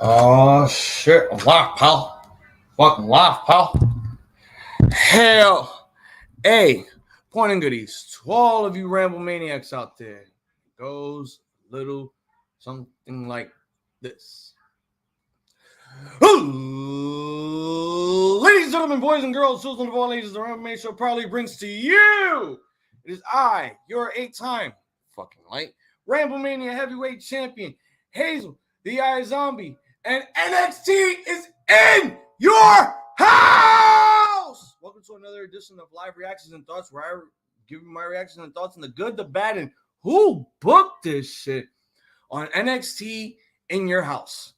Oh shit, I'm live, pal. Fucking live, pal. Hell, hey, point and goodies to all of you Ramblemaniacs out there. It goes a little something like this. Ladies and gentlemen, boys and girls, children of all ages, the Ramblemania Show proudly brings to you. It is I, your 8-time fucking light Ramblemania heavyweight champion, Hazel, the Eye Zombie, and NXT is in your house. Welcome to another edition of Live Reactions and Thoughts, where I give you my reactions and thoughts on the good, the bad, and who booked this shit on NXT in your house.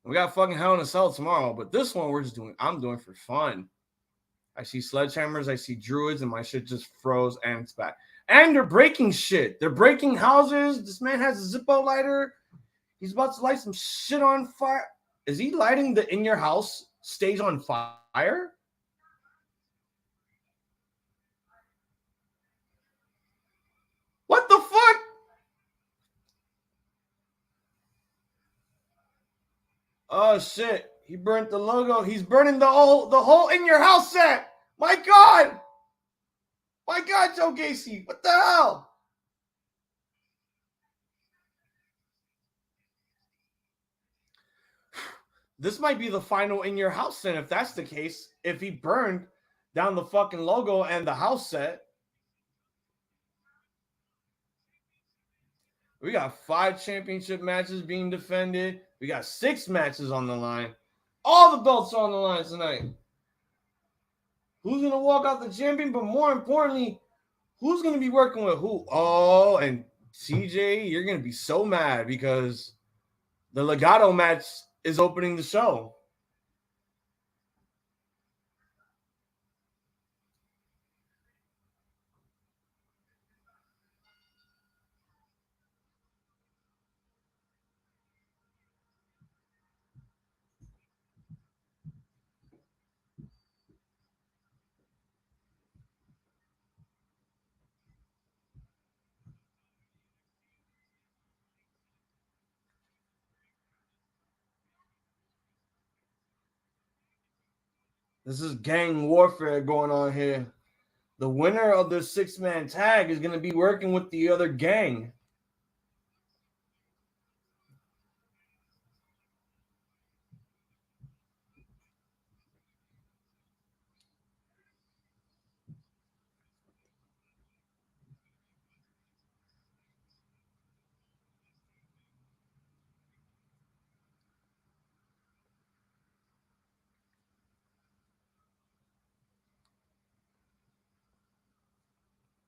We got fucking Hell in a Cell tomorrow, but this one I'm doing for fun. I see sledgehammers, I see druids, and my shit just froze and it's back. And they're breaking shit. They're breaking houses. This man has a Zippo lighter. He's about to light some shit on fire. Is he lighting the in your house stage on fire? What the fuck? Oh shit. He burnt the logo. He's burning the whole in your house set. My God. My God, Joe Gacy. What the hell? This might be the final in your house set if that's the case. If he burned down the fucking logo and the house set. We got 5 championship matches being defended. We got 6 matches on the line. All the belts are on the line tonight. Who's going to walk out the champion? But more importantly, who's going to be working with who? Oh, and CJ, you're going to be so mad because the Legado match is opening the show. This is gang warfare going on here. The winner of the 6-man tag is going to be working with the other gang.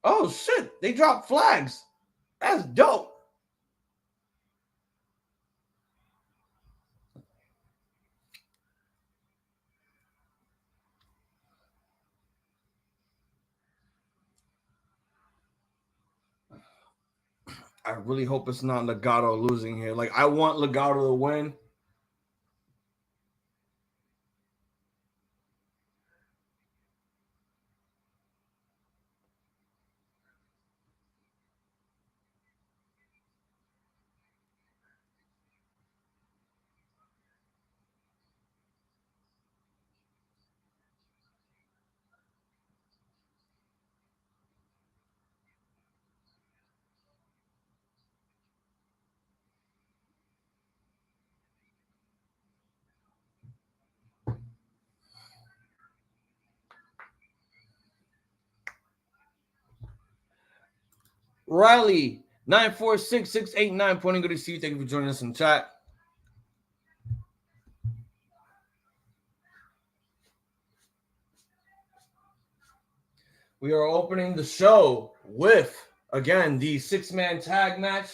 Oh shit, they dropped flags. That's dope. I really hope it's not Legado losing here. Like, I want Legado to win. Riley, 946-689, pointing good to see you. Thank you for joining us in chat. We are opening the show with, again, the 6-man tag match.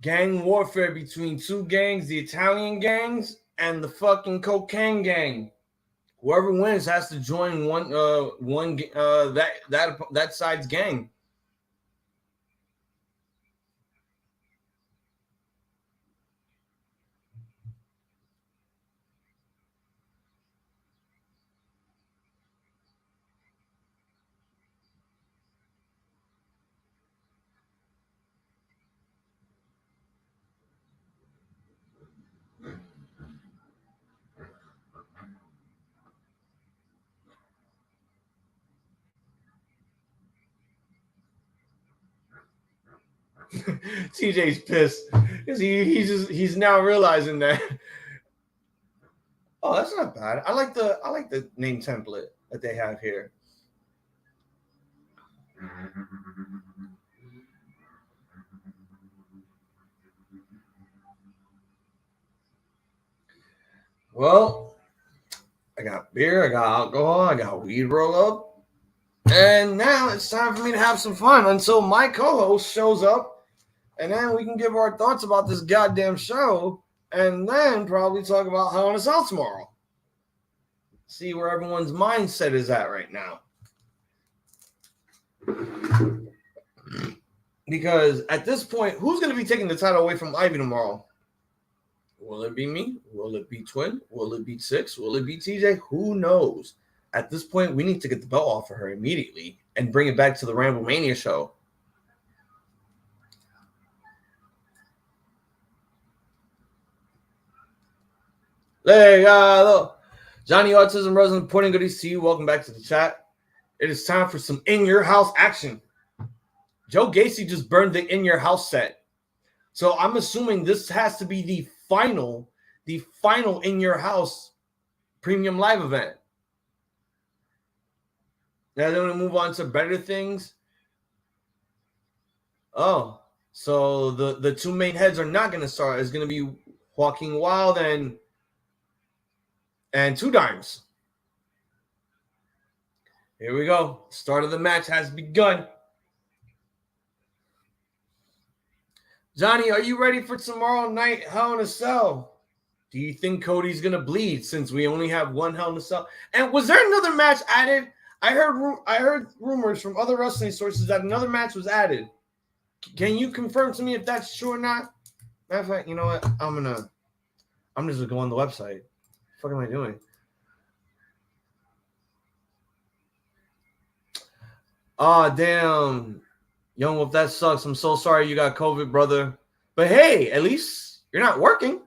Gang warfare between 2 gangs, the Italian gangs and the fucking cocaine gang. Whoever wins has to join that side's gang. TJ's pissed because he's now realizing that. Oh, that's not bad. I like the name template that they have here. Well, I got beer, I got alcohol, I got weed roll up, and now it's time for me to have some fun until my co-host shows up, and then we can give our thoughts about this goddamn show, and then probably talk about Hell in a Cell tomorrow. See where everyone's mindset is at right now. Because at this point, who's going to be taking the title away from Ivy tomorrow? Will it be me? Will it be Twin? Will it be Six? Will it be TJ? Who knows? At this point, we need to get the belt off of her immediately and bring it back to the Ramblemania show. Legado. Johnny Autism Rosen reporting goodies to you. Welcome back to the chat. It is time for some in-your-house action. Joe Gacy just burned the in-your-house set. So I'm assuming this has to be the final in-your-house premium live event. Now then we move on to better things. Oh, so the two main heads are not going to start. It's going to be Joaquin Wild and Two Dimes. Here we go. Start of the match has begun. Johnny, are you ready for tomorrow night Hell in a Cell? Do you think Cody's going to bleed since we only have one Hell in a Cell? And was there another match added? I heard rumors from other wrestling sources that another match was added. Can you confirm to me if that's true or not? Matter of fact, you know what? I'm just going to go on the website. What the fuck am I doing? Oh, damn. Young Wolf, that sucks. I'm so sorry you got COVID, brother. But hey, at least you're not working.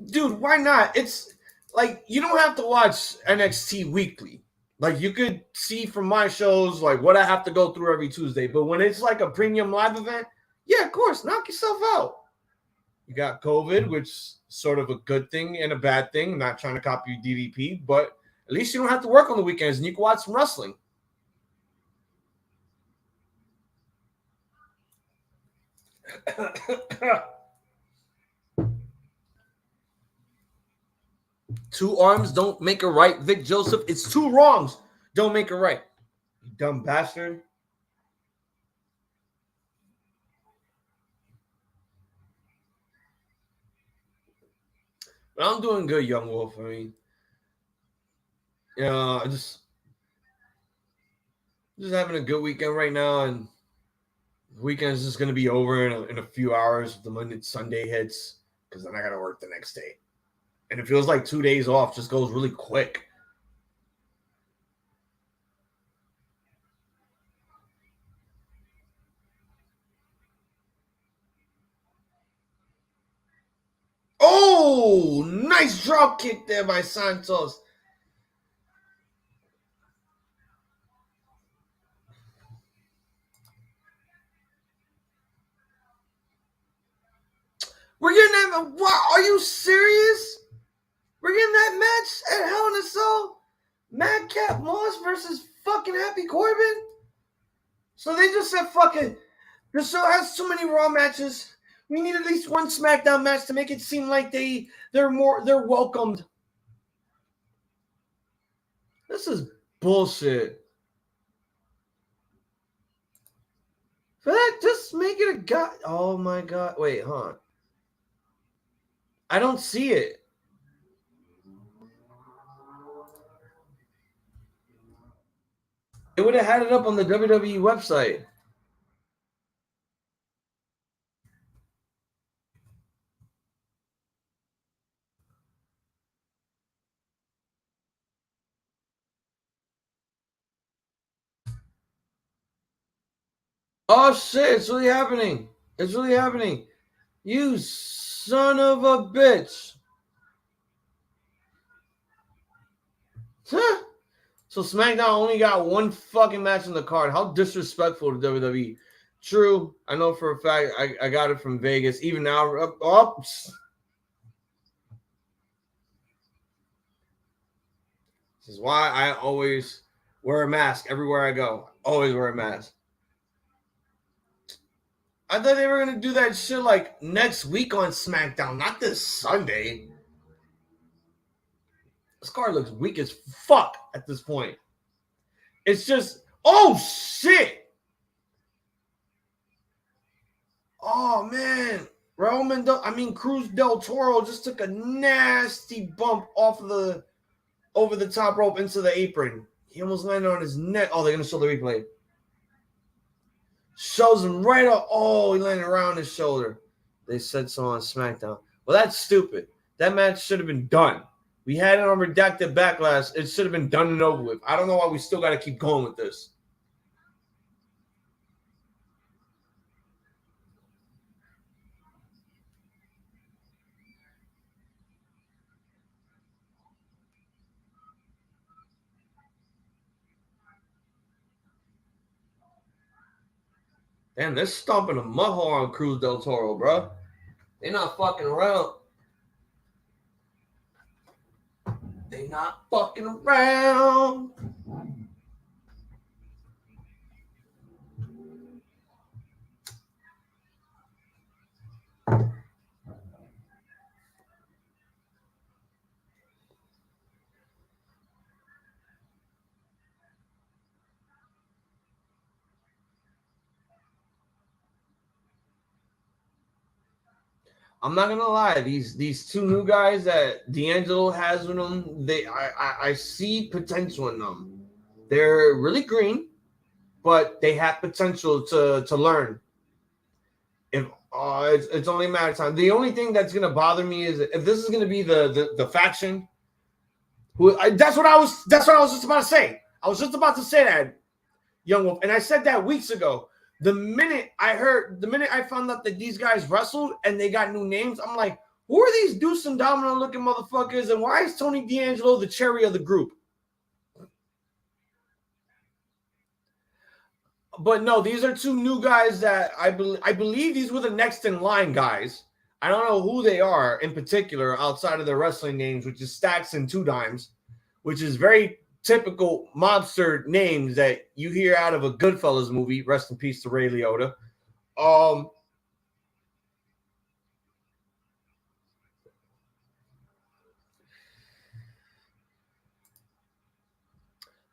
Dude, why not? It's like you don't have to watch NXT weekly. Like you could see from my shows like what I have to go through every Tuesday. But when it's like a premium live event, yeah, of course, knock yourself out. You got COVID, which is sort of a good thing and a bad thing. I'm not trying to copy DDP, but at least you don't have to work on the weekends and you can watch some wrestling. Two arms don't make a right, Vic Joseph. It's two wrongs don't make a right. You dumb bastard. But I'm doing good, Young Wolf. I mean, just having a good weekend right now, and the weekend is just going to be over in a few hours. The Monday Sunday hits because then I got to work the next day, and it feels like 2 days off just goes really quick. Oh, nice drop kick there by Santos. We're getting that. Wow, are you serious? We're getting that match at Hell in a Cell? Madcap Moss versus fucking Happy Corbin? So they just said, fuck it. The show has too many Raw matches. We need at least one SmackDown match to make it seem like they're welcomed. This is bullshit. For that, just make it a guy. Oh my god. Wait, huh? I don't see it. It would have had it up on the WWE website. Oh shit, it's really happening. It's really happening. You son of a bitch. Huh? So SmackDown only got one fucking match on the card. How disrespectful to WWE. True, I know for a fact I got it from Vegas. Even now, oops. This is why I always wear a mask everywhere I go. Always wear a mask. I thought they were going to do that shit like next week on SmackDown, not this Sunday. This card looks weak as fuck at this point. It's just, oh shit. Oh man. Cruz del Toro just took a nasty bump off of the over the top rope into the apron. He almost landed on his neck. Oh, they're going to show the replay. Shows him right up. Oh, he landed around his shoulder. They said so on SmackDown. Well, that's stupid. That match should have been done. We had it on Redacted Backlash. It should have been done and over with. I don't know why we still got to keep going with this. Damn, they're stomping a mud hole on Cruz del Toro, bro. They're not fucking around. They're not fucking around. I'm not gonna lie, these two new guys that D'Angelo has with them, I see potential in them. They're really green, but they have potential to learn. If it's only a matter of time. The only thing that's gonna bother me is if this is gonna be the faction. That's what I was just about to say. I was just about to say that, Young Wolf, and I said that weeks ago. The minute I found out that these guys wrestled and they got new names, I'm like, who are these Deuce and Domino looking motherfuckers? And why is Tony D'Angelo the cherry of the group? But no, these are two new guys that I believe these were the next in line guys. I don't know who they are in particular outside of their wrestling names, which is Stacks and Two Dimes, which is very typical mobster names that you hear out of a Goodfellas movie. Rest in peace to Ray Liotta.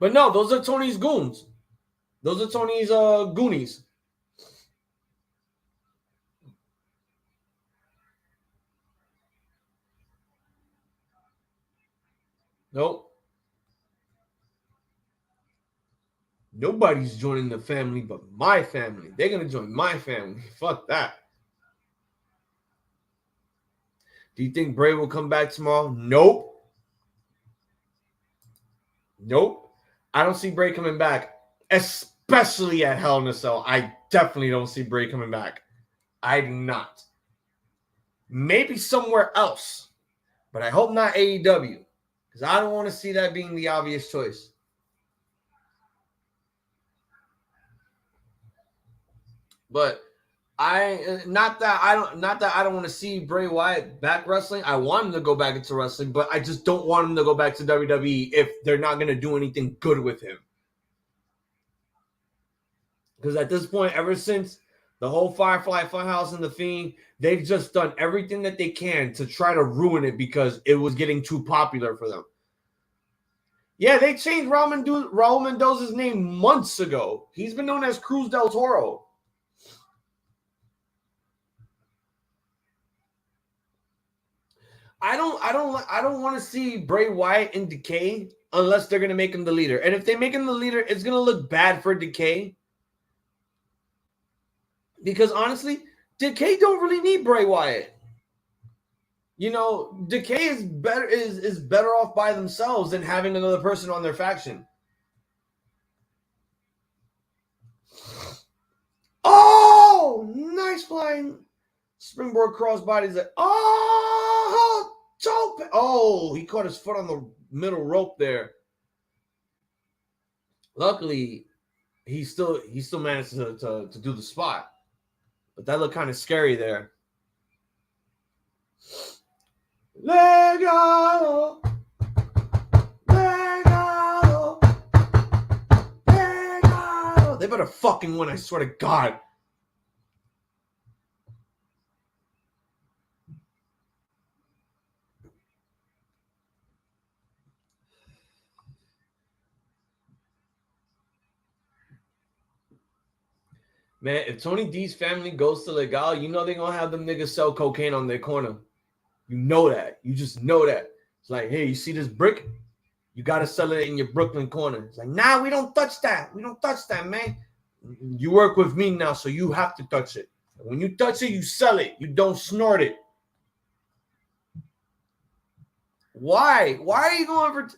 But no, those are Tony's goons. Those are Tony's goonies. Nope. Nobody's joining the family but my family. They're going to join my family. Fuck that. Do you think Bray will come back tomorrow? Nope. Nope. I don't see Bray coming back, especially at Hell in a Cell. I definitely don't see Bray coming back. I do not. Maybe somewhere else, but I hope not AEW, because I don't want to see that being the obvious choice. But not that I don't want to see Bray Wyatt back wrestling. I want him to go back into wrestling, but I just don't want him to go back to WWE if they're not going to do anything good with him. Because at this point, ever since the whole Firefly Funhouse and the Fiend, they've just done everything that they can to try to ruin it because it was getting too popular for them. Yeah, they changed Raul Mendoza's name months ago. He's been known as Cruz del Toro. I don't want to see Bray Wyatt in Decay unless they're going to make him the leader. And if they make him the leader, it's going to look bad for Decay. Because honestly, Decay don't really need Bray Wyatt. You know, Decay is better off by themselves than having another person on their faction. Oh, nice flying springboard crossbody. Oh, he caught his foot on the middle rope there. Luckily, he still managed to do the spot. But that looked kind of scary there. Legado. Legado. Legado. They better fucking win, I swear to God. Man, if Tony D's family goes to Legado, you know they're going to have them niggas sell cocaine on their corner. You know that. You just know that. It's like, hey, you see this brick? You got to sell it in your Brooklyn corner. It's like, nah, we don't touch that. We don't touch that, man. You work with me now, so you have to touch it. When you touch it, you sell it. You don't snort it. Why? Why are you going for...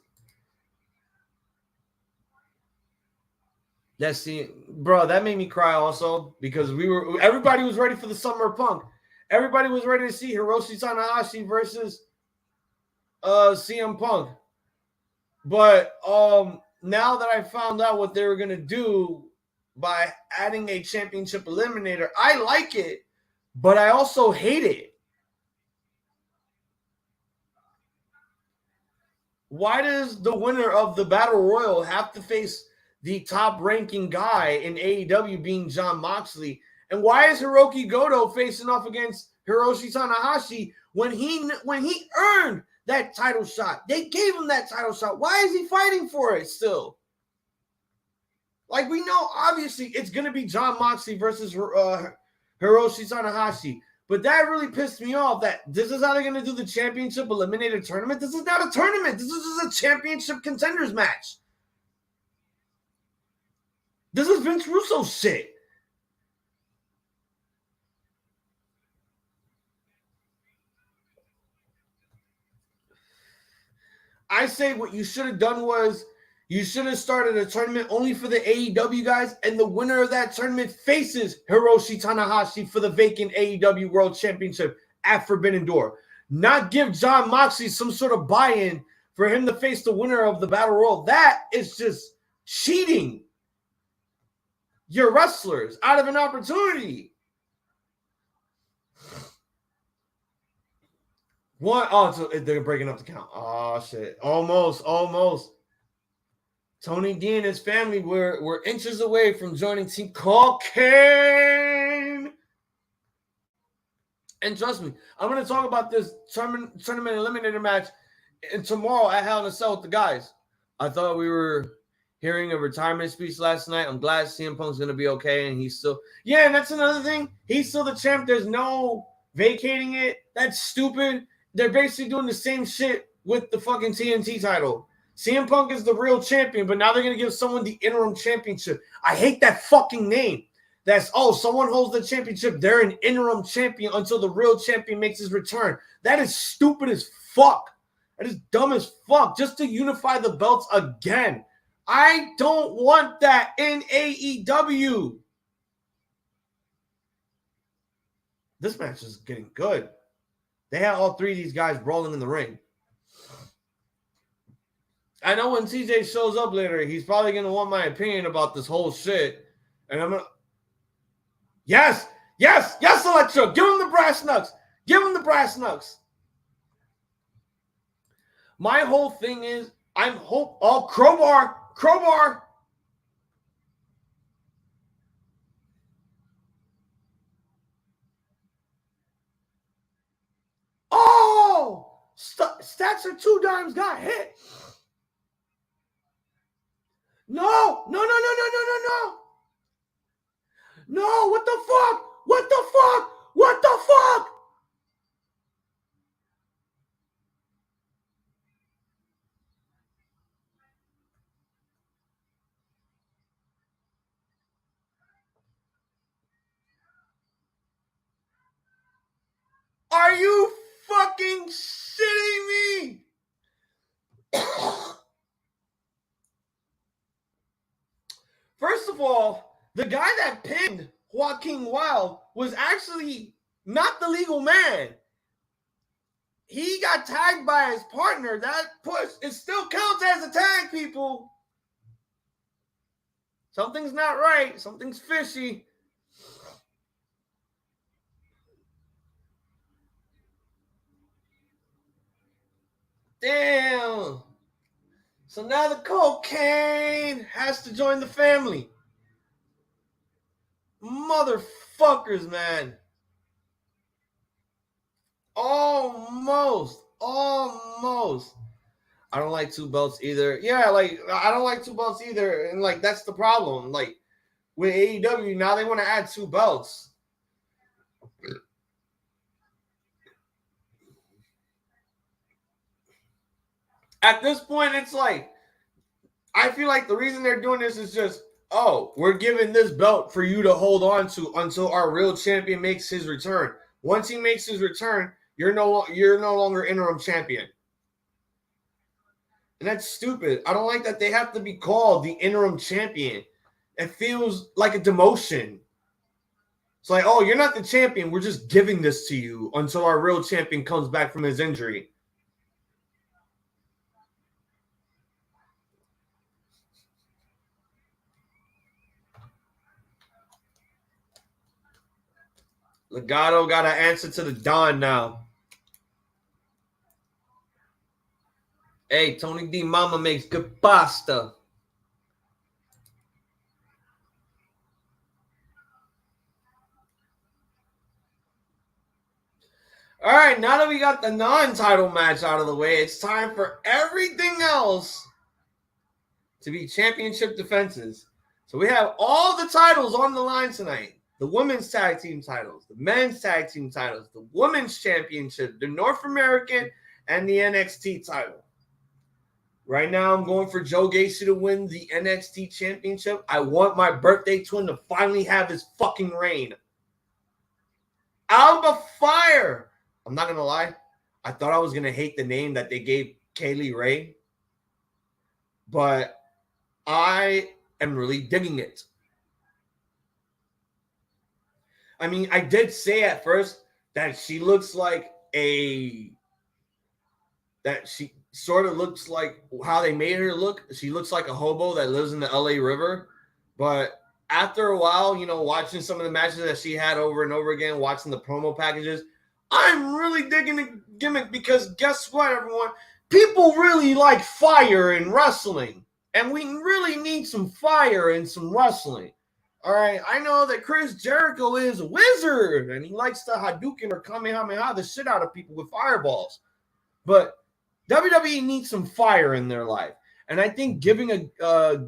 Let's see. Bro, that made me cry also because everybody was ready for the Summer of Punk. Everybody was ready to see Hiroshi Tanahashi versus CM Punk. But now that I found out what they were going to do by adding a championship eliminator, I like it, but I also hate it. Why does the winner of the Battle Royal have to face the top-ranking guy in AEW being Jon Moxley? And why is Hiroki Goto facing off against Hiroshi Tanahashi when he earned that title shot? They gave him that title shot. Why is he fighting for it still? Like, we know, obviously, it's going to be Jon Moxley versus Hiroshi Tanahashi. But that really pissed me off that this is how they're going to do the championship eliminator tournament. This is not a tournament. This is just a championship contenders match. This is Vince Russo shit. I say what you should have done was you should have started a tournament only for the AEW guys, and the winner of that tournament faces Hiroshi Tanahashi for the vacant AEW World Championship at Forbidden Door. Not give Jon Moxley some sort of buy-in for him to face the winner of the Battle Royal. That is just cheating your wrestlers out of an opportunity. So they're breaking up the count. Oh, shit. Almost. Tony D and his family were inches away from joining Team Cocaine. And trust me, I'm going to talk about this tournament eliminator match tomorrow at Hell in a Cell with the guys. I thought we were hearing a retirement speech last night. I'm glad CM Punk's going to be okay, and he's still... Yeah, and that's another thing. He's still the champ. There's no vacating it. That's stupid. They're basically doing the same shit with the fucking TNT title. CM Punk is the real champion, but now they're going to give someone the interim championship. I hate that fucking name. That's, someone holds the championship. They're an interim champion until the real champion makes his return. That is stupid as fuck. That is dumb as fuck. Just to unify the belts again. I don't want that in AEW. This match is getting good. They had all three of these guys brawling in the ring. I know when TJ shows up later, he's probably going to want my opinion about this whole shit. And I'm going to... Yes, Electro. Give him the brass knucks. My whole thing is, crowbar. Stats are 2 dimes got hit. No. No, what the fuck? Are you fucking shitting me? First of all, the guy that pinned Joaquin Wild was actually not the legal man. He got tagged by his partner. That push, it still counts as a tag, people. Something's not right. Something's fishy. Damn. So now the cocaine has to join the family. Motherfuckers, man. Almost. I don't like two belts either. Yeah, like I don't like two belts either. And like that's the problem. Like with AEW, now they want to add two belts. At this point, it's like I feel like the reason they're doing this is just, oh, we're giving this belt for you to hold on to until our real champion makes his return. Once he makes his return, you're no longer interim champion. And that's stupid. I don't like that they have to be called the interim champion. It feels like a demotion. It's like, oh, you're not the champion. We're just giving this to you until our real champion comes back from his injury. Legado got to answer to the Don now. Hey, Tony D. Mama makes good pasta. All right, now that we got the non-title match out of the way, it's time for everything else to be championship defenses. So we have all the titles on the line tonight. The women's tag team titles, the men's tag team titles, the women's championship, the North American, and the NXT title. Right now, I'm going for Joe Gacy to win the NXT championship. I want my birthday twin to finally have his fucking reign. Alba Fire. I'm not going to lie. I thought I was going to hate the name that they gave Kaylee Ray. But I am really digging it. I mean, I did say at first that she looks like that she sort of looks like how they made her look. She looks like a hobo that lives in the LA River. But after a while, watching some of the matches that she had over and over again, watching the promo packages, I'm really digging the gimmick because guess what, everyone? People really like fire in wrestling. And we really need some fire in some wrestling. All right, I know that Chris Jericho is a wizard and he likes to Hadouken or Kamehameha the shit out of people with fireballs. But WWE needs some fire in their life. And I think giving Kylie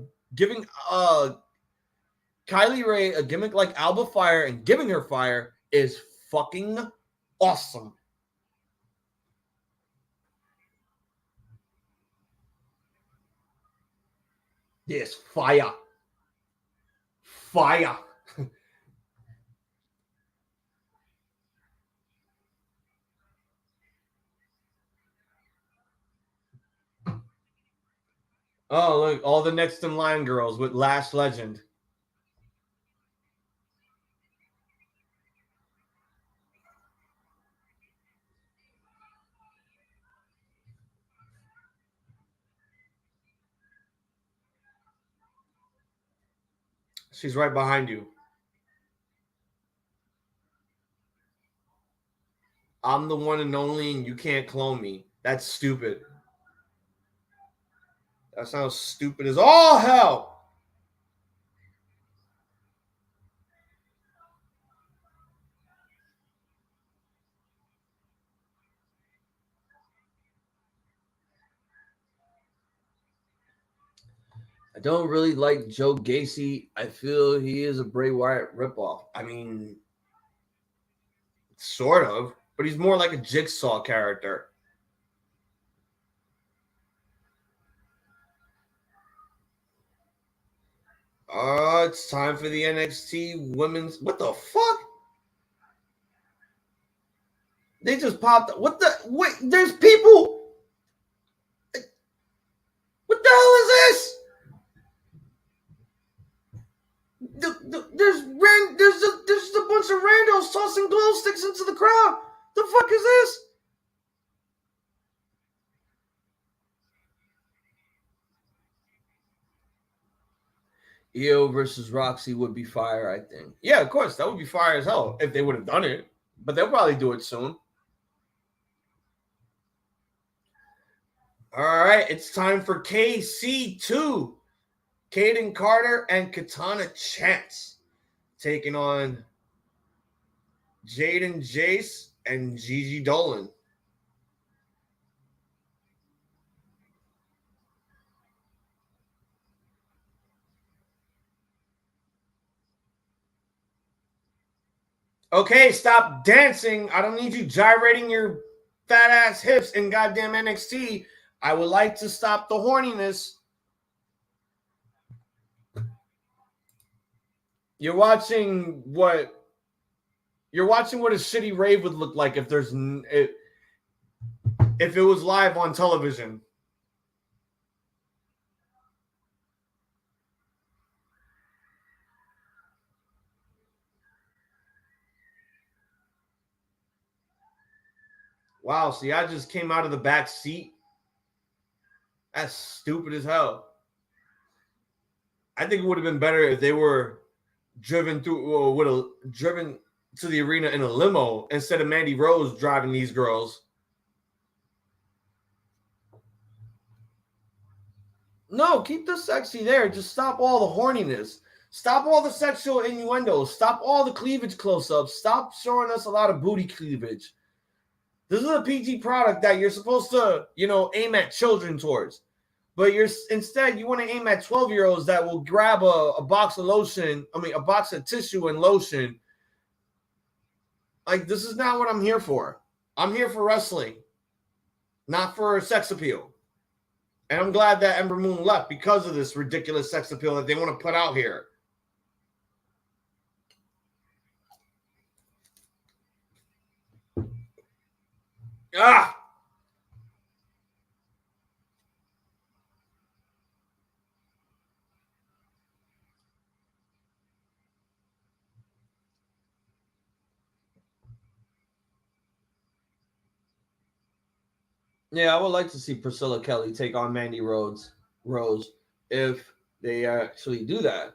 Ray a gimmick like Alba Fire and giving her fire is fucking awesome. Yes, fire. Fire. Oh, look, all the next in line girls with Lash Legend. She's right behind you. I'm the one and only, and you can't clone me. That's stupid. That sounds stupid as all hell. I don't really like Joe Gacy. I feel he is a Bray Wyatt ripoff. I mean, sort of, but he's more like a Jigsaw character. It's time for the NXT women's. What the fuck? They just popped. What the? Wait, there's people. What the hell is this? There's just a bunch of randos tossing glow sticks into the crowd. The fuck is this? Io versus Roxy would be fire, I think. Yeah, of course, that would be fire as hell if they would have done it. But they'll probably do it soon. All right, it's time for KC2. Kayden Carter and Katana Chance taking on Jaden Jace and Gigi Dolan. Okay, stop dancing. I don't need you gyrating your fat ass hips in goddamn NXT. I would like to stop the horniness. You're watching what a shitty rave would look like if it was live on television. Wow, see, I just came out of the back seat. That's stupid as hell. I think it would have been better if they were driven to the arena in a limo instead of Mandy Rose driving these girls. No, keep the sexy there. Just stop all the horniness. Stop all the sexual innuendos. Stop all the cleavage close-ups. Stop showing us a lot of booty cleavage. This is a PG product that you're supposed to, aim at children towards. But instead you want to aim at 12-year-olds that will grab a box of lotion, a box of tissue and lotion. Like, this is not what I'm here for. I'm here for wrestling, not for sex appeal. And I'm glad that Ember Moon left because of this ridiculous sex appeal that they want to put out here. Ah! Yeah, I would like to see Priscilla Kelly take on Mandy Rose if they actually do that.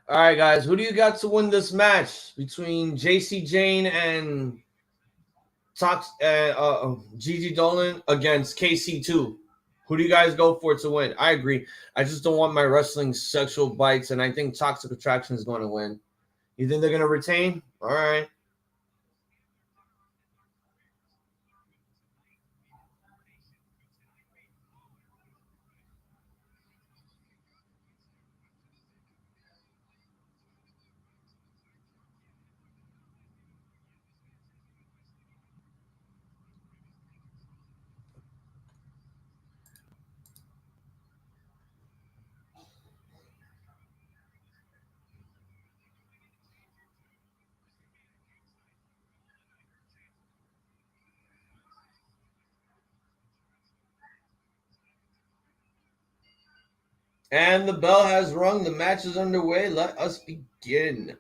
All right, guys, who do you got to win this match between JC Jane and Gigi Dolan against KC2? Who do you guys go for to win? I agree. I just don't want my wrestling sexual bites, and I think Toxic Attraction is going to win. You think they're going to retain? All right. And the bell has rung. The match is underway. Let us begin.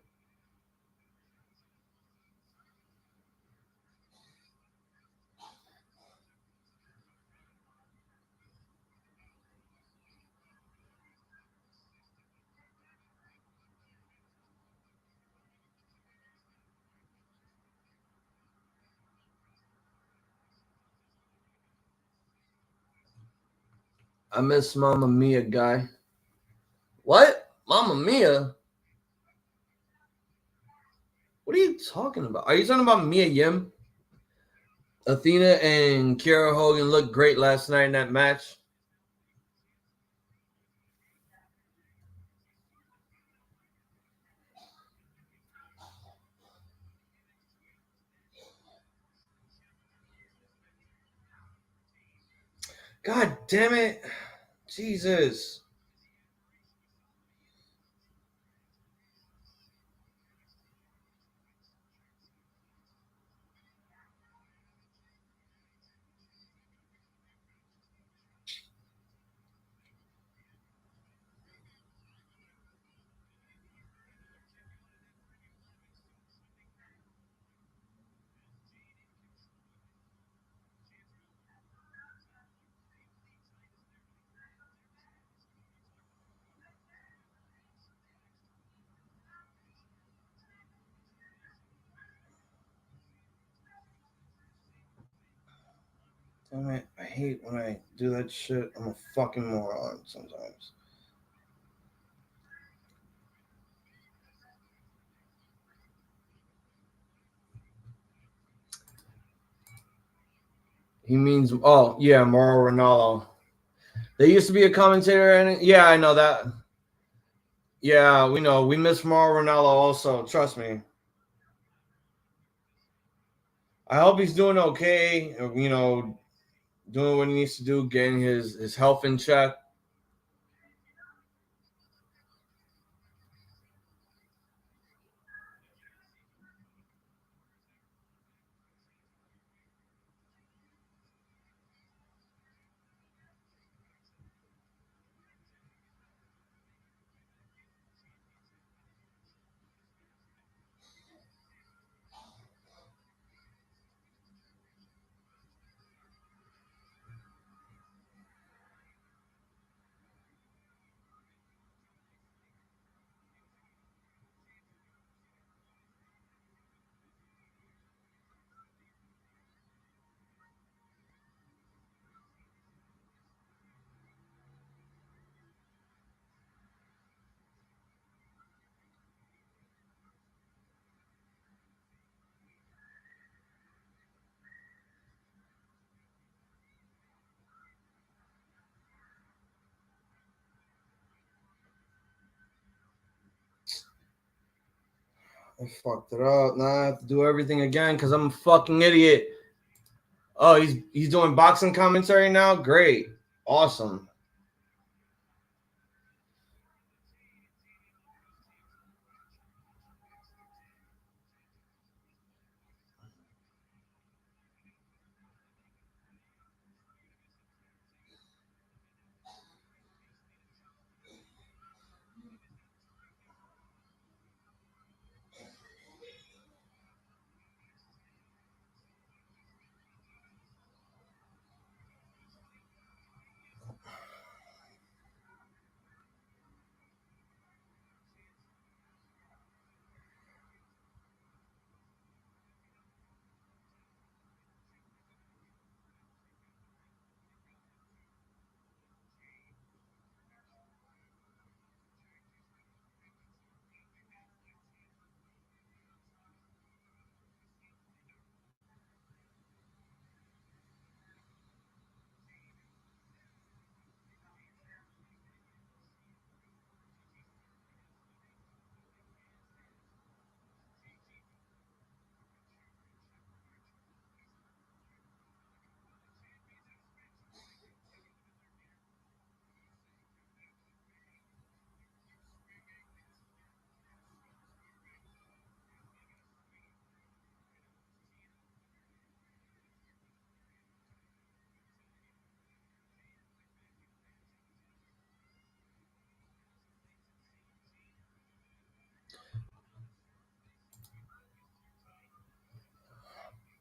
I miss Mamma Mia, guy. What? Mamma Mia? What are you talking about? Are you talking about Mia Yim? Athena and Kiera Hogan looked great last night in that match. God damn it. Jesus. Damn it. I hate when I do that shit. I'm a fucking moron sometimes. He means, oh, yeah, Mauro Ranallo. There used to be a commentator, and yeah, I know that. Yeah, we know. We miss Mauro Ranallo also. Trust me. I hope he's doing okay. Doing what he needs to do, getting his health in check. I fucked it up. Now I have to do everything again because I'm a fucking idiot. Oh, he's doing boxing commentary now? Great. Awesome.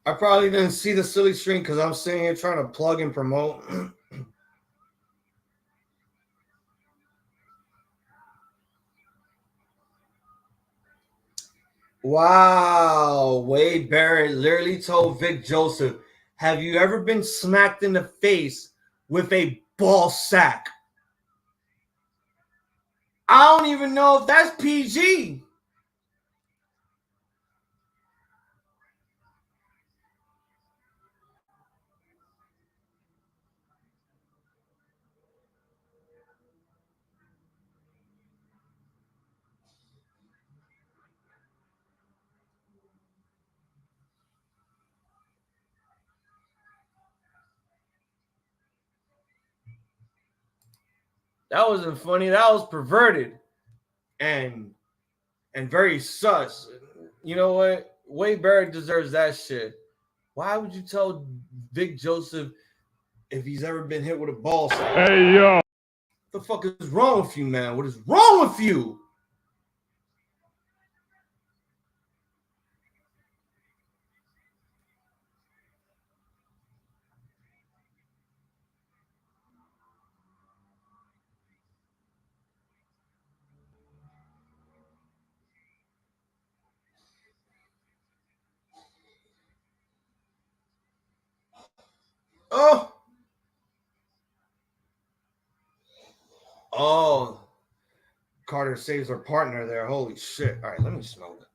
I probably didn't see the silly string because I'm sitting here trying to plug and promote. Wow. Wade Barrett literally told Vic Joseph, have you ever been smacked in the face with a ball sack? I don't even know if that's PG. That wasn't funny. That was perverted and very sus. You know what? Wade Barrett deserves that shit. Why would you tell Vic Joseph if he's ever been hit with a ball sack? Hey, yo. What the fuck is wrong with you, man? What is wrong with you? Oh, Carter saves her partner there. Holy shit. All right, let me smell it.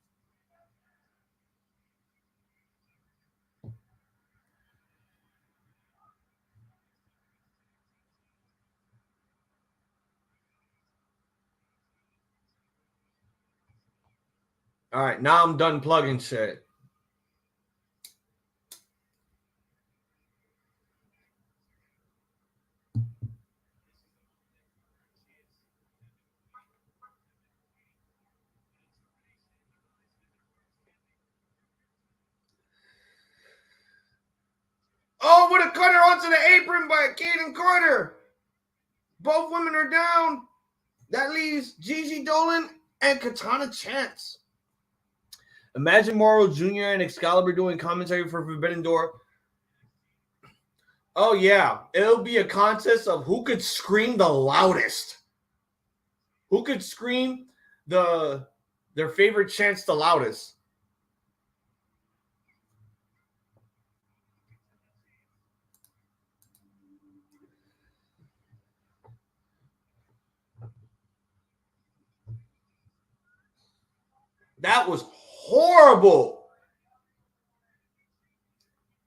All right, now I'm done plugging shit. Oh, what a cutter onto the apron by Kayden Carter. Both women are down. That leaves Gigi Dolan and Katana Chance. Imagine Morrow Jr. and Excalibur doing commentary for Forbidden Door. Oh, yeah. It'll be a contest of who could scream the loudest. Who could scream their favorite chants the loudest. That was horrible.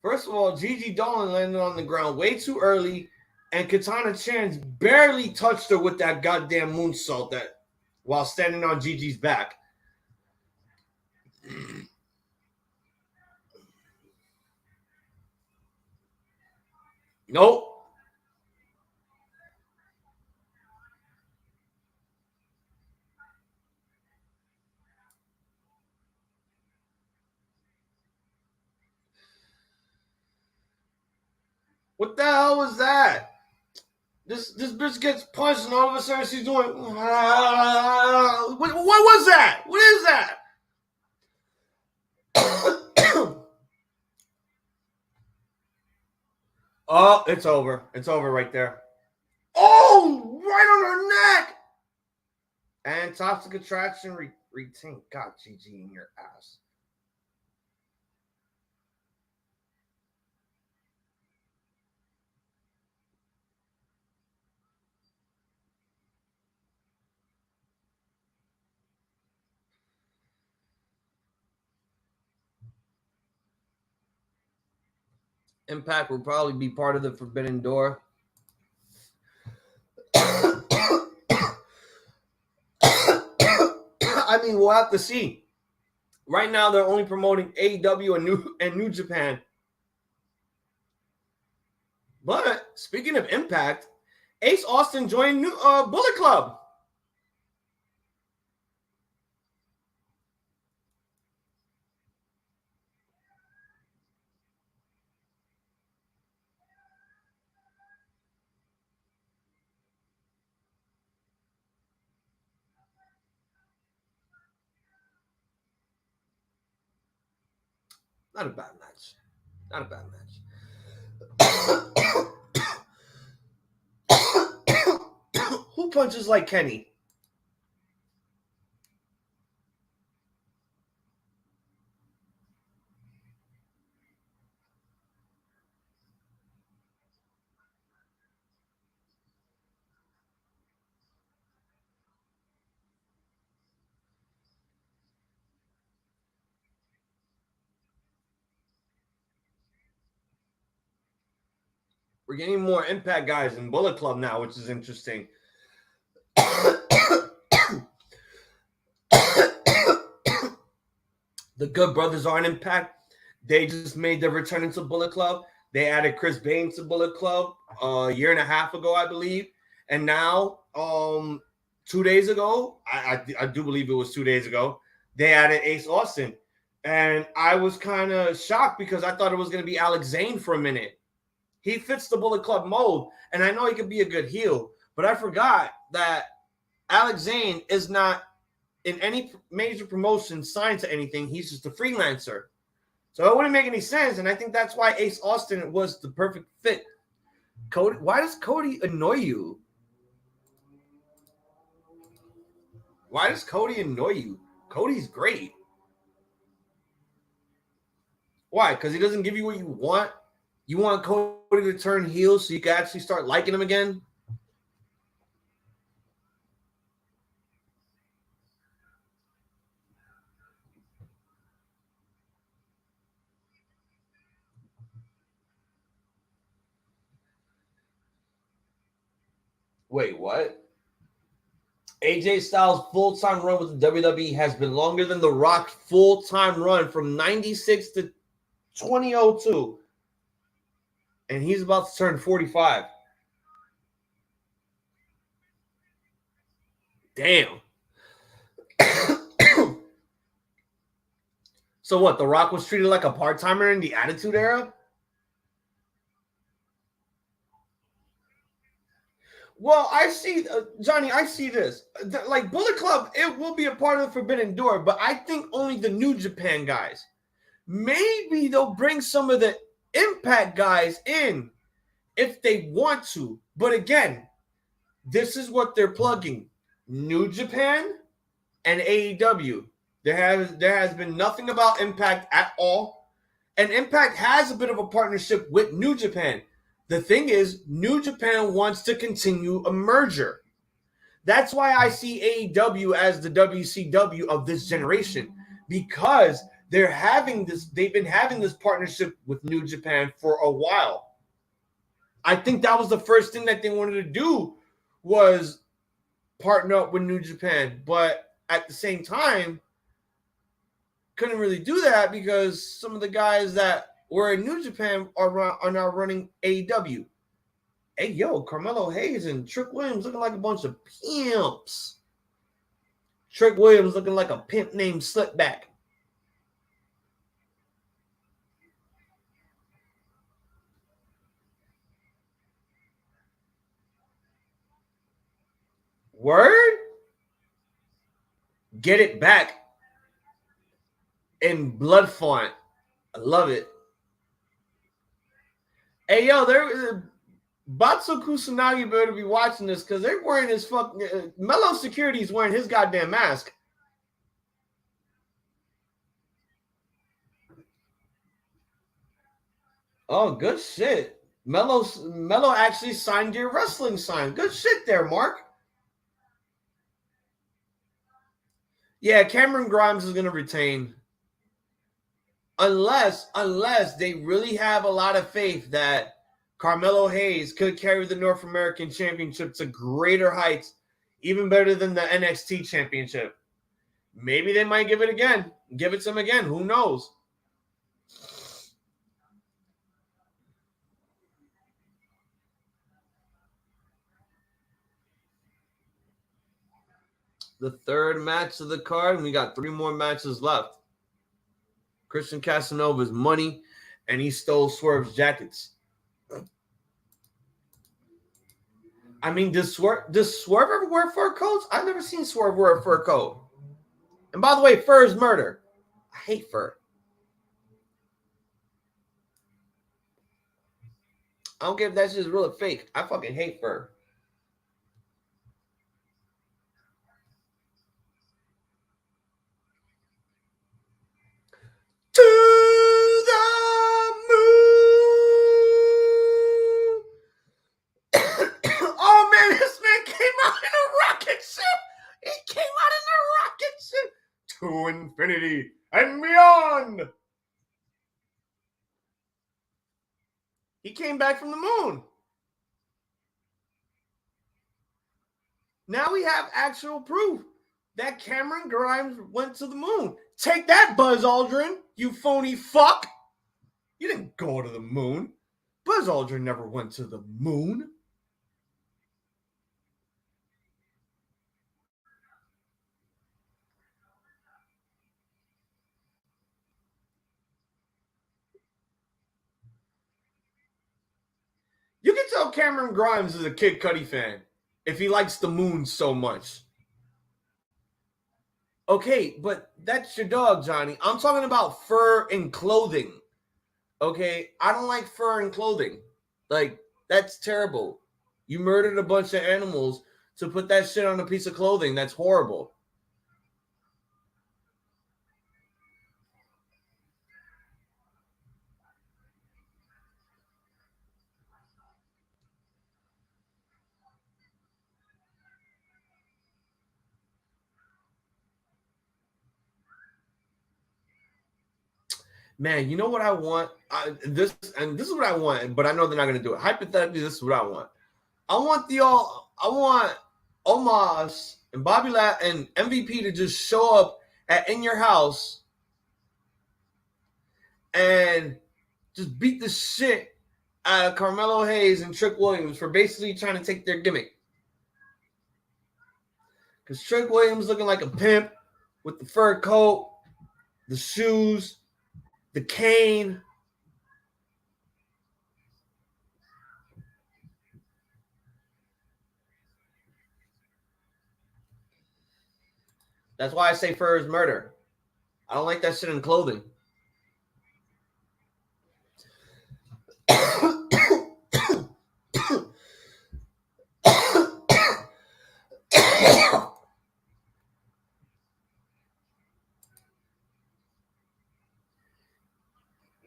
First of all, Gigi Dolan landed on the ground way too early, and Katana Chance barely touched her with that goddamn moonsault while standing on Gigi's back. Nope. What the hell was that? This bitch gets punched and all of a sudden she's doing. What was that? What is that? Oh, it's over. It's over right there. Oh, right on her neck. And toxic attraction retain. God, GG in your ass. Impact will probably be part of the Forbidden Door. I mean, we'll have to see. Right now, they're only promoting AEW and New Japan. But speaking of Impact, Ace Austin joined Bullet Club. Not a bad match. Not a bad match. Who punches like Kenny? We're getting more Impact guys in Bullet Club now, which is interesting. The Good Brothers are in Impact. They just made their return into Bullet Club. They added Chris Bane to Bullet Club a year and a half ago, I believe. And now, 2 days ago, I do believe it was 2 days ago, they added Ace Austin. And I was kind of shocked because I thought it was going to be Alex Zane for a minute. He fits the Bullet Club mold, and I know he could be a good heel, but I forgot that Alex Zane is not in any major promotion signed to anything. He's just a freelancer. So it wouldn't make any sense, and I think that's why Ace Austin was the perfect fit. Cody, why does Cody annoy you? Why does Cody annoy you? Cody's great. Why? Because he doesn't give you what you want? You want Cody to turn heel so you can actually start liking him again? Wait, what? AJ Styles' full-time run with the WWE has been longer than The Rock's full-time run from 96 to 2002. And he's about to turn 45. Damn. So what? The Rock was treated like a part-timer in the Attitude Era? Well, I see, Johnny, I see this. Like, Bullet Club, it will be a part of the Forbidden Door, but I think only the New Japan guys. Maybe they'll bring some of the Impact guys in if they want to. But again, this is what they're plugging. New Japan and AEW. There has been nothing about Impact at all. And Impact has a bit of a partnership with New Japan. The thing is, New Japan wants to continue a merger. That's why I see AEW as the WCW of this generation, because they've been having this partnership with New Japan for a while. I think that was the first thing that they wanted to do, was partner up with New Japan. But at the same time, couldn't really do that because some of the guys that where in New Japan are now running AEW. Hey, yo, Carmelo Hayes and Trick Williams looking like a bunch of pimps. Trick Williams looking like a pimp named Slipback. Word? Get it back in blood font. I love it. Hey, yo, Batsu Kusanagi better be watching this because they're wearing his fucking Mello Security's wearing his goddamn mask. Oh, good shit. Mello actually signed your wrestling sign. Good shit there, Mark. Yeah, Cameron Grimes is gonna retain. Unless they really have a lot of faith that Carmelo Hayes could carry the North American Championship to greater heights, even better than the NXT Championship. Maybe they might give it again. Give it to him again. Who knows? The third match of the card, and we got 3 more matches left. Christian Casanova's money, and he stole Swerve's jackets. I mean, does Swerve ever wear fur coats? I've never seen Swerve wear a fur coat. And by the way, fur is murder. I hate fur. I don't care if that's just real or fake. I fucking hate fur. To the moon. Oh man, this man came out in a rocket ship. He came out in a rocket ship to infinity and beyond. He came back from the moon. Now we have actual proof that Cameron Grimes went to the moon. Take that, Buzz Aldrin, you phony fuck. You didn't go to the moon. Buzz Aldrin never went to the moon. Cameron Grimes is a Kid Cudi fan if he likes the moon so much. Okay, but that's your dog, Johnny. I'm talking about fur and clothing. Okay, I don't like fur and clothing. Like, that's terrible. You murdered a bunch of animals to put that shit on a piece of clothing. That's horrible. Man, you know what I want? This is what I want, but I know they're not going to do it. Hypothetically, this is what I want. I want Omos and Bobby and MVP to just show up in your house and just beat the shit out of Carmelo Hayes and Trick Williams for basically trying to take their gimmick. Because Trick Williams looking like a pimp with the fur coat, the shoes, the cane. That's why I say fur is murder. I don't like that shit in clothing.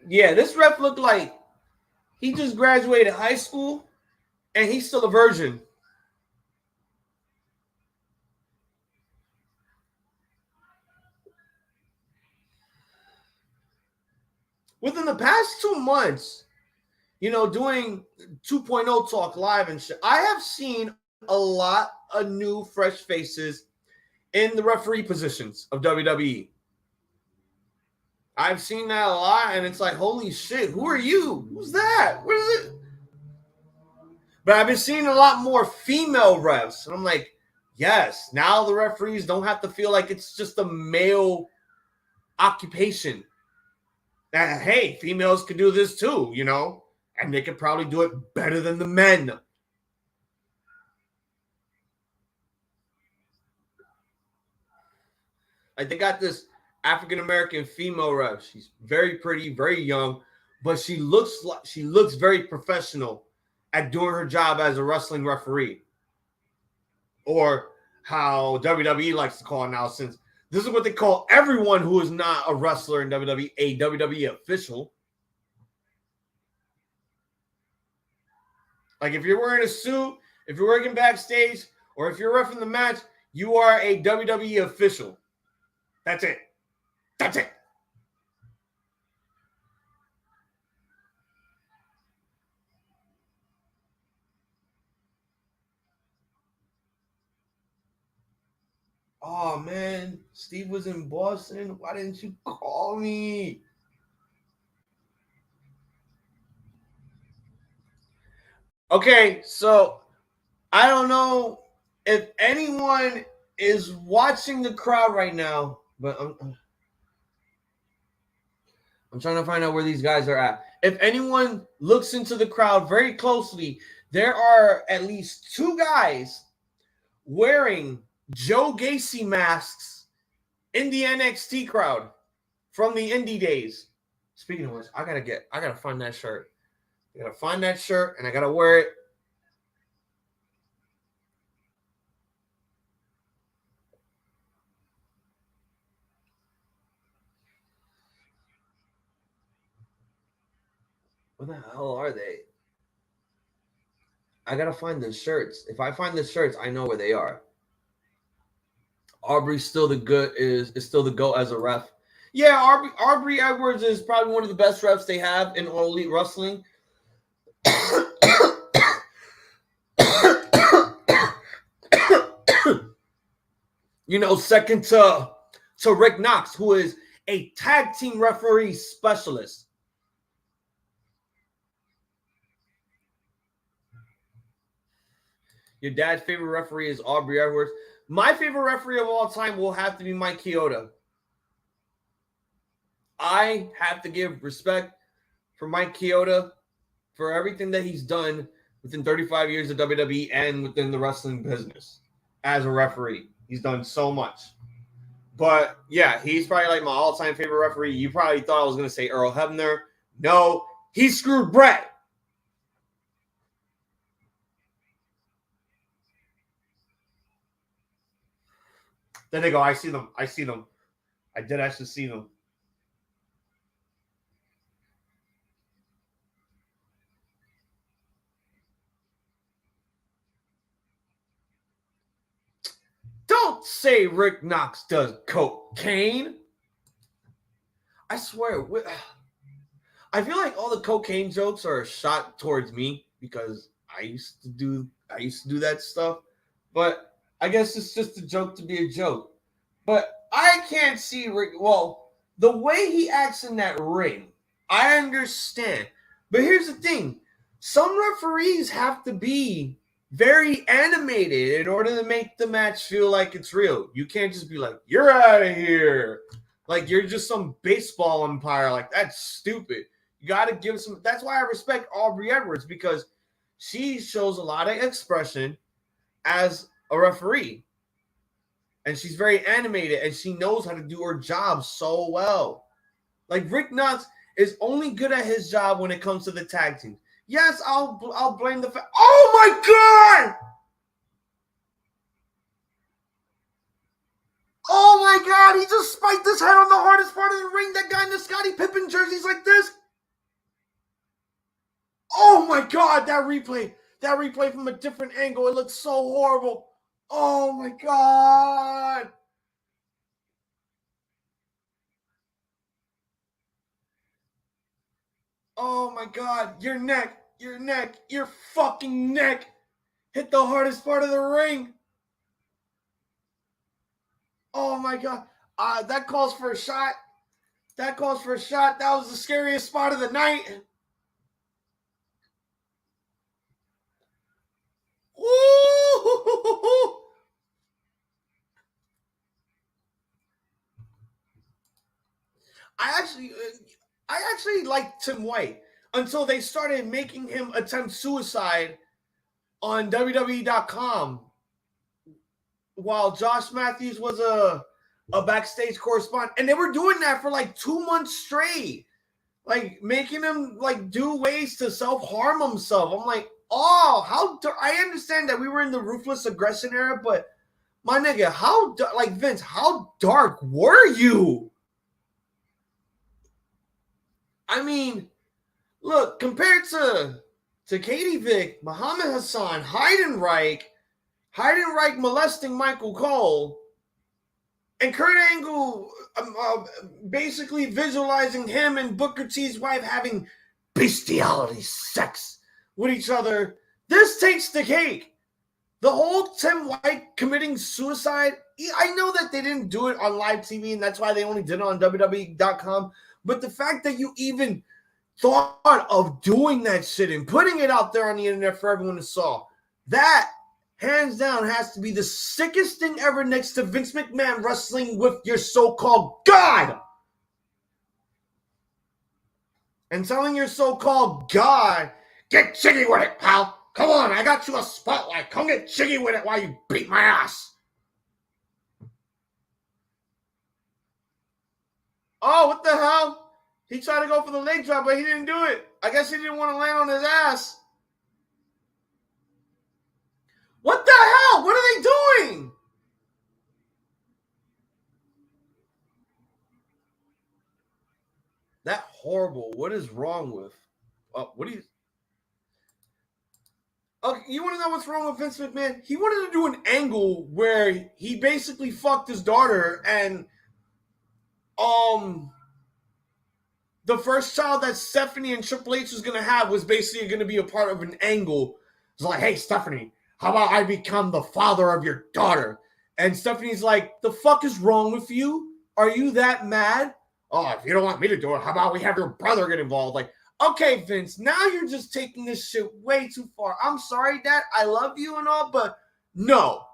Yeah, this ref looked like he just graduated high school and he's still a virgin. Within the past 2 months, doing 2.0 talk live and shit, I have seen a lot of new fresh faces in the referee positions of WWE. I've seen that a lot, and it's like, holy shit, who are you? Who's that? What is it? But I've been seeing a lot more female refs, and I'm like, yes, now the referees don't have to feel like it's just a male occupation. That, hey, females can do this too, and they could probably do it better than the men. Like, they got this African-American female ref. She's very pretty, very young, but she looks very professional at doing her job as a wrestling referee. Or how WWE likes to call it now, since this is what they call everyone who is not a wrestler in WWE, a WWE official. Like, if you're wearing a suit, if you're working backstage, or if you're reffing the match, you are a WWE official. That's it. That's it. Oh, man. Steve was in Boston. Why didn't you call me? Okay, so I don't know if anyone is watching the crowd right now, but I'm trying to find out where these guys are at. If anyone looks into the crowd very closely, there are at least 2 guys wearing Joe Gacy masks in the NXT crowd from the indie days. Speaking of which, I gotta find that shirt. I gotta find that shirt and I gotta wear it. Where the hell are they? I gotta find the shirts. If I find the shirts, I know where they are. Aubrey's still is still the GOAT as a ref. Yeah, Aubrey Edwards is probably one of the best refs they have in All Elite Wrestling. Second to Rick Knox, who is a tag team referee specialist. Your dad's favorite referee is Aubrey Edwards. My favorite referee of all time will have to be Mike Chioda. I have to give respect for Mike Chioda for everything that he's done within 35 years of WWE and within the wrestling business as a referee. He's done so much. But, yeah, he's probably like my all-time favorite referee. You probably thought I was going to say Earl Hebner. No, he screwed Brett. Then they go, I see them. I see them. I did actually see them. Don't say Rick Knox does cocaine. I swear. I feel like all the cocaine jokes are a shot towards me because I used to do that stuff. But I guess it's just a joke to be a joke. But I can't see Rick. Well, the way he acts in that ring, I understand. But here's the thing. Some referees have to be very animated in order to make the match feel like it's real. You can't just be like, you're out of here. Like you're just some baseball umpire. Like, that's stupid. You got to give some. That's why I respect Aubrey Edwards, because she shows a lot of expression as a referee. And she's very animated, and she knows how to do her job so well. Like, Rick Knox is only good at his job when it comes to the tag teams. Yes, I'll blame the fact. Oh my God! Oh my God! He just spiked his head on the hardest part of the ring. That guy in the Scottie Pippen jerseys like this. Oh my God! That replay from a different angle. It looks so horrible. Oh my God! Oh my God! Your neck, your fucking neck hit the hardest part of the ring. Oh my God! That calls for a shot. That calls for a shot. That was the scariest spot of the night. Ooh! I actually liked Tim White until they started making him attempt suicide on WWE.com while Josh Matthews was a backstage correspondent. And they were doing that for like 2 months straight. Like making him like do ways to self-harm himself. I'm like, oh, I understand that we were in the ruthless aggression era, but my nigga, Vince, how dark were you? I mean, look, compared to Katie Vick, Muhammad Hassan, Heidenreich molesting Michael Cole, and Kurt Angle basically visualizing him and Booker T's wife having bestiality sex with each other, this takes the cake. The whole Tim White committing suicide, I know that they didn't do it on live TV, and that's why they only did it on WWE.com. But the fact that you even thought of doing that shit and putting it out there on the internet for everyone to saw, that hands down has to be the sickest thing ever, next to Vince McMahon wrestling with your so-called God. And telling your so-called God, get jiggy with it, pal. Come on, I got you a spotlight. Come get jiggy with it while you beat my ass. Oh, what the hell? He tried to go for the leg drop, but he didn't do it. I guess he didn't want to land on his ass. What the hell? What are they doing? That horrible. What is wrong with? What do you? Okay, you want to know what's wrong with Vince McMahon? He wanted to do an angle where he basically fucked his daughter, and the first child that Stephanie and Triple H was going to have was basically going to be a part of an angle. It's like, hey, Stephanie, how about I become the father of your daughter? And Stephanie's like, the fuck is wrong with you? Are you that mad? Oh, if you don't want me to do it, how about we have your brother get involved? Like, okay, Vince, now you're just taking this shit way too far. I'm sorry, Dad. I love you and all, but no.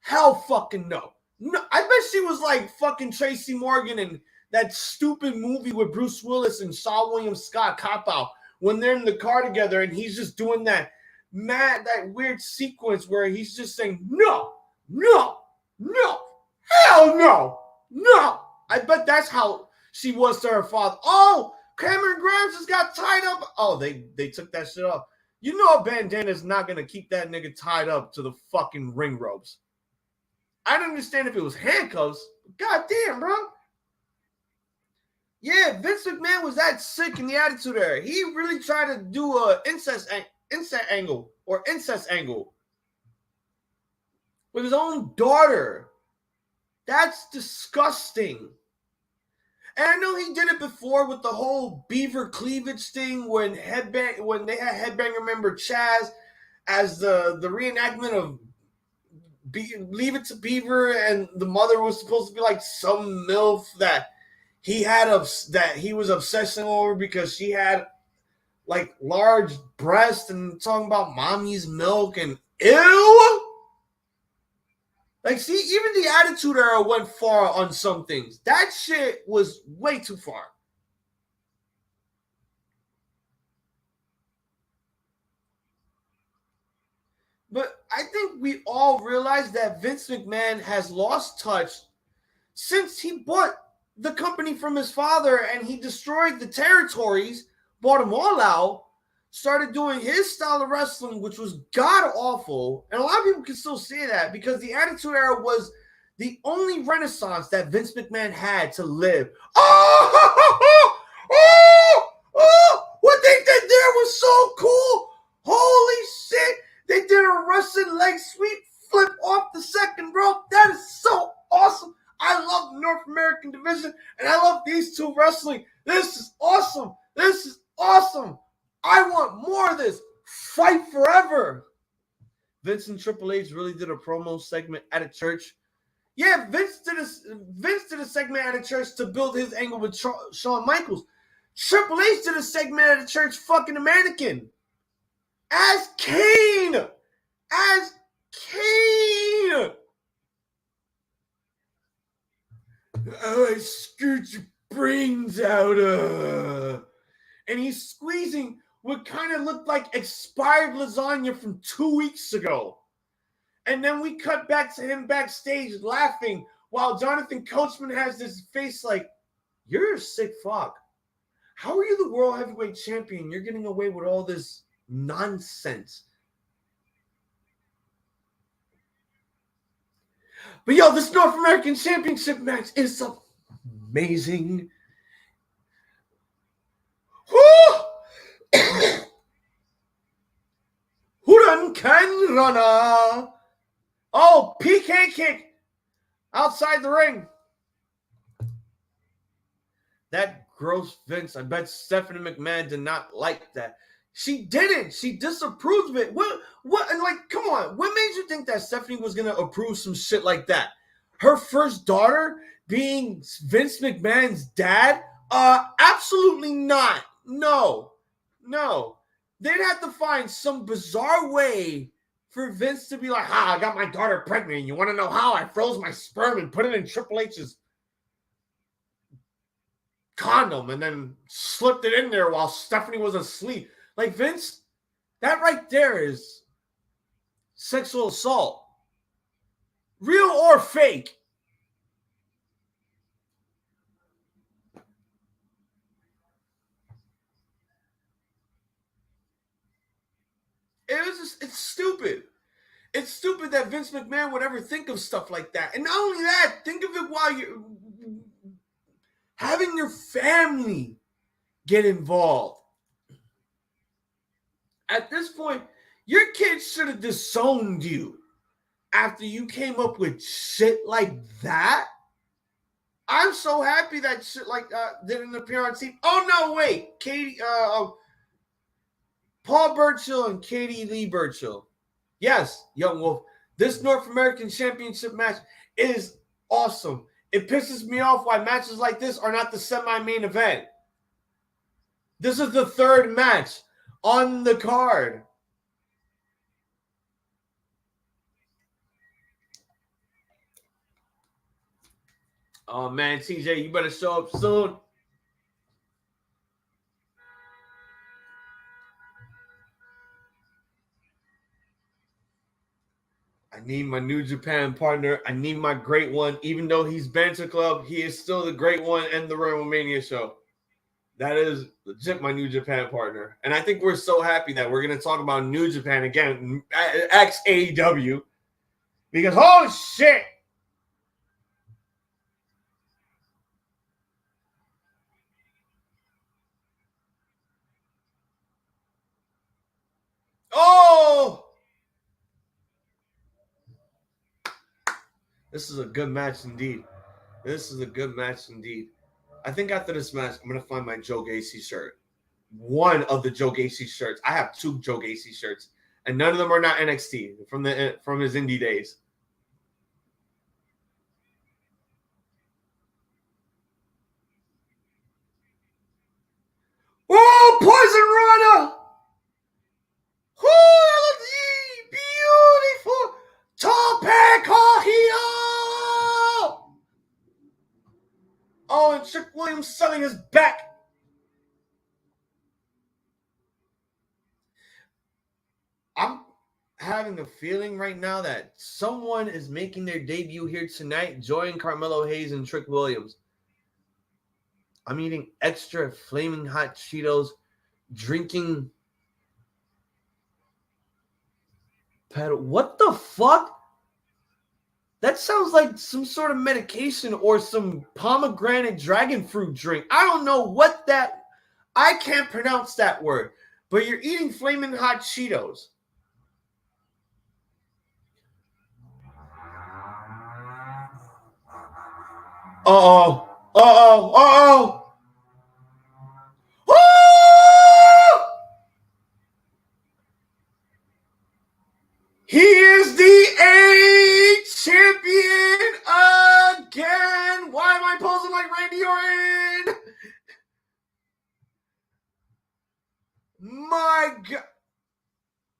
Hell fucking no. No, I bet she was like fucking Tracy Morgan and that stupid movie with Bruce Willis and Shaw William Scott, Cop Out, when they're in the car together and he's just doing that that weird sequence where he's just saying, no, no, no, hell no, no. I bet that's how she was to her father. Oh, Cameron Grimes just got tied up. Oh, they took that shit off. You know a bandana is not going to keep that nigga tied up to the fucking ring ropes. I don't understand if it was handcuffs. God damn, bro. Yeah, Vince McMahon was that sick in the Attitude Era. He really tried to do a incest angle with his own daughter. That's disgusting. And I know he did it before with the whole beaver cleavage thing when they had Headbanger member Chaz as the reenactment of Leave It to Beaver, and the mother was supposed to be like some MILF that he was obsessing over because she had like large breasts, and talking about mommy's milk and ew. Like, see, even the Attitude Era went far on some things. That shit was way too far. But I think we all realize that Vince McMahon has lost touch since he bought the company from his father and he destroyed the territories, bought them all out, started doing his style of wrestling, which was god-awful. And a lot of people can still say that because the Attitude Era was the only renaissance that Vince McMahon had to live. What they did there was so cool. Holy shit. They did a Russian leg sweep flip off the second rope. That is so awesome. I love the North American division, and I love these two wrestling. This is awesome. This is awesome. I want more of this. Fight forever. Vince and Triple H really did a promo segment at a church. Yeah, Vince did a segment at a church to build his angle with Shawn Michaels. Triple H did a segment at a church fucking a mannequin. As Kane. I screwed your brains out. And he's squeezing what kind of looked like expired lasagna from 2 weeks ago. And then we cut back to him backstage laughing while Jonathan Coachman has this face like, you're a sick fuck. How are you the world heavyweight champion? You're getting away with all this nonsense. But yo, this North American Championship match is amazing. Who done can runner? Oh, PK kick outside the ring. That gross Vince. I bet Stephanie McMahon did not like that. She didn't. She disapproved of it. What? And like, come on. What made you think that Stephanie was going to approve some shit like that? Her first daughter being Vince McMahon's dad? Absolutely not. No. They'd have to find some bizarre way for Vince to be like, I got my daughter pregnant. You want to know how? I froze my sperm and put it in Triple H's condom and then slipped it in there while Stephanie was asleep. Like, Vince, that right there is sexual assault. Real or fake. It's stupid. It's stupid that Vince McMahon would ever think of stuff like that. And not only that, think of it while you're having your family get involved. At this point, your kids should have disowned you after you came up with shit like that. I'm so happy that shit like didn't appear on TV. Oh no, wait, Paul Burchill and Katie Lee Burchill. Yes, Young Wolf. This North American Championship match is awesome. It pisses me off why matches like this are not the semi-main event. This is the third match on the card. Oh, man, TJ, you better show up soon. I need my New Japan partner. I need my great one. Even though he's Banter Club, he is still the great one and the Ramblemania show. That is legit my New Japan partner. And I think we're so happy that we're going to talk about New Japan again, ex-AEW. Because, holy shit! Oh! This is a good match indeed. This is a good match indeed. I think after this match, I'm going to find my Joe Gacy shirt. One of the Joe Gacy shirts. I have 2 Joe Gacy shirts. And none of them are not NXT from his indie days. Oh, Poison Runner! Oh, beautiful! Tope Kahio! Oh, and Trick Williams selling his back. I'm having a feeling right now that someone is making their debut here tonight, joining Carmelo Hayes and Trick Williams. I'm eating extra flaming hot Cheetos, drinking pedal. What the fuck? That sounds like some sort of medication or some pomegranate dragon fruit drink. I don't know what that... I can't pronounce that word. But you're eating flaming hot Cheetos. Uh-oh. Uh-oh. Uh-oh. Oh! He is the A champion again. Why am I posing like Randy Orton? My God.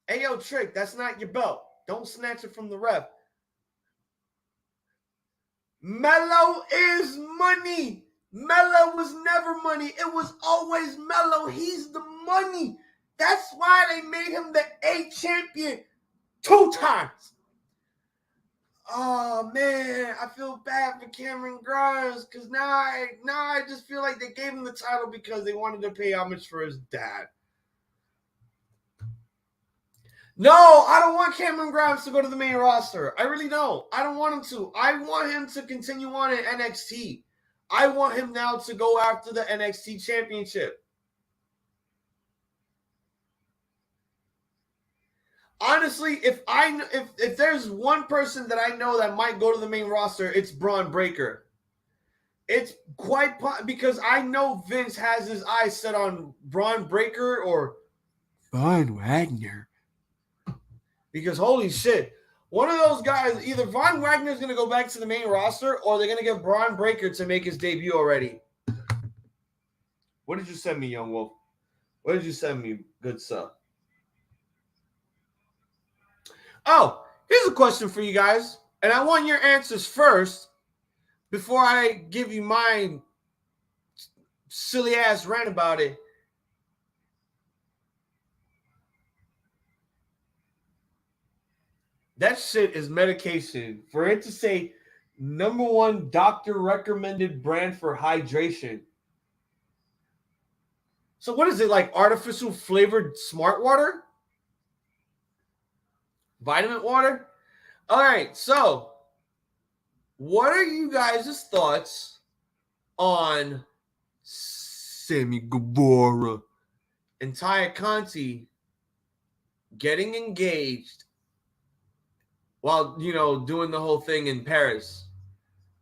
Hey, yo, Trick, that's not your belt. Don't snatch it from the ref. Melo is money. Melo was never money. It was always Melo. He's the money. That's why they made him the A champion 2 times. Oh man, I feel bad for Cameron Grimes because now I just feel like they gave him the title because they wanted to pay homage for his dad. No, I don't want Cameron Grimes to go to the main roster. I really don't. I don't want him to. I want him to continue on in NXT. I want him now to go after the NXT championship. Honestly, if there's one person that I know that might go to the main roster, it's Bron Breakker. It's quite because I know Vince has his eyes set on Bron Breakker or Von Wagner. Because holy shit, one of those guys, either Von Wagner is going to go back to the main roster or they're going to get Bron Breakker to make his debut already. What did you send me, Young Wolf? What did you send me, good stuff? Oh, here's a question for you guys. And I want your answers first before I give you my silly ass rant about it. That shit is medication. For it to say #1 doctor recommended brand for hydration. So what is it, like artificial flavored smart water? Vitamin water? All right, so what are you guys' thoughts on Sammy Guevara and Taya Conti getting engaged while, doing the whole thing in Paris?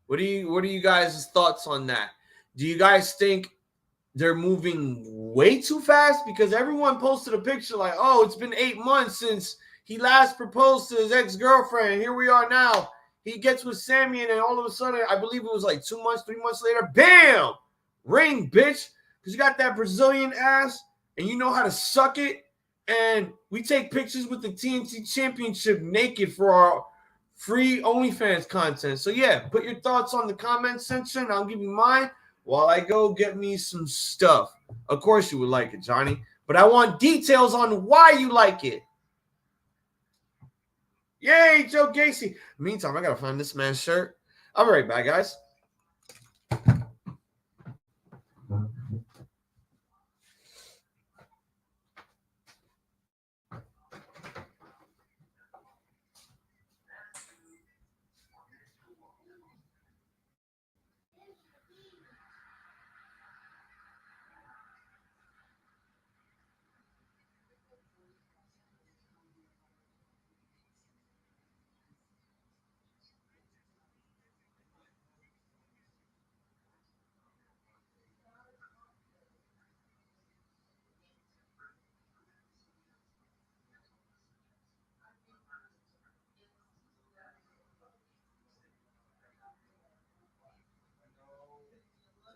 What are you guys' thoughts on that? Do you guys think they're moving way too fast? Because everyone posted a picture like, oh, it's been 8 months since he last proposed to his ex-girlfriend. Here we are now. He gets with Sammy, and then all of a sudden, I believe it was like 2 months, 3 months later, bam! Ring, bitch. Because you got that Brazilian ass, and you know how to suck it. And we take pictures with the TNT Championship naked for our free OnlyFans content. So, yeah, put your thoughts on the comment section. I'll give you mine while I go get me some stuff. Of course you would like it, Johnny. But I want details on why you like it. Yay, Joe Gacy. Meantime, I gotta find this man's shirt. I'll be right back, guys.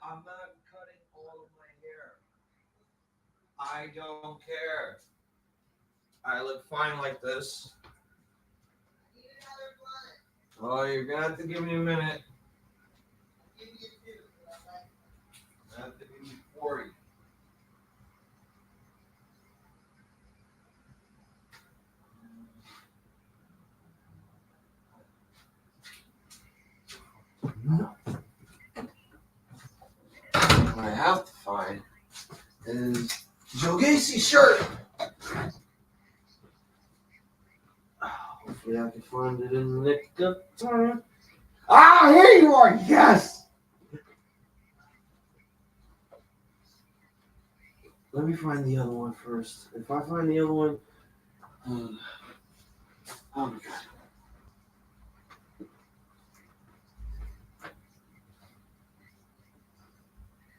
I'm not cutting all of my hair. I don't care. I look fine like this. Oh, you're gonna have to give me a minute. I have to give you 40. What I have to find is Joe Gacy's shirt. Hopefully I can find it in the nick of time. Ah, here you are. Yes. Let me find the other one first. If I find the other one, oh my god.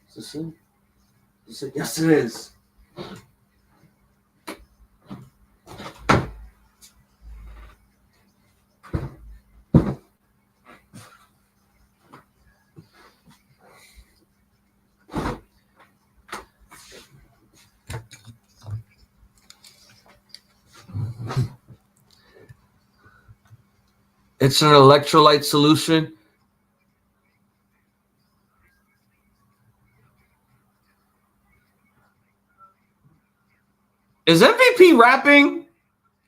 Is this it? Is it? Yes, it is. It's an electrolyte solution. Is MVP rapping?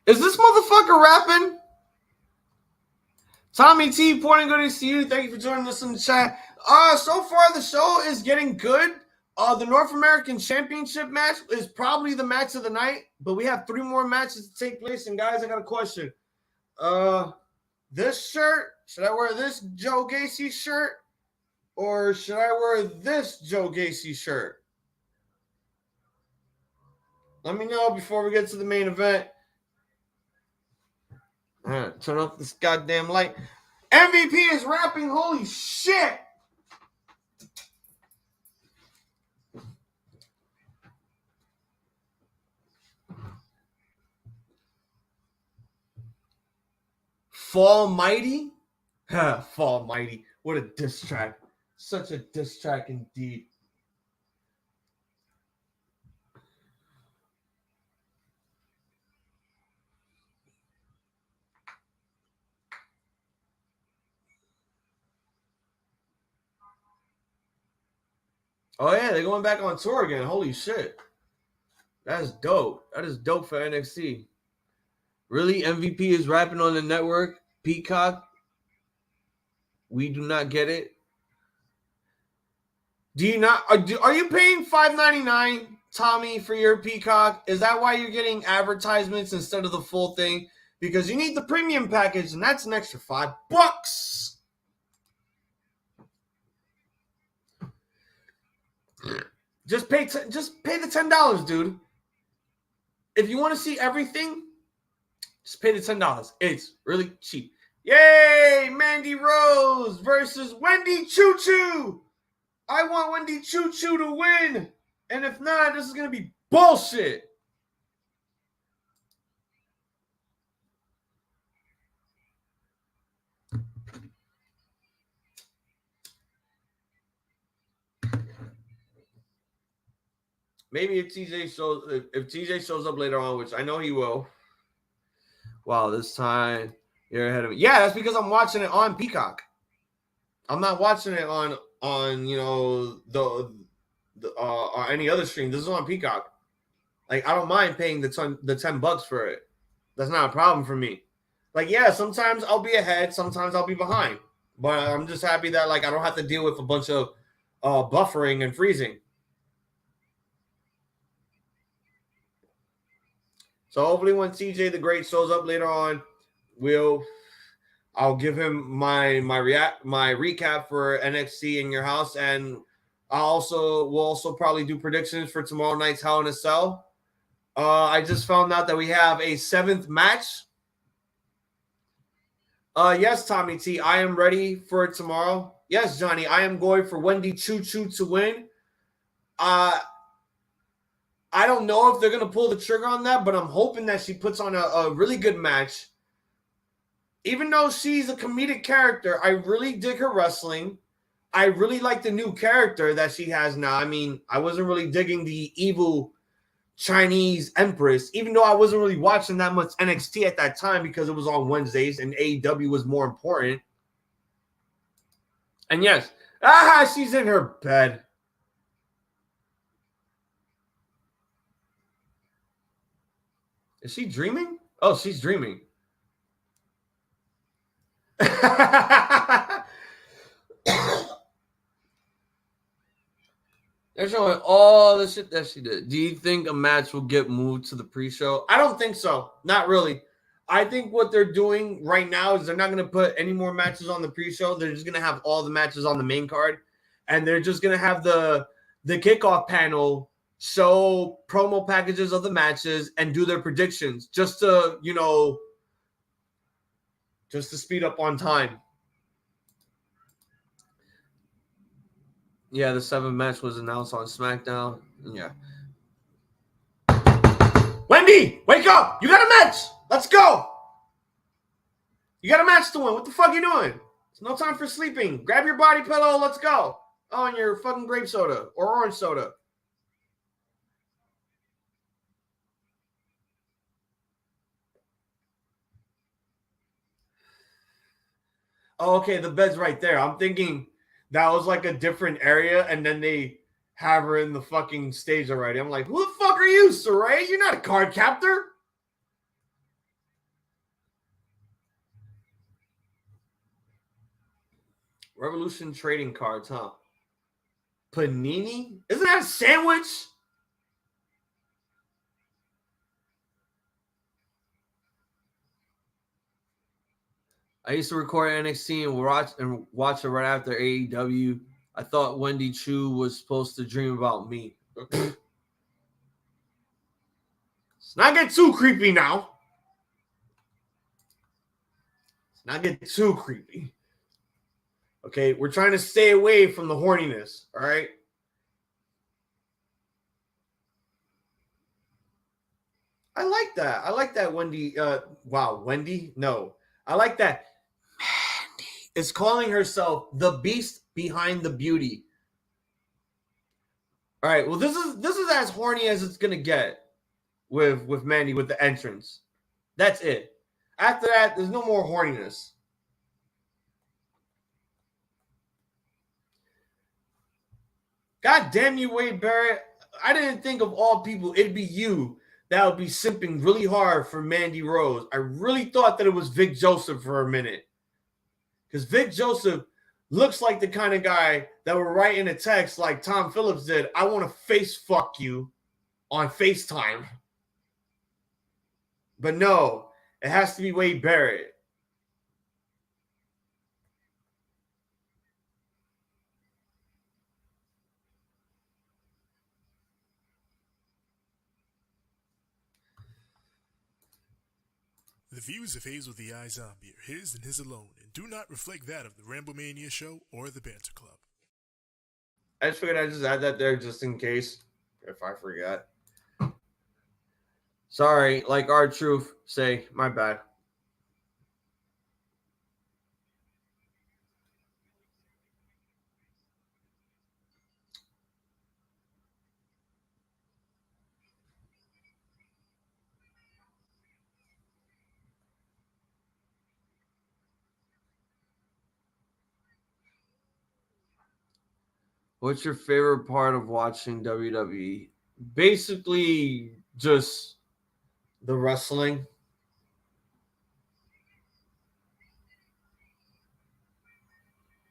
Is this motherfucker rapping? Tommy T, pointing goodies to you. Thank you for joining us in the chat. So far the show is getting good. The North American Championship match is probably the match of the night, but we have 3 more matches to take place. And guys, I got a question. This shirt, should I wear this Joe Gacy shirt, or should I wear this Joe Gacy shirt? Let me know before we get to the main event. All right, turn off this goddamn light. MVP is rapping. Holy shit. Fall Mighty? Fall Mighty. What a diss track. Such a diss track indeed. Oh, yeah, they're going back on tour again. Holy shit. That's dope. That is dope for NXT. Really? MVP is rapping on the network? Peacock? We do not get it. Do you not? Are you paying $5.99, Tommy, for your Peacock? Is that why you're getting advertisements instead of the full thing? Because you need the premium package, and that's an extra $5. Just pay the $10, dude. If you want to see everything, just pay the $10. It's really cheap. Yay! Mandy Rose versus Wendy Choo. I want Wendy Choo to win. And if not, this is going to be bullshit. Maybe if TJ shows up later on, which I know he will. Wow, this time you're ahead of me. Yeah, that's because I'm watching it on Peacock. I'm not watching it on the or any other stream. This is on Peacock. Like, I don't mind paying the $10 for it. That's not a problem for me. Like, yeah, sometimes I'll be ahead, sometimes I'll be behind. But I'm just happy that like I don't have to deal with a bunch of buffering and freezing. So hopefully when TJ the Great shows up later on, I'll give him my recap for NXT in your house, and we'll also probably do predictions for tomorrow night's Hell in a Cell. I just found out that we have a 7th match. Yes, Tommy T, I am ready for it tomorrow. Yes, Johnny, I am going for Wendy Choo to win. I don't know if they're going to pull the trigger on that, but I'm hoping that she puts on a really good match. Even though she's a comedic character, I really dig her wrestling. I really like the new character that she has now. I mean, I wasn't really digging the evil Chinese Empress, even though I wasn't really watching that much NXT at that time because it was on Wednesdays and AEW was more important. And yes, she's in her bed. Is she dreaming? Oh, she's dreaming. They're showing all the shit that she did. Do you think a match will get moved to the pre-show? I don't think so. Not really. I think what they're doing right now is they're not going to put any more matches on the pre-show. They're just going to have all the matches on the main card. And they're just going to have the kickoff panel show promo packages of the matches and do their predictions just to, just to speed up on time. Yeah, the 7th match was announced on SmackDown. Yeah. Wendy, wake up! You got a match! Let's go! You got a match to win. What the fuck are you doing? It's no time for sleeping. Grab your body pillow. Let's go. Oh, and your fucking grape soda or orange soda. Oh, okay, the bed's right there. I'm thinking that was like a different area, and then they have her in the fucking stage already. I'm like, who the fuck are you, Saray? You're not a card captor. Revolution trading cards, huh? Panini? Isn't that a sandwich? I used to record NXT and watch it right after AEW. I thought Wendy Choo was supposed to dream about me. Let's not get too creepy now. Let's not get too creepy. Okay, we're trying to stay away from the horniness, all right? I like that. I like that Wendy. Wow, Wendy? No. I like that Mandy is calling herself the beast behind the beauty. All right, well, this is as horny as it's gonna get with Mandy with the entrance. That's it. After that, there's no more horniness. God damn you, Wade Barrett. I didn't think of all people, it'd be you that would be simping really hard for Mandy Rose. I really thought that it was Vic Joseph for a minute. Because Vic Joseph looks like the kind of guy that would write in a text like Tom Phillips did, I want to face fuck you on FaceTime. But no, it has to be Wade Barrett. The views of Hazel the Eye Zombie are his and his alone and do not reflect that of the Ramblemania show or the Banter Club. I just figured I'd just add that there just in case if I forgot. Sorry, like R-Truth say, my bad. What's your favorite part of watching WWE? Basically, just the wrestling.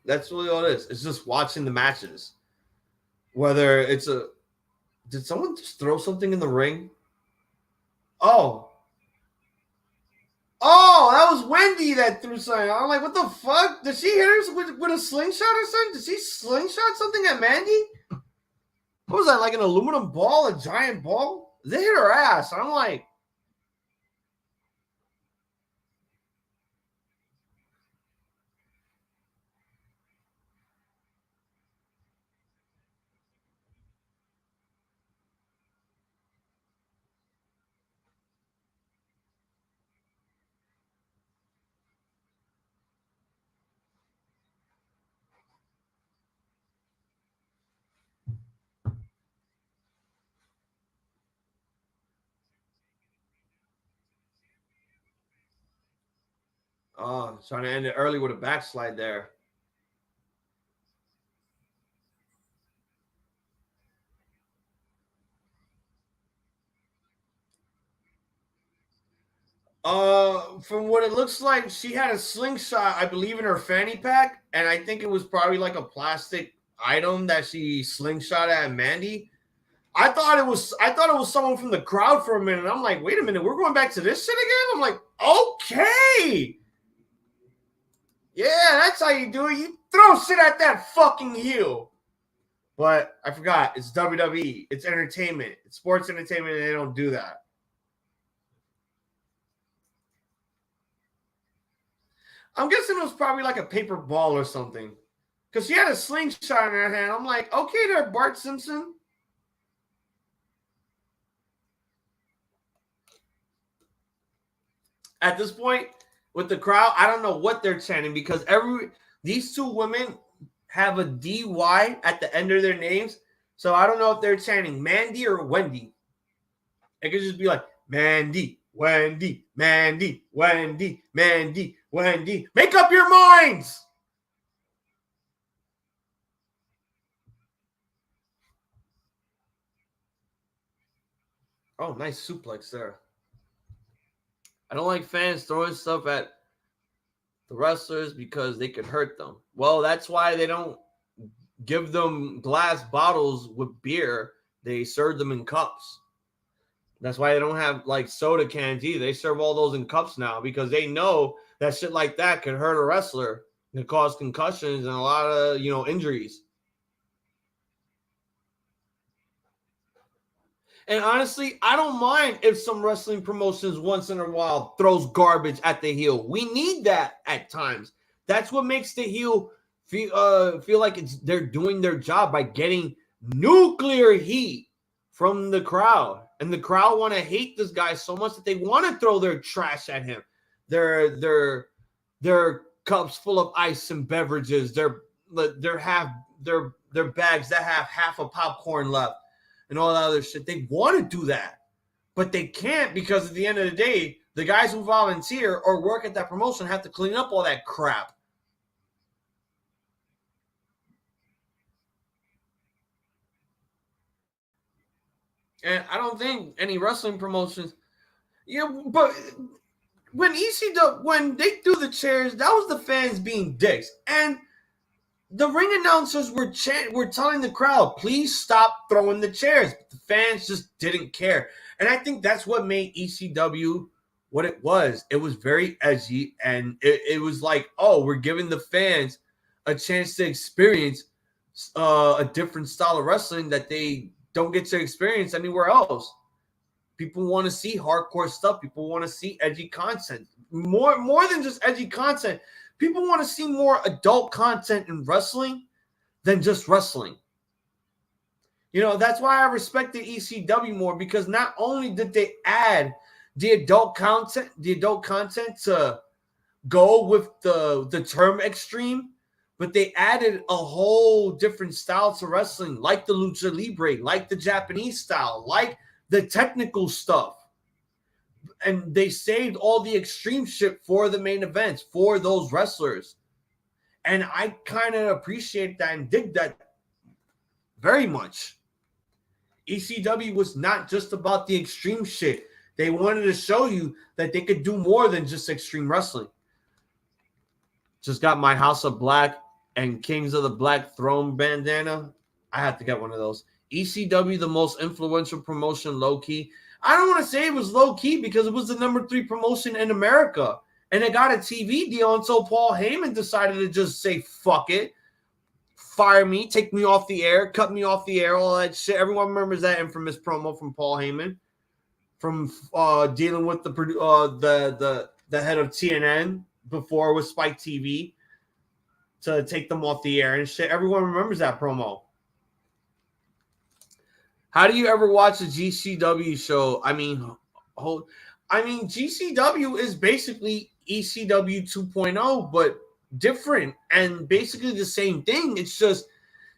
That's really all it is. It's just watching the matches. Whether it's a... Did someone just throw something in the ring? Oh, that was Wendy that threw something. I'm like, what the fuck? Did she hit her with a slingshot or something? Did she slingshot something at Mandy? What was that, like an aluminum ball, a giant ball? They hit her ass. I'm like... Oh, trying to end it early with a backslide there. From what it looks like, she had a slingshot, I believe, in her fanny pack, and I think it was probably like a plastic item that she slingshot at Mandy. I thought it was someone from the crowd for a minute. I'm like, wait a minute, we're going back to this shit again? I'm like, okay. Yeah, that's how you do it. You throw shit at that fucking heel. But I forgot, it's WWE. It's entertainment. It's sports entertainment, and they don't do that. I'm guessing it was probably like a paper ball or something. Because she had a slingshot in her hand. I'm like, okay there, Bart Simpson. At this point, with the crowd, I don't know what they're chanting because these two women have a DY at the end of their names. So I don't know if they're chanting Mandy or Wendy. It could just be like Mandy, Wendy, Mandy, Wendy, Mandy, Wendy. Make up your minds. Oh, nice suplex there. I don't like fans throwing stuff at the wrestlers because they could hurt them. Well, that's why they don't give them glass bottles with beer. They serve them in cups. That's why they don't have like soda cans either. They serve all those in cups now because they know that shit like that could hurt a wrestler and cause concussions and a lot of, injuries. And honestly, I don't mind if some wrestling promotions once in a while throws garbage at the heel. We need that at times. That's what makes the heel feel like they're doing their job by getting nuclear heat from the crowd. And the crowd want to hate this guy so much that they want to throw their trash at him. Their cups full of ice and beverages. Their bags that have half a popcorn left. And all that other shit. They want to do that, but they can't because at the end of the day, the guys who volunteer or work at that promotion have to clean up all that crap. And I don't think any wrestling promotions, but when they do the chairs, that was the fans being dicks. And the ring announcers were telling the crowd, please stop throwing the chairs. But the fans just didn't care. And I think that's what made ECW what it was. It was very edgy. And it was like, oh, we're giving the fans a chance to experience a different style of wrestling that they don't get to experience anywhere else. People want to see hardcore stuff. People want to see edgy content. More than just edgy content. People want to see more adult content in wrestling than just wrestling. That's why I respect the ECW more because not only did they add the adult content to go with the term extreme, but they added a whole different style to wrestling, like the lucha libre, like the Japanese style, like the technical stuff. And they saved all the extreme shit for the main events, for those wrestlers. And I kind of appreciate that and dig that very much. ECW was not just about the extreme shit. They wanted to show you that they could do more than just extreme wrestling. Just got my House of Black and Kings of the Black Throne bandana. I had to get one of those. ECW, the most influential promotion, low key. I don't want to say it was low key because it was the number 3 promotion in America, and it got a TV deal until Paul Heyman decided to just say fuck it, fire me, take me off the air, cut me off the air, all that shit. Everyone remembers that infamous promo from Paul Heyman from dealing with the head of TNN before with Spike TV to take them off the air and shit. Everyone remembers that promo. How do you ever watch a GCW show? I mean, GCW is basically ECW 2.0, but different and basically the same thing. It's just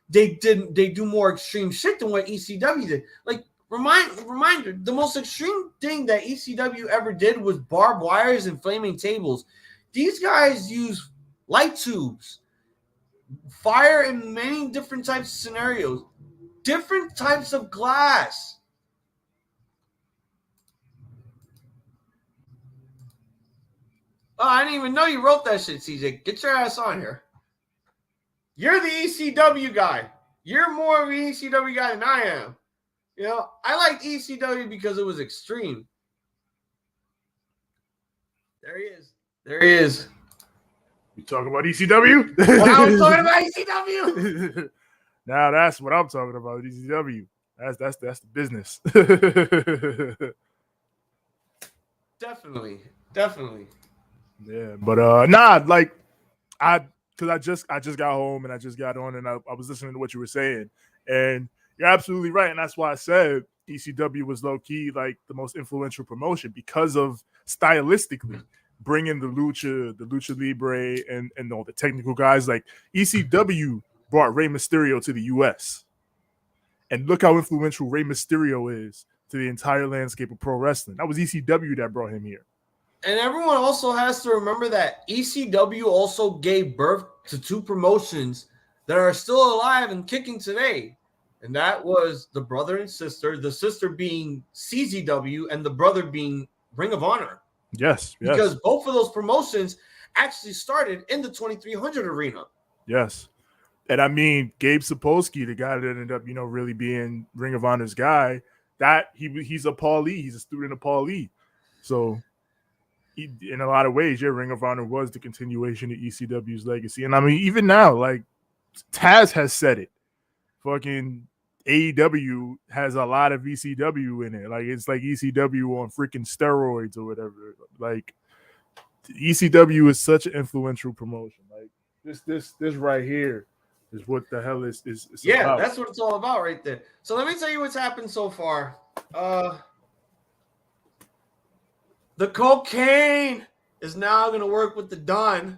they do more extreme shit than what ECW did. Like, reminder, the most extreme thing that ECW ever did was barbed wires and flaming tables. These guys use light tubes, fire in many different types of scenarios, different types of glass. Oh, I didn't even know you wrote that shit, CJ. Get your ass on here. You're the ECW guy. You're more of an ECW guy than I am. You know, I liked ECW because it was extreme. There he is. There he is. You talking about ECW? I was talking about ECW. Now that's what I'm talking about. ECW. That's the business. Definitely. Yeah, but because I just got home and I just got on and I was listening to what you were saying, and you're absolutely right, and that's why I said ECW was low key like the most influential promotion because of stylistically bringing the lucha libre and all the technical guys. Like ECW brought Rey Mysterio to the U.S. and look how influential Rey Mysterio is to the entire landscape of pro wrestling. That was ECW that brought him here. And everyone also has to remember that ECW also gave birth to 2 promotions that are still alive and kicking today. And that was the brother and sister, the sister being CZW and the brother being Ring of Honor. Yes. Because both of those promotions actually started in the 2300 arena. Yes. And I mean, Gabe Sapolsky, the guy that ended up, really being Ring of Honor's guy, that he's a Paulie. He's a student of Paulie. So in a lot of ways, Ring of Honor was the continuation of ECW's legacy. And I mean, even now, like Taz has said it. Fucking AEW has a lot of ECW in it. Like it's like ECW on freaking steroids or whatever. Like ECW is such an influential promotion. Like this right here is what the hell is yeah, about. That's what it's all about right there. So let me tell you what's happened so far. The cocaine is now going to work with the Don.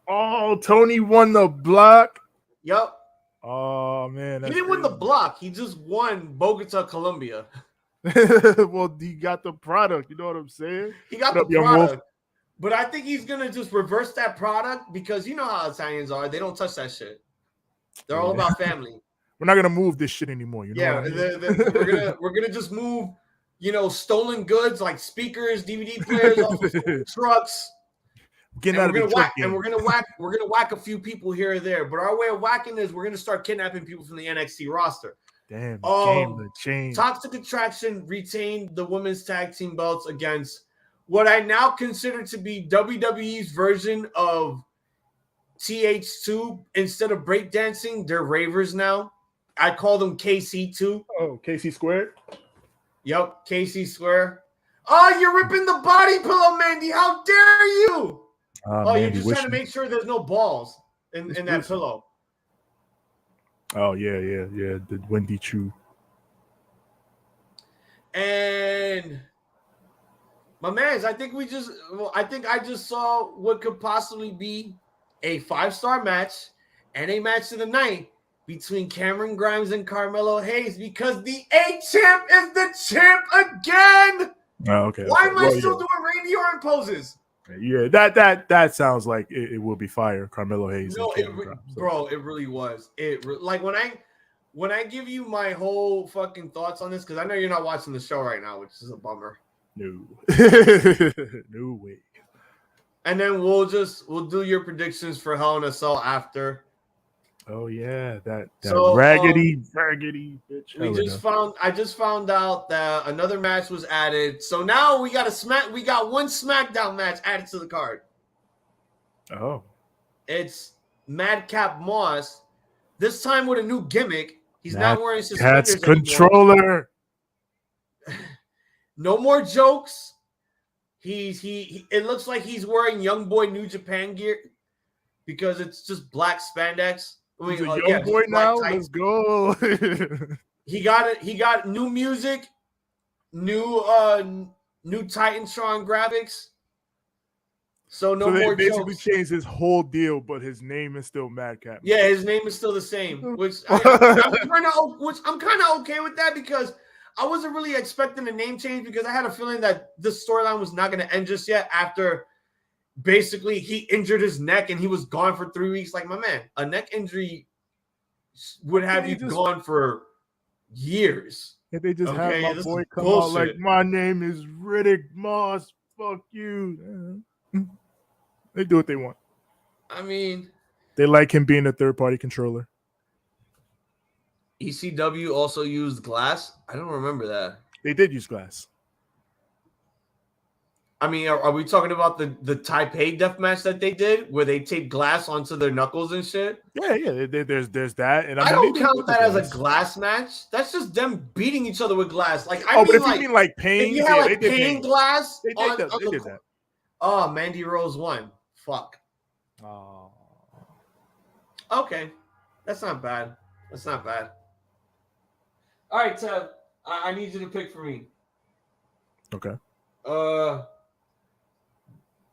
Oh, Tony won the block. Yep. Oh, man. He didn't win the block. He just won Bogota, Colombia. Well, he got the product. You know what I'm saying? He got the product. But I think he's going to just reverse that product because you know how Italians are. They don't touch that shit. They're all about family. We're not going to move this shit anymore. You know yeah, we're gonna just move, stolen goods like speakers, DVD players off of trucks. Getting out of the truck and we're gonna whack a few people here or there. But our way of whacking is we're gonna start kidnapping people from the NXT roster. Damn, game change. Toxic Attraction retained the women's tag team belts against what I now consider to be WWE's version of TH2. Instead of breakdancing, they're ravers now. I call them KC2. Oh, KC squared? Yep, KC square. Oh, you're ripping the body pillow, Mandy. How dare you? Mandy, you're just trying to make sure there's no balls in that pillow. Oh, yeah. The Wendy Choo. And my mans, I think I just saw what could possibly be a 5-star match and a match of the night between Cameron Grimes and Carmelo Hayes because the A-Champ is the champ again. Oh, okay. Why am I still doing Randy Orton poses? Yeah, that sounds like it will be fire. Carmelo Hayes. No, it really was. Like when I give you my whole fucking thoughts on this, because I know you're not watching the show right now, which is a bummer. No, no way. And then we'll do your predictions for Hell in a Cell after. Oh yeah, that So raggedy bitch. I just found out that another match was added. So now we got one SmackDown match added to the card. Oh. It's Madcap Moss. This time with a new gimmick. He's not wearing suspenders Cat's controller. No more jokes. He it looks like he's wearing Young Boy New Japan gear because it's just black spandex. I mean, he's a young boy now. Let's go. He got new music, new Titantron graphics. So they more basically jokes. changed his whole deal, but his name is still Madcap. Yeah, his name is still the same, which I'm kind of okay with that because I wasn't really expecting a name change because I had a feeling that this storyline was not going to end just yet after basically he injured his neck and he was gone for 3 weeks. Like, my man, a neck injury would have you gone for years. If they just have my boy come out like, my name is Riddick Moss, fuck you. They do what they want. I mean, they like him being a third-party controller. ECW also used glass. I don't remember that. They did use glass. I mean, are we talking about the Taipei death match that they did where they taped glass onto their knuckles and shit? Yeah. There's that. And I don't count that as a glass match. That's just them beating each other with glass. Like, but if you mean like pain, if you had like pain glass, they did that. Oh, Mandy Rose won. Fuck. Oh. Okay, that's not bad. That's not bad. All right, Tev, I need you to pick for me. Okay.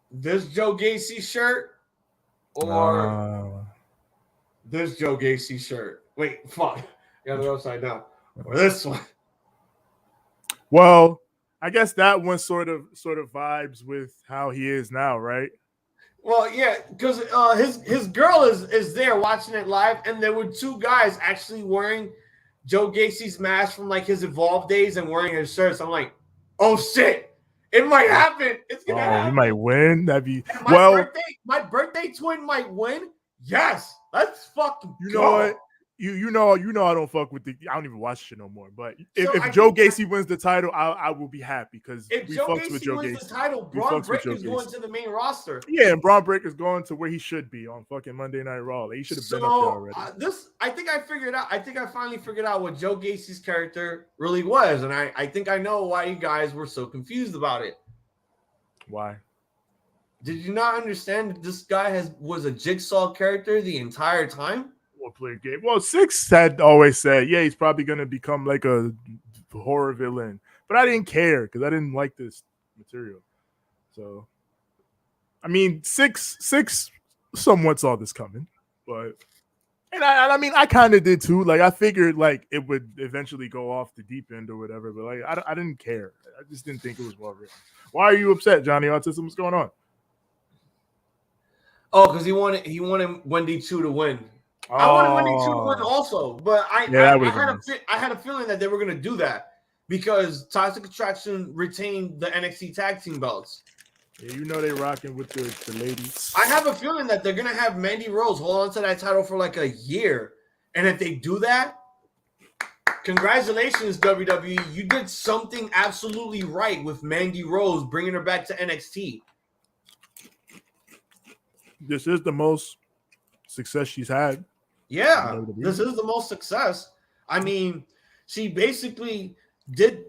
This Joe Gacy shirt or this Joe Gacy shirt? Wait, fuck. Got it upside down. Or this one. Well, I guess that one sort of vibes with how he is now, right? Well, yeah, because his girl is there watching it live, and there were two guys actually wearing Joe Gacy's mask from like his Evolve days and wearing his shirts. I'm like, oh shit, it might happen. It's gonna happen. He might win. That'd be my birthday twin might win. Yes, let's fucking go. Know what? You know I don't fuck with I don't even watch shit no more. But if Joe Gacy wins the title, I will be happy because if we Joe fucks Gacy with Joe wins Gacy. the title, Bron Breakker's going to the main roster. Yeah, and Bron Breakker's going to where he should be on fucking Monday Night Raw. Like, he should have been up there already. I think I figured out. I think I finally figured out what Joe Gacy's character really was, and I think I know why you guys were so confused about it. Why? Did you not understand that this guy was a Jigsaw character the entire time? Play game. Well, Six had always said, yeah, he's probably gonna become like a horror villain, but I didn't care because I didn't like this material. So, I mean, Six somewhat saw this coming, but I mean, I kind of did too. Like, I figured like it would eventually go off the deep end or whatever, but like I didn't care. I just didn't think it was well written. Why are you upset, Johnny Autism? What's going on? Oh, because he wanted Wendy Choo to win. I wanted Wendy Choo to win also, but I had a feeling that they were going to do that because Toxic Attraction retained the NXT tag team belts. Yeah, you know they rocking with the ladies. I have a feeling that they're going to have Mandy Rose hold on to that title for like a year. And if they do that, congratulations, WWE. You did something absolutely right with Mandy Rose, bringing her back to NXT. This is the most success she's had. Yeah, this is the most success. I mean, she basically did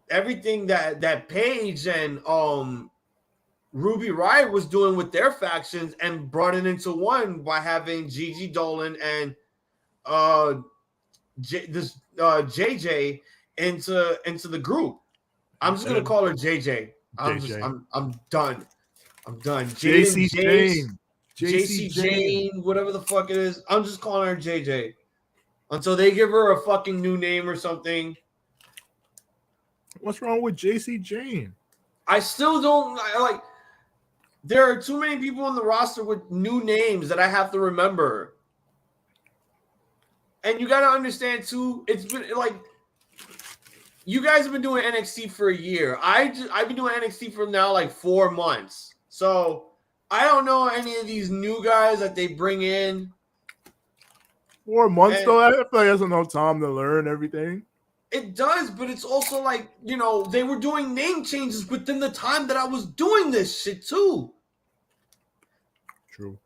everything that Paige and Ruby Riott was doing with their factions and brought it into one by having Gigi Dolan and JJ into the group. I'm just gonna call her JJ. I'm done. JC Jane. JC Jane, whatever the fuck it is. I'm just calling her JJ until they give her a fucking new name or something. What's wrong with JC Jane? I still don't like. There are too many people on the roster with new names that I have to remember. And you got to understand too, it's been like you guys have been doing NXT for a year. I've been doing NXT for now like 4 months. So I don't know any of these new guys that they bring in. 4 months And though, I feel like that's enough time to learn everything. it does, but it's also like, you know, they were doing name changes within the time that I was doing this shit too. True.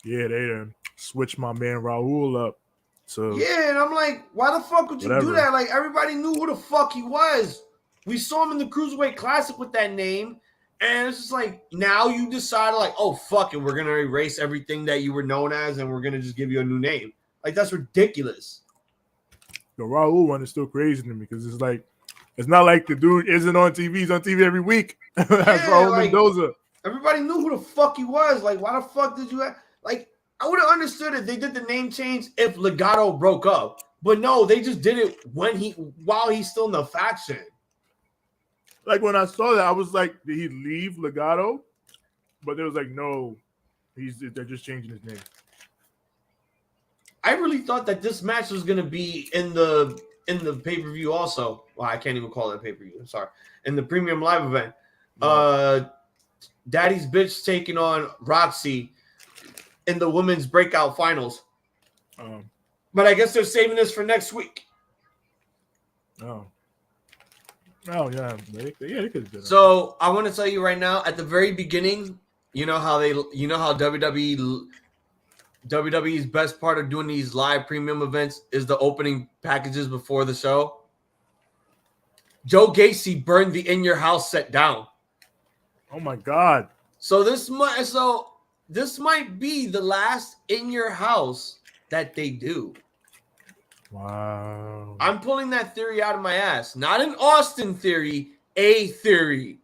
Yeah, they switched my man Raul up. So yeah, and I'm like, why the fuck would you do whatever. that? Like, everybody knew who the fuck he was. We saw him in the Cruiserweight Classic with that name, and it's just like, now you decided, like, oh, fuck it, we're going to erase everything that you were known as, and we're going to just give you a new name. Like, that's ridiculous. The Raul one is still crazy to me because it's like, it's not like the dude isn't on TV. He's on TV every week. That's Raul like, Mendoza. everybody knew who the fuck he was. Like, why the fuck did you have, like, I would have understood if they did the name change if Legado broke up. But no, they just did it while he's still in the faction. Like when I saw that, I was like, did he leave Legado? But they was like, no, they're just changing his name. I really thought that this match was gonna be in the pay-per-view also. Well, I can't even call it a pay-per-view. I'm sorry. In the premium live event. No. Daddy's bitch taking on Roxy in the women's breakout finals. But I guess they're saving this for next week. Oh yeah, they could have done that. So I want to tell you right now, at the very beginning, you know how WWE's best part of doing these live premium events is the opening packages before the show. Joe Gacy burned the In Your House set down. Oh my God! So this might be the last In Your House that they do. Wow! I'm pulling that theory out of my ass. Not an Austin theory, a theory.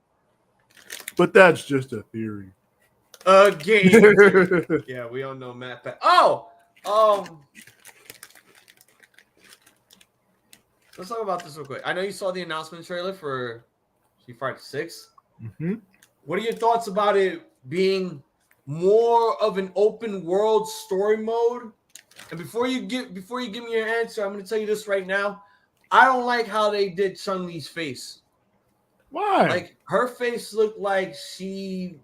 But that's just a theory. A game. Yeah, we all know Matt. Let's talk about this real quick. I know you saw the announcement trailer for Street Fighter 6. Mm-hmm. What are your thoughts about it being more of an open world story mode? And before you give me your answer, I'm going to tell you this right now. I don't like how they did Chun-Li's face. Why? Like, her face looked like she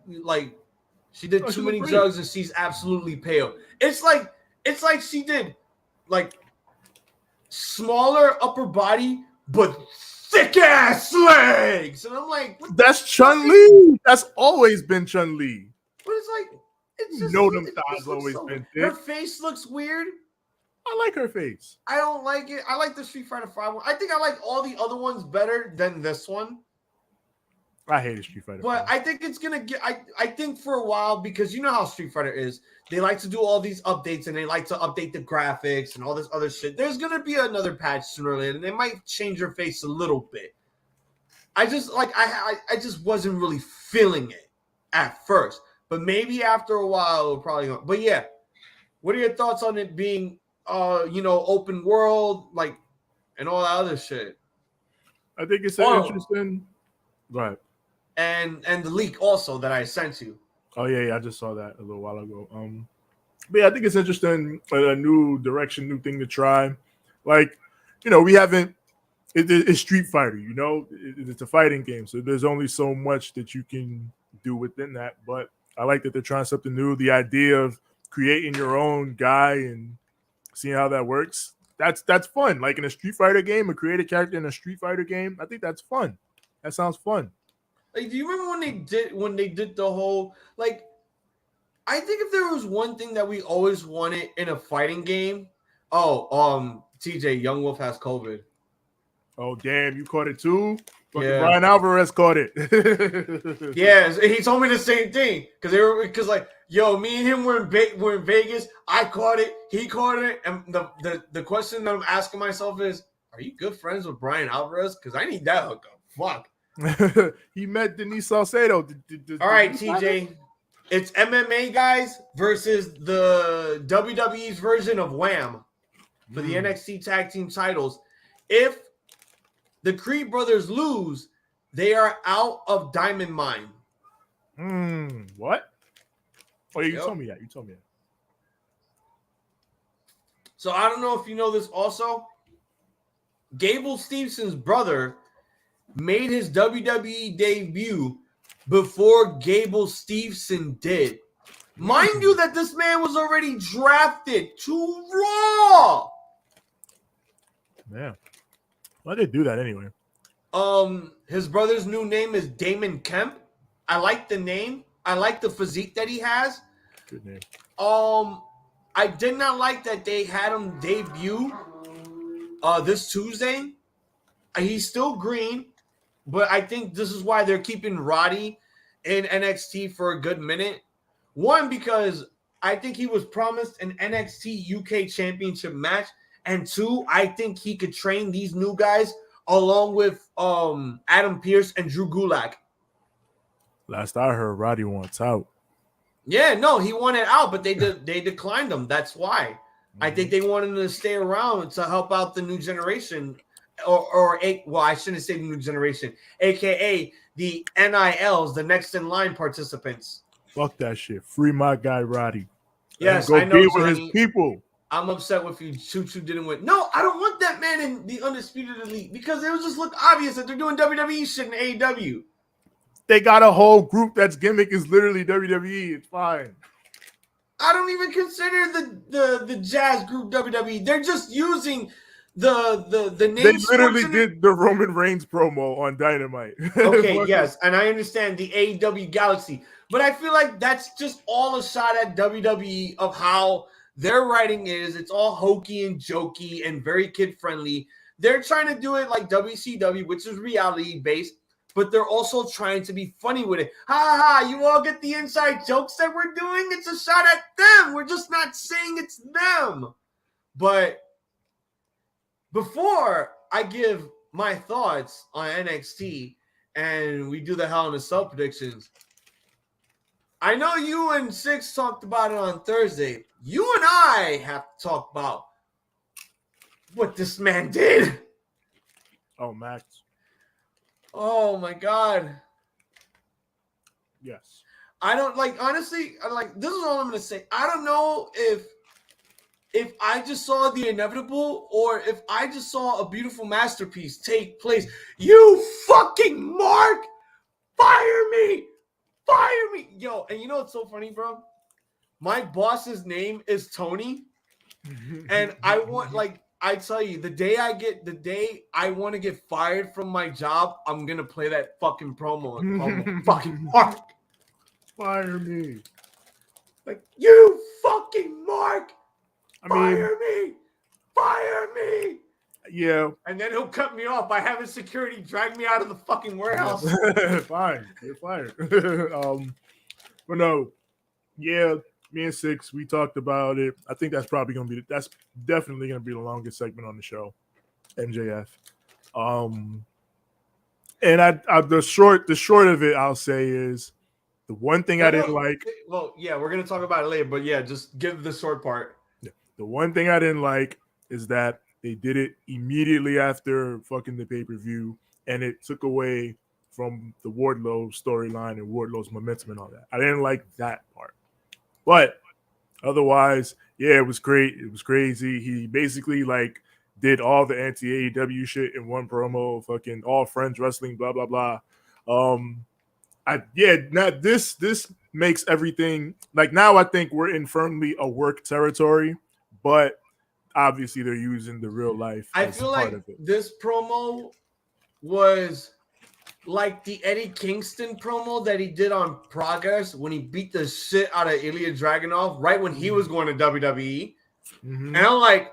did too many drugs and she's absolutely pale. It's like she did like smaller upper body but thick ass legs. And I'm like, that's Chun-Li. That's always been Chun-Li. But it's like, it's just, them thighs always been thick. Her face looks weird. I like her face. I don't like it. I like the Street Fighter 5 one. I think I like all the other ones better than this one. I hate Street Fighter. But 5. I think it's gonna get. I think for a while, because you know how Street Fighter is. They like to do all these updates and they like to update the graphics and all this other shit. There's gonna be another patch sooner or later, and they might change her face a little bit. I just just wasn't really feeling it at first, but maybe after a while it'll probably go. But yeah, what are your thoughts on it being, open world, like, and all that other shit? I think it's interesting. Go ahead. And the leak also that I sent you. Oh yeah, I just saw that a little while ago. But yeah, I think it's interesting, a new direction, new thing to try. Like, we haven't. It's Street Fighter, it's a fighting game, so there's only so much that you can do within that. But I like that they're trying something new. The idea of creating your own guy and seeing how that works. That's fun. Like in a Street Fighter game, create a character in a Street Fighter game. I think that's fun. That sounds fun. Like, do you remember when they did the whole, like, I think if there was one thing that we always wanted in a fighting game, TJ, Young Wolf has COVID. Oh, damn, you caught it too? Yeah. Brian Alvarez caught it. Yeah, he told me the same thing. Because me and him were in Vegas. I caught it. He caught it. And the question that I'm asking myself is, are you good friends with Brian Alvarez? Because I need that hookup. Fuck. He met Denise Salcedo. All right, TJ. It's MMA guys versus the WWE's version of Wham for the NXT Tag Team titles. If the Creed brothers lose, they are out of Diamond Mine. What? Oh, yeah, you told me that. So I don't know if you know this also. Gable Stevenson's brother made his WWE debut before Gable Steveson did. Mind you that this man was already drafted to Raw. Yeah. Why did they do that anyway? His brother's new name is Damon Kemp. I like the name. I like the physique that he has. Good name. I did not like that they had him debut this Tuesday. He's still green, but I think this is why they're keeping Roddy in NXT for a good minute. One, because I think he was promised an NXT UK Championship match, and two, I think he could train these new guys along with Adam Pearce and Drew Gulak. Last I heard, Roddy wants out. Yeah, no, he wanted out, but they declined him. That's why. I think they wanted him to stay around to help out the new generation, well, I shouldn't say the new generation, aka the NILs, the next in line participants. Fuck that shit. Free my guy Roddy. Yes, go I know, be with Johnny. his people. I'm upset with you. Choo didn't win. No, I don't want that man in the Undisputed Elite because it would just look obvious that they're doing WWE shit in AEW. They got a whole group that's gimmick is literally WWE. It's fine. I don't even consider the jazz group WWE. They're just using the name. They literally did the Roman Reigns promo on Dynamite. Okay, yes, and I understand the AEW Galaxy, but I feel like that's just all a shot at WWE of how their writing is. It's all hokey and jokey and very kid friendly. They're trying to do it like WCW, which is reality based. But they're also trying to be funny with it. Ha ha, you all get the inside jokes that we're doing? It's a shot at them. We're just not saying it's them. But before I give my thoughts on NXT and we do the Hell in a Cell predictions, I know you and Six talked about it on Thursday. You and I have to talk about what this man did. Oh, Max. Oh my God. Yes. I don't honestly, this is all I'm gonna say. I don't know if I just saw the inevitable or if I just saw a beautiful masterpiece take place. You fucking Mark! Fire me! Fire me! Yo, and you know what's so funny, bro? My boss's name is Tony. And I want I tell you, the day I want to get fired from my job, I'm gonna play that fucking promo. Fucking Mark, fire me! Like, you fucking Mark, fire me! Yeah. And then he'll cut me off by having security drag me out of the fucking warehouse. Fine, you're fired. But no, yeah. Me and Six, we talked about it. I think that's definitely gonna be the longest segment on the show. MJF. And the short of it, I'll say is the one thing I didn't like. Well, yeah, we're gonna talk about it later, but yeah, just give the short part. Yeah. The one thing I didn't like is that they did it immediately after fucking the pay-per-view, and it took away from the Wardlow storyline and Wardlow's momentum and all that. I didn't like that part. But otherwise, yeah, it was great. It was crazy. He basically did all the anti-AEW shit in one promo, fucking all friends wrestling, blah, blah, blah. Now this makes everything now I think we're in firmly a work territory, but obviously they're using the real life. I feel like this promo was like the Eddie Kingston promo that he did on Progress when he beat the shit out of Ilya Dragunov right when he was going to WWE. Mm-hmm. And I'm like,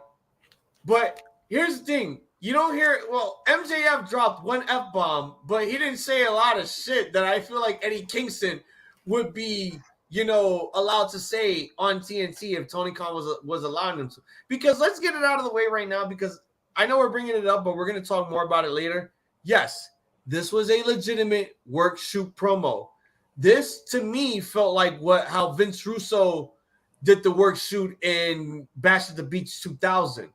but here's the thing. You don't hear it. Well, MJF dropped one F-bomb, but he didn't say a lot of shit that I feel like Eddie Kingston would be, allowed to say on TNT if Tony Khan was allowing him to. Because let's get it out of the way right now, because I know we're bringing it up, but we're going to talk more about it later. Yes. This was a legitimate work shoot promo. This, to me, felt like how Vince Russo did the work shoot in Bash at the Beach 2000.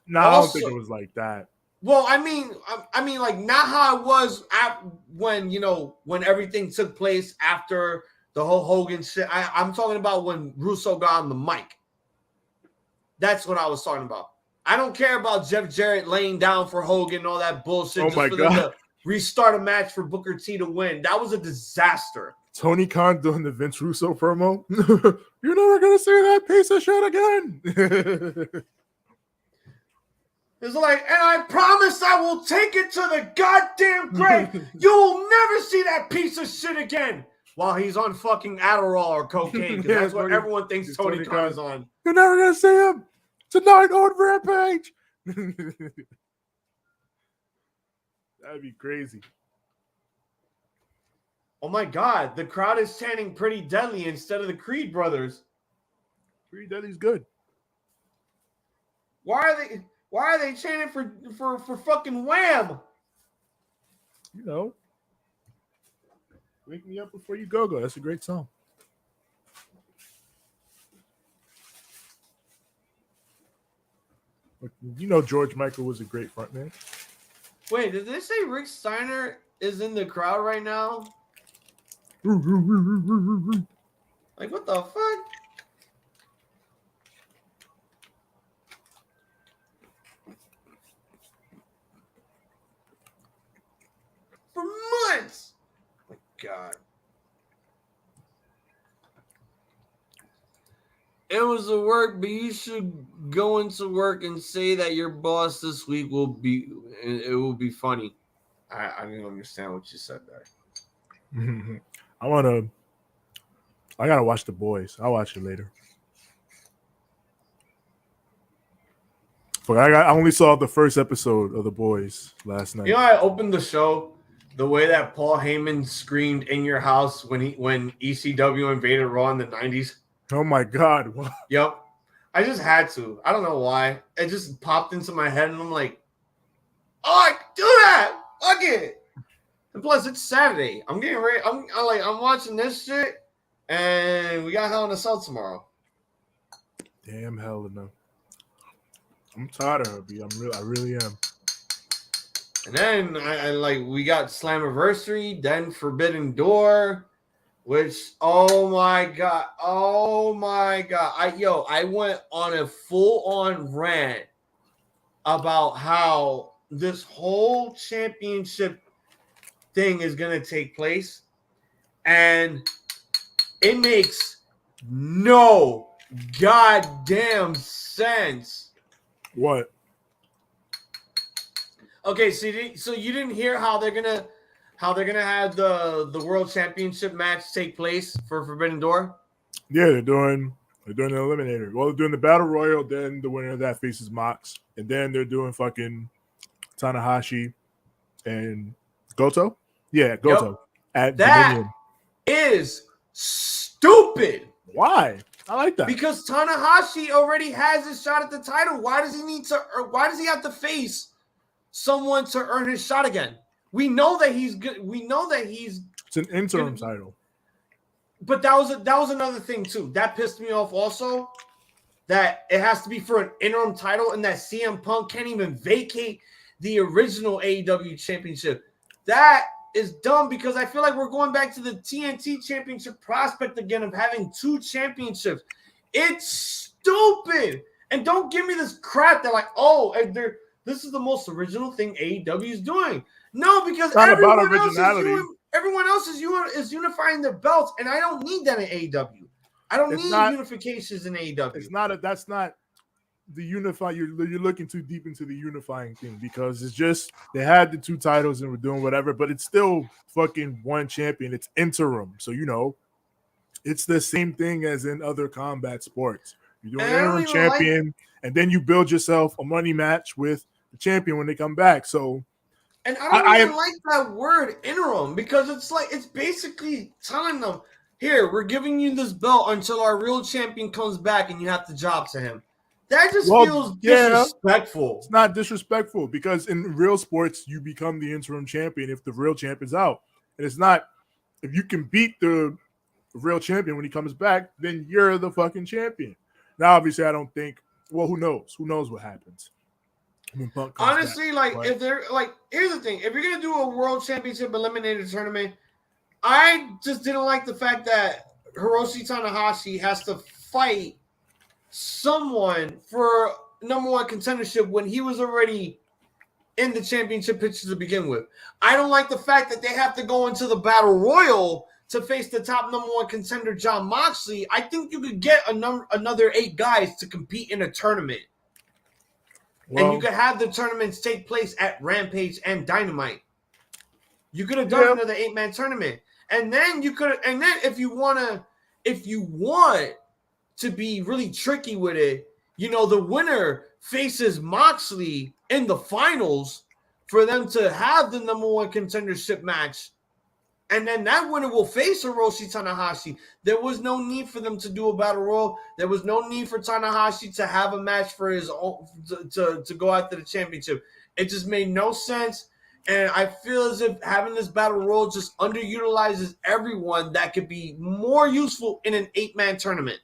No, I don't think it was like that. Well, I mean, not how it was when everything took place after the whole Hogan shit. I'm talking about when Russo got on the mic. That's what I was talking about. I don't care about Jeff Jarrett laying down for Hogan and all that bullshit. Oh my God. Restart a match for Booker T to win. That was a disaster. Tony Khan doing the Vince Russo promo. You're never gonna say that piece of shit again. It's like, and I promise I will take it to the goddamn grave. You'll never see that piece of shit again. While he's on fucking Adderall or cocaine, because that's what everyone thinks Tony Khan is on. You're never gonna see him tonight on Rampage. That'd be crazy. Oh my God, the crowd is chanting Pretty Deadly instead of the Creed brothers. Pretty Deadly's good. Why are they chanting for fucking Wham? You know. Wake Me Up Before You Go. That's a great song. You know George Michael was a great frontman. Wait, did they say Rick Steiner is in the crowd right now? Like, what the fuck? For months! Oh my God. It was a work, but you should go into work and say that your boss this week will be funny. I didn't understand what you said there. I gotta watch The Boys. I'll watch it later. But I only saw the first episode of The Boys last night. You know, I opened the show the way that Paul Heyman screamed in your house when ECW invaded Raw in the 90s. Oh my God. What? Yep. I just had to. I don't know why. It just popped into my head and I'm like, oh, I can do that. Fuck it. And plus it's Saturday. I'm getting ready. I'm watching this shit and we got Hell in a Cell tomorrow. Damn Hell in a. I'm tired of her, B. I really am. And then we got Slammiversary, then Forbidden Door. Which, oh my God. I went on a full-on rant about how this whole championship thing is going to take place. And it makes no goddamn sense. What? Okay, so you didn't hear how they're gonna have the World Championship match take place for Forbidden Door? Yeah, they're doing the Eliminator. Well, they're doing the Battle Royal, then the winner of that faces Mox, and then they're doing fucking Tanahashi and Goto. Yeah, Goto at Dominion. Is stupid. Why? I like that because Tanahashi already has his shot at the title. Why does he have to face someone to earn his shot again? We know that he's good. We know that he's. It's an interim title. But that was another thing too. That pissed me off also. That it has to be for an interim title, and that CM Punk can't even vacate the original AEW championship. That is dumb because I feel like we're going back to the TNT championship prospect again of having two championships. It's stupid. And don't give me this crap that this is the most original thing AEW is doing. No, because everyone else is unifying their belts, and I don't need that in AEW. I don't need unifications in AEW. That's not the unify. You're looking too deep into the unifying thing because it's just they had the two titles and we're doing whatever, but it's still fucking one champion. It's interim, so it's the same thing as in other combat sports. You do an interim champion, and then you build yourself a money match with the champion when they come back. So. And I don't even like that word interim because it's basically telling them, here, we're giving you this belt until our real champion comes back and you have to job to him. That just feels disrespectful. It's not disrespectful because in real sports, you become the interim champion if the real champion's out. And it's not, if you can beat the real champion when he comes back, then you're the fucking champion. Now, obviously, I don't think, who knows? Who knows what happens? Honestly, if they're here's the thing: if you're gonna do a World Championship Eliminator tournament, I just didn't like the fact that Hiroshi Tanahashi has to fight someone for number one contendership when he was already in the championship picture to begin with. I don't like the fact that they have to go into the Battle Royal to face the top number 1 contender, Jon Moxley, I think you could get another 8 guys to compete in a tournament. Well, and you could have the tournaments take place at Rampage and Dynamite. You could have done another 8-man tournament. And then if you want to be really tricky with it, the winner faces Moxley in the finals for them to have the number 1 contendership match. And then that winner will face Hiroshi Tanahashi. There was no need for them to do a battle royal. There was no need for Tanahashi to have a match for his own to go after the championship. It just made no sense. And I feel as if having this battle royal just underutilizes everyone that could be more useful in an 8-man tournament.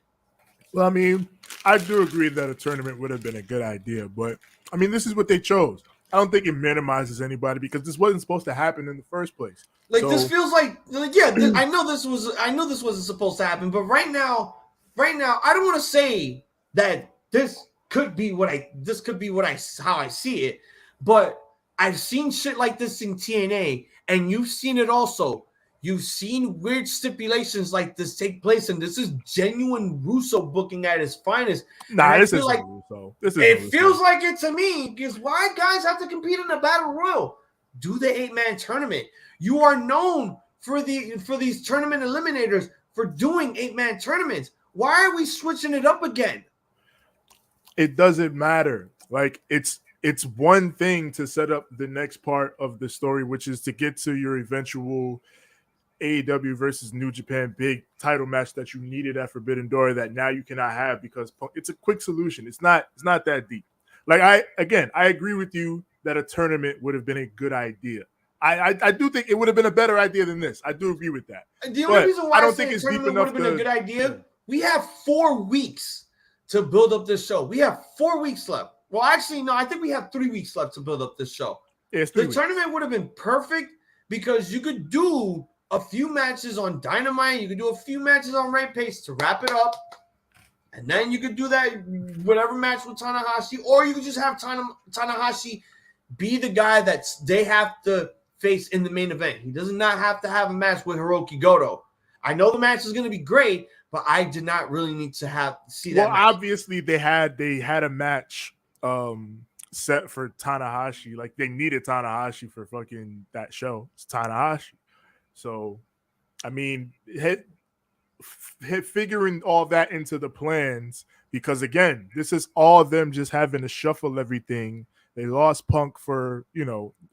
Well, I mean, I do agree that a tournament would have been a good idea, but I mean, this is what they chose. I don't think it minimizes anybody because this wasn't supposed to happen in the first place. This feels like I know this wasn't supposed to happen, but right now, I don't want to say that this could be how I see it, but I've seen shit like this in TNA, and you've seen it also. You've seen weird stipulations like this take place, and this is genuine Russo booking at his finest. Nah, this isn't Russo. It feels like it to me, because why guys have to compete in a battle royal? Do the 8-man tournament. You are known for these tournament eliminators for doing 8-man tournaments. Why are we switching it up again? It doesn't matter. Like, it's one thing to set up the next part of the story, which is to get to your eventual AEW versus New Japan big title match that you needed at Forbidden Door that now you cannot have because it's a quick solution. It's not that deep. Like, I agree with you that a tournament would have been a good idea. I do think it would have been a better idea than this. I do agree with that. The only reason why I don't think it's deep enough would have been a good idea. We have 4 weeks to build up this show. We have 4 weeks left. Well, actually, no, I think we have 3 weeks left to build up this show. Yeah, the tournament would have been perfect because you could do a few matches on Dynamite. You could do a few matches on Rampage to wrap it up. And then you could do that whatever match with Tanahashi, or you could just have Tanahashi be the guy that they have to face in the main event. He does not have to have a match with Hiroki Goto. I know the match is going to be great, but I did not really need to see that. Well, match. Obviously they had a match set for Tanahashi. Like, they needed Tanahashi for fucking that show. It's Tanahashi. So, I mean, figuring all that into the plans, because again, this is all of them just having to shuffle everything. They lost Punk for,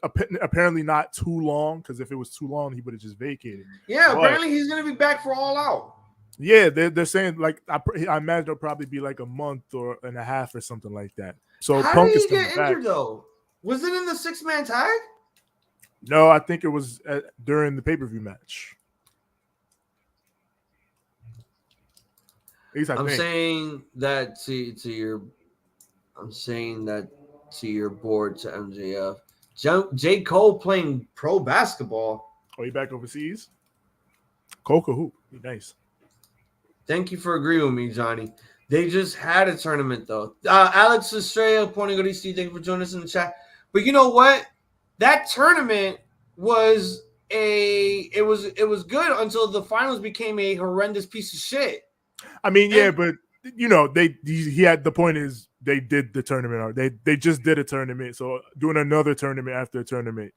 apparently not too long, because if it was too long, he would have just vacated. Yeah, apparently he's going to be back for All Out. Yeah, they're saying, like, I imagine it'll probably be like a month or and a half or something like that. So how Punk did is he get injured, back. though? Was it in the 6-man tag? No, I think it was during the pay-per-view match. I'm saying that to your board, to MJF. J. Cole playing pro basketball. Oh, you back overseas? Cole could hoop. Be nice. Thank you for agreeing with me, Johnny. They just had a tournament, though. Alex Estrella, Pointing Odisi, thank you for joining us in the chat. But you know what? That tournament was it was good until the finals became a horrendous piece of shit. I mean, yeah, but he had the point is they did the tournament, or they just did a tournament. So doing another tournament after a tournament,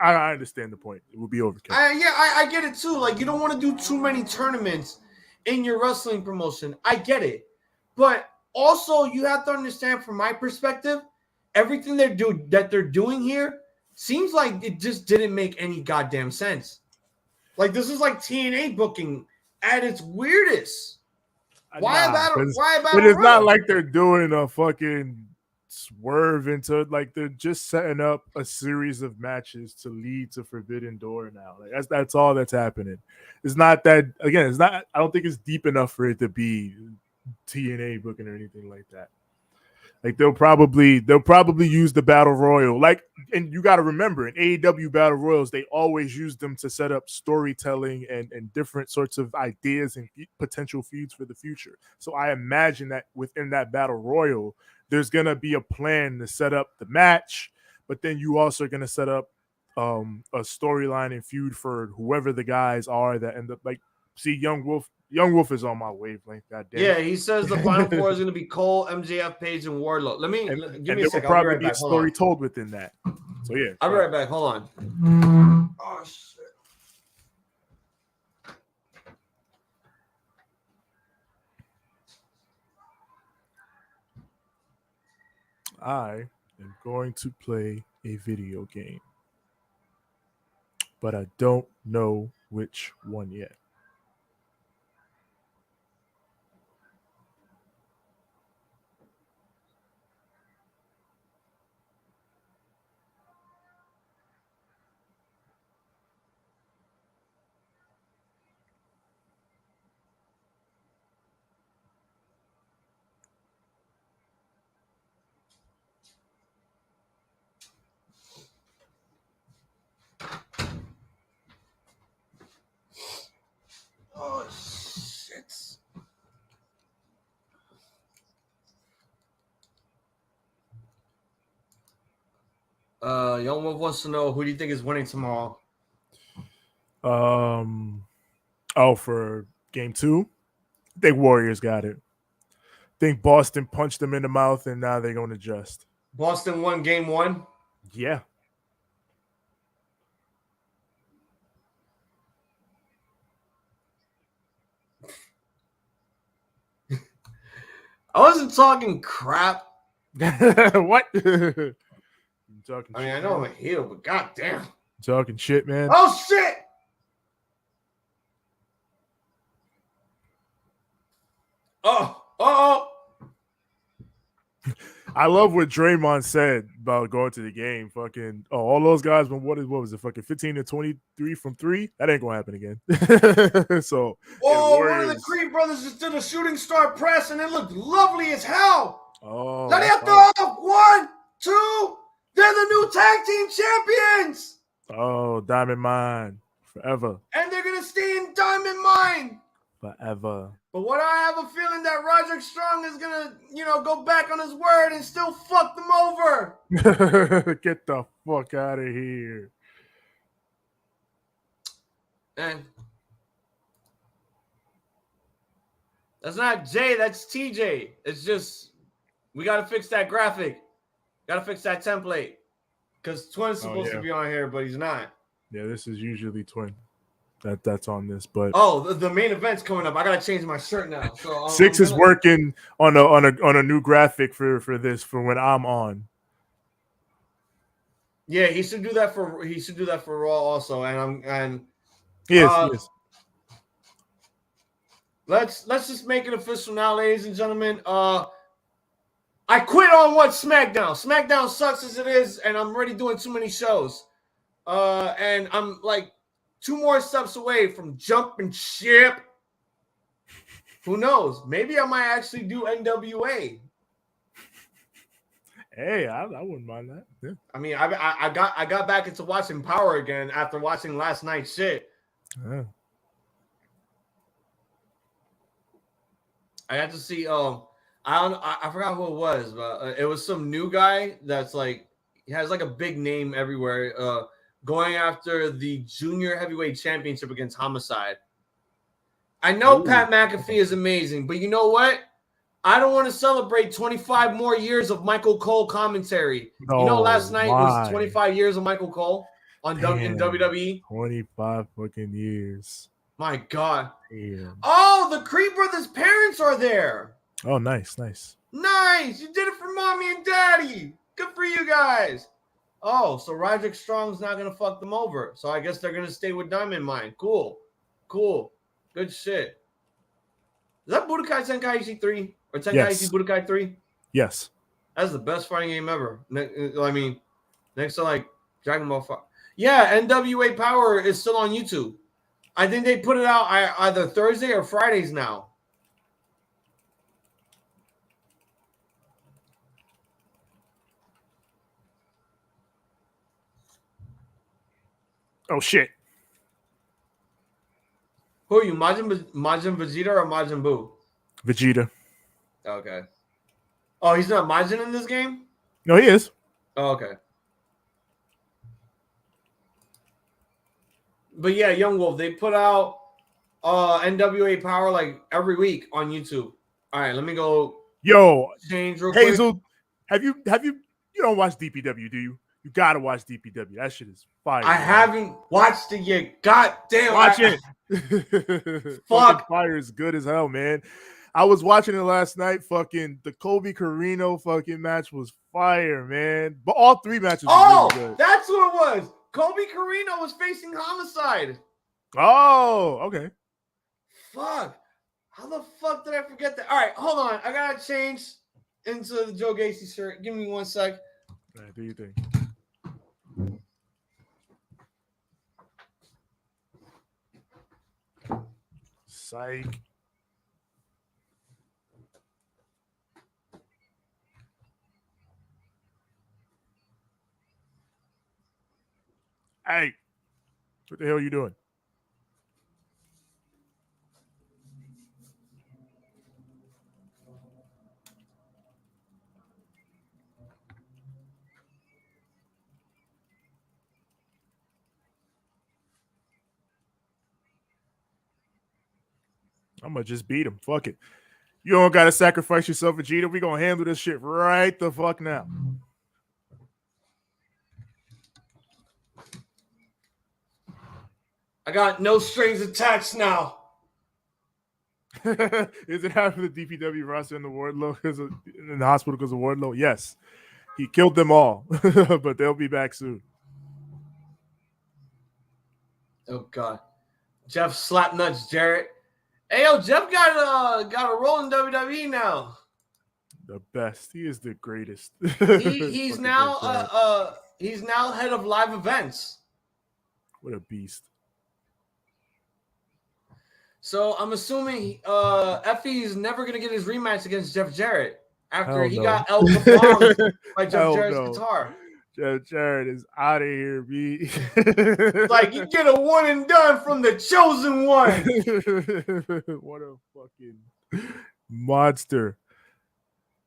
I understand the point. It would be overkill. I get it too. Like, you don't want to do too many tournaments in your wrestling promotion. I get it, but also you have to understand, from my perspective, everything they're doing here seems like it just didn't make any goddamn sense. Like, this is like TNA booking at its weirdest. Why a battle? But it's not like they're doing a fucking swerve into, like, they're just setting up a series of matches to lead to Forbidden Door now. Like, that's all that's happening. It's not that, again, it's not, I don't think it's deep enough for it to be TNA booking or anything like that. Like, they'll probably use the battle royal. Like, and you got to remember, in AEW battle royals, they always use them to set up storytelling and different sorts of ideas and potential feuds for the future. So I imagine that within that battle royal, there's going to be a plan to set up the match, but then you also are going to set up a storyline and feud for whoever the guys are that end up like. See, Young Wolf is on my wavelength. Goddamn. Yeah, he says the final four is going to be Cole, MJF, Page, and Wardlow. Give me a second. There will I'll be probably right be a back. story told within that. So yeah, I'll be right back. Hold on. Oh shit. I am going to play a video game, but I don't know which one yet. Oh shit. Young Wolf wants to know, who do you think is winning tomorrow? For game 2, I think Warriors got it. I think Boston punched them in the mouth, and now they're going to adjust. Boston won game 1? Yeah. I wasn't talking crap. What? I mean, I know I'm a heel, but goddamn. Talking shit, man. Oh shit! Oh. I love what Draymond said about going to the game. Fucking, all those guys, what was it? Fucking 15 to 23 from 3? That ain't gonna happen again. So, one of the Creed brothers just did a shooting star press, and it looked lovely as hell. Oh, let it go! 1, 2. They're the new tag team champions. Oh, Diamond Mine forever, and they're gonna stay in Diamond Mine forever. But what I have a feeling that Roderick Strong is gonna, go back on his word and still fuck them over. Get the fuck out of here. And that's not Jay, that's TJ. It's just, we gotta fix that graphic. Gotta fix that template. Because Twin's supposed to be on here, but he's not. Yeah, this is usually Twin. That's on this, but the main event's coming up. I gotta change my shirt now. So 6 is working on a new graphic for this for when I'm on. Yeah, he should do that for Raw also. Yes. Let's just make it official now, ladies and gentlemen. I quit on SmackDown. SmackDown sucks as it is, and I'm already doing too many shows. And I'm like 2 more steps away from jumping ship. Who knows? Maybe I might actually do NWA. Hey, I wouldn't mind that. Yeah. I mean, I got back into watching Power again after watching last night's shit. Yeah. I got to see. I forgot who it was, but it was some new guy that's like, he has like a big name everywhere. Going after the junior heavyweight championship against Homicide. I know Pat McAfee is amazing, but you know what? I don't want to celebrate 25 more years of Michael Cole commentary. Last night was 25 years of Michael Cole in WWE. 25 fucking years. My God. Damn. Oh, the Creed brothers' parents are there. Oh, nice. Nice. You did it for mommy and daddy. Good for you guys. Oh, so Roderick Strong's not going to fuck them over. So I guess they're going to stay with Diamond Mine. Cool. Good shit. Is that Budokai Tenkaichi 3? Or Tenkaichi Budokai 3? Yes. That's the best fighting game ever. I mean, next to like Dragon Ball 5. Yeah, NWA Power is still on YouTube. I think they put it out either Thursday or Fridays now. Oh, shit. Who are you, Majin Vegeta or Majin Buu? Vegeta. Okay. Oh, he's not Majin in this game? No, he is. Oh, okay. But yeah, Young Wolf, they put out NWA Power like every week on YouTube. All right, let me go change real quick. Hazel, have you don't watch DPW, do you? You gotta watch DPW. That shit is fire. I haven't watched it yet. Goddamn, watch it. Fucking fire is good as hell, man. I was watching it last night. Fucking the Kobe Carino fucking match was fire, man. But all three matches were really good. That's what it was. Kobe Carino was facing Homicide. Oh, okay. Fuck. How the fuck did I forget that? All right, hold on. I gotta change into the Joe Gacy shirt. Give me 1 sec. All right, do you think? Psych. Hey, what the hell are you doing? I'm gonna just beat him. Fuck it. You don't gotta sacrifice yourself, Vegeta. We gonna handle this shit right the fuck now. I got no strings attached now. Is it half of the DPW roster in the Wardlow in the hospital because of Wardlow? Yes. He killed them all, but they'll be back soon. Oh God. Jeff Slapnuts Jarrett. Hey yo, Jeff got a role in WWE now. The best. He is the greatest. He's now he's now head of live events. What a beast. So I'm assuming Effie is never gonna get his rematch against Jeff Jarrett after he got El Capone by Jeff Jarrett's guitar. Jeff Jarrett is out of here, B. Like you get a one and done from the chosen one. What a fucking monster.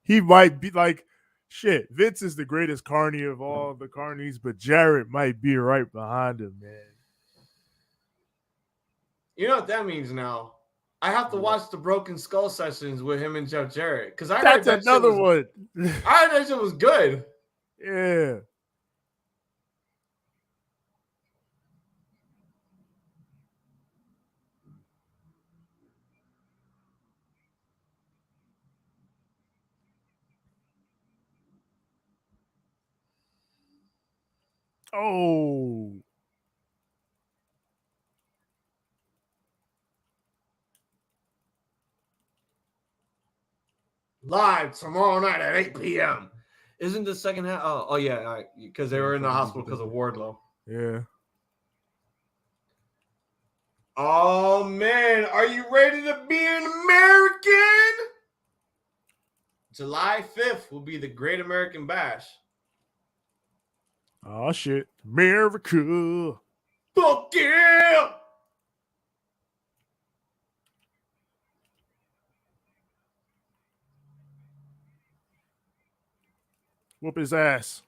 He might be like shit. Vince is the greatest carny of all the carnies, but Jarrett might be right behind him, man. You know what that means now? I have to watch the Broken Skull sessions with him and Jeff Jarrett because I heard that another one. I heard that shit was good. Yeah. Oh. Live tomorrow night at 8 p.m. Isn't the second half? Oh yeah, all right, because they were in the hospital because of Wardlow. Yeah. Oh man, are you ready to be an American? July 5th will be the Great American Bash. Oh shit, America! Fuck yeah! Whoop his ass.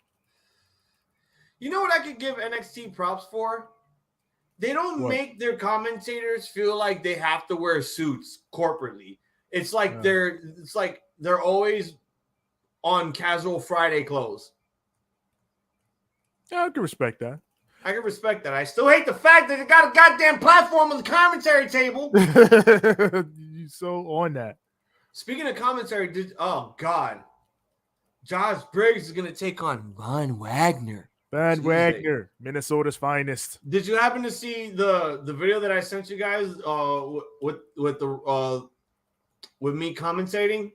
You know what I could give NXT props for? They don't make their commentators feel like they have to wear suits corporately. It's like they're always on casual Friday clothes. Yeah, I can respect that. I can respect that. I still hate the fact that they got a goddamn platform on the commentary table. You so on that. Speaking of commentary, oh God. Josh Briggs is going to take on Von Wagner. Von Wagner, Minnesota's finest. Did you happen to see the video that I sent you guys with me commentating?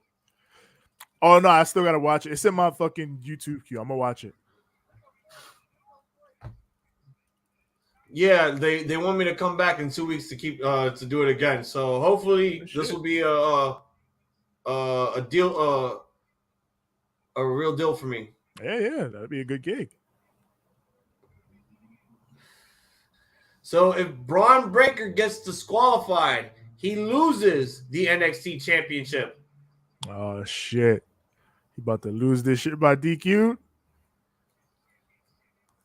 Oh no, I still gotta watch it. It's in my fucking YouTube queue. I'm gonna watch it. Yeah, they want me to come back in 2 weeks to keep to do it again. So hopefully this will be a deal, a real deal for me. Yeah, that'd be a good gig. So if Bron Breakker gets disqualified, he loses the NXT Championship. Oh shit! He about to lose this shit by DQ.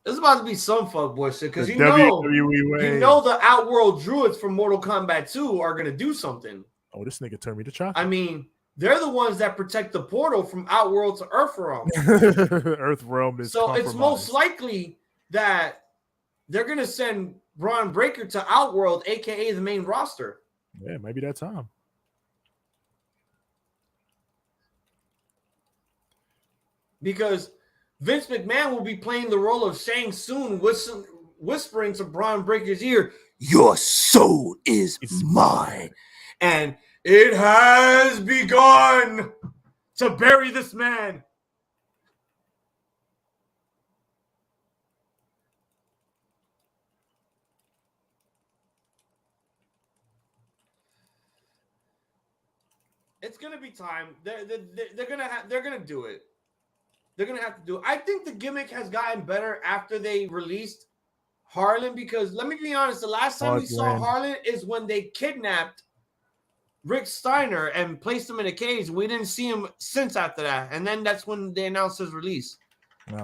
This is about to be some fuckboy shit because The you know WWE. the Outworld Druids from Mortal Kombat 2 are gonna do something. Oh, this nigga turned me to chocolate. I mean, they're the ones that protect the portal from Outworld to Earthrealm. Earthrealm is so it's most compromised. likely that they're gonna send Bron Breakker to Outworld, aka the main roster. Yeah, maybe that time. Because Vince McMahon will be playing the role of Shang Tsung, whispering to Bron Breakker's ear, "Your soul is mine." And it has begun to bury this man. It's gonna be time. They're gonna do it. They're gonna have to do it. I think the gimmick has gotten better after they released Harlan, because let me be honest, the last time we saw Harlan is when they kidnapped Rick Steiner and placed him in a cage. We didn't see him since after that. And then that's when they announced his release.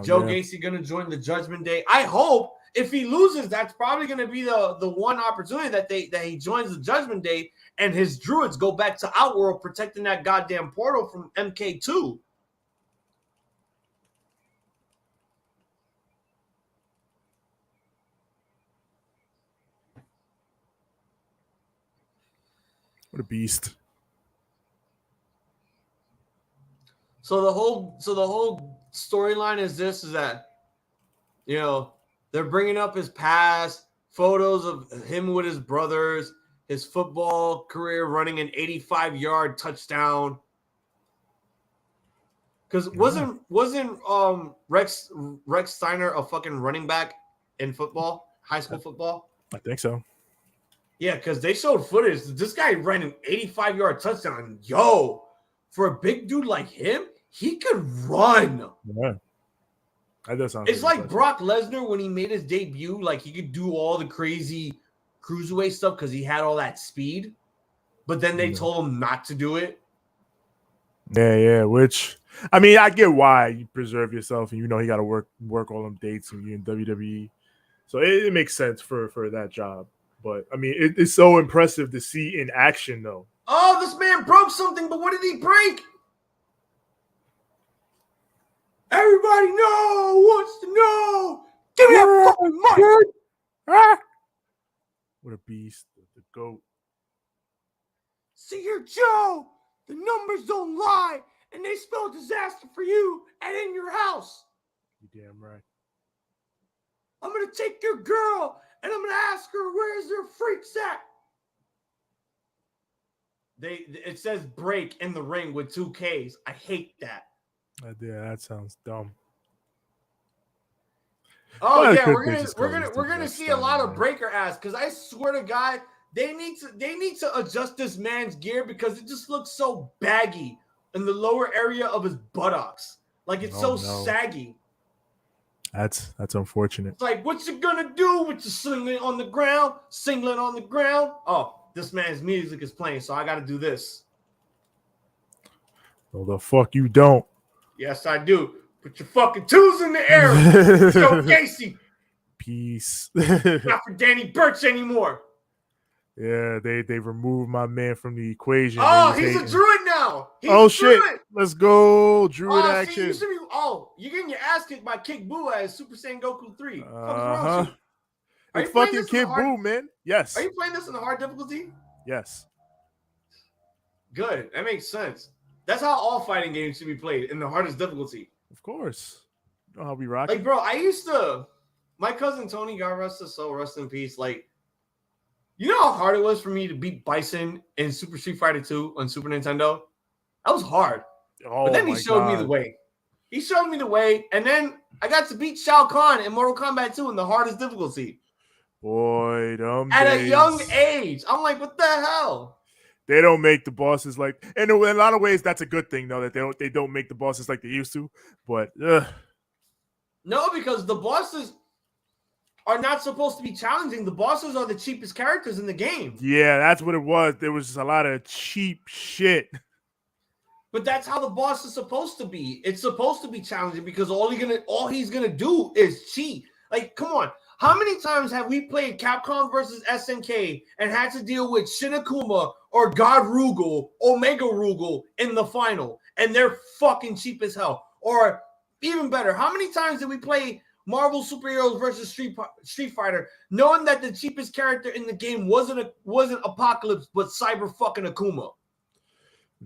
Joe Gacy gonna join the Judgment Day. I hope if he loses, that's probably gonna be the one opportunity that he joins the Judgment Day and his druids go back to Outworld protecting that goddamn portal from MK2. What a beast. So the whole storyline is that, you know, they're bringing up his past, photos of him with his brothers, his football career running an 85-yard touchdown. Because wasn't Rex Steiner a fucking running back in football, high school football? I think so. Yeah, because they showed footage. This guy ran an 85-yard touchdown. Yo, for a big dude like him, he could run. Yeah. That does sound It's like Brock Lesnar when he made his debut. Like, he could do all the crazy cruiserweight stuff because he had all that speed. But then they told him not to do it. Yeah. Which, I mean, I get why you preserve yourself, and you know he got to work all them dates and you in WWE. So it makes sense for that job. But I mean, it's so impressive to see in action, though. Oh, this man broke something, but what did he break? Everybody wants to know. Give me that fucking mic. What a beast. The GOAT. See here, Joe. The numbers don't lie, and they spell disaster for you and in your house. You damn right. I'm going to take your girl, and I'm going to ask her, where's their freaks at? It says break in the ring with 2 Ks. I hate that. Yeah, that sounds dumb. Oh yeah, we're gonna see a lot of breaker ass, because I swear to God, they need to adjust this man's gear because it just looks so baggy in the lower area of his buttocks. Like it's saggy. That's unfortunate. It's like, what you gonna do with your singlet on the ground? Singlet on the ground. Oh, this man's music is playing, so I got to do this. Well, the fuck you don't. Yes, I do. Put your fucking 2s in the air. Yo, Gacy. Peace. Not for Danny Burch anymore. Yeah, they removed my man from the equation. Oh, he's a druid now. He's a shit. Druid. Let's go. Druid action. See, you're getting your ass kicked by Kick Boo as Super Saiyan Goku 3. What's wrong with you? It's fucking Kid Boo, man. Yes. Are you playing this in the hard difficulty? Yes. Good. That makes sense. That's how all fighting games should be played, in the hardest difficulty. Of course. You know how we rock. Like, bro, my cousin Tony, God rest his soul, rest in peace. Like, you know how hard it was for me to beat Bison in Super Street Fighter 2 on Super Nintendo? That was hard. But then he showed me the way. He showed me the way, and then I got to beat Shao Kahn in Mortal Kombat 2 in the hardest difficulty. Boy, at a young age. I'm like, what the hell? They don't make the bosses like, and in a lot of ways, that's a good thing, though, that they don't make the bosses like they used to. But no, because the bosses are not supposed to be challenging. The bosses are the cheapest characters in the game. Yeah, that's what it was. There was just a lot of cheap shit. But that's how the boss is supposed to be. It's supposed to be challenging because all he's gonna do is cheat. Like, come on. How many times have we played Capcom versus SNK and had to deal with Shin Akuma or God Rugal, Omega Rugal in the final, and they're fucking cheap as hell? Or even better, how many times did we play Marvel Superheroes versus Street Fighter, knowing that the cheapest character in the game wasn't Apocalypse, but Cyber fucking Akuma?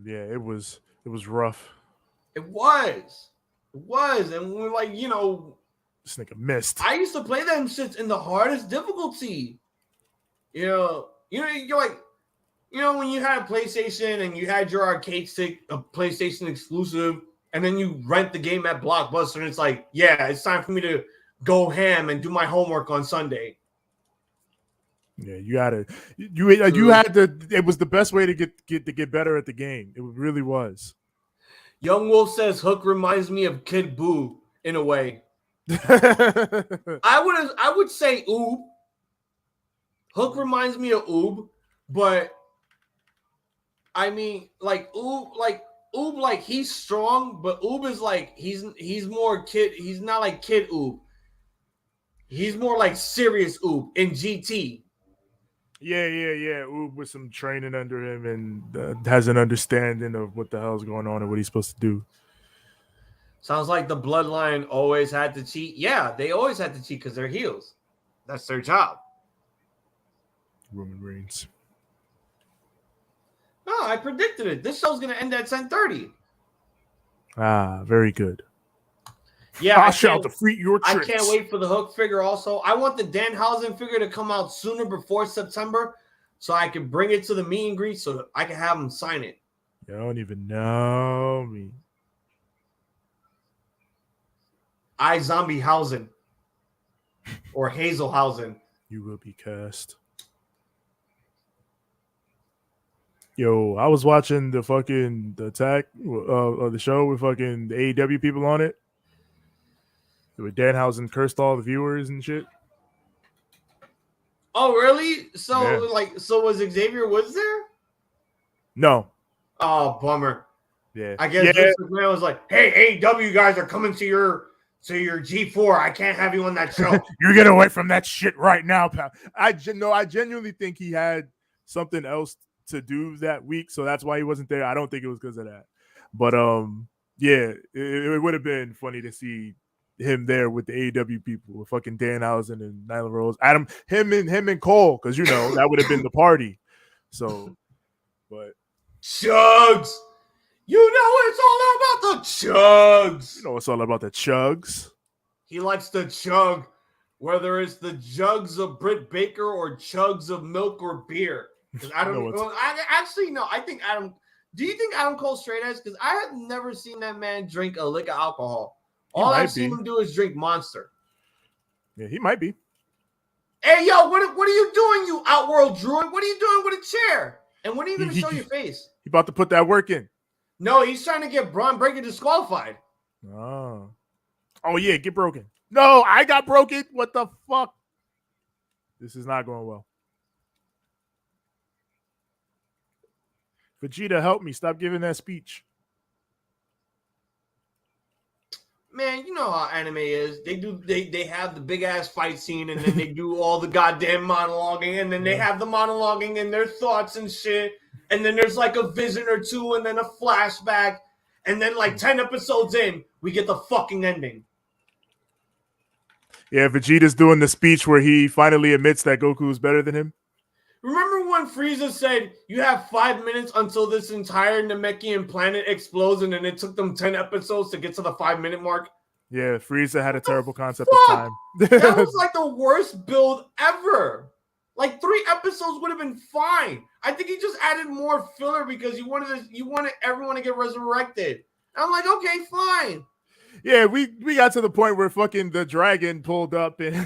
Yeah, it was rough. It was, and we're like, this nigga missed. I used to play them shits in the hardest difficulty. You're like, when you had a PlayStation and you had your arcade stick, a PlayStation exclusive, and then you rent the game at Blockbuster, and it's like, yeah, it's time for me to go ham and do my homework on Sunday. Yeah, you had to. It was the best way to get better at the game. It really was. Young Wolf says Hook reminds me of Kid Buu in a way. I would say Oob. Hook reminds me of Oob, but I mean, like Oob, like he's strong, but Oob is like he's more kid. He's not like Kid Oob. He's more like serious Oob in GT. Yeah. Oob with some training under him and has an understanding of what the hell's going on and what he's supposed to do. Sounds like the Bloodline always had to cheat. Yeah, they always had to cheat because they're heels. That's their job. Roman Reigns. No, I predicted it. This show's going to end at 10:30. Ah, very good. Yeah, I shall defeat your tricks. I can't wait for the Hook figure also. I want the Danhausen figure to come out sooner before September so I can bring it to the meet and greet so I can have him sign it. You don't even know me. Zombiehausen or Hazelhausen. You will be cast. Yo, I was watching the attack of the show with fucking the AEW people on it. With Danhausen cursed all the viewers and shit. Oh, really? So, yeah. So was Xavier Woods there? No. Oh, bummer. Yeah. I guess Vince McMahon was like, "Hey, AEW guys are coming to your G4. I can't have you on that show. You're getting away from that shit right now, pal." I genuinely think he had something else to do that week, so that's why he wasn't there. I don't think it was because of that. But yeah, it would have been funny to see him there with the AEW people, with fucking Danhausen and Nyla Rose, him and Cole, because that would have been the party. So, but Chugs, it's all about the Chugs. It's all about the Chugs. He likes to chug, whether it's the jugs of Britt Baker or chugs of milk or beer. I don't know. I think Adam. Do you think Adam Cole straight edge? Because I have never seen that man drink a lick of alcohol. All I've seen him do is drink Monster. Yeah, he might be. Hey, yo, what are you doing, you Outworld Druid? What are you doing with a chair? And when are you going to show your face? He about to put that work in. No, he's trying to get Bron Breakker disqualified. Oh, yeah, get broken. No, I got broken. What the fuck? This is not going well. Vegeta, help me. Stop giving that speech. Man, you know how anime is. They have the big ass fight scene, and then they do all the goddamn monologuing, and then they have the monologuing and their thoughts and shit, and then there's like a vision or two, and then a flashback, and then like 10 episodes in, we get the fucking ending. Yeah, Vegeta's doing the speech where he finally admits that Goku is better than him. Remember when Frieza said, "You have 5 minutes until this entire Namekian planet explodes," and then it took them 10 episodes to get to the 5-minute mark? Yeah, Frieza had a terrible concept of time. That was like the worst build ever. Like 3 episodes would have been fine. I think he just added more filler because you wanted everyone to get resurrected. I'm like, okay, fine. Yeah, we got to the point where fucking the dragon pulled up and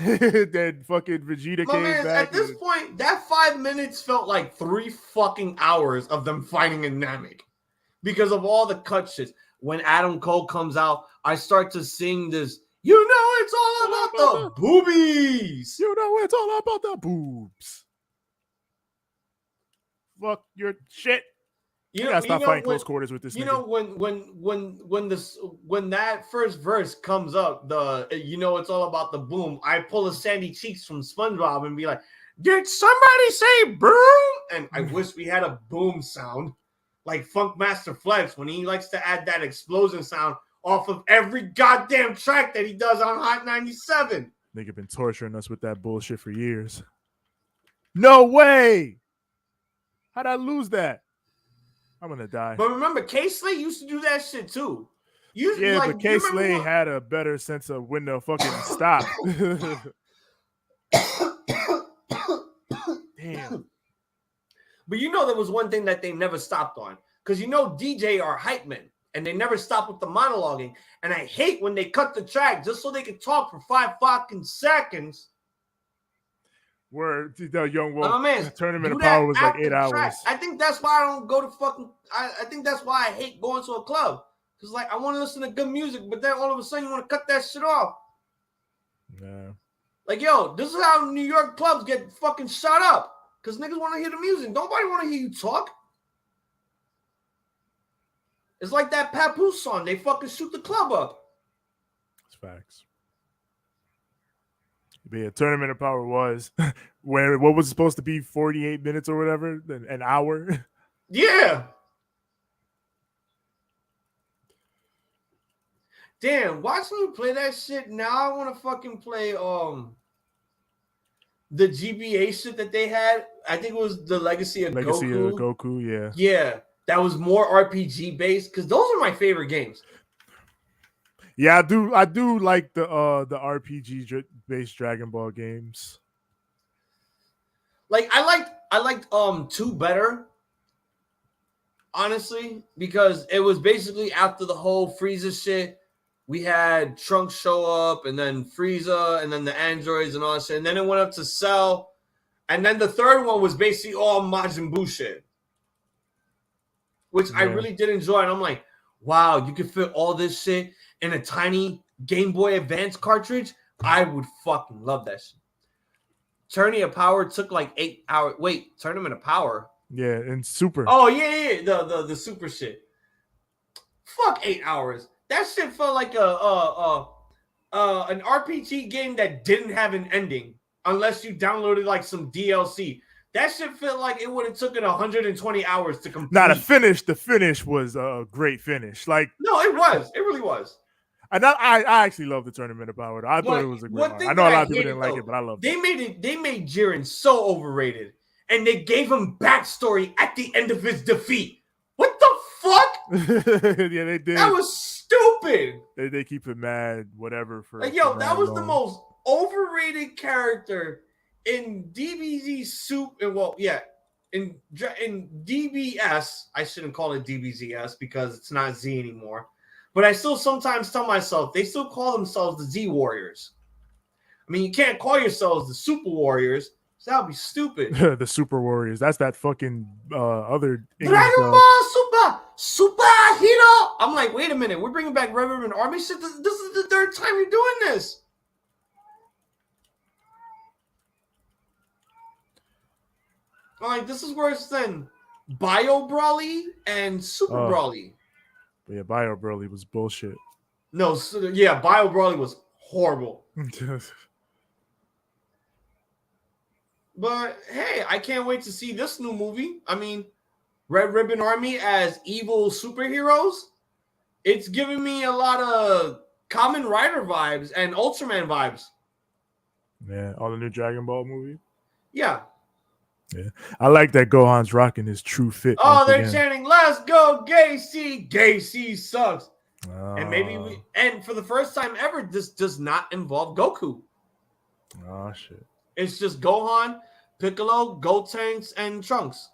then fucking Vegeta came back. At this point, that 5 minutes felt like 3 fucking hours of them fighting in Namek because of all the cut shits. When Adam Cole comes out, I start to sing this, it's all about the boobies. It's all about the boobs. Fuck your shit. I gotta stop fighting close quarters with this. You know when that first verse comes up, it's all about the boom. I pull a Sandy Cheeks from SpongeBob and be like, "Did somebody say boom?" And I wish we had a boom sound like Funk Master Flex when he likes to add that explosion sound off of every goddamn track that he does on Hot 97. Nigga been torturing us with that bullshit for years. No way! How'd I lose that? I'm gonna die. But remember, K-Slay used to do that shit too. But K-Slay had a better sense of when to fucking stop. Damn. But there was one thing that they never stopped on. Because DJ are hype men. And they never stop with the monologuing. And I hate when they cut the track just so they can talk for 5 fucking seconds. Where the Young Wolf Tournament of that Power was like 8 hours. Track. I think that's why I don't go to fucking... I think that's why I hate going to a club. Because, like, I want to listen to good music, but then all of a sudden you want to cut that shit off. Yeah. Like, yo, this is how New York clubs get fucking shut up. Because niggas want to hear the music. Nobody want to hear you talk. It's like that Papoose song. They fucking shoot the club up. It's facts. But yeah, Tournament of Power was what was supposed to be 48 minutes or whatever, an hour. Yeah. Damn, watching you play that shit, now I want to fucking play the GBA shit that they had. I think it was the Legacy of Goku. Yeah. Yeah, that was more RPG based because those are my favorite games. Yeah, I do like the RPG based Dragon Ball games. Like I liked 2 better, honestly, because it was basically after the whole Frieza shit. We had Trunks show up, and then Frieza, and then the androids and all that shit. And then it went up to Cell. And then the third one was basically all Majin Buu shit. Which I really did enjoy. And I'm like, wow, you can fit all this shit in a tiny Game Boy Advance cartridge? I would fucking love that shit. Tourney of Power took like 8 hours. Wait, Tournament of Power? Yeah, and Super. Oh, yeah. The Super shit. Fuck 8 hours. That shit felt like an RPG game that didn't have an ending unless you downloaded like some DLC. That shit felt like it would have taken 120 hours to complete. Now the finish was a great finish. Like no, it was. It really was. And I actually love the Tournament of Power. I thought it was a great one. I know a lot of people didn't like it, but I loved it. They made Jiren so overrated, and they gave him backstory at the end of his defeat. What the fuck? Yeah, they did. That was stupid. They keep it mad, whatever. For like, yo, that was the most overrated character in DBZ Soup. And in DBS, I shouldn't call it DBZS because it's not Z anymore. But I still sometimes tell myself they still call themselves the Z Warriors. I mean, you can't call yourselves the Super Warriors. So that would be stupid. The Super Warriors. That's that fucking other Dragon Ball Super Hero. I'm like, wait a minute. We're bringing back Red Ribbon Army shit. This is the third time you're doing this. I'm like, this is worse than Bio Brawly and Super Brawly. Yeah, Bio Brawly was bullshit. No, Bio Brawly was horrible. But hey, I can't wait to see this new movie. I mean, Red Ribbon Army as evil superheroes. It's giving me a lot of Kamen Rider vibes and Ultraman vibes. Yeah, all the new Dragon Ball movie. Yeah. Yeah, I like that Gohan's rocking his true fit. Oh, they're chanting, "Let's go, Gacy! Gacy sucks." And for the first time ever, this does not involve Goku. Oh shit! It's just Gohan, Piccolo, Gotenks, and Trunks.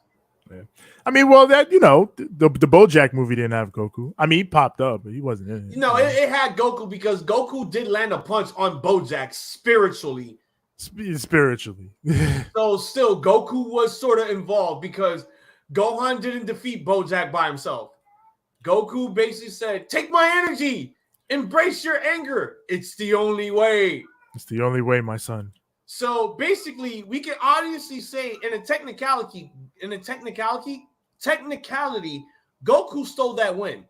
Yeah. I mean, well, that the BoJack movie didn't have Goku. I mean, he popped up, but he wasn't in it. No, it had Goku because Goku did land a punch on BoJack spiritually. Spiritually. So still, Goku was sort of involved because Gohan didn't defeat BoJack by himself. Goku basically said, "Take my energy, embrace your anger. It's the only way. It's the only way, my son." So basically, we can obviously say in a technicality, technicality, Goku stole that win.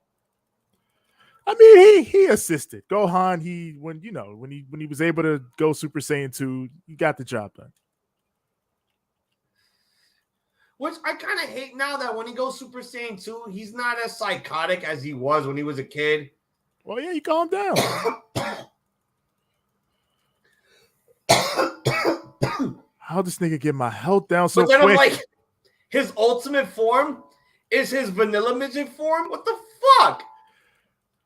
I mean, he assisted Gohan. When he was able to go Super Saiyan 2, he got the job done. Which I kind of hate now that when he goes Super Saiyan 2, he's not as psychotic as he was when he was a kid. Well, yeah, he calmed down. How this nigga get my health down so quick? I'm like, his ultimate form is his vanilla midget form? What the fuck?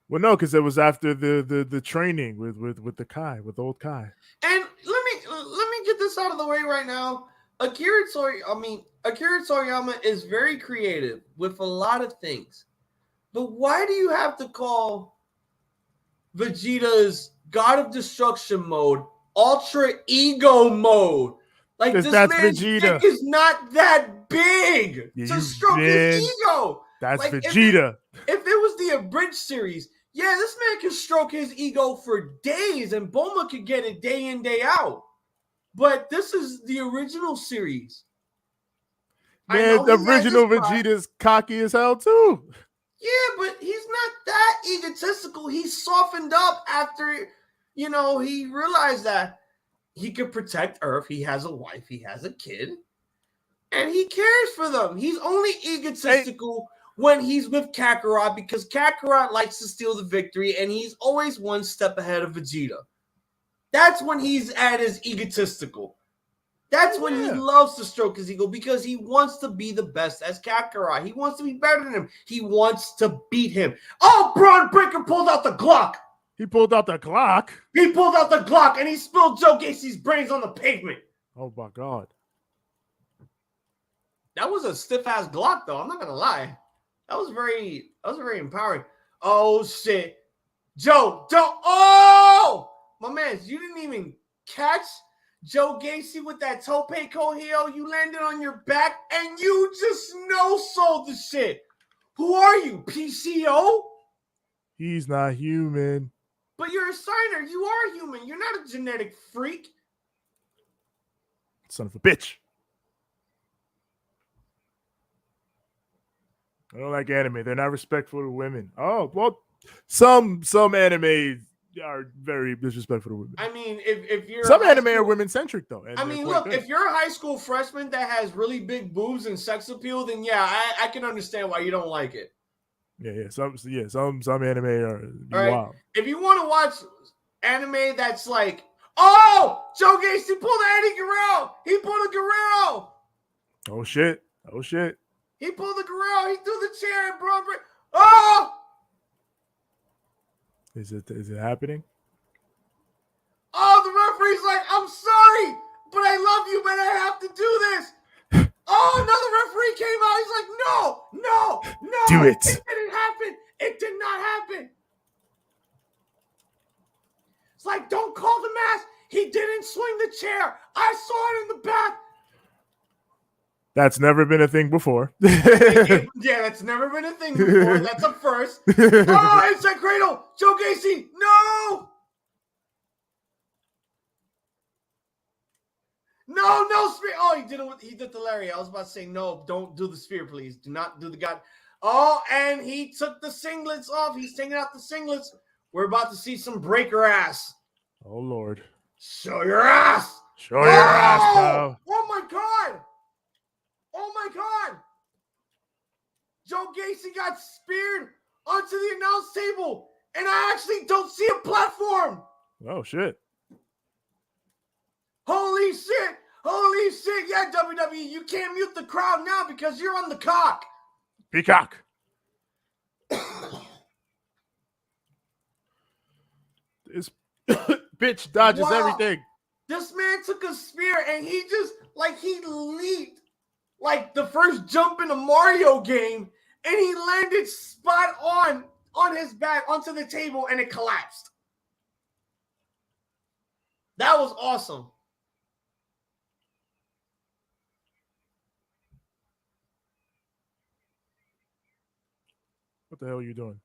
Well, no, because it was after the training with the Kai, with old Kai. And let me get this out of the way right now. Akira Toriyama is very creative with a lot of things. But why do you have to call Vegeta's God of Destruction mode Ultra Ego mode? Like, this man's Vegeta. dick is not that big to stroke his ego. That's like, Vegeta. If it was the abridged series, yeah, this man can stroke his ego for days, and Bulma could get it day in, day out. But this is the original series. Man, the original Vegeta's cocky as hell, too. Yeah, but he's not that egotistical. He's softened up after, he realized that he could protect Earth. He has a wife. He has a kid. And he cares for them. He's only egotistical when he's with Kakarot because Kakarot likes to steal the victory, and he's always one step ahead of Vegeta. That's when he's at his egotistical. That's when he loves to stroke his ego because he wants to be the best as Kakarot. He wants to be better than him. He wants to beat him. Oh, Bron Breaker pulled out the Glock. He pulled out the Glock? He pulled out the Glock and he spilled Joe Gacy's brains on the pavement. Oh, my God. That was a stiff-ass Glock, though. I'm not going to lie. That was very empowering. Oh, shit. Joe, don't. Oh! My man, you didn't even catch Joe Gacy with that tope kohio. You landed on your back and you just no-sold the shit. Who are you, PCO? He's not human. But you're a signer. You are human. You're not a genetic freak. Son of a bitch. I don't like anime. They're not respectful to women. Oh, well, some anime are very disrespectful to women. I mean, if you're some anime are women-centric, though. I mean, look, if you're a high school freshman that has really big boobs and sex appeal, then yeah, I can understand why you don't like it. Yeah. Some anime are right. Wow. If you want to watch anime that's like, oh, Joe Gacy pulled an Eddie Guerrero. He pulled a Guerrero. Oh shit. He pulled the Guerrero. He threw the chair and Bron Breaker. Oh! Is it happening? Oh, the referee's like, I'm sorry, but I love you, but I have to do this. Oh, another referee came out. He's like, no. Do it. It didn't happen. It did not happen. It's like, don't call the mask. He didn't swing the chair. I saw it in the back. That's never been a thing before. Yeah, that's never been a thing before. That's a first. Oh, inside cradle. Joe Gacy. No. No sphere. Oh, he did the Larry. I was about to say, no, don't do the sphere, please. Do not do the god. Oh, and he took the singlets off. He's taking out the singlets. We're about to see some breaker ass. Oh, Lord. Show your ass. Show your ass, pal. Oh, my God. Oh, my God. Joe Gacy got speared onto the announce table, and I actually don't see a platform. Oh, shit. Holy shit. Yeah, WWE, you can't mute the crowd now because you're on the cock. Peacock. This bitch dodges everything. This man took a spear and he just, he leaped like the first jump in a Mario game, and he landed spot on his back onto the table, and it collapsed. That was awesome. What the hell are you doing?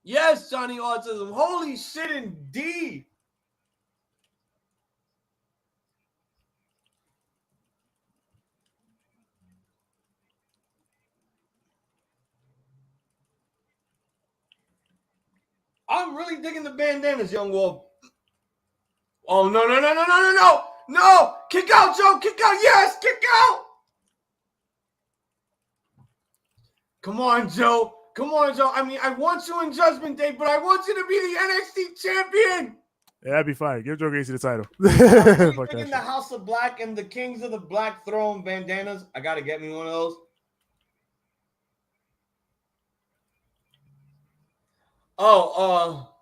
Yes, Johnny Autism. Holy shit, indeed. I'm really digging the bandanas, Young Wolf. Oh, no. No! Kick out, Joe! Kick out! Yes! Kick out! Come on, Joe. Come on, Joe. I mean, I want you in Judgment Day, but I want you to be the NXT champion. Yeah, that'd be fine. Give Joe Gacy the title. I'm Fuck thinking that the House of Black and the Kings of the Black Throne bandanas. I gotta get me one of those. Oh,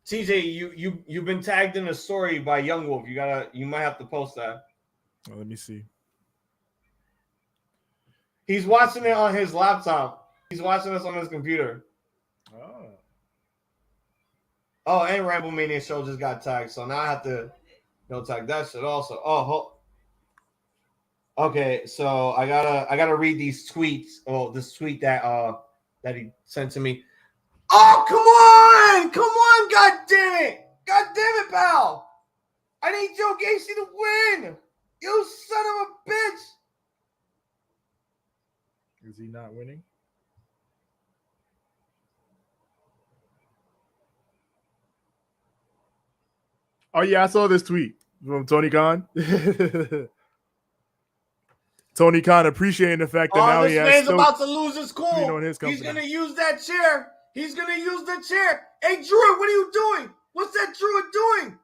TJ, you've been tagged in a story by Young Wolf. You might have to post that. Oh, let me see. He's watching it on his laptop. He's watching us on his computer. Oh, and Ramblemania show just got tagged, so now I have to tag that shit also. Okay, so I gotta read these tweets. Oh, this tweet that he sent to me. Oh, come on, god damn it, pal! I need Joe Gacy to win. You son of a bitch! Is he not winning? Oh yeah, I saw this tweet from Tony Khan. Tony Khan appreciating the fact that now this he has man's about to lose his cool. on his He's gonna use that chair. He's gonna use the chair. Hey, Druid, what are you doing? What's that Druid doing?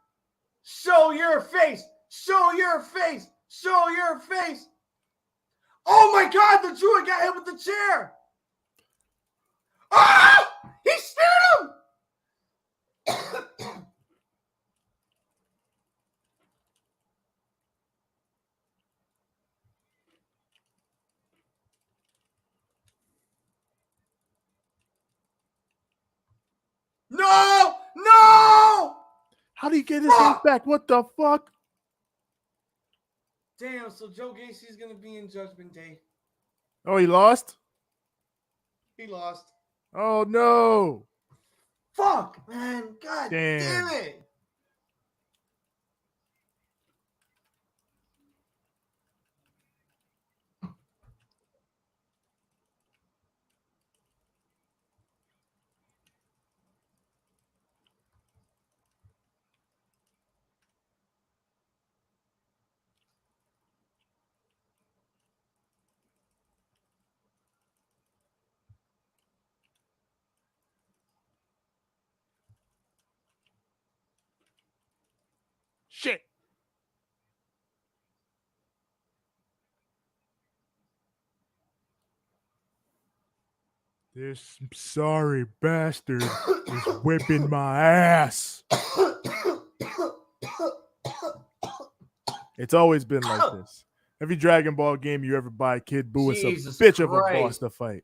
Show your face. Show your face. Show your face. Oh my God, the Druid got hit with the chair. Ah! He speared him. No! How do you get his face back? What the fuck? Damn, so Joe Gacy's gonna be in Judgment Day. Oh, he lost? He lost. Oh no. Fuck, man. God damn it. Shit. This sorry bastard is whipping my ass. It's always been like this. Every Dragon Ball game you ever buy, Kid Buu is a bitch of a boss to fight.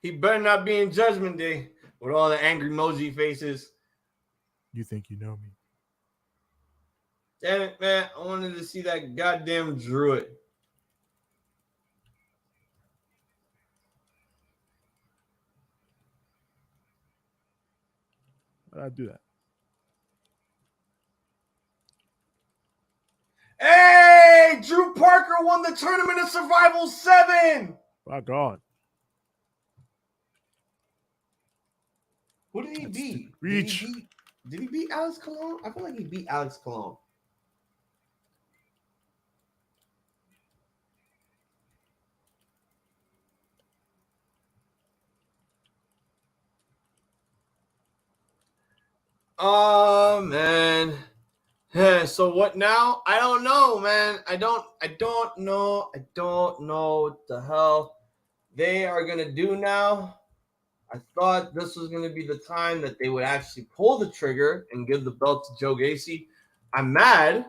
He better not be in Judgment Day with all the angry emoji faces. You think you know me? Damn it, man. I wanted to see that goddamn Druid. Why'd I do that? Hey! Drew Parker won the Tournament of Survival 7! My God. Who did he beat? Reach. Did he beat Alex Colon? I feel like he beat Alex Colon. Oh man. So what now? I don't know, man. I don't know what the hell they are gonna do now. I thought this was gonna be the time that they would actually pull the trigger and give the belt to Joe Gacy. I'm mad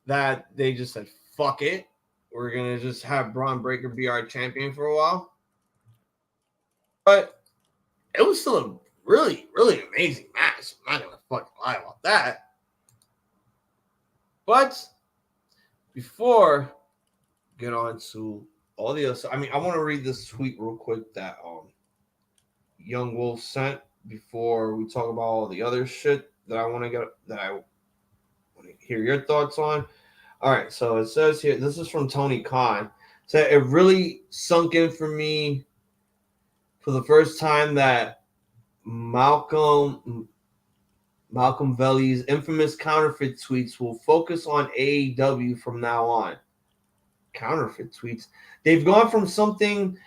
that they just said fuck it. We're gonna just have Bron Breakker be our champion for a while. But it was still a really, really amazing match. I'm not gonna fucking lie about that. But before we get on to all the other stuff, I mean, I want to read this tweet real quick that Young Wolf sent before we talk about all the other shit that I want to hear your thoughts on. All right, so it says here, this is from Tony Khan. It said it really sunk in for me for the first time that Malcolm Veli's infamous counterfeit tweets will focus on AEW from now on. Counterfeit tweets. They've gone from something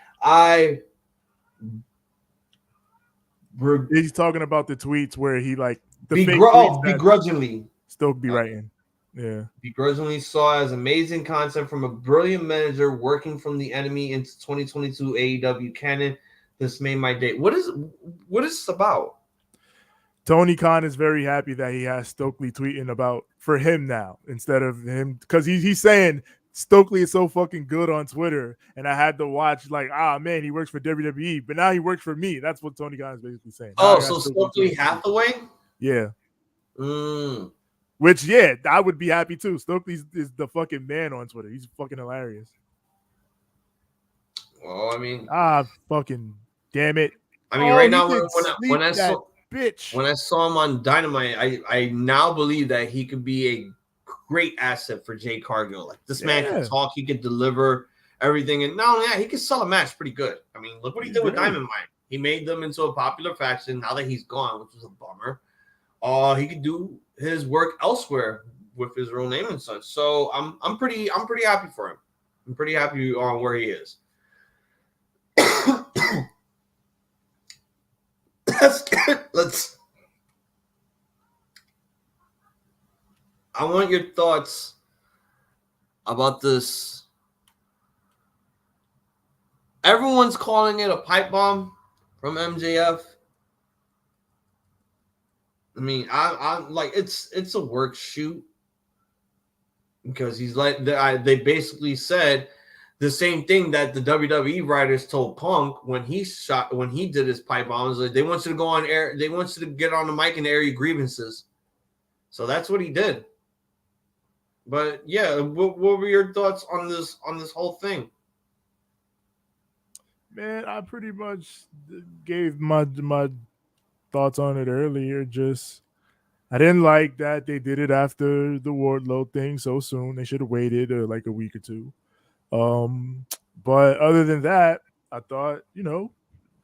He's talking about the tweets where he like the fake tweets begrudgingly. Still be writing. Yeah. Begrudgingly saw as amazing content from a brilliant manager working from the enemy into 2022 AEW canon. This made my day. What is this about? Tony Khan is very happy that he has Stokely tweeting about for him now instead of him because he's saying Stokely is so fucking good on Twitter, and I had to watch like, man, he works for WWE, but now he works for me. That's what Tony Khan is basically saying. Oh, so Stokely Hathaway? Yeah. Which, yeah, I would be happy too. Stokely is the fucking man on Twitter. He's fucking hilarious. Well, I mean, fucking damn it. I mean, right now when I saw him on Dynamite, I now believe that he could be a great asset for Jay Cargill. Like this man can talk, he could deliver everything, and not only that, he could sell a match pretty good. I mean, look what he did with Diamond Mine. He made them into a popular faction. Now that he's gone, which was a bummer, he could do his work elsewhere with his real name and such. So I'm pretty happy for him. I'm pretty happy on where he is. I want your thoughts about this. Everyone's calling it a pipe bomb from MJF. I mean, I'm like, it's a work shoot because he's like, they basically said the same thing that the WWE writers told Punk when he did his pipe bombs. Like, they want you to go on air. They want you to get on the mic and air your grievances. So that's what he did. But yeah, what were your thoughts on this whole thing? Man, I pretty much gave my thoughts on it earlier. Just I didn't like that they did it after the Wardlow thing so soon. They should have waited like a week or two. But other than that, I thought,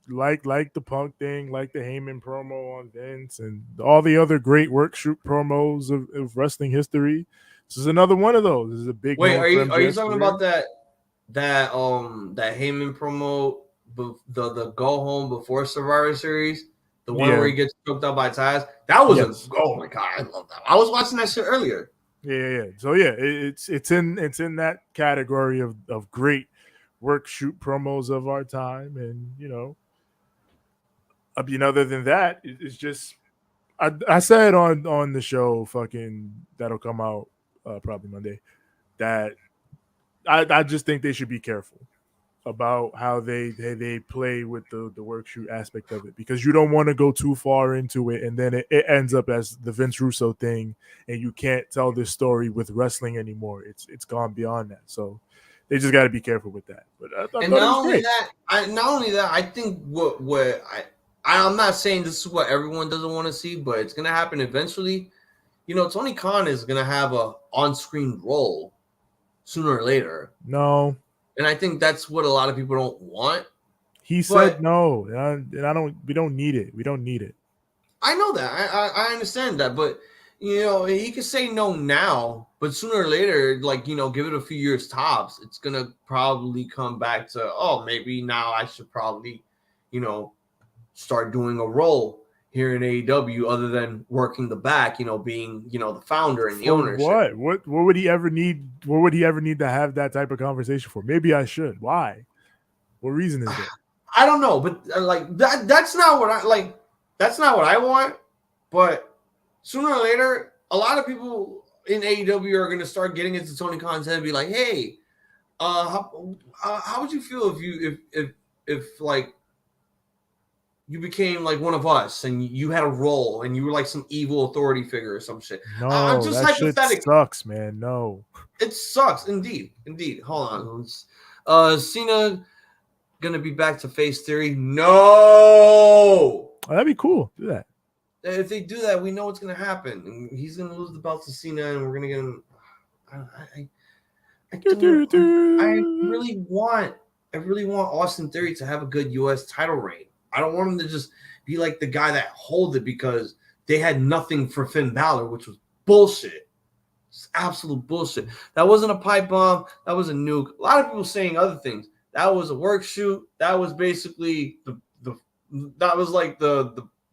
like the Punk thing, like the Heyman promo on Vince, and all the other great work shoot promos of wrestling history. This is another one of those. This is a big. Wait, are you talking about that Heyman promo, the go home before Survivor Series, the one where he gets choked out by Taz? That was oh my god, I love that. I was watching that shit earlier. Yeah. So yeah, it's in that category of great work shoot promos of our time, and other than that, it's just I said on the show that'll come out probably Monday that I just think they should be careful about how they play with the work shoot aspect of it, because you don't want to go too far into it and then it ends up as the Vince Russo thing and you can't tell this story with wrestling anymore. It's gone beyond that. So they just got to be careful with that. But not only that, I think I'm not saying this is what everyone doesn't want to see, but it's going to happen eventually. Tony Khan is going to have a on-screen role sooner or later. No. And I think that's what a lot of people don't want. He said no, and we don't need it. We don't need it. I know that. I understand that, but he could say no now, but sooner or later, give it a few years tops, it's gonna probably come back to, maybe now I should probably, start doing a role here in AEW other than working the back, being, the founder and the ownership. What would he ever need? What would he ever need to have that type of conversation for? Maybe I should. Why? What reason is there? I don't know, but that's not what that's not what I want. But sooner or later, a lot of people in AEW are going to start getting into Tony Khan's head and be like, "Hey, how would you feel if you became like one of us and you had a role and you were like some evil authority figure or some shit?" No, I'm just hypothetical. Shit sucks, man. No, it sucks indeed. Hold on, Cena gonna be back to face theory? No. That'd be cool. Do that. If they do that, we know what's gonna happen. And he's gonna lose the belt to Cena, and we're gonna get him. I really want I really want Austin Theory to have a good U.S. title reign. I don't want him to just be like the guy that hold it because they had nothing for Finn Balor, which was bullshit. It's absolute bullshit. That wasn't a pipe bomb. That was a nuke. A lot of people saying other things. That was a work shoot. That was basically the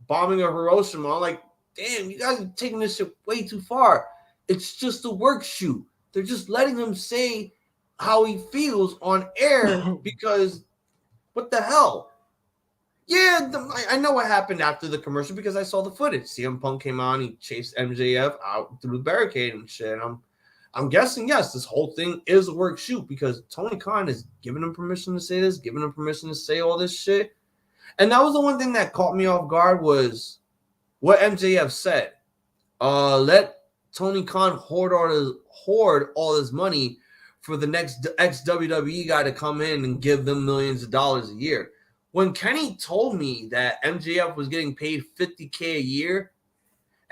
bombing of Hiroshima. I'm like, damn, you guys are taking this shit way too far. It's just a work shoot. They're just letting him say how he feels on air because what the hell? Yeah, I know what happened after the commercial because I saw the footage. CM Punk came on, he chased MJF out through the barricade and shit. I'm guessing, yes, this whole thing is a work shoot because Tony Khan is giving him permission to say this, giving him permission to say all this shit. And that was the one thing that caught me off guard was what MJF said. Let Tony Khan hoard all his money for the next ex-WWE guy to come in and give them millions of dollars a year. When Kenny told me that MJF was getting paid $50K a year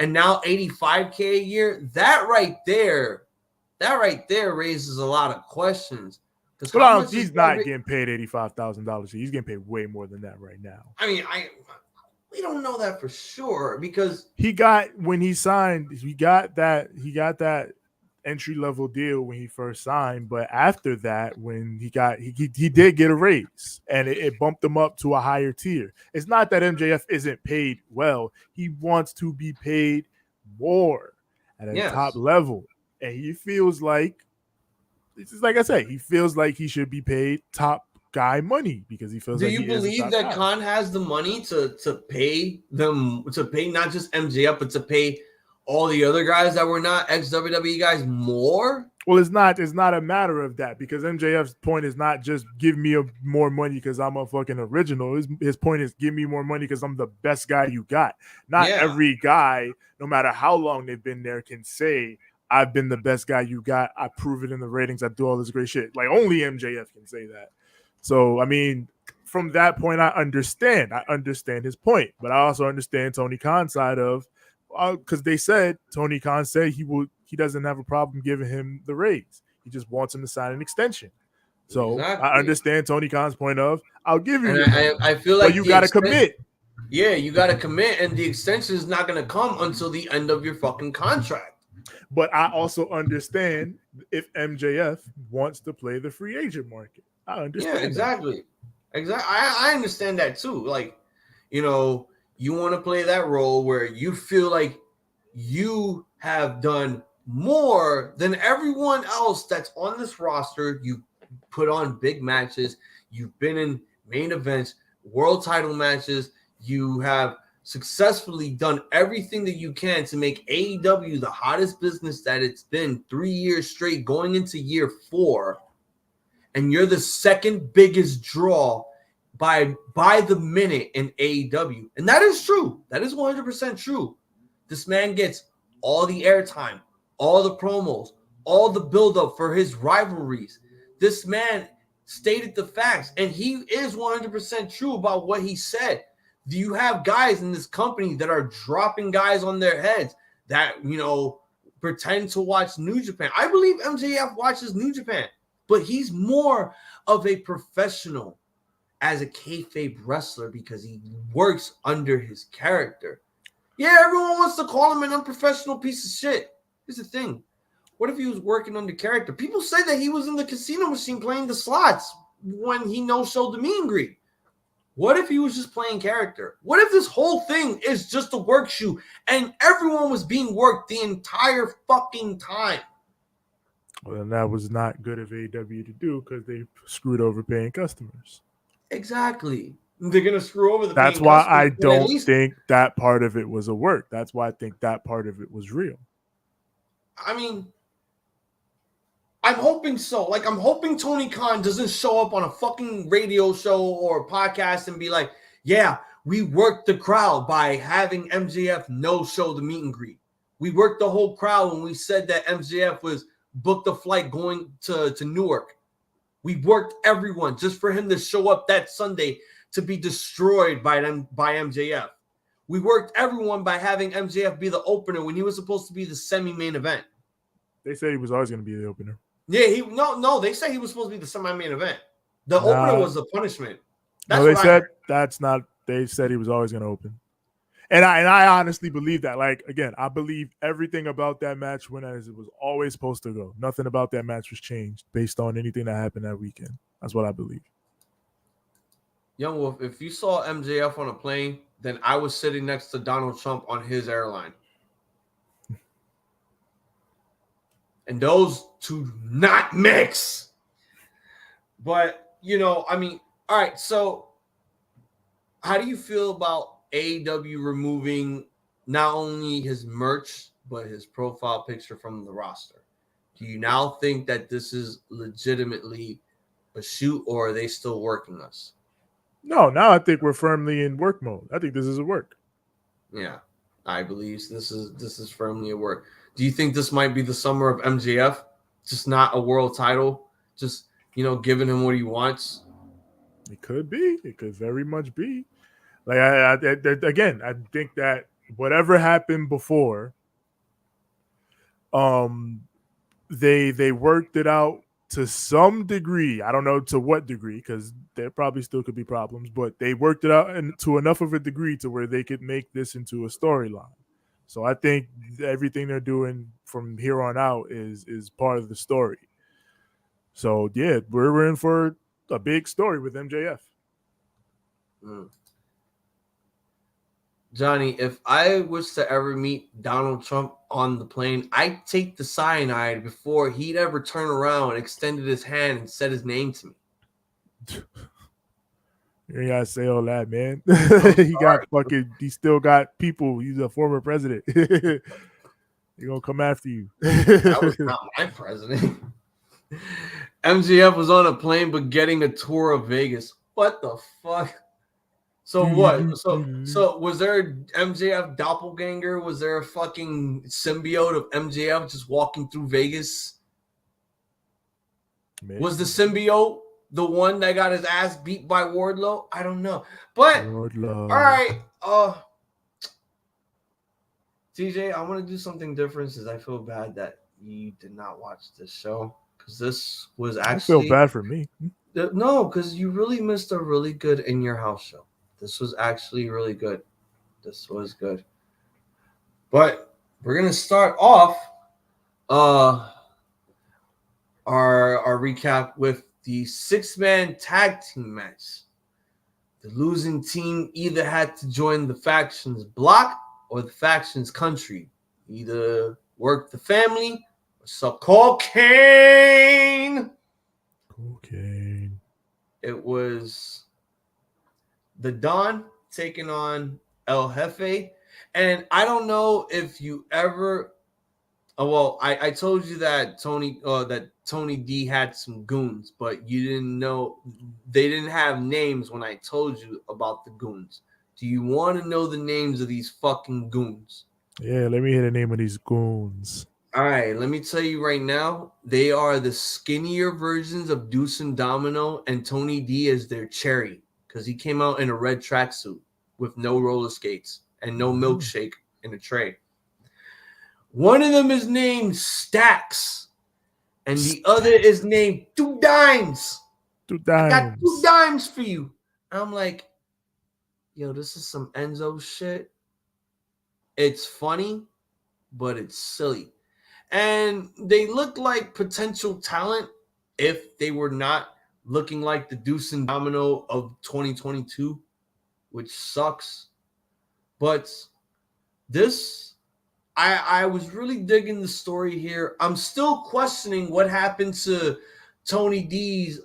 and now $85K a year, that right there raises a lot of questions. But he's not getting paid $85,000. He's getting paid way more than that right now. I mean, we don't know that for sure because he got that entry level deal when he first signed, but after that, when he did get a raise and it bumped him up to a higher tier. It's not that MJF isn't paid well; he wants to be paid more at a top level, and he feels like, it's just like I said, he feels like he should be paid top guy money because he feels. Do you believe that Khan has the money to pay them, to pay not just MJF but to pay all the other guys that were not ex-WWE guys more? Well, it's not a matter of that because MJF's point is not just give me more money because I'm a fucking original. His point is give me more money because I'm the best guy you got. Not every guy, no matter how long they've been there, can say I've been the best guy you got. I prove it in the ratings. I do all this great shit. Like only MJF can say that. So, I mean, from that point, I understand his point, but I also understand Tony Khan's side of, because they said Tony Khan said he doesn't have a problem giving him the raise. He just wants him to sign an extension. So I understand Tony Khan's point of I'll give you. I feel like you got to commit. Yeah, you got to commit, and the extension is not going to come until the end of your fucking contract. But I also understand if MJF wants to play the free agent market. I understand. Yeah, exactly. I understand that too. Like, you know, you want to play that role where you feel like you have done more than everyone else that's on this roster. You put on big matches. You've been in main events, world title matches. You have successfully done everything that you can to make AEW the hottest business that it's been 3 years straight, going into year 4. And you're the second biggest draw by the minute in AEW. And that is true. That is 100% true. This man gets all the airtime, all the promos, all the buildup for his rivalries. This man stated the facts, and he is 100% true about what he said. Do you have guys in this company that are dropping guys on their heads that, you know, pretend to watch New Japan? I believe MJF watches New Japan, but he's more of a professional as a kayfabe wrestler because he works under his character. Yeah, everyone wants to call him an unprofessional piece of shit. Here's the thing. What if he was working under character? People say that he was in the casino machine playing the slots when he no-showed the meet and greet. What if he was just playing character? What if this whole thing is just a work shoot and everyone was being worked the entire fucking time? Well, then that was not good of AEW to do because they screwed over paying customers. Exactly. They're going to screw over the That's why I don't think that part of it was a work. That's why I think that part of it was real. I mean, I'm hoping so. Like, I'm hoping Tony Khan doesn't show up on a fucking radio show or podcast and be like, yeah, we worked the crowd by having MJF no-show the meet and greet. We worked the whole crowd when we said that MJF was booked a flight going to Newark. We worked everyone just for him to show up that Sunday to be destroyed by MJF. We worked everyone by having MJF be the opener when he was supposed to be the semi-main event. They said he was always going to be the opener. Yeah, they say he was supposed to be the semi-main event. The opener was a punishment. That's they said that's not. They said he was always going to open, and I honestly believe that. Like again, I believe everything about that match went as it was always supposed to go. Nothing about that match was changed based on anything that happened that weekend. That's what I believe. Young Wolf, if you saw MJF on a plane, then I was sitting next to Donald Trump on his airline. And those two do not mix. But, I mean, all right, so how do you feel about AEW removing not only his merch, but his profile picture from the roster? Do you now think that this is legitimately a shoot, or are they still working us? No, now I think we're firmly in work mode. I think this is a work. Yeah, I believe this is firmly a work. Do you think this might be the summer of MJF? Just not a world title, just giving him what he wants. It could be. It could very much be. Like I think that whatever happened before, they worked it out to some degree. I don't know to what degree, because there probably still could be problems, but they worked it out to enough of a degree to where they could make this into a storyline. So I think everything they're doing from here on out is part of the story. So yeah, we're in for a big story with MJF. Johnny, if I was to ever meet Donald Trump on the plane, I'd take the cyanide before he'd ever turn around, extended his hand, and said his name to me. You ain't gotta say all that, man. He still got people. He's a former president. They're gonna come after you. That was not my president. MJF was on a plane but getting a tour of Vegas. What the fuck? So what? So was there a MJF doppelganger? Was there a fucking symbiote of MJF just walking through Vegas? Maybe. Was the symbiote the one that got his ass beat by Wardlow? I don't know. But Wardlow. All right. TJ, I want to do something different since I feel bad that you did not watch this show, because this was actually. I feel bad for me. No, because you really missed a really good In Your House show. This was actually really good. This was good. But we're going to start off our recap with the 6-man tag team match. The losing team either had to join the faction's block or the faction's country. Either work the family or suck cocaine. Cocaine. It was the Don taking on El Jefe. And I don't know if you ever I told you that Tony D had some goons, but you didn't know they didn't have names when I told you about the goons. Do you want to know the names of these fucking goons? Yeah, let me hear the name of these goons. All right, let me tell you right now, they are the skinnier versions of Deuce and Domino, and Tony D is their cherry, because he came out in a red tracksuit with no roller skates and no milkshake in a tray. One of them is named Stacks, and the other is named Two Dimes. Two Dimes. I got 2 dimes for you. And I'm like, yo, this is some Enzo shit. It's funny, but it's silly. And they look like potential talent if they were not looking like the Deuce and Domino of 2022, which sucks. But this, I was really digging the story here. I'm still questioning what happened to Tony D's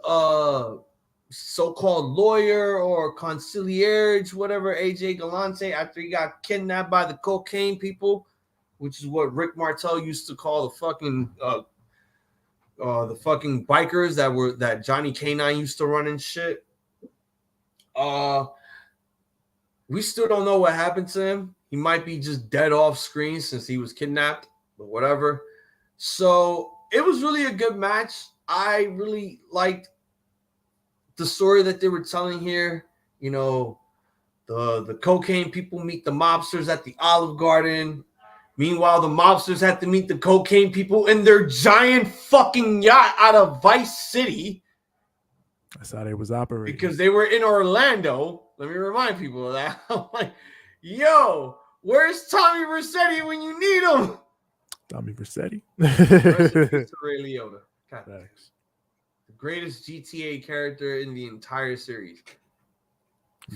so-called lawyer or conciliarge, whatever, AJ Galante, after he got kidnapped by the cocaine people, which is what Rick Martel used to call the fucking bikers that Johnny K9 used to run and shit. We still don't know what happened to him. He might be just dead off screen since he was kidnapped, but whatever. So it was really a good match. I really liked the story that they were telling here. You know, the cocaine people meet the mobsters at the Olive Garden. Meanwhile, the mobsters had to meet the cocaine people in their giant fucking yacht out of Vice City. That's how they was operating. Because they were in Orlando. Let me remind people of that. I'm like, yo, where's Tommy Vercetti when you need him? Tommy Vercetti. Rest in peace to Ray Liotta. God, Thanks. the greatest GTA character in the entire series.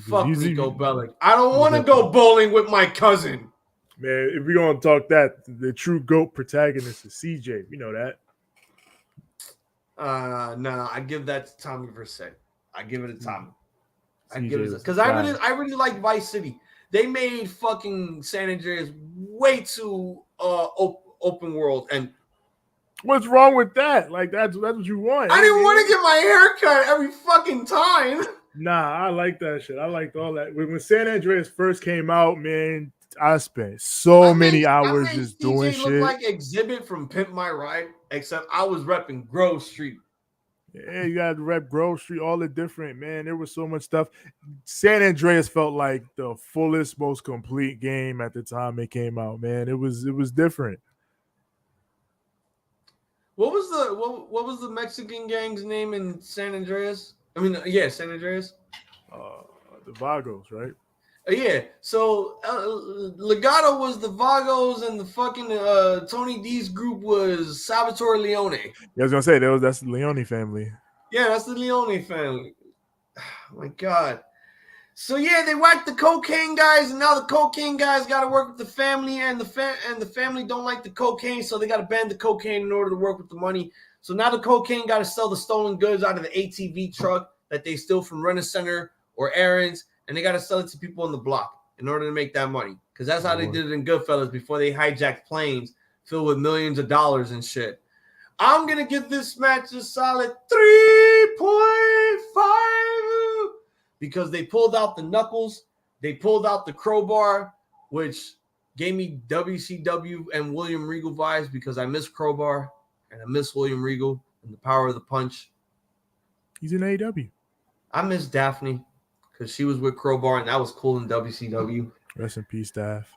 Fuck Nico Bellic. I don't want to go bowling with my cousin. Man, if we're going to talk that, the true GOAT protagonist is CJ. We know that. No, I give that to Tommy Vercetti. I give it to Tommy. I CJ give it because I really like Vice City. They made fucking San Andreas way too open world. And what's wrong with that? Like that's what you want. I didn't want to get my hair cut every fucking time. Nah, I like that shit. I liked all that. When San Andreas first came out, man, I spent so many hours just doing shit. Looked like Exhibit from Pimp My Ride, except I was repping Grove Street. Yeah, you got to rep Grove Street, all the different, man. There was so much stuff. San Andreas felt like the fullest, most complete game at the time it came out, man. It was different. What was the Mexican gang's name in San Andreas? I mean, yeah, San Andreas. The Vagos, right? Yeah. So Legado was the Vagos, and the fucking Tony D's group was Salvatore Leone. Yeah, I was gonna say that's the Leone family. Yeah, that's the Leone family. Oh my God. So yeah, they whacked the cocaine guys, and now the cocaine guys got to work with the family, and the family don't like the cocaine, so they got to ban the cocaine in order to work with the money. So now the cocaine got to sell the stolen goods out of the ATV truck that they steal from Rent-A-Center or errands, and they got to sell it to people on the block in order to make that money. Because that's how they did it in Goodfellas before they hijacked planes filled with millions of dollars and shit. I'm going to give this match a solid 3.5 because they pulled out the knuckles. They pulled out the crowbar, which gave me WCW and William Regal vibes because I miss Crowbar and I miss William Regal and the power of the punch. He's in AEW. I miss Daphne because she was with Crowbar and that was cool in WCW. Rest in peace, Daph.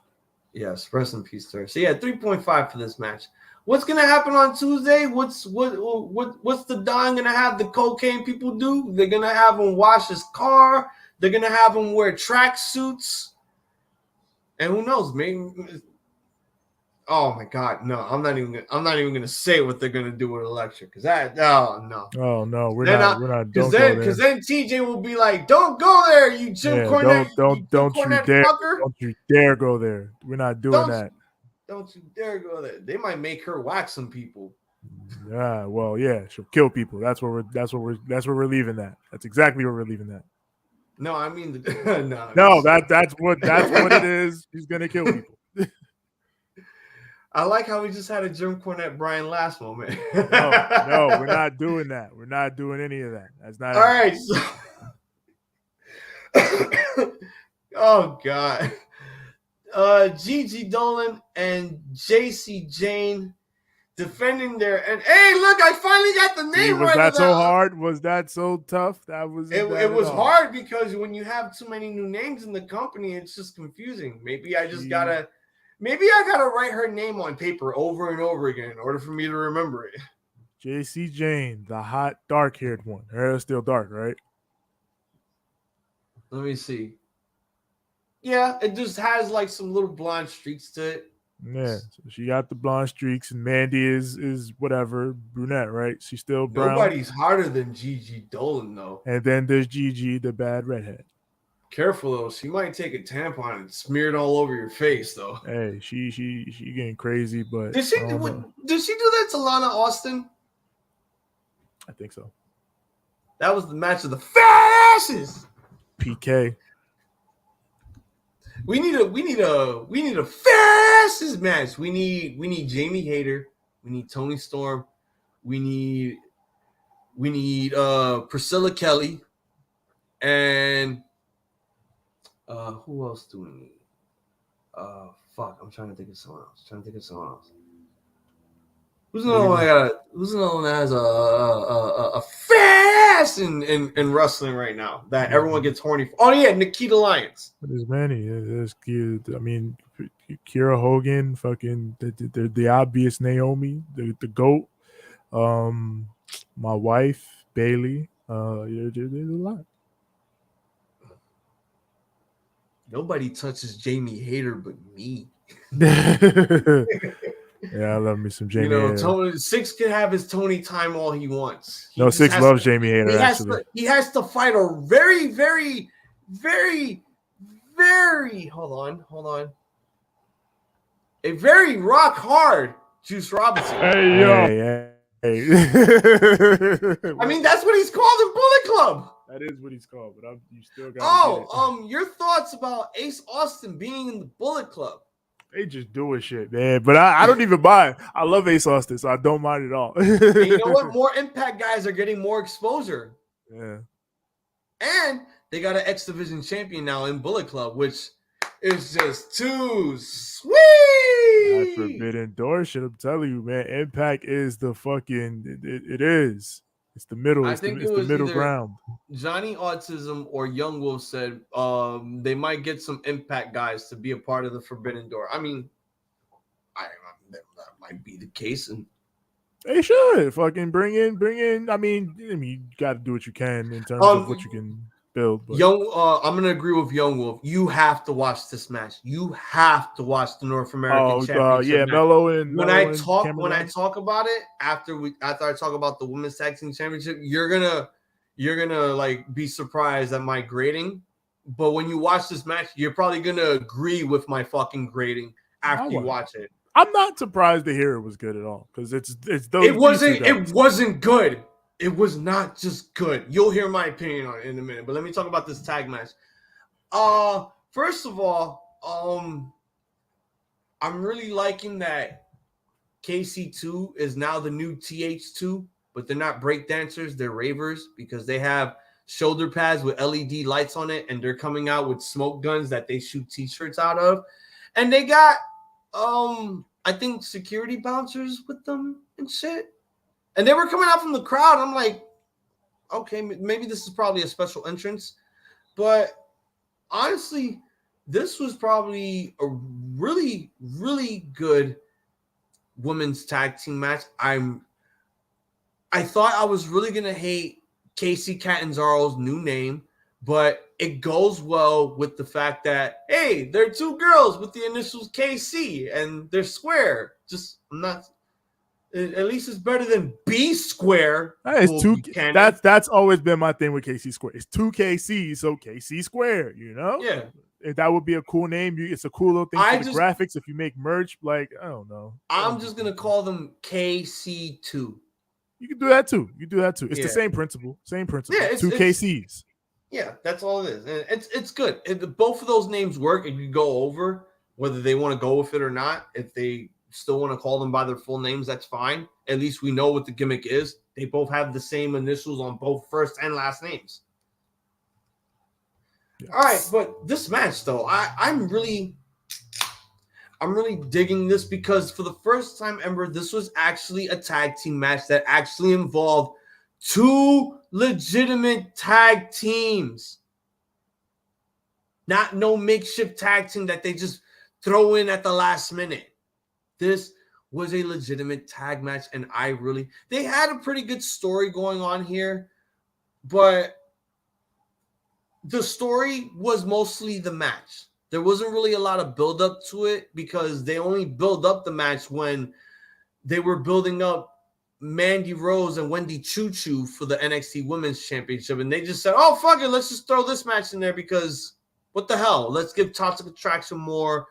Yes, rest in peace to her. So yeah, 3.5 for this match. What's gonna happen on Tuesday? What's the Don gonna have the cocaine people do? They're gonna have him wash his car. They're gonna have him wear track suits. And who knows? Maybe. Oh my God, no! I'm not even gonna say what they're gonna do with Electra because that. Oh no. Oh no, we're not. Because then TJ will be like, "Don't go there, you Jim Cornette. Don't you dare go there. We're not doing that. Don't you dare go there. They might make her whack some people. Yeah, well, yeah, she'll kill people. That's where we're leaving that. That's exactly where we're leaving that. No, I mean no, that's what it is. She's gonna kill people. I like how we just had a Jim Cornette Brian last moment. No, we're not doing that. We're not doing any of that. That's not all right. So... oh God. Gigi Dolan and JC Jane defending their and hey, look, I finally got the name right. Was that so hard? Was that so tough? It was hard because when you have too many new names in the company, it's just confusing. Maybe I gotta write her name on paper over and over again in order for me to remember it. JC Jane, the hot dark-haired one. Her hair is still dark, right? Let me see. Yeah, it just has like some little blonde streaks to it. Yeah, so she got the blonde streaks, and Mandy is whatever, brunette, right? She's still brown. Nobody's hotter than Gigi Dolan, though. And then there's Gigi, the bad redhead. Careful though, she might take a tampon and smear it all over your face, though. Hey, she getting crazy, but did she do that to Lana Austin? I think so. That was the match of the fascists. PK. We need a fastest match. We need Jamie Hayter. We need Toni Storm. We need Priscilla Kelly. And who else do we need? Fuck, I'm trying to think of someone else. Who's another one that has a fast in wrestling right now that everyone gets horny for? Oh yeah, Nikita Lyons. There's many. There's cute. I mean, Kiera Hogan, fucking the obvious Naomi, the GOAT. My wife Bailey. There's a lot. Nobody touches Jamie Hayter but me. Yeah, I love me some Jamie Hayter. Tony Six can have his Tony time all he wants. Six loves Jamie Hayter, actually. He has to fight a very, very, very, very hold on. A very rock hard Juice Robinson. Hey, yo. Hey. I mean, that's what he's called in Bullet Club. That is what he's called, but you still got. Your thoughts about Ace Austin being in the Bullet Club? They just doing shit, man. But I don't even mind. I love Ace Austin, so I don't mind at all. And you know what? More Impact guys are getting more exposure. Yeah. And they got an X Division champion now in Bullet Club, which is just too sweet. That Forbidden Door shit, I'm telling you, man. Impact is the fucking. It is. It's the middle. It's the middle ground. Johnny Autism or Young Wolf said they might get some Impact guys to be a part of the Forbidden Door. I mean, that might be the case, and they should fucking bring in. I mean, you got to do what you can in terms of what you can build. But. I'm gonna agree with Young Wolf. You have to watch this match. You have to watch the North American Championship. Yeah, Melo and when I talk about it after I talk about the Women's Tag Team Championship, you're gonna like be surprised at my grading. But when you watch this match, you're probably gonna agree with my fucking grading after you watch it. I'm not surprised to hear it was good at all because it's those. It wasn't good. It was not just good. You'll hear my opinion on it in a minute, but let me talk about this tag match. First of all, I'm really liking that KC2 is now the new TH2, but they're not breakdancers, they're ravers because they have shoulder pads with LED lights on it, and they're coming out with smoke guns that they shoot t-shirts out of. And they got I think security bouncers with them and shit. And they were coming out from the crowd. I'm like, okay, maybe this is probably a special entrance. But honestly, this was probably a really, really good women's tag team match. I thought I was really going to hate Casey Catanzaro's new name, but it goes well with the fact that, hey, they're two girls with the initials KC, and they're square. At least it's better than B Square. That's always been my thing with KC Square. It's 2 KC, so KC Square, Yeah. If that would be a cool name. It's a cool little thing for the graphics. If you make merch, like, I don't know. I'm just going to call them KC2. You can do that too. It's the same principle. Yeah, 2 KCs. Yeah, that's all it is. And it's good. Both of those names work and you go over whether they want to go with it or not. If they still want to call them by their full names, that's fine. At least we know what the gimmick is. They both have the same initials on both first and last names. Yes. All right, but this match though, I'm really digging this because for the first time ever, this was actually a tag team match that actually involved two legitimate tag teams. Not no makeshift tag team that they just throw in at the last minute. This was a legitimate tag match, and they had a pretty good story going on here, but the story was mostly the match. There wasn't really a lot of build up to it because they only build up the match when they were building up Mandy Rose and Wendy Choo for the NXT Women's Championship, and they just said, "Oh fuck it, let's just throw this match in there because what the hell? Let's give Toxic Attraction more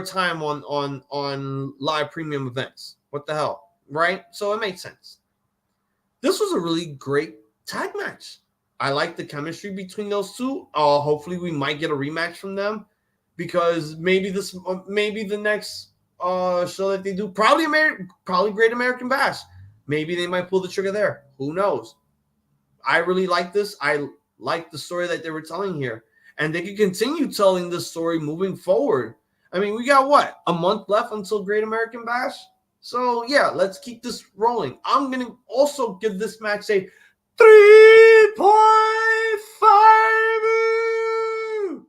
time on live premium events. What the hell?" Right? So it made sense. This was a really great tag match. I like the chemistry between those two. Hopefully we might get a rematch from them because maybe the next show that they do, probably Great American Bash. Maybe they might pull the trigger there. Who knows? I really like this. I like the story that they were telling here. And they can continue telling this story moving forward. I mean, we got a month left until Great American Bash? So, yeah, let's keep this rolling. I'm going to also give this match a 3.5.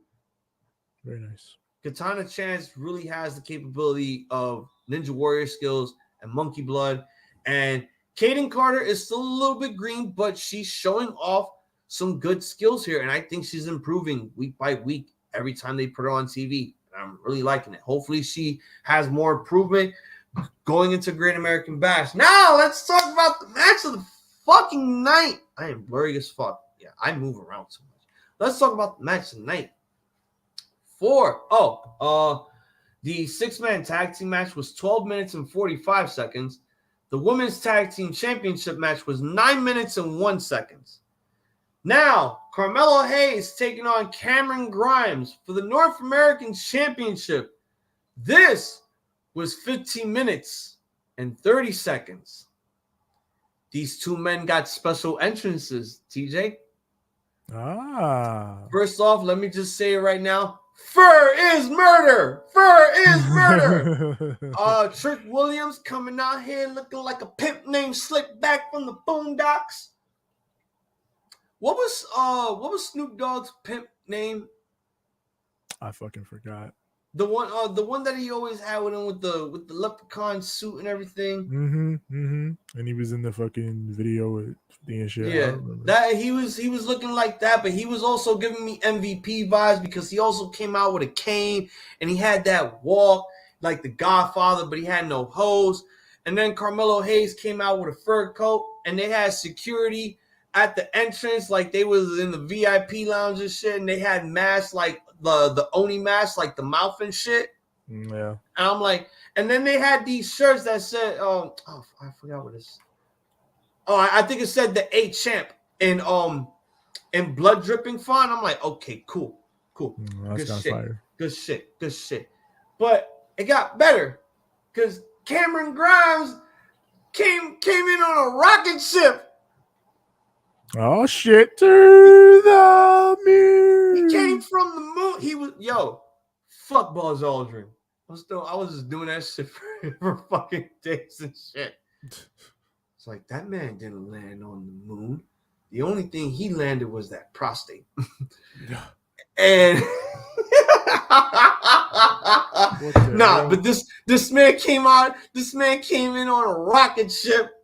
Very nice. Katana Chance really has the capability of Ninja Warrior skills and Monkey Blood. And Kayden Carter is still a little bit green, but she's showing off some good skills here, and I think she's improving week by week every time they put her on TV. And I'm really liking it. Hopefully she has more improvement going into Great American Bash. Now let's talk about the match of the fucking night. I am blurry as fuck. Yeah, I move around so much. Let's talk about the match tonight. The 6-man tag team match was 12 minutes and 45 seconds. The women's tag team championship match was 9 minutes and 1 second. Now, Carmelo Hayes taking on Cameron Grimes for the North American Championship. This was 15 minutes and 30 seconds. These two men got special entrances, TJ. First off, let me just say it right now. Fur is murder. Fur is murder. Trick Williams coming out here looking like a pimp named Slickback from the Boondocks. What was Snoop Dogg's pimp name? I fucking forgot. The one that he always had with him with the leprechaun suit and everything. And he was in the fucking video with the and shit. Yeah, that he was looking like that, but he was also giving me MVP vibes because he also came out with a cane and he had that walk like the Godfather, but he had no hose. And then Carmelo Hayes came out with a fur coat, and they had security at the entrance, like they was in the VIP lounge and shit, and they had masks like the Oni mask, like the mouth and shit. Yeah. And I'm like, and then they had these shirts that said, I forgot what this. Oh, I think it said the A Champ in blood dripping font. I'm like, okay, cool. That's good shit. fire. Good shit. But it got better because Cameron Grimes came in on a rocket ship. Oh shit! To the moon. He came from the moon. He was fuck Buzz Aldrin. I was just doing that shit for fucking days and shit. It's like that man didn't land on the moon. The only thing he landed was that prostate. And but this man came out. This man came in on a rocket ship.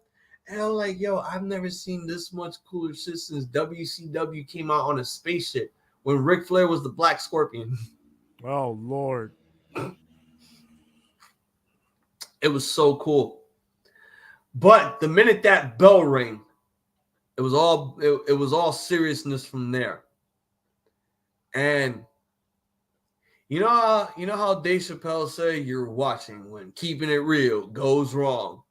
And I'm like, I've never seen this much cooler shit since WCW came out on a spaceship when Ric Flair was the Black Scorpion. Oh, Lord. It was so cool. But the minute that bell rang, it was all seriousness from there. And you know how Dave Chappelle said, you're watching when keeping it real goes wrong.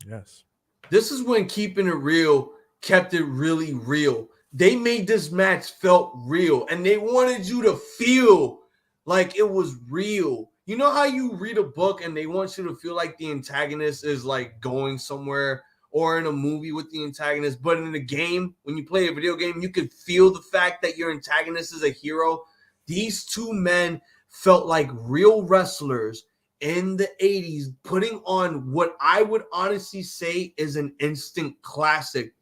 Yes. This is when keeping it real kept it really real. They made this match felt real, and they wanted you to feel like it was real. You know how you read a book and they want you to feel like the antagonist is like going somewhere, or in a movie with the antagonist, but in a game, when you play a video game, you could feel the fact that your antagonist is a hero. These two men felt like real wrestlers in the 80s, putting on what I would honestly say is an instant classic.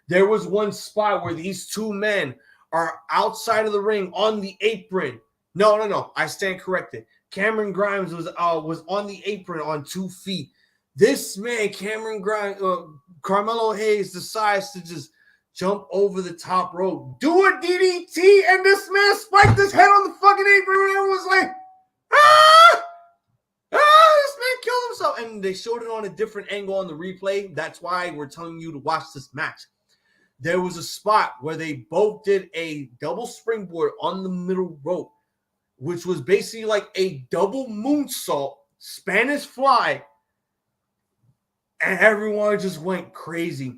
There was one spot where these two men are outside of the ring on the apron. No, I stand corrected. Cameron Grimes was on the apron on 2 feet. This man, Cameron Grimes, Carmelo Hayes decides to just jump over the top rope, do a DDT, and this man spiked his head on the fucking apron, and it was like, this man killed himself. And they showed it on a different angle on the replay. That's why we're telling you to watch this match. There was a spot where they both did a double springboard on the middle rope, which was basically like a double moonsault, Spanish fly, and everyone just went crazy.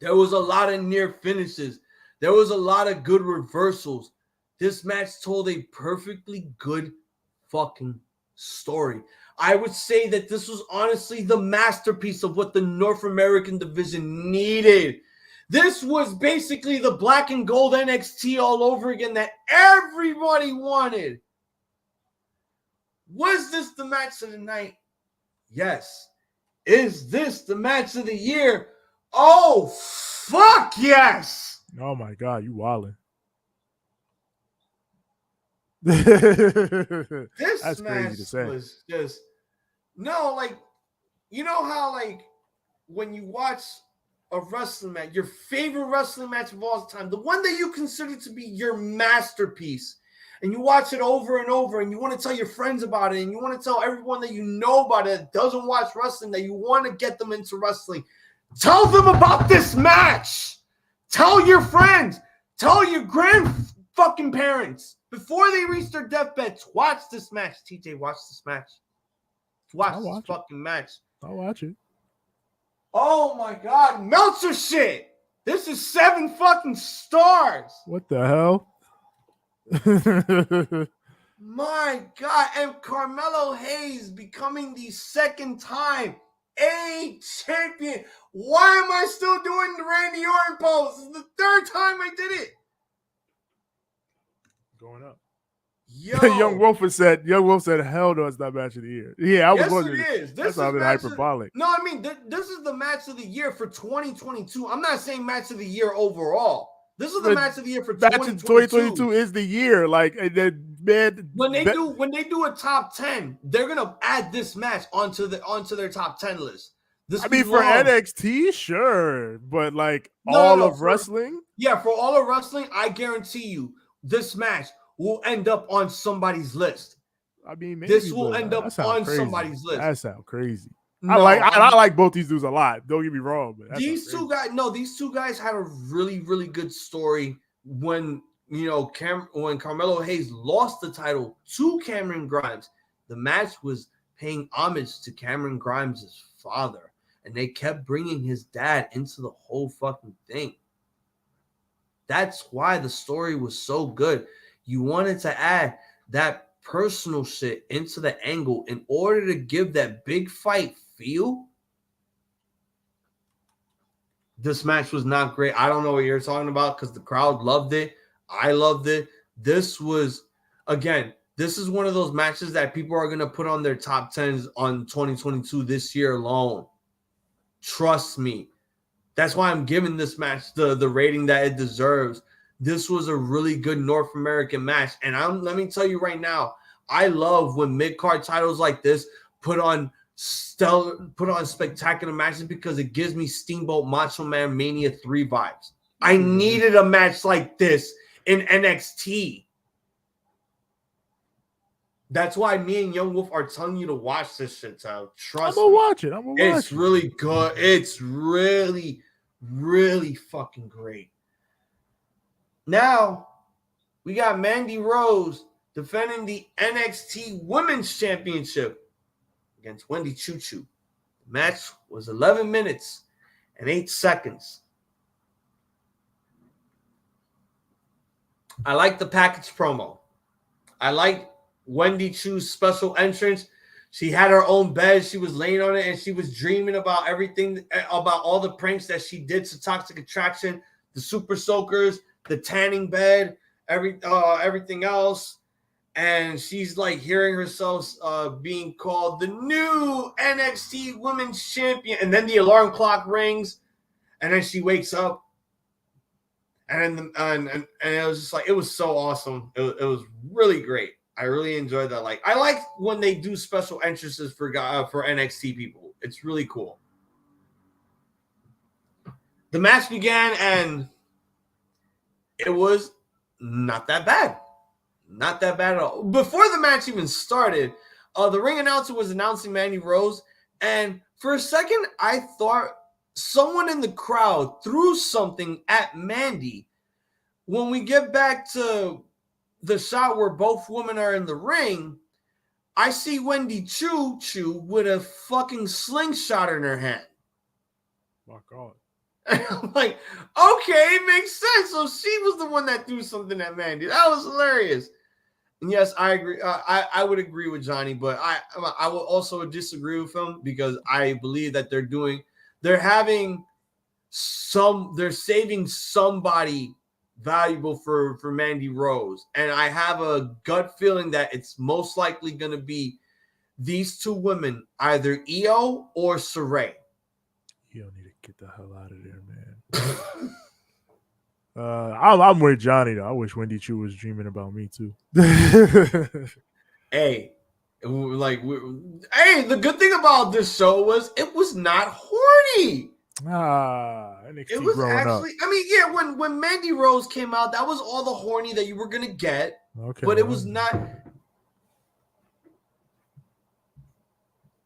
There was a lot of near finishes. There was a lot of good reversals. This match told a perfectly good fucking story. I would say that this was honestly the masterpiece of what the North American division needed. This was basically the black and gold NXT all over again that everybody wanted. Was this the match of the night? Yes. Is this the match of the year? Oh, fuck yes. Oh, my God. You wildin'. This That's match crazy to say. Was just, no, like, you know how, like, when you watch a wrestling match, your favorite wrestling match of all time, the one that you consider to be your masterpiece, and you watch it over and over, and you want to tell your friends about it, and you want to tell everyone that you know about it that doesn't watch wrestling, that you want to get them into wrestling, tell them about this match. Tell your friends. Tell your fucking parents before they reach their deathbeds. Watch this match. TJ, watch this match. Watch this fucking match. I'll watch it. Oh my God, Meltzer shit. This is 7 fucking stars. What the hell? My God, and Carmelo Hayes becoming the second time a champion. Why am I still doing the Randy Orton pose? This is the 3rd time I did it. Going up. Yo. Young Wolf said, hell no, it's not match of the year. Yeah, I was wondering. Yes, it is. That's not hyperbolic. No, I mean, this is the match of the year for 2022. I'm not saying match of the year overall. This is the match of the year for 2022. 2022 is the year. Like, man, when they do a top 10, they're gonna add this match onto their top 10 list. For NXT, sure, but like all of wrestling. Yeah, for all of wrestling, I guarantee you, this match will end up on somebody's list. I mean, maybe, this will end up on somebody's list. That sounds crazy. No, I like both these dudes a lot. Don't get me wrong, but these two guys had a really, really good story when when Carmelo Hayes lost the title to Cameron Grimes. The match was paying homage to Cameron Grimes' father, and they kept bringing his dad into the whole fucking thing. That's why the story was so good. You wanted to add that personal shit into the angle in order to give that big fight feel. This match was not great. I don't know what you're talking about because the crowd loved it. I loved it. This is one of those matches that people are going to put on their top 10s on 2022 this year alone. Trust me. That's why I'm giving this match the rating that it deserves. This was a really good North American match. And let me tell you right now, I love when mid-card titles like this put on spectacular matches because it gives me Steamboat Macho Man Mania 3 vibes. I needed a match like this in NXT. That's why me and Young Wolf are telling you to watch this shit, Tal. Trust me. I'm gonna watch it. It's really good. It's really, really fucking great. Now, we got Mandy Rose defending the NXT Women's Championship against Wendy Choo. The match was 11 minutes and 8 seconds. I like the package promo. I like Wendy Choo's special entrance. She had her own bed. She was laying on it and she was dreaming about everything, about all the pranks that she did to Toxic Attraction, the Super Soakers, the tanning bed, everything else. And she's like hearing herself being called the new NXT Women's Champion. And then the alarm clock rings and then she wakes up. And it was just like, it was so awesome. It was really great. I really enjoyed that. Like, I like when they do special entrances for NXT people. It's really cool. The match began and it was not that bad. Not that bad at all. Before the match even started, the ring announcer was announcing Mandy Rose. And for a second, I thought someone in the crowd threw something at Mandy. When we get back to the shot where both women are in the ring, I see Wendy Choo with a fucking slingshot in her hand. My God. And I'm like, okay, it makes sense. So she was the one that threw something at Mandy. That was hilarious. And yes, I agree. I would agree with Johnny, but I will also disagree with him because I believe that they're saving somebody valuable for Mandy Rose. And I have a gut feeling that it's most likely going to be these two women, either Io or Saray. You don't need to get the hell out of there, man. I'm with Johnny, though. I wish Wendy Choo was dreaming about me, too. Hey, the good thing about this show was it was not horny. NXT It was growing actually, up. I mean, yeah, when Mandy Rose came out, that was all the horny that you were gonna get. Okay, but it was not.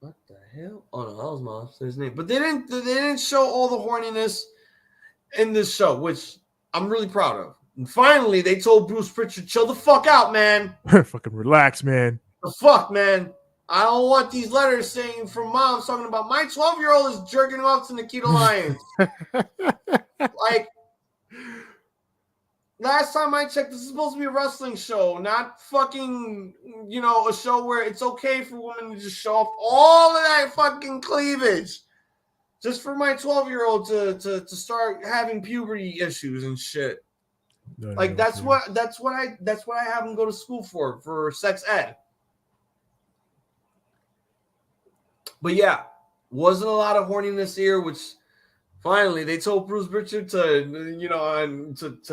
What the hell? Oh no, that was my upstairs name. But they didn't show all the horniness in this show, which I'm really proud of. And finally, they told Bruce Pritchard, chill the fuck out, man. Fucking relax, man. The fuck, man. I don't want these letters saying from moms talking about my 12-year-old is jerking off to Nikita Lyons. Like, last time I checked, this is supposed to be a wrestling show, not fucking, a show where it's okay for women to just show off all of that fucking cleavage. Just for my 12-year-old to start having puberty issues and shit. Like that's what I have him go to school for sex ed. But yeah, wasn't a lot of horniness here, which finally they told Bruce Pritchard to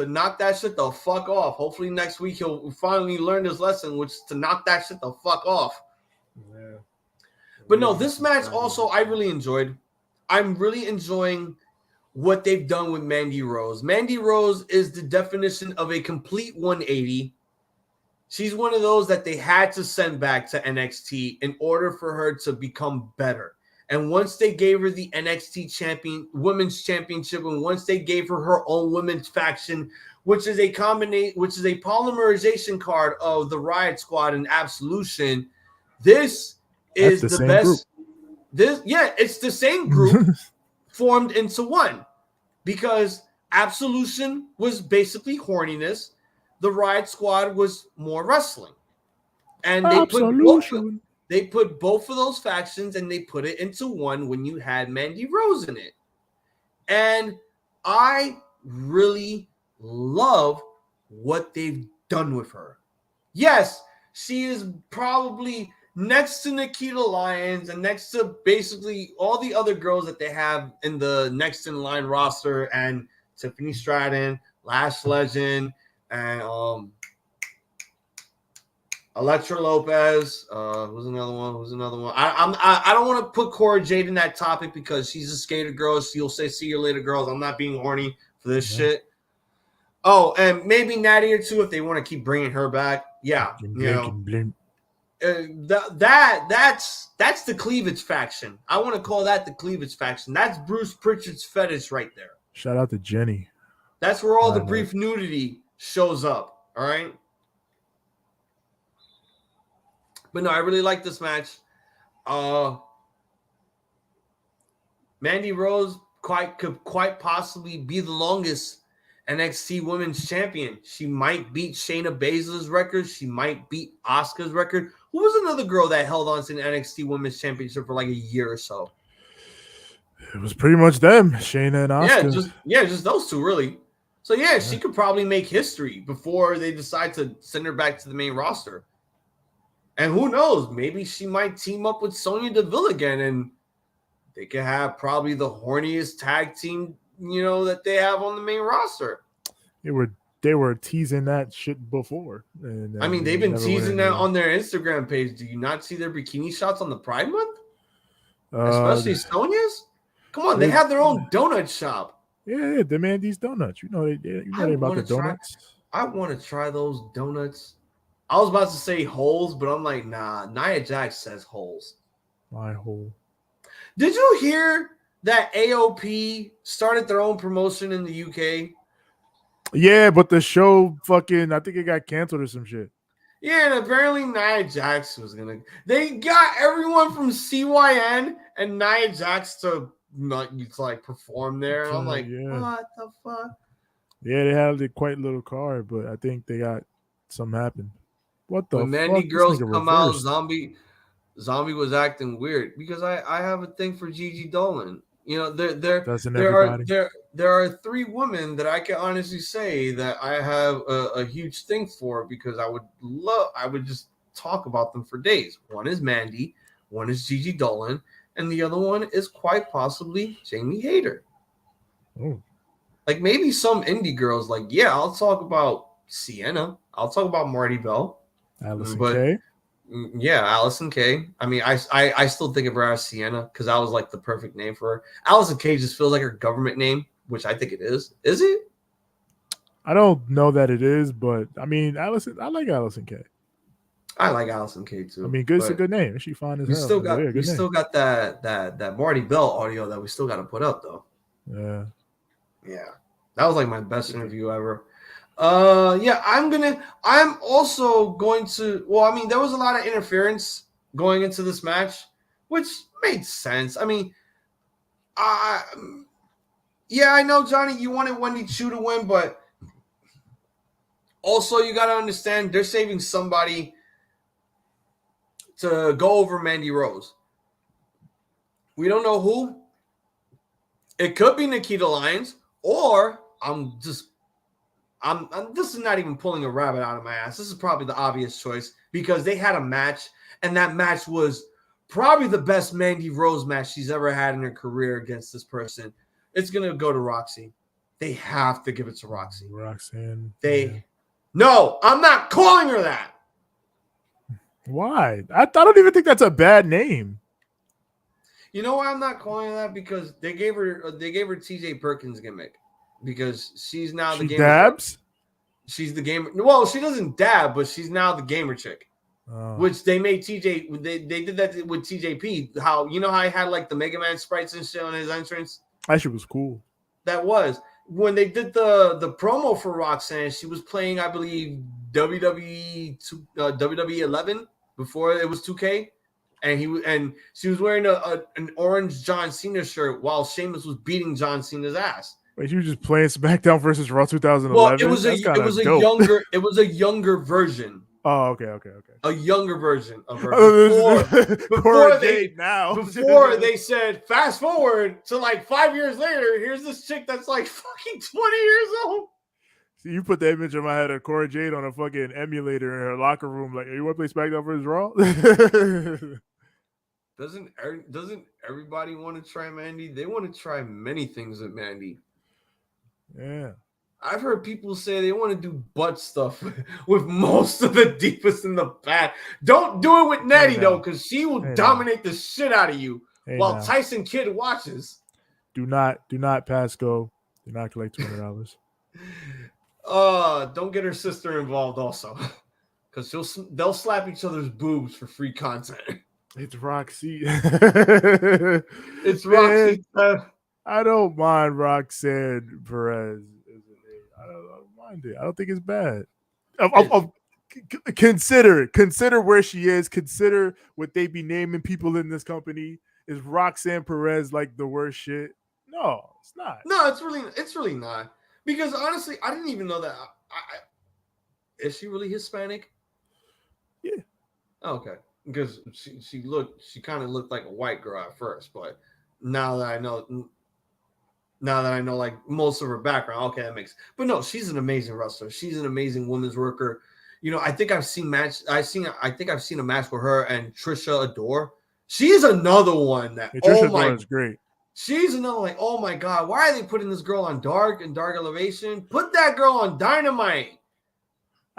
knock that shit the fuck off. Hopefully next week he'll finally learn his lesson, which is to knock that shit the fuck off. Yeah. But no, this match also I really enjoyed. I'm really enjoying what they've done with Mandy Rose. Mandy Rose is the definition of a complete 180. She's one of those that they had to send back to NXT in order for her to become better. And once they gave her the NXT Women's Championship, and once they gave her own women's faction, which is a polymerization card of the Riot Squad and Absolution, this is the best. It's the same group formed into one, because Absolution was basically horniness. The Riot Squad was more wrestling. And they put both of those factions and they put it into one when you had Mandy Rose in it. And I really love what they've done with her. Yes, she is probably next to Nikita Lyons and next to basically all the other girls that they have in the next in line roster, and Tiffany Stratton, Lash Legend, and Elektra Lopez. Who's another one? I don't want to put Cora Jade in that topic because she's a skater girl. She'll say, "See you later, girls." I'm not being horny for this shit. Oh, and maybe Natty or two if they want to keep bringing her back. Yeah, that's the cleavage faction. I want to call that the cleavage faction. That's Bruce Pritchard's fetish right there. Shout out to Jenny. That's where all the brief nudity shows up. All right. But no, I really like this match. Mandy Rose could quite possibly be the longest NXT Women's Champion. She might beat Shayna Baszler's record. She might beat Asuka's record. Who was another girl that held on to the NXT Women's Championship for like a year or so? It was pretty much them, Shayna and Asuka. Just those two, really. So yeah, she could probably make history before they decide to send her back to the main roster. And who knows? Maybe she might team up with Sonya Deville again, and they could have probably the horniest tag team, that they have on the main roster. They were teasing that shit before. And, I mean, they've been teasing that on their Instagram page. Do you not see their bikini shots on the Pride Month? Especially Sonya's? Come on, they have their own donut shop. Yeah, the Mandy's Donuts. You know they about the donuts. I want to try those donuts. I was about to say holes, but I'm like, nah. Nia Jax says holes. My hole. Did you hear that AOP started their own promotion in the UK? Yeah, but the show I think it got canceled or some shit. Yeah, and apparently Nia Jax was gonna. They got everyone from CYN and Nia Jax to perform there, and I'm like, what the fuck? Yeah, they had a quite little card, but I think they got something happened. What the when fuck? Mandy girls come out, Zombie was acting weird because I have a thing for Gigi Dolan. There are three women that I can honestly say that I have a huge thing for because I would just talk about them for days. One is Mandy, one is Gigi Dolan, and the other one is quite possibly Jamie Hayter. Oh. Like maybe some indie girls, I'll talk about Sienna. I'll talk about Marty Bell. Allison Kay. Yeah, Allison Kay. I mean, I still think of her as Sienna because that was like the perfect name for her. Allison Kay just feels like her government name, which I think it is. Is it? I don't know that it is, but I mean, Allison. I like Allison Kay. I like Allison Kay too. I mean, it's a good name. She fine as hell. We still got that Marty Bell audio that we still got to put up though. Yeah, that was like my best interview ever. Yeah, I'm also going to. Well, I mean, there was a lot of interference going into this match, which made sense. I mean, yeah, I know, Johnny, you wanted Wendy Choo to win, but also you got to understand they're saving somebody to go over Mandy Rose. We don't know who. It could be Nikita Lyons, or this is not even pulling a rabbit out of my ass. This is probably the obvious choice because they had a match, and that match was probably the best Mandy Rose match she's ever had in her career against this person. It's going to go to Roxy. They have to give it to Roxy. Roxanne. No, I'm not calling her that. Why? I don't even think that's a bad name. You know why I'm not calling her that? Because they gave her TJ Perkins gimmick. Because she's now the gamer. Dabs? She's the gamer. Well, she doesn't dab, but she's now the gamer chick. Oh. Which they made TJ. They did that with TJP. How I had like the Mega Man sprites and shit on his entrance. That shit was cool. That was when they did the promo for Roxanne. She was playing, I believe, WWE 11 before it was 2K, and she was wearing an orange John Cena shirt while Sheamus was beating John Cena's ass. Wait, you were just playing SmackDown versus Raw 2011? Well, it was a younger version. Oh, okay. A younger version of her. Before they said, fast forward to like 5 years later, here's this chick that's like fucking 20 years old. See, you put the image in my head of Cora Jade on a fucking emulator in her locker room. Like, you want to play SmackDown versus Raw? Doesn't everybody want to try Mandy? They want to try many things with Mandy. Yeah. I've heard people say they want to do butt stuff with most of the deepest in the back. Don't do it with Nettie, though, because she will dominate the shit out of you while Tyson Kidd watches. Do not pass go. Do not collect $200. Don't get her sister involved also, because they'll slap each other's boobs for free content. It's Roxy. It's Roxy. I don't mind Roxanne Perez. I don't mind it. I don't think it's bad. Consider where she is. Consider what they be naming people in this company. Is Roxanne Perez like the worst shit? No, it's not. No, it's really not. Because honestly, I didn't even know that. Is she really Hispanic? Yeah. Oh, okay. Because she kind of looked like a white girl at first, but now that I know like most of her background, okay, that makes. But no, she's an amazing wrestler. She's an amazing women's worker. I think I've seen a match with her and Trisha Adore. She's another one that Trisha Adore is great. She's another like, oh my god, why are they putting this girl on Dark and Dark Elevation? Put that girl on Dynamite.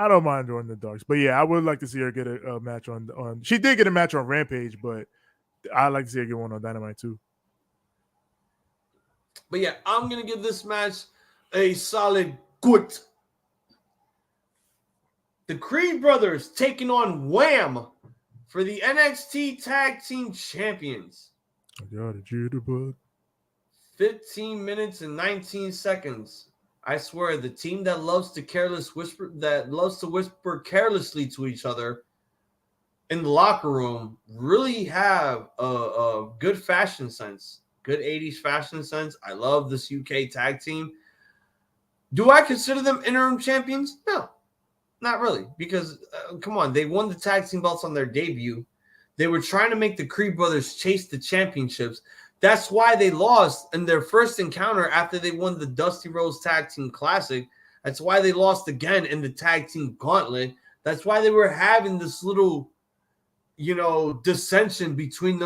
I don't mind doing the Darks, but yeah, I would like to see her get a match on. She did get a match on Rampage, but I'd like to see her get one on Dynamite too. But yeah, I'm gonna give this match a solid good. The Creed brothers taking on Wham for the NXT Tag Team Champions. I got a jitterbug. 15 minutes and 19 seconds. I swear, the team that loves to whisper carelessly to each other in the locker room really have a good fashion sense. Good 80s fashion sense. I love this UK tag team. Do I consider them interim champions? No, not really. Because, come on, they won the tag team belts on their debut. They were trying to make the Creed brothers chase the championships. That's why they lost in their first encounter after they won the Dusty Rhodes Tag Team Classic. That's why they lost again in the Tag Team Gauntlet. That's why they were having this little, dissension between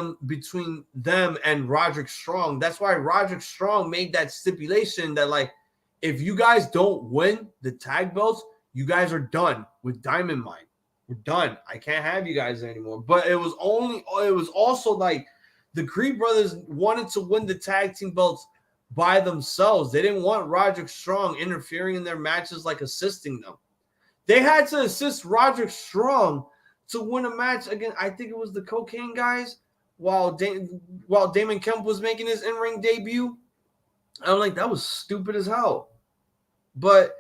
them and Roderick Strong. That's why Roderick Strong made that stipulation that, like, if you guys don't win the tag belts, you guys are done with Diamond Mine. we're done. I can't have you guys anymore. But it was also like the Creed brothers wanted to win the tag team belts by themselves. They didn't want Roderick Strong interfering in their matches, like assisting them. They had to assist Roderick Strong to win a match against, I think it was the Cocaine Guys, while Damon Kemp was making his in-ring debut. I'm like, that was stupid as hell. But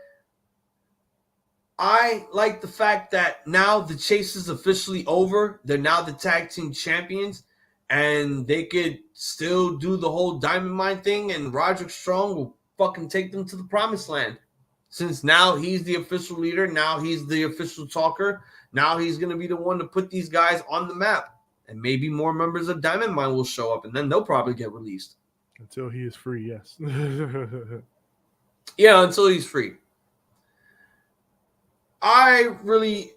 I like the fact that now the chase is officially over. They're now the tag team champions, and they could still do the whole Diamond Mine thing, and Roderick Strong will fucking take them to the promised land. Since now he's the official leader, now he's the official talker, now he's going to be the one to put these guys on the map. And maybe more members of Diamond Mine will show up, and then they'll probably get released. Until he is free, yes. Yeah, until he's free. I really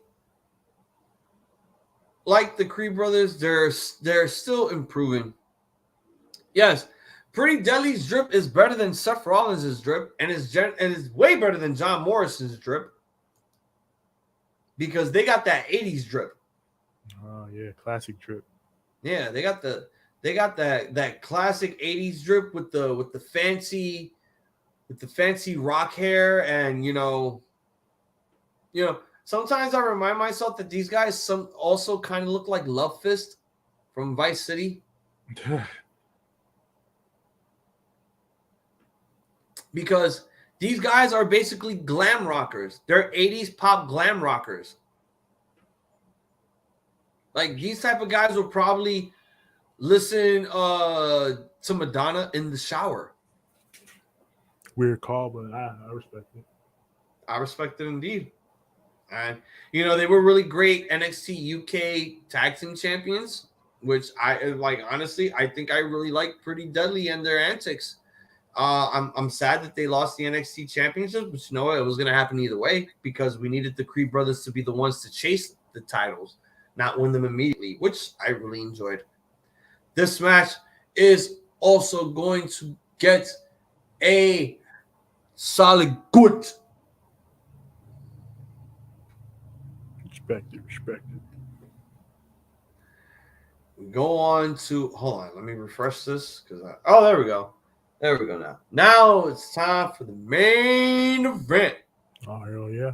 like the Creed brothers. They're still improving. Yes, Pretty Deadly's drip is better than Seth Rollins' drip, and is way better than John Morrison's drip, because they got that 80s drip. Oh yeah, classic drip. Yeah, they got that classic 80s drip with the fancy rock hair, and you know, sometimes I remind myself that these guys also kind of look like Love Fist from Vice City. Because these guys are basically glam rockers. They're 80s pop glam rockers. Like, these type of guys will probably listen to Madonna in the shower. Weird call, but I respect it. I respect it indeed. And, they were really great NXT UK tag team champions, which honestly, I think I really like Pretty Deadly and their antics. I'm sad that they lost the NXT championship, but you know what? It was going to happen either way, because we needed the Creed brothers to be the ones to chase the titles, not win them immediately, which I really enjoyed. This match is also going to get a solid good. Respect it. We go on to, hold on, let me refresh this, because there we go. There we go now. Now it's time for the main event. Oh, hell yeah.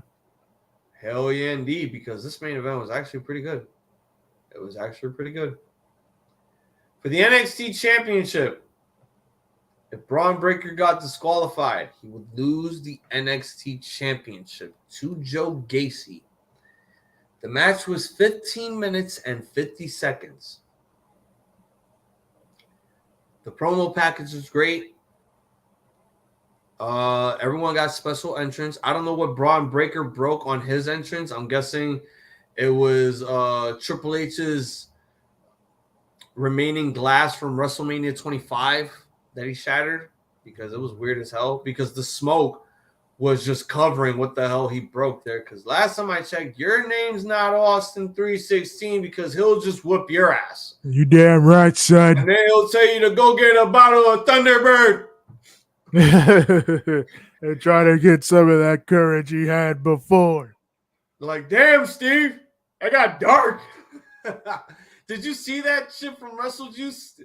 Hell yeah, indeed, because this main event was actually pretty good. It was actually pretty good. For the NXT Championship, if Bron Breakker got disqualified, he would lose the NXT Championship to Joe Gacy. The match was 15 minutes and 50 seconds. The promo package was great. Everyone got special entrance. I don't know what Bron Breakker broke on his entrance. I'm guessing it was Triple H's remaining glass from WrestleMania 25 that he shattered, because it was weird as hell, because the smoke was just covering what the hell he broke there. Because last time I checked, your name's not Austin 316, because he'll just whoop your ass. You damn right, son. And then he'll tell you to go get a bottle of Thunderbird. And try to get some of that courage he had before. Like, damn, Steve, I got dark. Did you see that shit from WrestleJuice?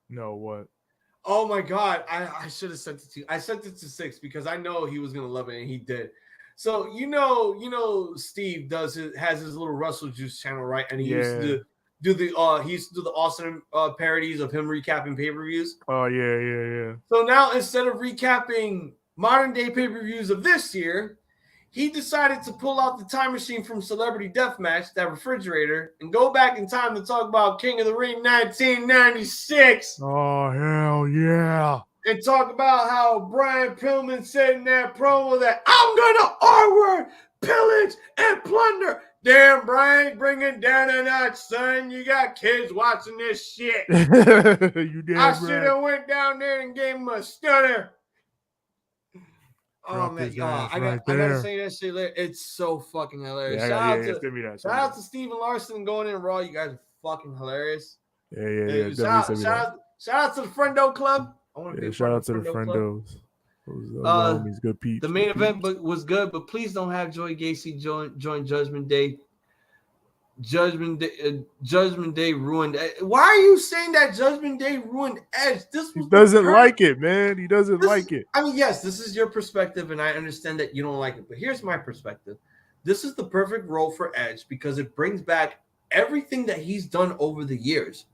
No, what? Oh my God, I should have sent it to you. I sent it to 6 because I know he was gonna love it, and he did. So Steve has his little WrestleJuice channel, right? And he used to do the Austin parodies of him recapping pay-per-views. Oh yeah. So now, instead of recapping modern day pay-per-views of this year, he decided to pull out the time machine from Celebrity Deathmatch, that refrigerator, and go back in time to talk about King of the Ring 1996. Oh hell yeah! And talk about how Brian Pillman said in that promo that I'm gonna R-word, pillage, and plunder. Damn, Brian, bring it down a notch, son. You got kids watching this shit. You damn I should have went down there and gave him a stunner. Oh man, I gotta say that shit. It's so fucking hilarious. Shout out to Steven Larson going in Raw. You guys are fucking hilarious. Yeah. Shout out to the Friendo Club. Shout out to the Friendos. Those good peeps. The main event was good, but please don't have Joey Gacy join Judgment Day. Judgment Day ruined. Why are you saying that Judgment Day ruined Edge? He doesn't like it, man. He doesn't like it. I mean, yes, this is your perspective, and I understand that you don't like it. But here's my perspective. This is the perfect role for Edge because it brings back everything that he's done over the years.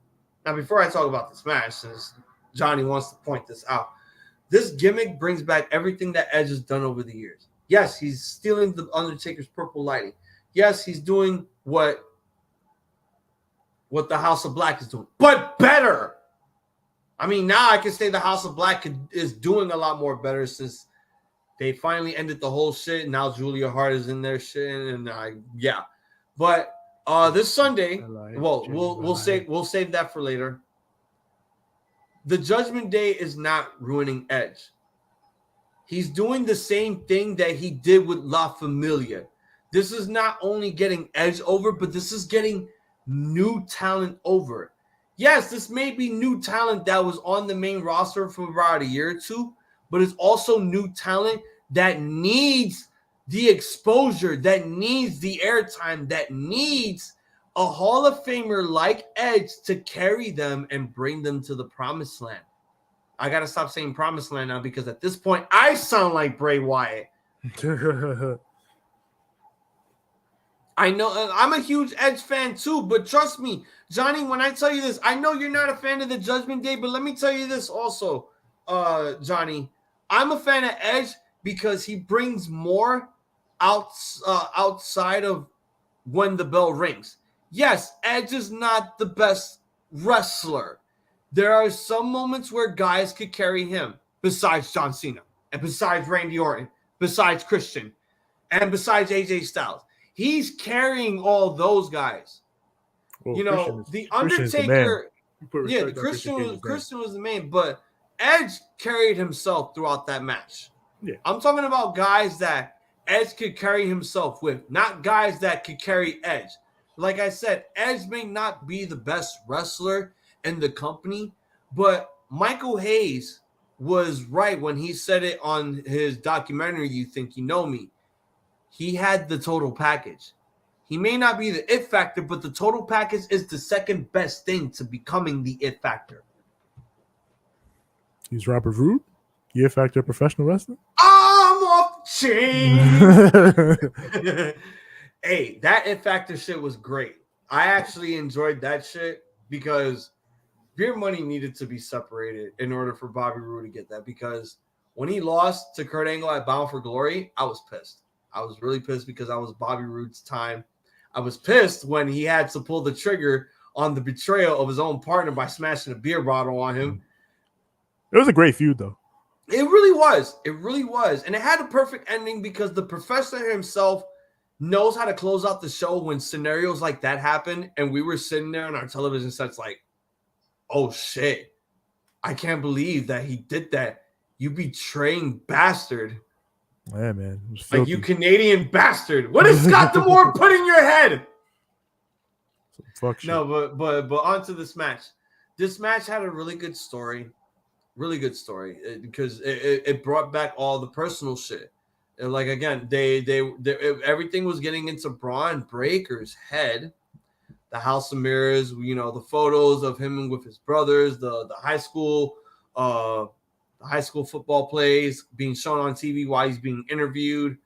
Now, before I talk about this match, since Johnny wants to point this out, this gimmick brings back everything that Edge has done over the years. Yes, he's stealing the Undertaker's purple lighting. Yes, he's doing what the House of Black is doing, but better. I mean, now I can say the House of Black is doing a lot more better since they finally ended the whole shit. Now Julia Hart is in their shit, and yeah. But this Sunday, we'll save that for later. The Judgment Day is not ruining Edge. He's doing the same thing that he did with La Familia. This is not only getting Edge over, but this is getting new talent over. Yes, this may be new talent that was on the main roster for about a year or two, but it's also new talent that needs the exposure, that needs the airtime, that needs a Hall of Famer like Edge to carry them and bring them to the promised land. I got to stop saying promised land now because at this point, I sound like Bray Wyatt. I know I'm a huge Edge fan too, but trust me, Johnny, when I tell you this, I know you're not a fan of the Judgment Day, but let me tell you this also, Johnny. I'm a fan of Edge because he brings more outside of when the bell rings. Yes, Edge is not the best wrestler. There are some moments where guys could carry him, besides John Cena, and besides Randy Orton, besides Christian, and besides AJ Styles. He's carrying all those guys. Well, you know, the Undertaker. Yeah, Christian was the main, but Edge carried himself throughout that match. Yeah. I'm talking about guys that Edge could carry himself with, not guys that could carry Edge. Like I said, Edge may not be the best wrestler in the company, but Michael Hayes was right when he said it on his documentary, You Think You Know Me. He had the total package. He may not be the it factor, but the total package is the second best thing to becoming the it factor. He's Robert Roode, the it factor professional wrestler. I'm off chain. Hey, that it factor shit was great. I actually enjoyed that shit because Beer Money needed to be separated in order for Bobby Roode to get that, because when he lost to Kurt Angle at Bound for Glory, I was pissed. I was really pissed because I was Bobby Roode's time. I was pissed when he had to pull the trigger on the betrayal of his own partner by smashing a beer bottle on him. It was a great feud, though. It really was. It really was. And it had a perfect ending because the professor himself knows how to close out the show when scenarios like that happen. And we were sitting there on our television sets like, oh, shit. I can't believe that he did that. You betraying bastard. Yeah, man. Like, you Canadian bastard. What does Scott D'Amore put in your head? Fuck shit. No, but on to this match. This match had a really good story. Really good story. Because it brought back all the personal shit. And like, again, they everything was getting into Bron Breaker's head. The House of Mirrors, you know, the photos of him with his brothers, the high school football plays being shown on TV while he's being interviewed,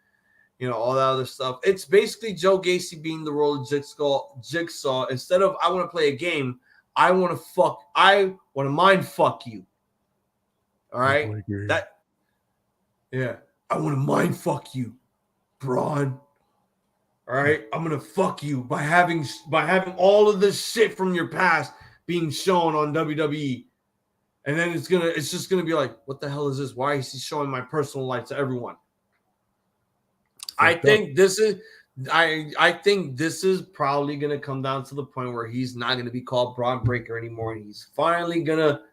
you know, all that other stuff. It's basically Joe Gacy being the role of Jigsaw. Instead of I want to play a game, I want to mind fuck you. All right? I want to mind fuck you, Bron. All right? I'm going to fuck you by having all of this shit from your past being shown on WWE. And then it's just gonna be like, what the hell is this? Why is he showing my personal life to everyone? I think this is probably gonna come down to the point where he's not gonna be called Bron Breakker anymore, and he's finally gonna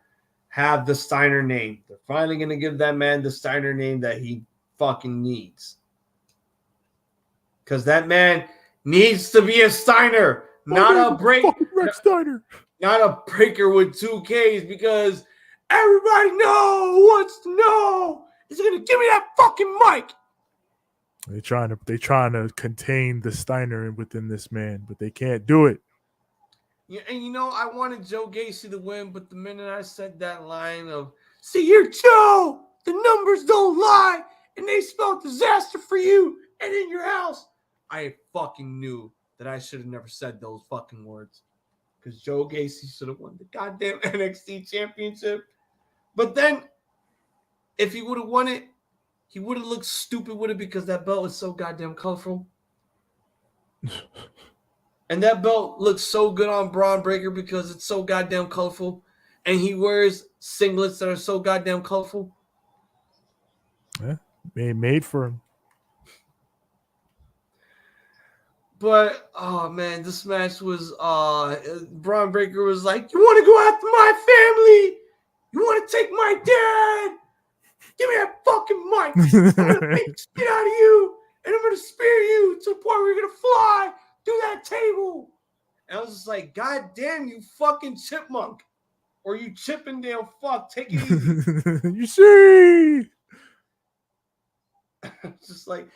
have the Steiner name. They're finally gonna give that man the Steiner name that he fucking needs, because that man needs to be a Steiner, not a break. Rex Steiner. Not a breaker with 2 Ks, because everybody wants to know is going to give me that fucking mic. They're trying to contain the Steiner within this man, but they can't do it. Yeah, and you know, I wanted Joe Gacy to win, but the minute I said that line of, see, you're Joe, the numbers don't lie, and they spell disaster for you and in your house, I fucking knew that I should have never said those fucking words. Because Joe Gacy should have won the goddamn NXT championship. But then, if he would have won it, he would have looked stupid with it because that belt was so goddamn colorful. And that belt looks so good on Bron Breakker because it's so goddamn colorful. And he wears singlets that are so goddamn colorful. Yeah, made for him. But, oh man, this match was, Bron Breakker was like, you want to go after my family? You want to take my dad? Give me that fucking mic. I'm going to beat the shit out of you. And I'm going to spear you to the point where you're going to fly through that table. And I was just like, God damn, you fucking chipmunk. Or you Chippendale fuck. Take it easy. You see? It's just like,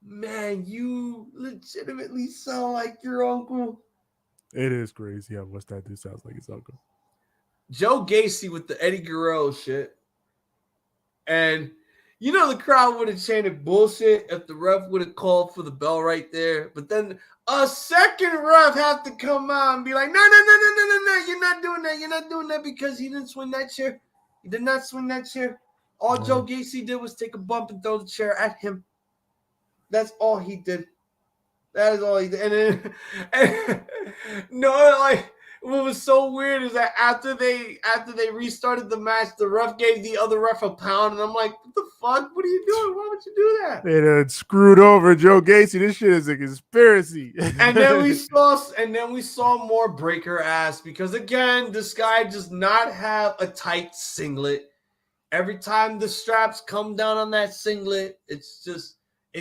man, you legitimately sound like your uncle. It is crazy how much that dude sounds like his uncle. Joe Gacy with the Eddie Guerrero shit. And you know the crowd would have chanted bullshit if the ref would have called for the bell right there. But then a second ref have to come out and be like, no, you're not doing that. You're not doing that because he didn't swing that chair. He did not swing that chair. All Joe Gacy did was take a bump and throw the chair at him. That's all he did. That is all he did. What was so weird is that after they restarted the match, the ref gave the other ref a pound, and I'm like, what the fuck? What are you doing? Why would you do that? They done screwed over Joe Gacy. This shit is a conspiracy. And then we saw more Breakker ass because again, this guy does not have a tight singlet. Every time the straps come down on that singlet, it's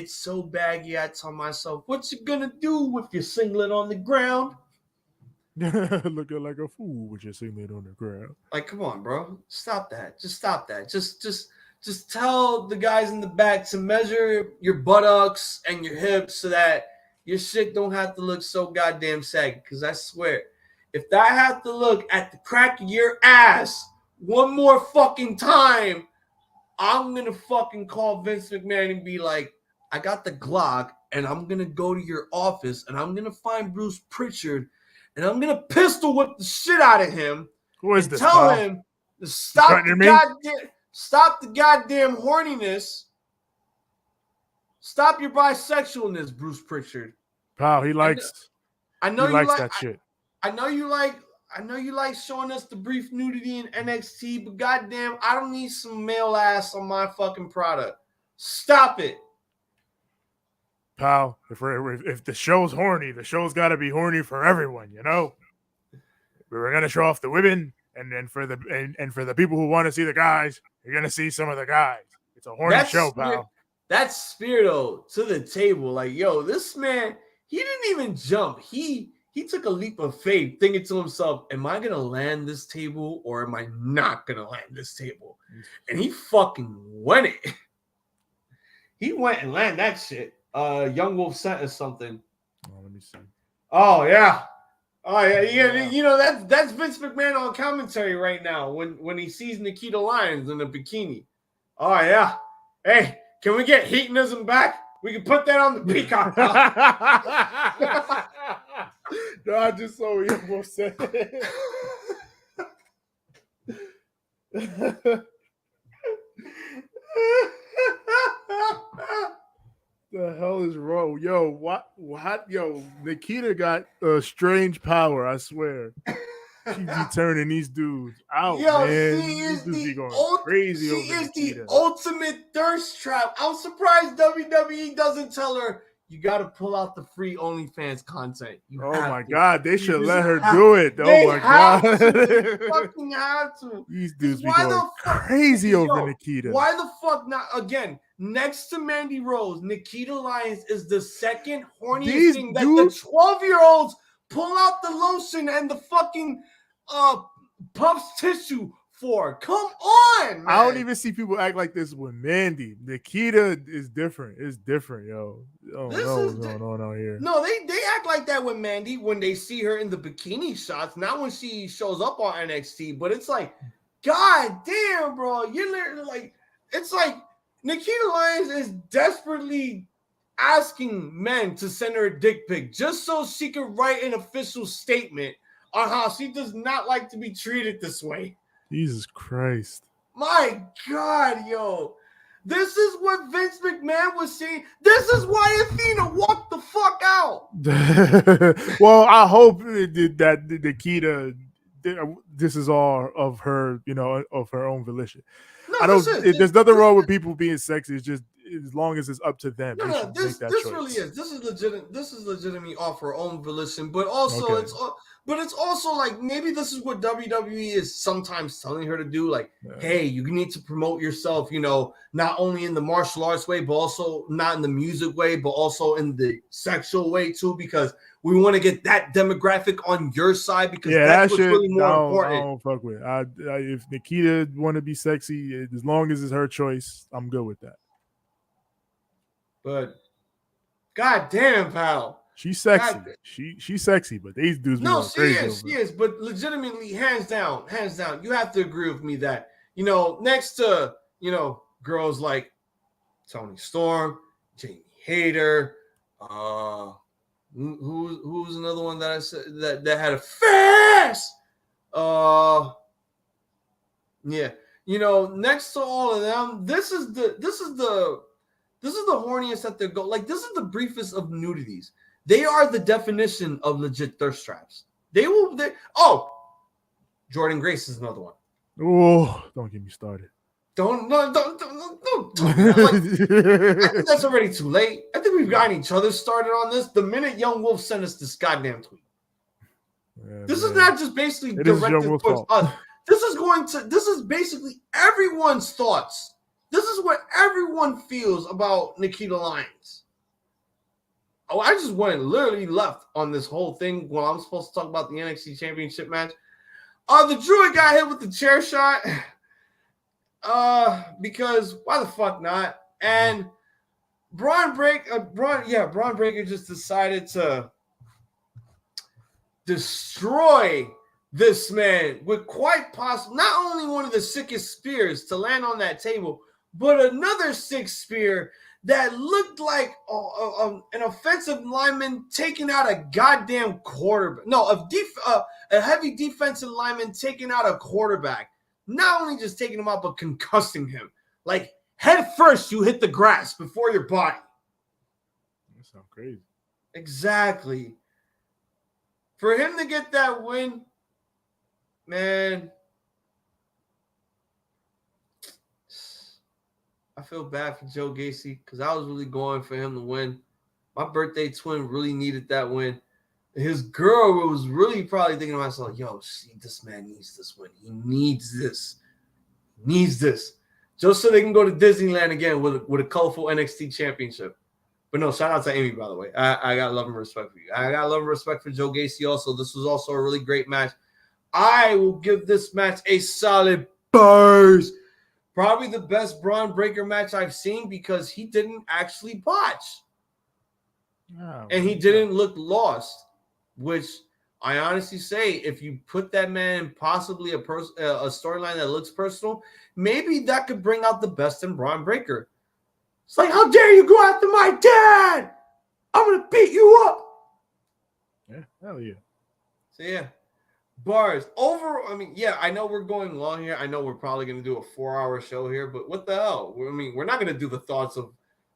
so baggy. I tell myself, what you gonna do with your singlet on the ground? Looking like a fool with your singlet on the ground. Like, come on, bro. Stop that. Just stop that. Just tell the guys in the back to measure your buttocks and your hips so that your shit don't have to look so goddamn saggy. Because I swear, if I have to look at the crack of your ass one more fucking time, I'm going to fucking call Vince McMahon and be like, I got the Glock and I'm going to go to your office and I'm going to find Bruce Pritchard and I'm going to pistol whip the shit out of him. Who is this? Tell him to stop the goddamn horniness. Stop your bisexualness, Bruce Pritchard. Pal, he likes that shit. I know you like showing us the brief nudity in NXT, but goddamn, I don't need some male ass on my fucking product. Stop it. Pal, if the show's horny, the show's got to be horny for everyone, you know? We're going to show off the women, and then for the people who want to see the guys, you're going to see some of the guys. It's a horny show, pal. That's Spirito to the table. Like, yo, this man, he didn't even jump. He took a leap of faith, thinking to himself, am I going to land this table or am I not going to land this table? And he fucking went it. He went and landed that shit. Young Wolf sent us something. Oh, let me see. Oh, yeah. You know, that's Vince McMahon on commentary right now when he sees Nikita Lyons in a bikini. Oh, yeah. Hey, can we get hedonism back? We can put that on the Peacock. No, I just saw what you both said. The hell is wrong? Yo, what? Yo, Nikita got a strange power, I swear. She be turning these dudes out, man. These dudes be going crazy over Nikita. She is the ultimate thirst trap. I'm surprised WWE doesn't tell her, you got to pull out the free OnlyFans content. My God. They should let her do it. Oh, my God. They fucking have to. These dudes be going crazy over Nikita. Why the fuck not? Again, next to Mandy Rose, Nikita Lyons is the second horniest thing that the 12-year-olds pull out the lotion and the fucking puffs tissue for? Come on, man. I don't even see people act like this with Mandy. Nikita is different. It's different, yo. Oh, no, what's going on out here? No, they act like that with Mandy when they see her in the bikini shots, not when she shows up on NXT. But it's like, God damn, bro. You're literally like, it's like Nikita Lyons is desperately asking men to send her a dick pic just so she can write an official statement on how she does not like to be treated this way. Jesus Christ. My God, yo. This is what Vince McMahon was saying. This is why Athena walked the fuck out. Well, I hope that Nikita, this is all of her, of her own volition. No, there's nothing wrong with people being sexy. It's just as long as it's up to them. No, this really is. This is legitimate. This is legitimately off her own volition, but also it's also like maybe this is what WWE is sometimes telling her to do. Like, hey, you need to promote yourself. Not only in the martial arts way, but also not in the music way, but also in the sexual way too, because we want to get that demographic on your side because that's what's really more important. I don't fuck with it. If Nikita want to be sexy, as long as it's her choice, I'm good with that. But goddamn, pal, she's sexy. She's sexy, but these dudes. No, she is. But legitimately, hands down, you have to agree with me that next to girls like Toni Storm, Jamie Hayter, who's another one that I said that had a face? Next to all of them, this is the horniest that they go. Like, this is the briefest of nudities. They are the definition of legit thirst traps. Jordan Grace is another one. Oh, don't get me started. Don't. I think that's already too late. I think we've gotten each other started on this. The minute Young Wolf sent us this goddamn tweet. This is not just basically directed towards us. This is basically everyone's thoughts. This is what everyone feels about Nikita Lyons. Oh, I just went literally left on this whole thing when I'm supposed to talk about the NXT Championship match. The Druid got hit with the chair shot. Because why the fuck not? And Bron Breakker just decided to destroy this man with quite possible not only one of the sickest spears to land on that table, but another sick spear that looked like an offensive lineman taking out a goddamn quarterback. No, a heavy defensive lineman taking out a quarterback. Not only just taking him out, but concussing him. Like, head first, you hit the grass before your body. That sounds crazy. Exactly. For him to get that win, man, I feel bad for Joe Gacy because I was really going for him to win. My birthday twin really needed that win. His girl was really probably thinking to myself, yo, see, this man needs this win. He needs this. Just so they can go to Disneyland again with a colorful NXT championship. But no, shout out to Amy, by the way. I got love and respect for you. I got love and respect for Joe Gacy also. This was also a really great match. I will give this match a solid buzz. Probably the best Bron Breakker match I've seen because he didn't actually botch. And he didn't look lost. Which I honestly say, if you put that man in possibly a storyline that looks personal, maybe that could bring out the best in Bron Breakker. It's like, how dare you go after my dad? I'm going to beat you up. Yeah, hell yeah. So, yeah. Bars. I know we're going long here. I know we're probably going to do a 4-hour show here, but what the hell? We're not going to do the thoughts of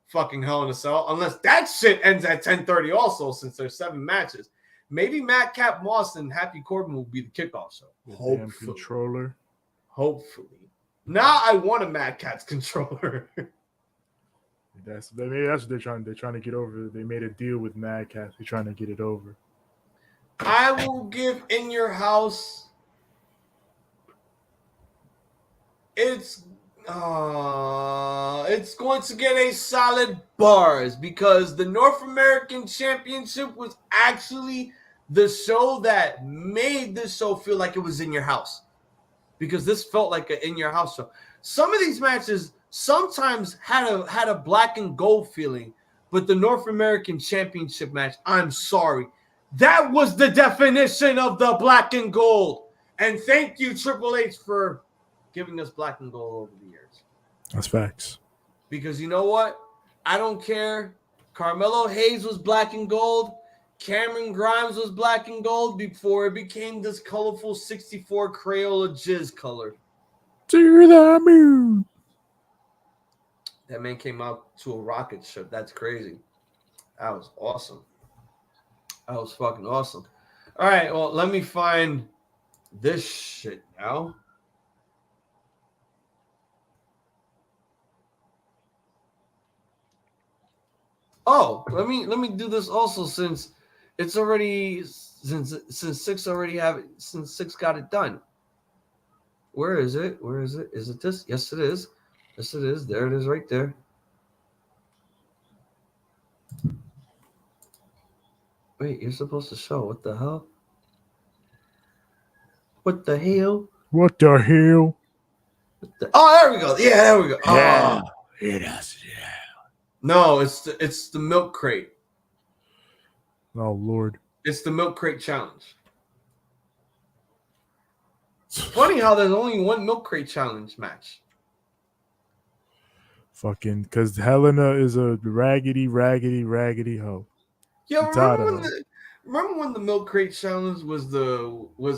fucking Hell in a Cell unless that shit ends at 10:30 also, since there's 7 matches. Maybe Madcap Moss and Happy Corbin will be the kickoff show. Hopefully. Controller. Hopefully. Now I want a Madcap's controller. Maybe that's what they're trying to get over. They made a deal with Madcap. They're trying to get it over. I will give In Your House. It's going to get a solid bars because the North American Championship was actually the show that made this show feel like it was in your house. because this felt like an in-your-house show. Some of these matches sometimes had a black and gold feeling, but the North American Championship match, I'm sorry, that was the definition of the black and gold. And thank you, Triple H, for giving us black and gold over the years. That's facts. Because you know what? I don't care. Carmelo Hayes was black and gold. Cameron Grimes was black and gold before it became this colorful 64 Crayola jizz color. To the moon. That man came out to a rocket ship. That's crazy. That was awesome. That was fucking awesome. All right, well, let me find this shit now. Oh, let me do this also since it's already since six already have it, since six got it done. Where is it? Where is it? Is it this? Yes, it is. Yes, it is. There it is right there. Wait, you're supposed to show. What the hell? What the hell? What the hell? Oh, there we go. Yeah, there we go. Yeah. Oh. It is. Yeah. No, it's the milk crate. Oh, Lord. It's the milk crate challenge. It's funny how there's only one milk crate challenge match. Fucking, because Helena is a raggedy hoe. Yeah, remember when the milk crate challenge was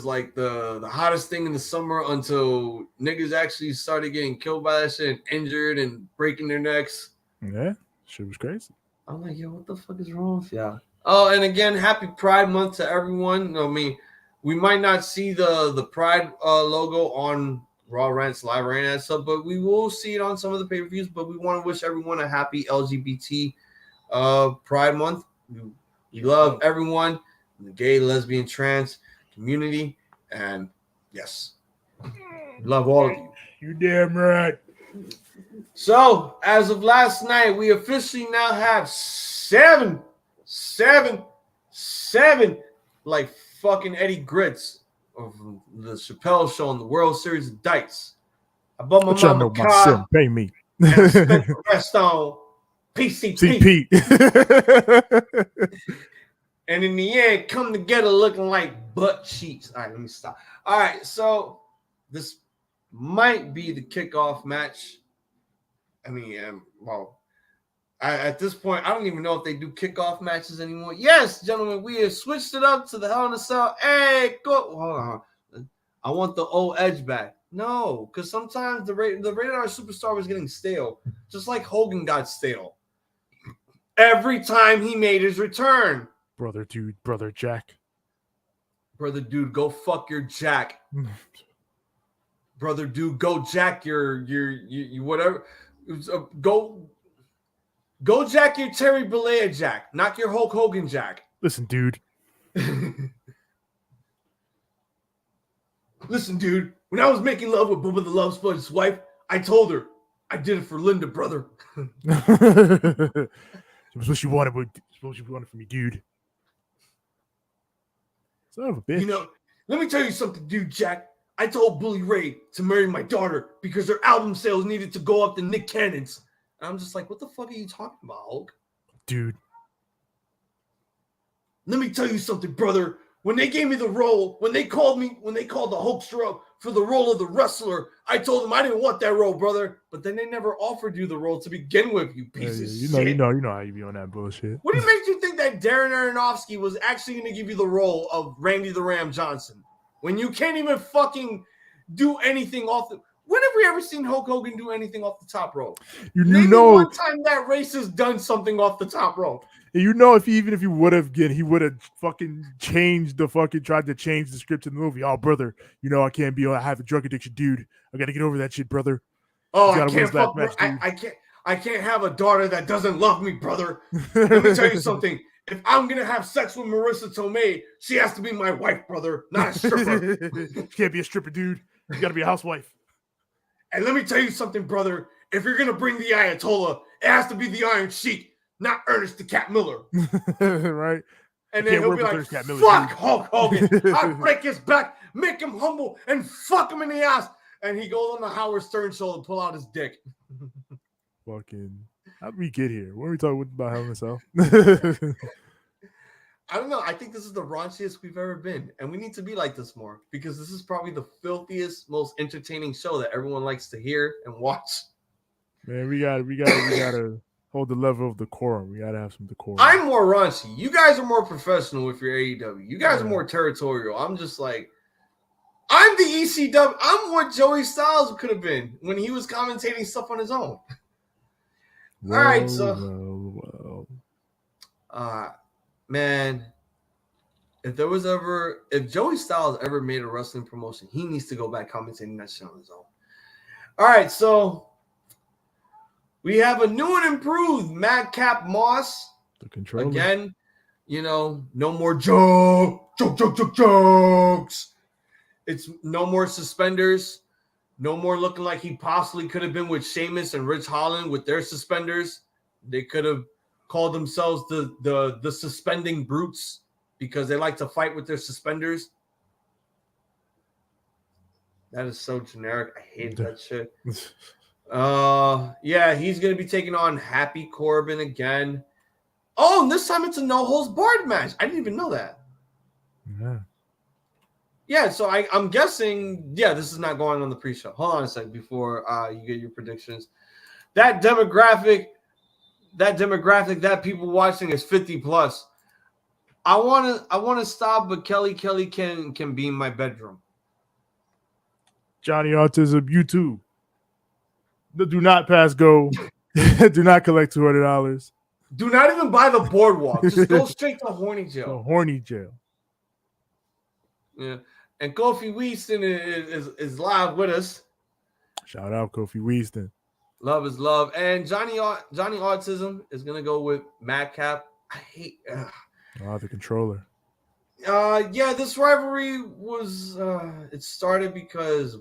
like the hottest thing in the summer until niggas actually started getting killed by that shit and injured and breaking their necks? Yeah, shit was crazy. I'm like, yo, what the fuck is wrong with y'all? Oh, and again, happy Pride Month to everyone. I mean, we might not see the Pride logo on Raw Rants, Live Rant, and stuff, but we will see it on some of the pay-per-views. But we want to wish everyone a happy LGBT Pride Month. We love everyone in the gay, lesbian, trans community, and yes, we love all of you. You damn right. So, as of last night, we officially now have seven, like fucking Eddie Grits of the Chappelle Show on the World Series of Dice. I bought my mama a car. Pay me. And I spent the rest on PCP. And in the end, come together looking like butt cheeks. All right, let me stop. All right, so this might be the kickoff match. I mean, at this point, I don't even know if they do kickoff matches anymore. Yes, gentlemen, we have switched it up to the Hell in a Cell. Hey, go. Hold on. I want the old Edge back. No, because sometimes the Rated R Superstar was getting stale, just like Hogan got stale every time he made his return. Brother Jack. Brother dude, go fuck your Jack. Brother dude, go jack your whatever. Go jack your Terry Bollea Jack, not your Hulk Hogan Jack. Listen, dude. Listen, dude. When I was making love with Bubba the Love Sponge's wife, I told her I did it for Linda, brother. That's what she wanted. What you wanted from me, dude. Son of a bitch. You know, let me tell you something, dude, Jack. I told Bully Ray to marry my daughter because her album sales needed to go up to Nick Cannon's. And I'm just like, what the fuck are you talking about, Hulk? Dude. Let me tell you something, brother. When they gave me the role, when they called the Hulkster up for the role of the wrestler, I told them I didn't want that role, brother. But then they never offered you the role to begin with, you piece of shit. You know how you be on that bullshit. What makes you think that Darren Aronofsky was actually going to give you the role of Randy the Ram Johnson when you can't even fucking do anything off the... When have we ever seen Hulk Hogan do anything off the top rope? You know, one time that race has done something off the top rope. You know, if he would have fucking tried to change the script in the movie. Oh, brother, you know I can't be. I have a drug addiction, dude. I got to get over that shit, brother. Oh, I can't have a daughter that doesn't love me, brother. Let me tell you something. If I'm gonna have sex with Marissa Tomei, she has to be my wife, brother, not a stripper. She can't be a stripper, dude. You got to be a housewife. And let me tell you something, brother. If you're gonna bring the Ayatollah, it has to be the Iron Sheik, not Ernest the Cat Miller. Right. And then he'll be like, fuck Hulk Hogan. I break his back, make him humble, and fuck him in the ass. And he goes on the Howard Stern show to pull out his dick. Fucking, how did we get here? What are we talking about Hell in a Cell? I don't know. I think this is the raunchiest we've ever been. And we need to be like this more because this is probably the filthiest, most entertaining show that everyone likes to hear and watch. Man, we gotta hold the level of decorum. We gotta have some decorum. I'm more raunchy. You guys are more professional with your AEW. You guys are more territorial. I'm just like, I'm the ECW. I'm what Joey Styles could have been when he was commentating stuff on his own. Well, all right, so man, if Joey Styles ever made a wrestling promotion, he needs to go back commentating that shit on his own. All right, so we have a new and improved Madcap Moss. The controller. Again, no more jokes. It's no more suspenders. No more looking like he possibly could have been with Sheamus and Rich Holland with their suspenders. They could have called themselves the suspending brutes because they like to fight with their suspenders. That is so generic. I hate that shit. Yeah, he's going to be taking on Happy Corbin again. Oh, and this time it's a no-holds-barred match. I didn't even know that. Yeah, so I'm guessing, this is not going on the pre-show. Hold on a second before you get your predictions. That demographic that people watching is 50 plus. I want to stop, but Kelly can be in my bedroom. Johnny Autism, you too. Do not pass go. Do not collect $200. Do not even buy the boardwalk. Just go straight to horny jail. The horny jail. Yeah. And Kofi Weaston is live with us. Shout out Kofi Weaston. Love is love. And Johnny Autism is gonna go with Madcap. I hate the controller. This rivalry was it started because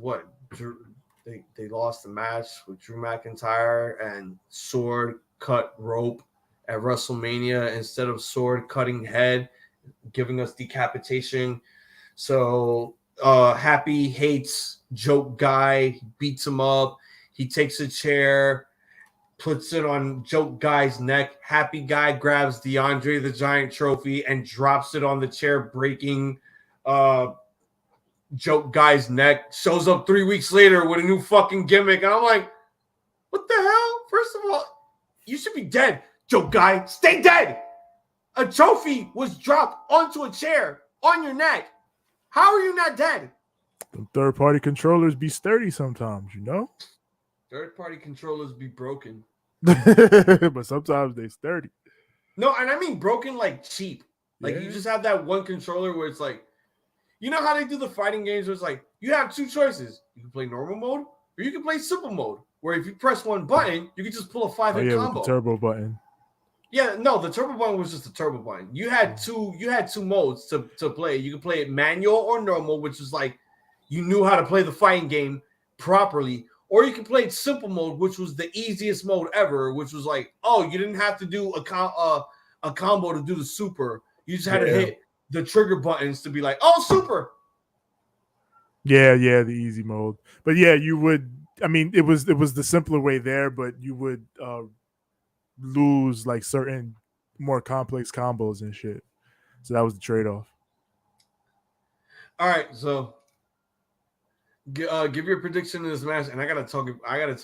they lost the match with Drew McIntyre and sword cut rope at WrestleMania instead of sword cutting head, giving us decapitation. So Happy hates Joke Guy, beats him up. He takes a chair, puts it on Joke Guy's neck. Happy Guy grabs the Andre the Giant trophy and drops it on the chair, breaking Joke Guy's neck. Shows up 3 weeks later with a new fucking gimmick. And I'm like, what the hell? First of all, you should be dead, Joke Guy. Stay dead. A trophy was dropped onto a chair on your neck. How are you not dead? The third-party controllers be sturdy sometimes, Third-party controllers be broken. But sometimes they sturdy. No, and I mean broken like cheap. Like you just have that one controller where it's like, you know how they do the fighting games where it's like, you have two choices. You can play normal mode or you can play simple mode, where if you press one button, you can just pull a 5-hit combo. With the turbo button. Yeah, no, the turbo button was just a turbo button. You had two modes to play. You could play it manual or normal, which is like you knew how to play the fighting game properly. Or you can play it simple mode, which was the easiest mode ever, which was like, oh, you didn't have to do a combo to do the super. You just had to hit the trigger buttons to be like, oh, super. Yeah, the easy mode. But yeah, you would. I mean, it was the simpler way there, but you would lose like certain more complex combos and shit. So that was the trade-off. All right, so give your prediction in this match, and I gotta tell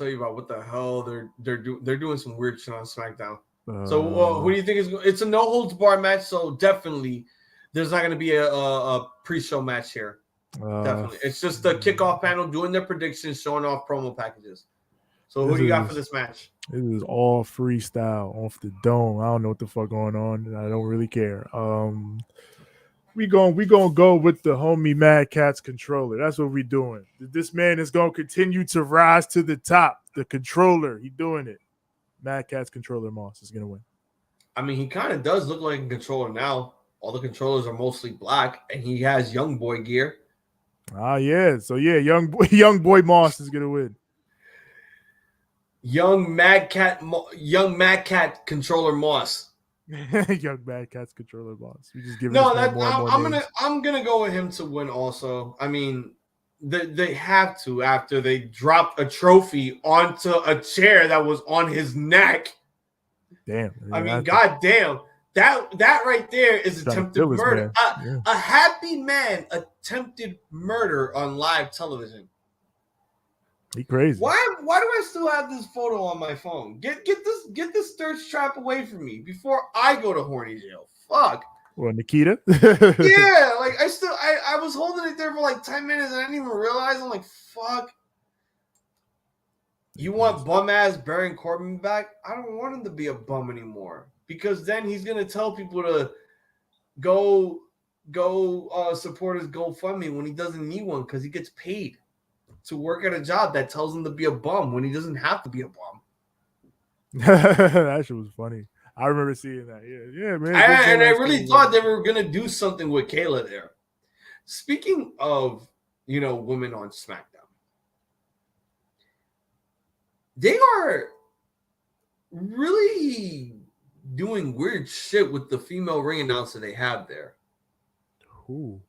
you about what the hell they're doing some weird shit on SmackDown. So who do you think is? It's a no holds barred match, so definitely there's not gonna be a pre-show match here. Definitely, it's just the kickoff panel doing their predictions, showing off promo packages. So who do you got for this match? It is all freestyle off the dome. I don't know what the fuck going on, and I don't really care. We gonna go with the homie Mad Cat's controller. That's what we doing. This man is gonna continue to rise to the top. The controller, he doing it. Mad Cat's controller Moss is gonna win. I mean, he kind of does look like a controller now. All the controllers are mostly black, and he has young boy gear. Yeah. So yeah, young boy Moss is gonna win. Young Mad Cat controller Moss. Young Mad Catz controller boss. We just give No, more that and more I'm gonna go with him to win. Also, I mean, they have to after they dropped a trophy onto a chair that was on his neck. Damn. I mean, goddamn. That right there is attempted murder. A happy man attempted murder on live television. He crazy. Why do I still have this photo on my phone? Get this thirst trap away from me before I go to horny jail. Fuck. Well, Nikita? Yeah, like I was holding it there for like 10 minutes and I didn't even realize. I'm like, fuck. You want bum ass Baron Corbin back? I don't want him to be a bum anymore. Because then he's gonna tell people to go support his GoFundMe when he doesn't need one because he gets paid to work at a job that tells him to be a bum when he doesn't have to be a bum. That shit was funny. I remember seeing that. Yeah, man. I really thought they were gonna do something with Kayla there. Speaking of, women on SmackDown, they are really doing weird shit with the female ring announcer they have there. Who?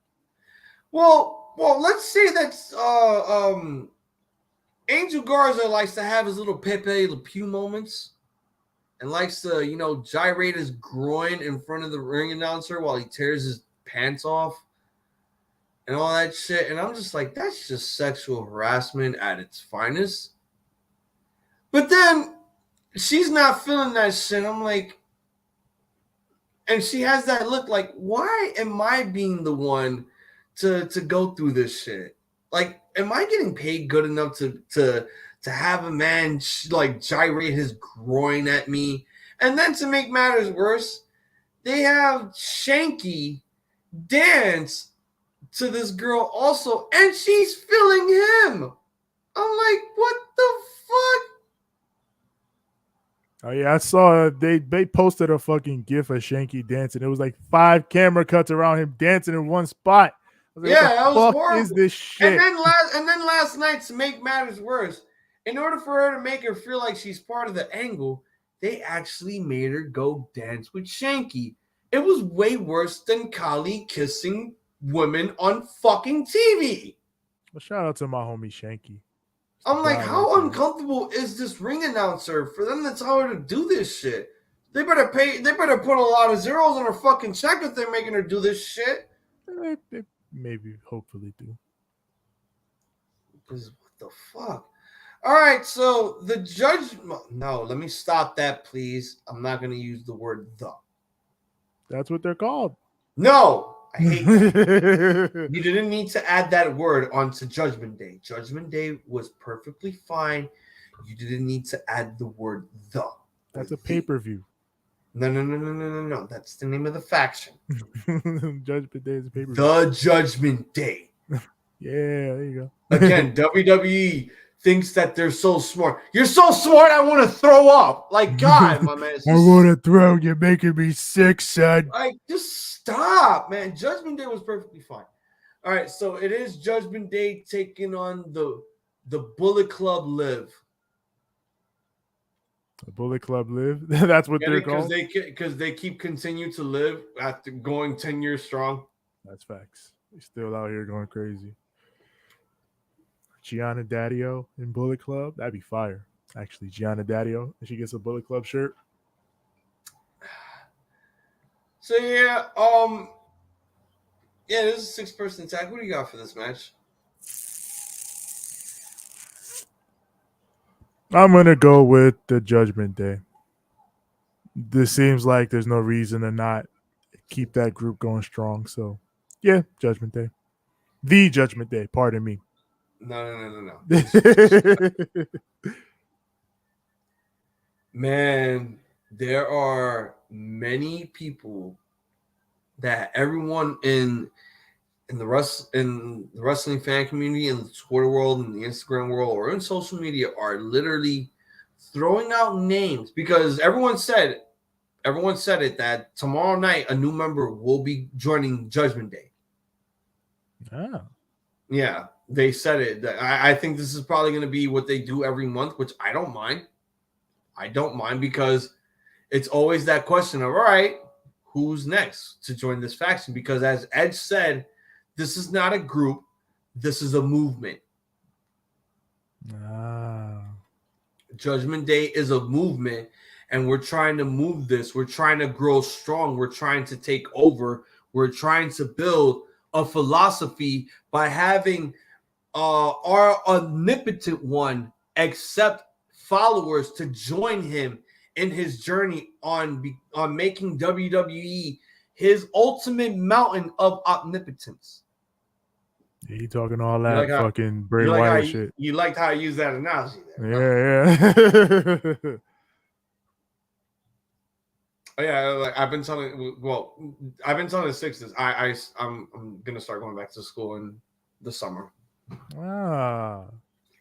Well, let's say that's Angel Garza likes to have his little Pepe Le Pew moments and likes to, gyrate his groin in front of the ring announcer while he tears his pants off and all that shit. And I'm just like, that's just sexual harassment at its finest. But then she's not feeling that shit. I'm like, and she has that look like, why am I being the one to go through this shit? Like, am I getting paid good enough to have a man like gyrate his groin at me? And then to make matters worse, they have Shanky dance to this girl also, and she's feeling him. I'm like, what the fuck? Oh yeah, I saw they posted a fucking gif of Shanky dancing. It was like 5 camera cuts around him dancing in one spot. Like, yeah, that was horrible. Is this shit? And then last night, to make matters worse, in order for her to make her feel like she's part of the angle, they actually made her go dance with Shanky. It was way worse than Kali kissing women on fucking TV. Well, shout out to my homie Shanky. I'm like, how uncomfortable is this ring announcer for them to tell her to do this shit? They better put a lot of zeros on her fucking check if they're making her do this shit. They maybe, hopefully do. Because what the fuck? All right, so the judge... No, let me stop that, please. I'm not going to use the word the. That's what they're called. No! I hate that. You didn't need to add that word onto Judgment Day. Judgment Day was perfectly fine. You didn't need to add the word the. That's a pay-per-view. No. That's the name of the faction. Judgment Day is a pay-per-view. The Judgment Day. Yeah, there you go. Again, WWE thinks that they're so smart. You're so smart, I want to throw up. Like, God, my man. I want to throw. You're making me sick, son. Like, just stop, man. Judgment Day was perfectly fine. All right, so it is Judgment Day taking on the Bullet Club Live. The Bullet Club Live? That's what they're called? Because they keep continue to live after going 10 years strong. That's facts. They're still out here going crazy. Gianna Daddio in Bullet Club. That'd be fire. Actually, Gianna Daddio. If she gets a Bullet Club shirt. So yeah, this is a 6-person tag. What do you got for this match? I'm gonna go with the Judgment Day. This seems like there's no reason to not keep that group going strong. So yeah, Judgment Day. The Judgment Day, pardon me. No. Man, there are many people that everyone in the wrestling fan community, in the Twitter world, in the Instagram world, or in social media are literally throwing out names because everyone said it that tomorrow night a new member will be joining Judgment Day. Oh. Yeah, they said it. I think this is probably going to be what they do every month, which I don't mind. I don't mind because it's always that question of, all right, who's next to join this faction? Because as Edge said, this is not a group. This is a movement. Judgment Day is a movement, and we're trying to move this. We're trying to grow strong. We're trying to take over. We're trying to build a philosophy by having our omnipotent one accept followers to join him in his journey on making WWE his ultimate mountain of omnipotence. You talking all that fucking Bray Wyatt shit. You liked how I used that analogy there. Yeah. Oh, yeah, like I've been telling the Sixers. I'm gonna start going back to school in the summer. Ah,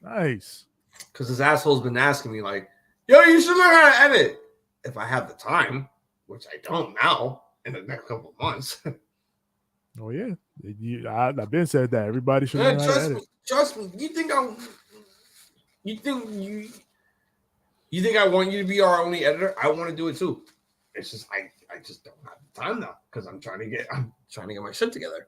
nice. Because this asshole's been asking me like, "Yo, you should learn how to edit." If I have the time, which I don't now, in the next couple of months. Oh yeah, I've been said that everybody should learn how to edit. Trust me. You think I want you to be our only editor? I want to do it too. It's just I just don't have the time now because I'm trying to get my shit together.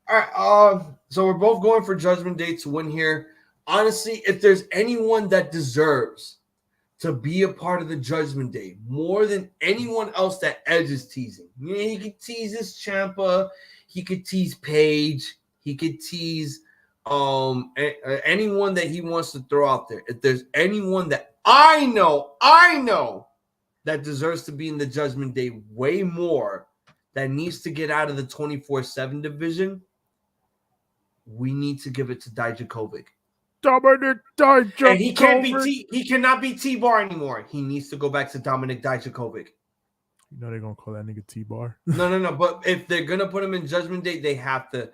All right, so we're both going for Judgment Day to win here. Honestly, if there's anyone that deserves to be a part of the Judgment Day more than anyone else that Edge is teasing, he could tease this Ciampa, he could tease Paige, he could tease anyone that he wants to throw out there. If there's anyone that I know that deserves to be in the Judgment Day way more, that needs to get out of the 24/7 division, we need to give it to Dijakovic. Dominic Dijakovic. And he cannot be T-Bar anymore. He needs to go back to Dominic Dijakovic. You know they're gonna call that nigga T-Bar. No. But if they're gonna put him in Judgment Day, they have to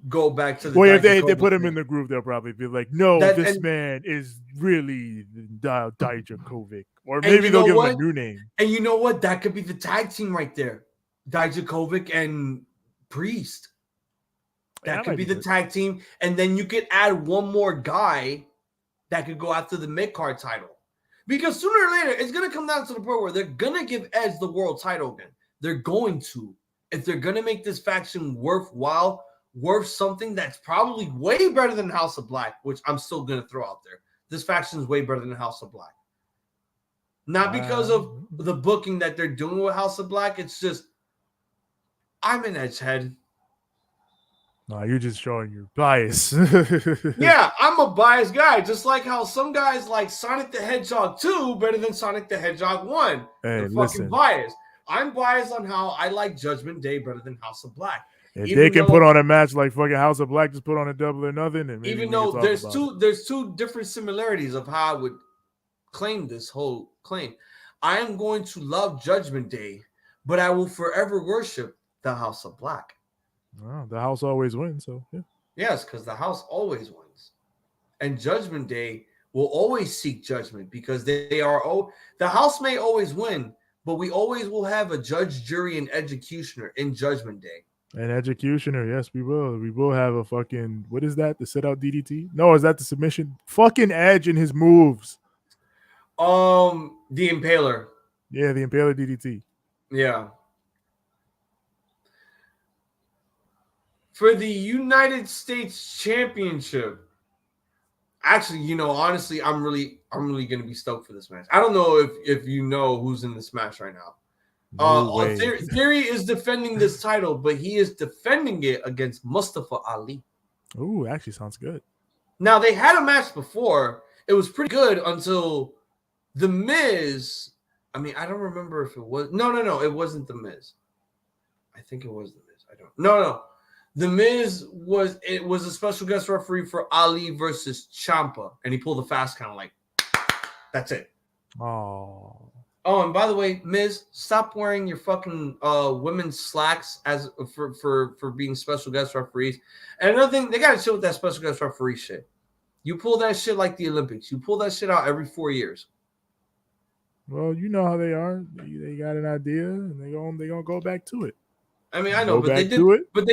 go back to the. Well, if they put him in the group, they'll probably be like, "No, this man is really Dijakovic," or maybe they'll give him a new name. And you know what? That could be the tag team right there, Dijakovic and Priest. That could be the tag team, and then you could add one more guy that could go after the mid-card title. Because sooner or later, it's going to come down to the point where they're going to give Edge the world title again. They're going to. If they're going to make this faction worthwhile, worth something that's probably way better than House of Black, which I'm still going to throw out there. This faction is way better than House of Black. Not because of the booking that they're doing with House of Black. It's just, I'm an Edge head. No, you're just showing your bias. Yeah, I'm a biased guy. Just like how some guys like Sonic the Hedgehog 2 better than Sonic the Hedgehog 1. Hey, they're fucking biased. I'm biased on how I like Judgment Day better than House of Black. If they can put on a match like fucking House of Black, just put on a Double or Nothing. And even though there's two different similarities of how I would claim this whole claim. I am going to love Judgment Day, but I will forever worship the House of Black. Well, the house always wins, so yeah. Yes, because the house always wins. And Judgment Day will always seek judgment because they are the house may always win, but we always will have a judge, jury, and executioner in Judgment Day. An executioner, yes, we will. We will have a fucking, what is that? The sit out DDT? No, is that the submission? Fucking Edge and his moves. The Impaler. Yeah, the Impaler DDT. Yeah. For the United States Championship, actually, honestly, I'm really going to be stoked for this match. I don't know if you know who's in this match right now. Theory is defending this title, but he is defending it against Mustafa Ali. Ooh, actually sounds good. Now, they had a match before. It was pretty good until The Miz. I mean, I don't remember if it was. No, it wasn't The Miz. I think it was The Miz. I don't. No. The Miz was a special guest referee for Ali versus Ciampa, and he pulled a fast count like, that's it. Oh, and by the way, Miz, stop wearing your fucking women's slacks as for being special guest referees. And another thing, they gotta chill with that special guest referee shit. You pull that shit like the Olympics. You pull that shit out every 4 years. Well, you know how they are. They got an idea, and they gonna go back to it. I mean, I know, but they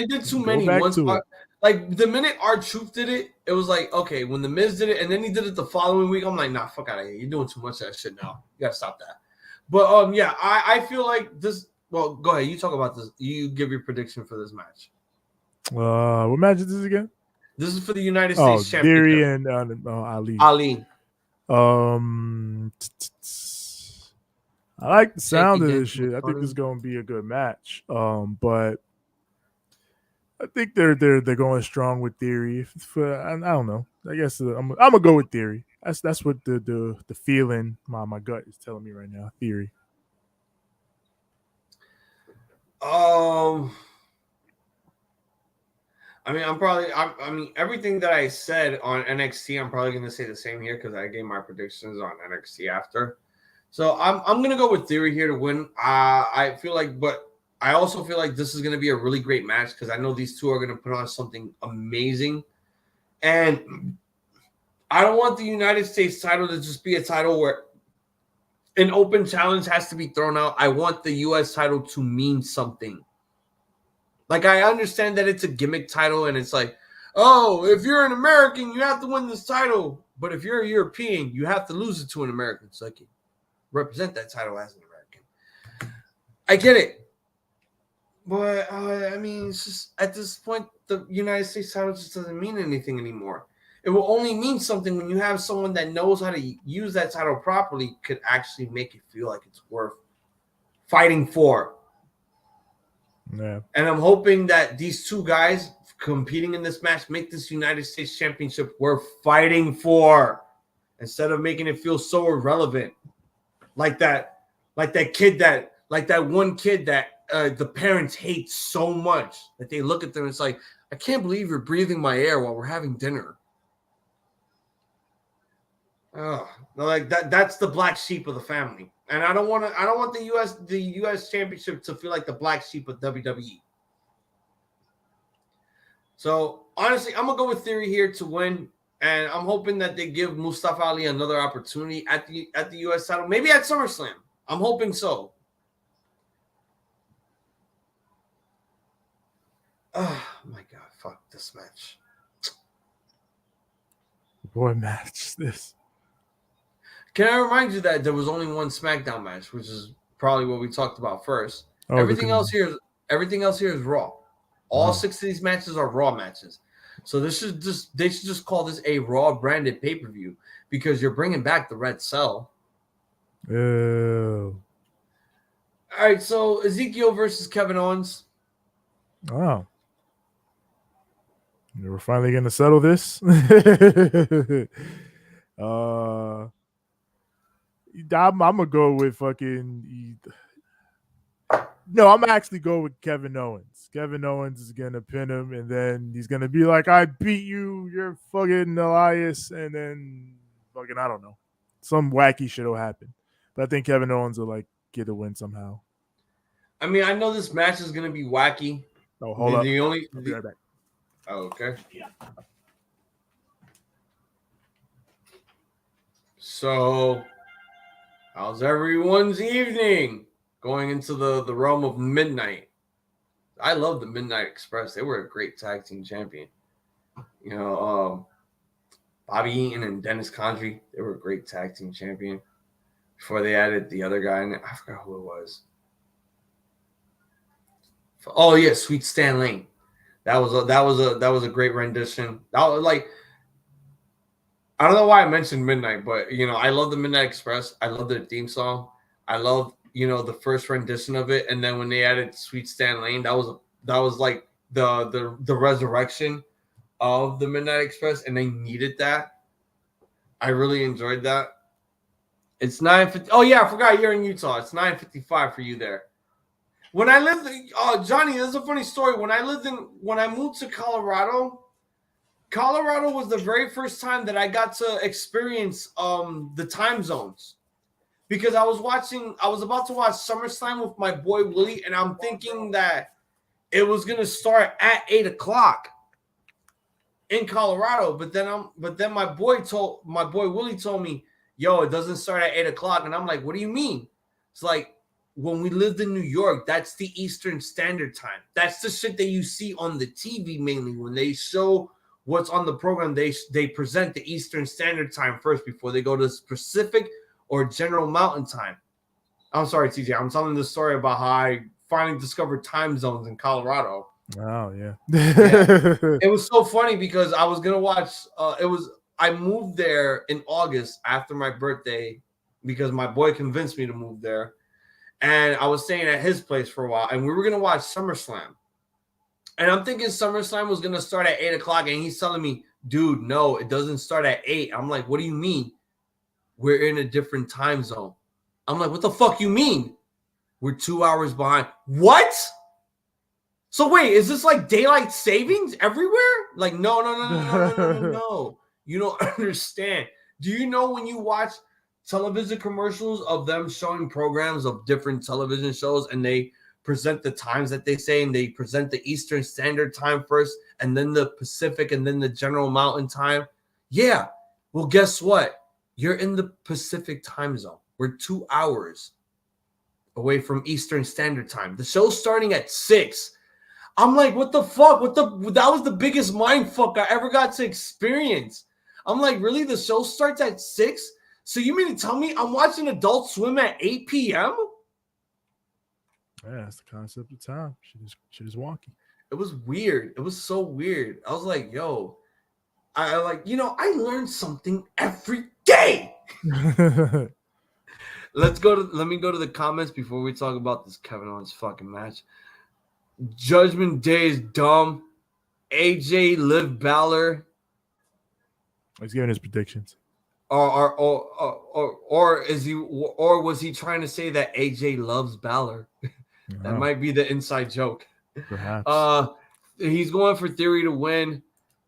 did too many ones. Like the minute R-Truth did it, it was like, okay, when the Miz did it, and then he did it the following week, I'm like, nah, fuck out of here. You're doing too much of that shit now. You gotta stop that. But yeah, I feel like this. Well, go ahead. You talk about this. You give your prediction for this match. What match is this again? This is for the United States Championship. Theory and Ali. Ali. I like the sound of this shit. I think this is going to be a good match. But I think they're going strong with Theory. I don't know. I guess I'm gonna go with Theory. That's what the feeling my gut is telling me right now. Theory. I mean, I mean, everything that I said on NXT, I'm probably going to say the same here because I gave my predictions on NXT after. So I'm going to go with Theory here to win. I feel like, but I also feel like this is going to be a really great match because I know these two are going to put on something amazing. And I don't want the United States title to just be a title where an open challenge has to be thrown out. I want the U.S. title to mean something. Like, I understand that it's a gimmick title and it's like, oh, if you're an American, you have to win this title. But if you're a European, you have to lose it to an American. So I can represent that title as an American. I get it. But, I mean, it's just at this point, the United States title just doesn't mean anything anymore. It will only mean something when you have someone that knows how to use that title properly, could actually make it feel like it's worth fighting for. Yeah. And I'm hoping that these two guys competing in this match make this United States Championship worth fighting for, instead of making it feel so irrelevant. Like that one kid that the parents hate so much that they look at them and it's like, I can't believe you're breathing my air while we're having dinner. Like that's the black sheep of the family. And I don't want the US Championship to feel like the black sheep of WWE. So honestly, I'm gonna go with Theory here to win, and I'm hoping that they give Mustafa Ali another opportunity at the US title, maybe at SummerSlam. I'm hoping so. Oh my god, fuck this match. What match this? Can I remind you that there was only one SmackDown match, which is probably what we talked about first. Everything else here is Raw. All 6 of these matches are Raw matches. So they should just call this a Raw branded pay-per-view because you're bringing back the Red Cell. Oh. All right, so Ezekiel versus Kevin Owens. Oh. We're finally going to settle this. I'm gonna go with fucking. No, I'm actually go with Kevin Owens. Kevin Owens is gonna pin him, and then he's gonna be like, "I beat you, you're fucking Elias," and then fucking I don't know, some wacky shit will happen. But I think Kevin Owens will like get a win somehow. I mean, I know this match is gonna be wacky. Oh, hold up. I'll be right back. Oh, okay. Yeah. So, how's everyone's evening going into the realm of Midnight? I love the Midnight Express. They were a great tag team champion. You know, Bobby Eaton and Dennis Condrey, they were a great tag team champion. Before they added the other guy in it, I forgot who it was. Oh yeah, Sweet Stan Lane. That was a great rendition. That was like, I don't know why I mentioned Midnight, but you know, I love the Midnight Express. I love their theme song. I love, you know, the first rendition of it, and then when they added Sweet Stan Lane, that was like the resurrection of the Midnight Express, and they needed that. I really enjoyed that. It's 9:50. Oh yeah, I forgot you're in Utah. It's 9:55 for you there. When I lived, Johnny, there's a funny story. When I moved to Colorado was the very first time that I got to experience the time zones, because I was about to watch SummerSlam with my boy Willie, and I'm thinking that it was gonna start at 8:00 in Colorado, but then my boy Willie told me, yo, it doesn't start at 8:00, and I'm like, what do you mean? It's like, when we lived in New York, that's the Eastern Standard Time. That's the shit that you see on the TV mainly. When they show what's on the program, they present the Eastern Standard Time first before they go to Pacific or General Mountain Time. I'm sorry, TJ. I'm telling this story about how I finally discovered time zones in Colorado. Oh yeah. It was so funny because I was gonna watch. I moved there in August after my birthday because my boy convinced me to move there, and I was staying at his place for a while, and we were gonna watch SummerSlam. And I'm thinking SummerSlam was gonna start at 8:00, and he's telling me, "Dude, no, it doesn't start at 8." I'm like, "What do you mean? We're in a different time zone." I'm like, "What the fuck you mean? We're 2 hours behind." What? So wait, is this like daylight savings everywhere? Like, no. You don't understand. Do you know when you watch television commercials of them showing programs of different television shows and they present the times that they say and they present the Eastern Standard Time first and then the Pacific and then the General Mountain Time? Yeah. Well, guess what? You're in the Pacific time zone. We're 2 hours away from Eastern Standard Time. The show's starting at 6. I'm like, what the fuck? That was the biggest mind fuck I ever got to experience. I'm like, really? The show starts at 6? So you mean to tell me I'm watching Adult Swim at 8 p.m.? Yeah, that's the concept of time. Shit is wonky. It was weird. It was so weird. I was like, yo, I learned something every day. Let me go to the comments before we talk about this Kevin Owens fucking match. Judgment Day is dumb. AJ Liv Balor. He's giving his predictions. Or was he trying to say that AJ loves Balor? That might be the inside joke. Perhaps. He's going for Theory to win.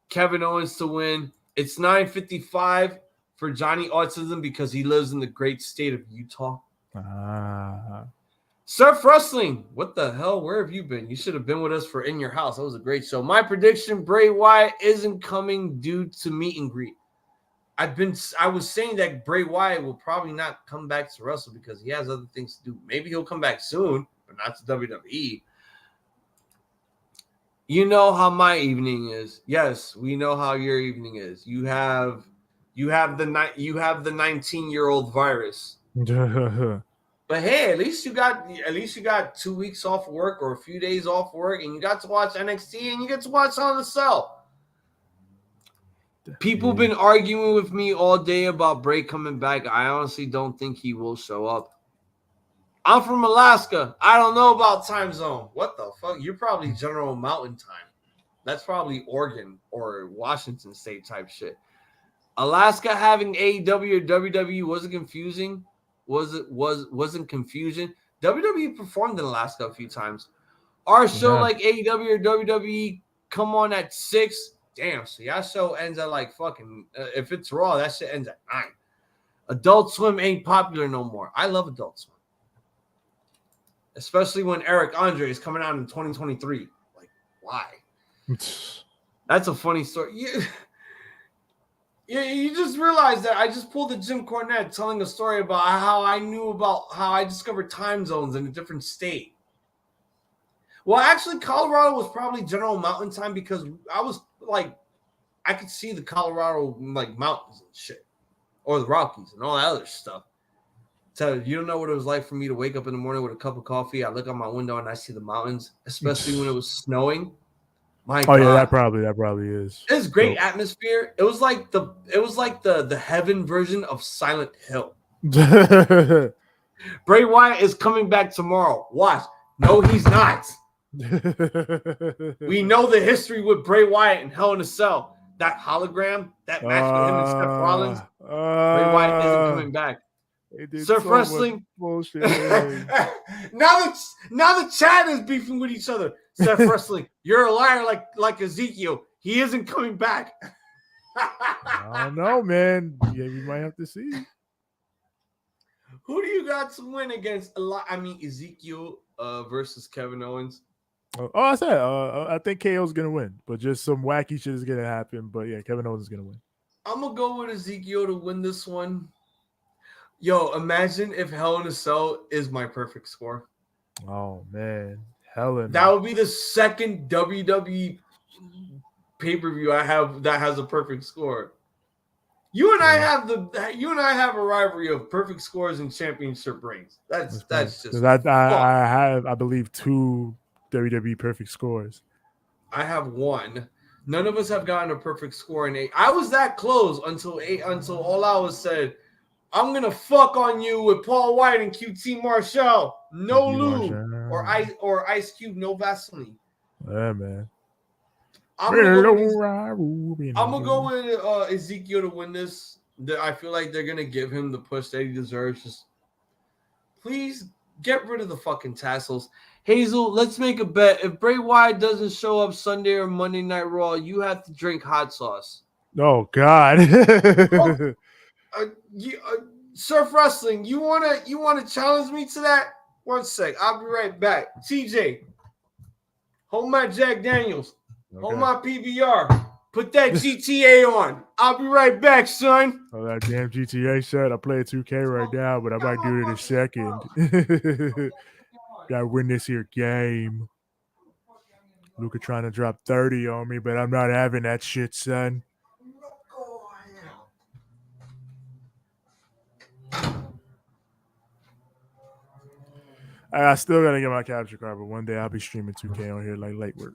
Kevin Owens to win. It's 9:55 for Johnny Autism because he lives in the great state of Utah. Surf Wrestling, what the hell? Where have you been? You should have been with us for In Your House. That was a great show. My prediction, Bray Wyatt isn't coming due to meet and greet. I was saying that Bray Wyatt will probably not come back to wrestle because he has other things to do. Maybe he'll come back soon, but not to WWE. You know how my evening is. Yes, we know how your evening is. You have the 19-year-old virus. But hey, at least you got 2 weeks off work or a few days off work, and you got to watch NXT and you get to watch Hell in a Cell. People have been arguing with me all day about Bray coming back. I honestly don't think he will show up. I'm from Alaska. I don't know about time zone. What the fuck? You're probably General Mountain Time. That's probably Oregon or Washington State type shit. Alaska having AEW or WWE wasn't confusing. Wasn't confusion. WWE performed in Alaska a few times. Our show like AEW or WWE come on at 6. Damn, so your show ends at like fucking if it's Raw, that shit ends at 9. Adult Swim ain't popular no more. I love Adult Swim. Especially when Eric Andre is coming out in 2023. Like, why? That's a funny story. You just realized that I just pulled a Jim Cornette telling a story about how I discovered time zones in a different state. Well, actually, Colorado was probably General Mountain Time because I was like, I could see the Colorado like mountains and shit, or the Rockies and all that other stuff. So you don't know what it was like for me to wake up in the morning with a cup of coffee. I look out my window and I see the mountains, especially when it was snowing. My God. Yeah, that probably is. It's great atmosphere. It was like the heaven version of Silent Hill. Bray Wyatt is coming back tomorrow. Watch. No, he's not. We know the history with Bray Wyatt and Hell in a Cell. That hologram, that match with him and Seth Rollins. Bray Wyatt isn't coming back. Surf Wrestling. Bullshit. now the chat is beefing with each other. Surf Wrestling, you're a liar like Ezekiel. He isn't coming back. I don't know, man. Yeah, we might have to see. Who do you got to win against? Ezekiel versus Kevin Owens. I said I think KO's gonna win, but just some wacky shit is gonna happen. But yeah, Kevin Owens is gonna win. I'm gonna go with Ezekiel to win this one. Yo, imagine if Hell in a Cell is my perfect score. Oh man, Helen. That would be the second WWE pay-per-view I have that has a perfect score. You and I have a rivalry of perfect scores and championship rings. That's just. I believe 2 WWE perfect scores. I have 1. None of us have gotten a perfect score in 8. I was that close until All Out was said, I'm gonna fuck on you with Paul White and QT Marshall. No lube or Ice Cube, no Vaseline. Yeah, man. I'm gonna go with Ezekiel to win this. I feel like they're gonna give him the push that he deserves. Just please get rid of the fucking tassels. Hazel, let's make a bet. If Bray Wyatt doesn't show up Sunday or Monday Night Raw, you have to drink hot sauce. Oh God. Surf Wrestling, you wanna challenge me to that? 1 sec, I'll be right back. TJ, hold my Jack Daniels. Okay. Hold my PBR. Put that GTA on. I'll be right back, son. Oh, that damn GTA set. I play 2K right now, but I might do it in a second. Gotta win this here game. Luca trying to drop 30 on me, but I'm not having that shit, son. I still gotta get my capture card, but one day I'll be streaming 2K on here like late work.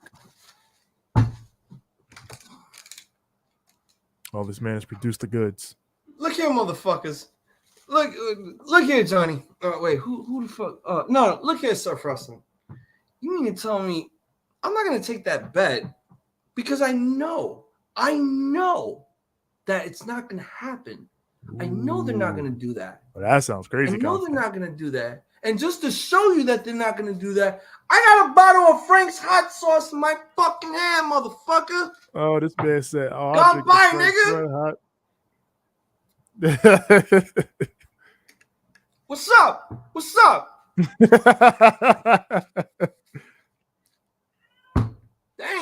Oh, this man has produced the goods. Look here, motherfuckers. Look here, Johnny. Wait, who the fuck? No, look here, Surf Wrestling. You mean to tell me I'm not gonna take that bet because I know that it's not gonna happen. Ooh. I know they're not gonna do that. Well, that sounds crazy. I know they're not gonna do that. And just to show you that they're not going to do that, I got a bottle of Frank's hot sauce in my fucking hand, motherfucker. Oh, this man said, "Oh, God bye, nigga." What's up? What's up? That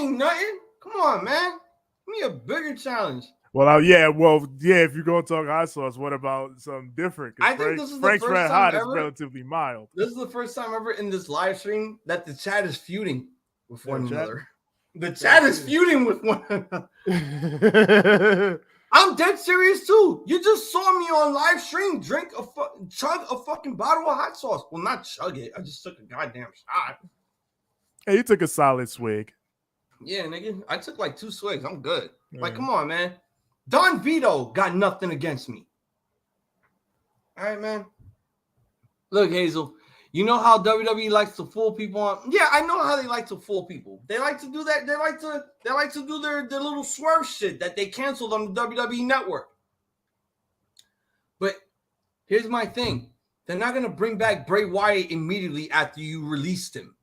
ain't nothing. Come on, man. Give me a bigger challenge. Well, yeah. If you're gonna talk hot sauce, what about something different? I think this is Frank's the first Red time Hot ever, is relatively mild. This is the first time ever in this live stream that the chat is feuding with one another. The chat is feuding with one another. I'm dead serious too. You just saw me on live stream chug a fucking bottle of hot sauce. Well, not chug it. I just took a goddamn shot. Hey, you took a solid swig. Yeah, nigga. I took like 2 swigs. I'm good. Like, come on, man. Don Vito got nothing against me. All right, man. Look, Hazel, you know how WWE likes to fool people on? Yeah, I know how they like to fool people. They like to do that. They like to do their little swerve shit that they canceled on the WWE network. But here's my thing. They're not going to bring back Bray Wyatt immediately after you released him.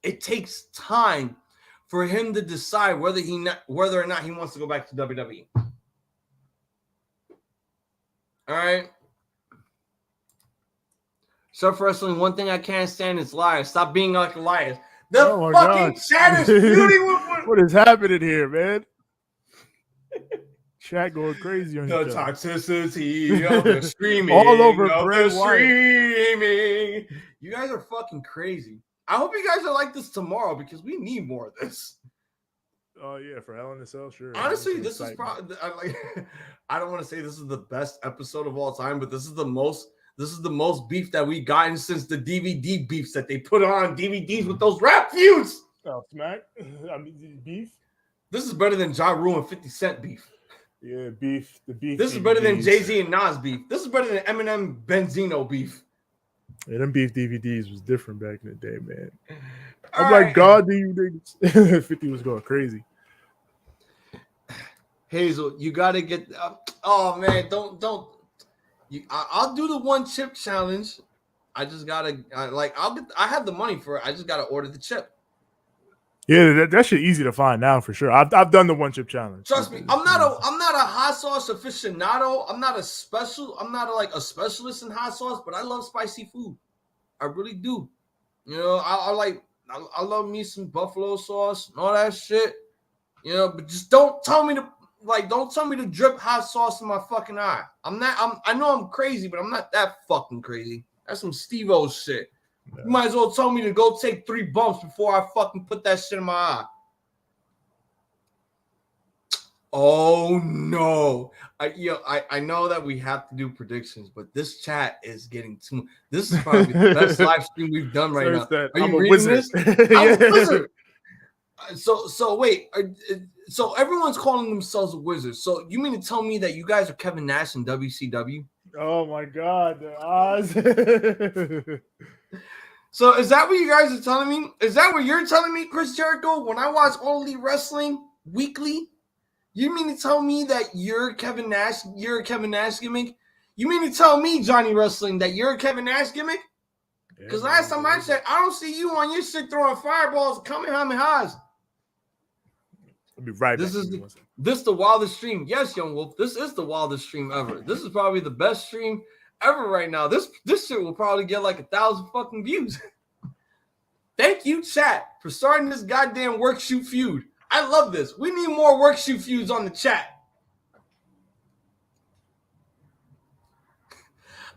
It takes time for him to decide whether or not he wants to go back to WWE. All right. Surf Wrestling, one thing I can't stand is liars. Stop being like a liar. The fucking chat is feuding with what is happening here, man? Chat going crazy on the toxicity of the streaming. All over Bray streaming. You guys are fucking crazy. I hope you guys are like this tomorrow because we need more of this. Oh yeah, for Hell in a Cell, sure. Honestly, this is probably. I don't want to say this is the best episode of all time, but this is the most beef that we gotten since the DVD beefs that they put on DVDs with those rap feuds. Oh, smack! I mean, beef. This is better than Ja Rule and 50 Cent beef. Yeah, beef. The beef. This is better than Jay-Z and Nas beef. This is better than Eminem Benzino beef. Yeah, them beef DVDs was different back in the day, man. I'm like, God, do you niggas? 50 was going crazy. Hazel, you got to get. Oh man, don't. I'll do the 1 chip challenge. I just gotta I have the money for it. I just gotta order the chip. Yeah, that shit easy to find now for sure. I've done the 1 chip challenge. Trust me, I'm not a hot sauce aficionado. I'm not a specialist in hot sauce, but I love spicy food. I really do. You know, I love me some buffalo sauce and all that shit. You know, but just don't tell me to drip hot sauce in my fucking eye. I know I'm crazy, but I'm not that fucking crazy. That's some Steve-O shit. Yeah. You might as well tell me to go take 3 bumps before I fucking put that shit in my eye. Oh no! I know that we have to do predictions, but this chat is getting too. This is probably the best live stream we've done right now. Are you reading this? I'm a wizard. So wait. So everyone's calling themselves a wizard. So you mean to tell me that you guys are Kevin Nash in WCW? Oh my God, the odds. So is that what you guys are telling me? Is that what you're telling me, Chris Jericho? When I watch Only Wrestling weekly, you mean to tell me that you're Kevin Nash? You're a Kevin Nash gimmick? You mean to tell me, Johnny Wrestling, that you're a Kevin Nash gimmick? Because last time I checked, I don't see you on your shit throwing fireballs, Kamehamehas. I'll be right this back. This is the wildest stream. Yes, Young Wolf, this is the wildest stream ever. This is probably the best stream ever right now. This shit will probably get like 1,000 fucking views. Thank you, chat, for starting this goddamn work shoot feud. I love this. We need more work shoot feuds on the chat.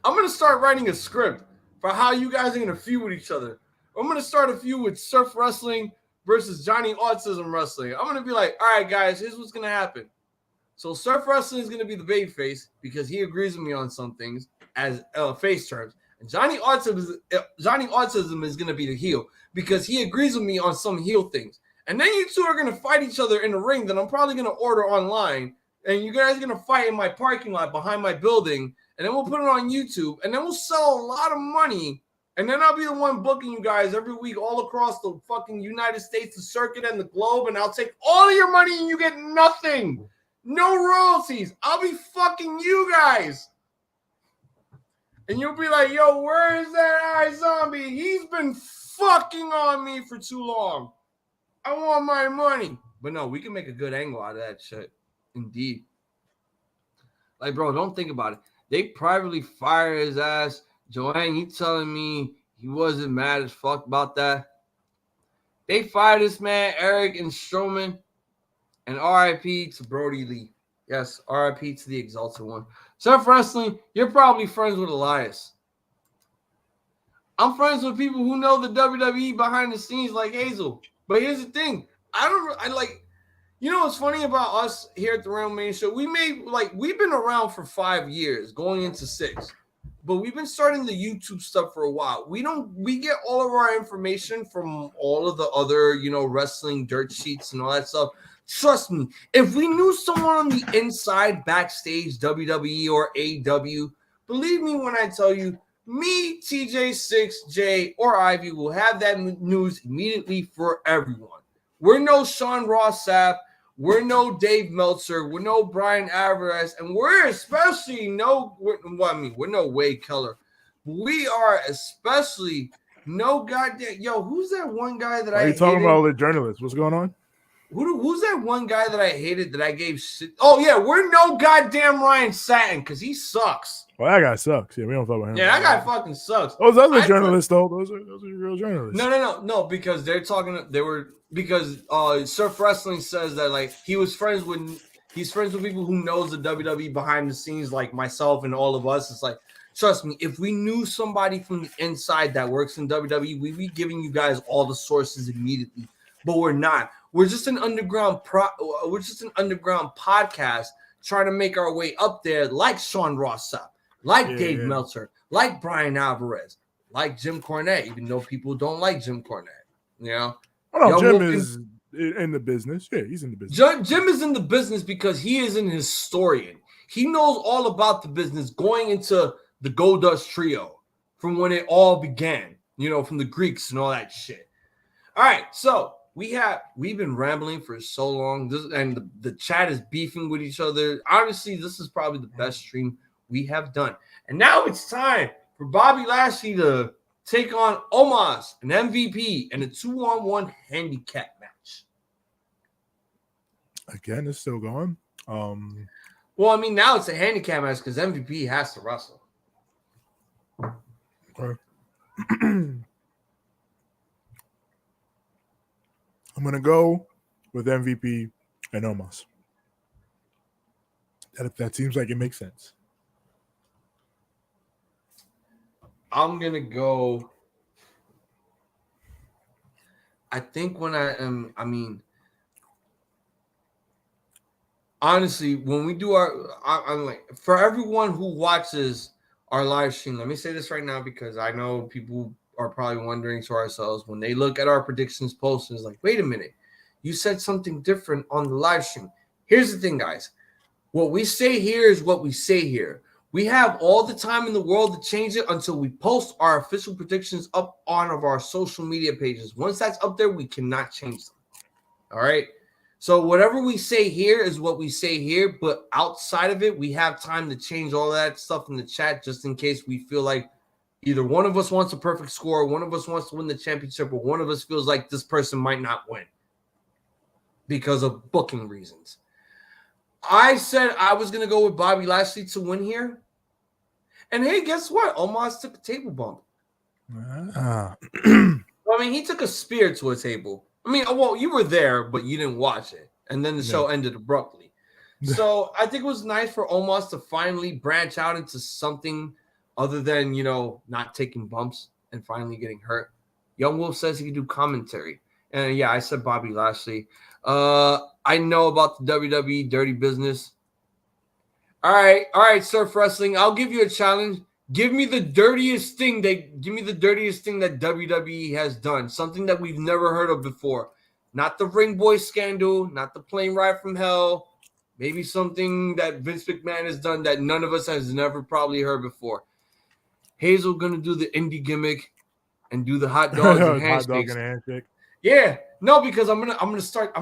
I'm gonna start writing a script for how you guys are gonna feud with each other. I'm gonna start a feud with Surf Wrestling versus Johnny Autism Wrestling. I'm gonna be like, all right, guys, here's what's gonna happen. So Surf Wrestling is gonna be the babyface because he agrees with me on some things as face terms, and Johnny Autism is gonna be the heel because he agrees with me on some heel things. And then you two are gonna fight each other in the ring that I'm probably gonna order online, and you guys are gonna fight in my parking lot behind my building. And then we'll put it on YouTube, and then we'll sell a lot of money. And then I'll be the one booking you guys every week all across the fucking United States, the circuit, and the globe. And I'll take all of your money, and you get nothing. No royalties. I'll be fucking you guys. And you'll be like, yo, where is that iZombie? He's been fucking on me for too long. I want my money. But no, we can make a good angle out of that shit. Indeed. Like, bro, don't think about it. They privately fired his ass. Joanne, you telling me he wasn't mad as fuck about that? They fired this man, Eric and Strowman, and RIP to Brody Lee. Yes, RIP to the Exalted One. Surf Wrestling, you're probably friends with Elias. I'm friends with people who know the WWE behind the scenes like Hazel. But here's the thing. You know what's funny about us here at the Ramblemania Show? We've been around for 5 years, going into 6. But we've been starting the YouTube stuff for a while. We get all of our information from all of the other, wrestling dirt sheets and all that stuff. Trust me, if we knew someone on the inside, backstage, WWE or AEW, believe me when I tell you, me, TJ6, Jay, or Ivy will have that news immediately for everyone. We're no Sean Ross Sapp. We're no Dave Meltzer. We're no Brian Alvarez. And we're especially no Wade Keller. We are especially no goddamn. Yo, who's that one guy that I hated? Are you talking about the journalist? What's going on? Who's that one guy that I hated that I gave shit? Oh, yeah, we're no goddamn Ryan Satin because he sucks. Well, that guy sucks. Yeah, we don't talk about him. Yeah, that guy fucking sucks. Those other journalists, though, those are real journalists. No, because Surf Wrestling says that he's friends with people who knows the WWE behind the scenes, like myself and all of us. It's like, trust me, if we knew somebody from the inside that works in WWE, we'd be giving you guys all the sources immediately. But we're not. We're just an underground podcast trying to make our way up there, like Sean Ross Sapp, like Dave Meltzer, like Brian Alvarez, like Jim Cornette, even though people don't like Jim Cornette. Jim is in the business. Yeah, he's in the business. Jim is in the business because he is an historian. He knows all about the business going into the Goldust Trio from when it all began, from the Greeks and all that shit. All right, so we've been rambling for so long, the chat is beefing with each other. Honestly, this is probably the best stream we have done. And now it's time for Bobby Lashley to take on Omos, an MVP, in a 2-on-1 handicap match. Again, it's still going. Well, I mean, now it's a handicap match because MVP has to wrestle. Okay. I'm going to go with MVP and Omos. That seems like it makes sense. I'm going to go. I think when honestly, when we do I'm like, for everyone who watches our live stream, let me say this right now because I know people are probably wondering to ourselves when they look at our predictions post, it's like, wait a minute, you said something different on the live stream. Here's the thing, guys. What we say here is what we say here. We have all the time in the world to change it until we post our official predictions up on of our social media pages. Once that's up there, we cannot change them. All right. So whatever we say here is what we say here, but outside of it, we have time to change all that stuff in the chat just in case we feel like either one of us wants a perfect score, one of us wants to win the championship, or one of us feels like this person might not win because of booking reasons. I said I was going to go with Bobby Lashley to win here. And hey, guess what? Omos took a table bump. I mean, he took a spear to a table. I mean, well, you were there, but you didn't watch it. And then the show ended abruptly. So I think it was nice for Omos to finally branch out into something other than, not taking bumps and finally getting hurt. Young Wolf says he can do commentary. And yeah, I said Bobby Lashley. I know about the WWE dirty business. All right, Surf Wrestling. I'll give you a challenge. Give me the dirtiest thing that WWE has done. Something that we've never heard of before. Not the Ring Boy scandal, not the plane ride from hell. Maybe something that Vince McMahon has done that none of us has never probably heard before. Hazel gonna do the indie gimmick and do the hot dogs and handshakes. Hot dog and handshake. Yeah, no, because I'm gonna start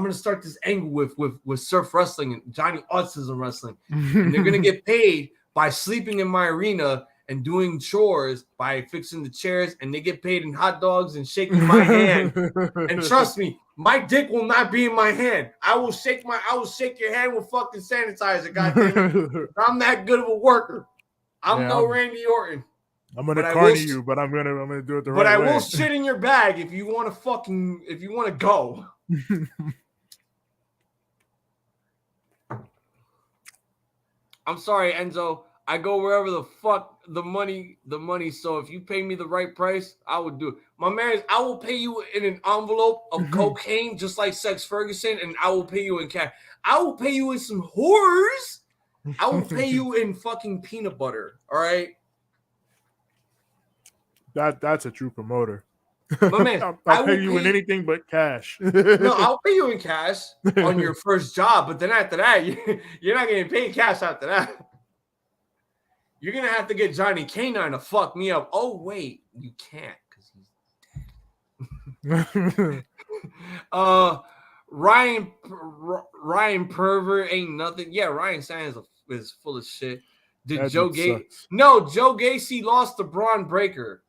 this angle with Surf Wrestling and Johnny Autism Wrestling, and they're gonna get paid by sleeping in my arena and doing chores by fixing the chairs, and they get paid in hot dogs and shaking my hand. And trust me, my dick will not be in my hand. I will shake your hand with fucking sanitizer. Goddamn, I'm that good of a worker. I'm no Randy Orton. I'm gonna carny you, but I'm gonna do it the right way. But I will shit in your bag if you want to go. I'm sorry, Enzo. I go wherever the fuck the money. So if you pay me the right price, I would do it. My man, I will pay you in an envelope of cocaine, just like Sex Ferguson, and I will pay you in cash. I will pay you in some whores. I will pay you in fucking peanut butter. All right. That's a true promoter. My man, I'll pay you in anything but cash. No, I'll pay you in cash on your first job, but then after that, you're not getting paid cash after that. You're gonna have to get Johnny K9 to fuck me up. Oh wait, you can't because he's dead. Ryan Pervert ain't nothing. Yeah, Ryan Sands is full of shit. Did Joe Gacy? No, Joe Gacy lost to Bron Breakker.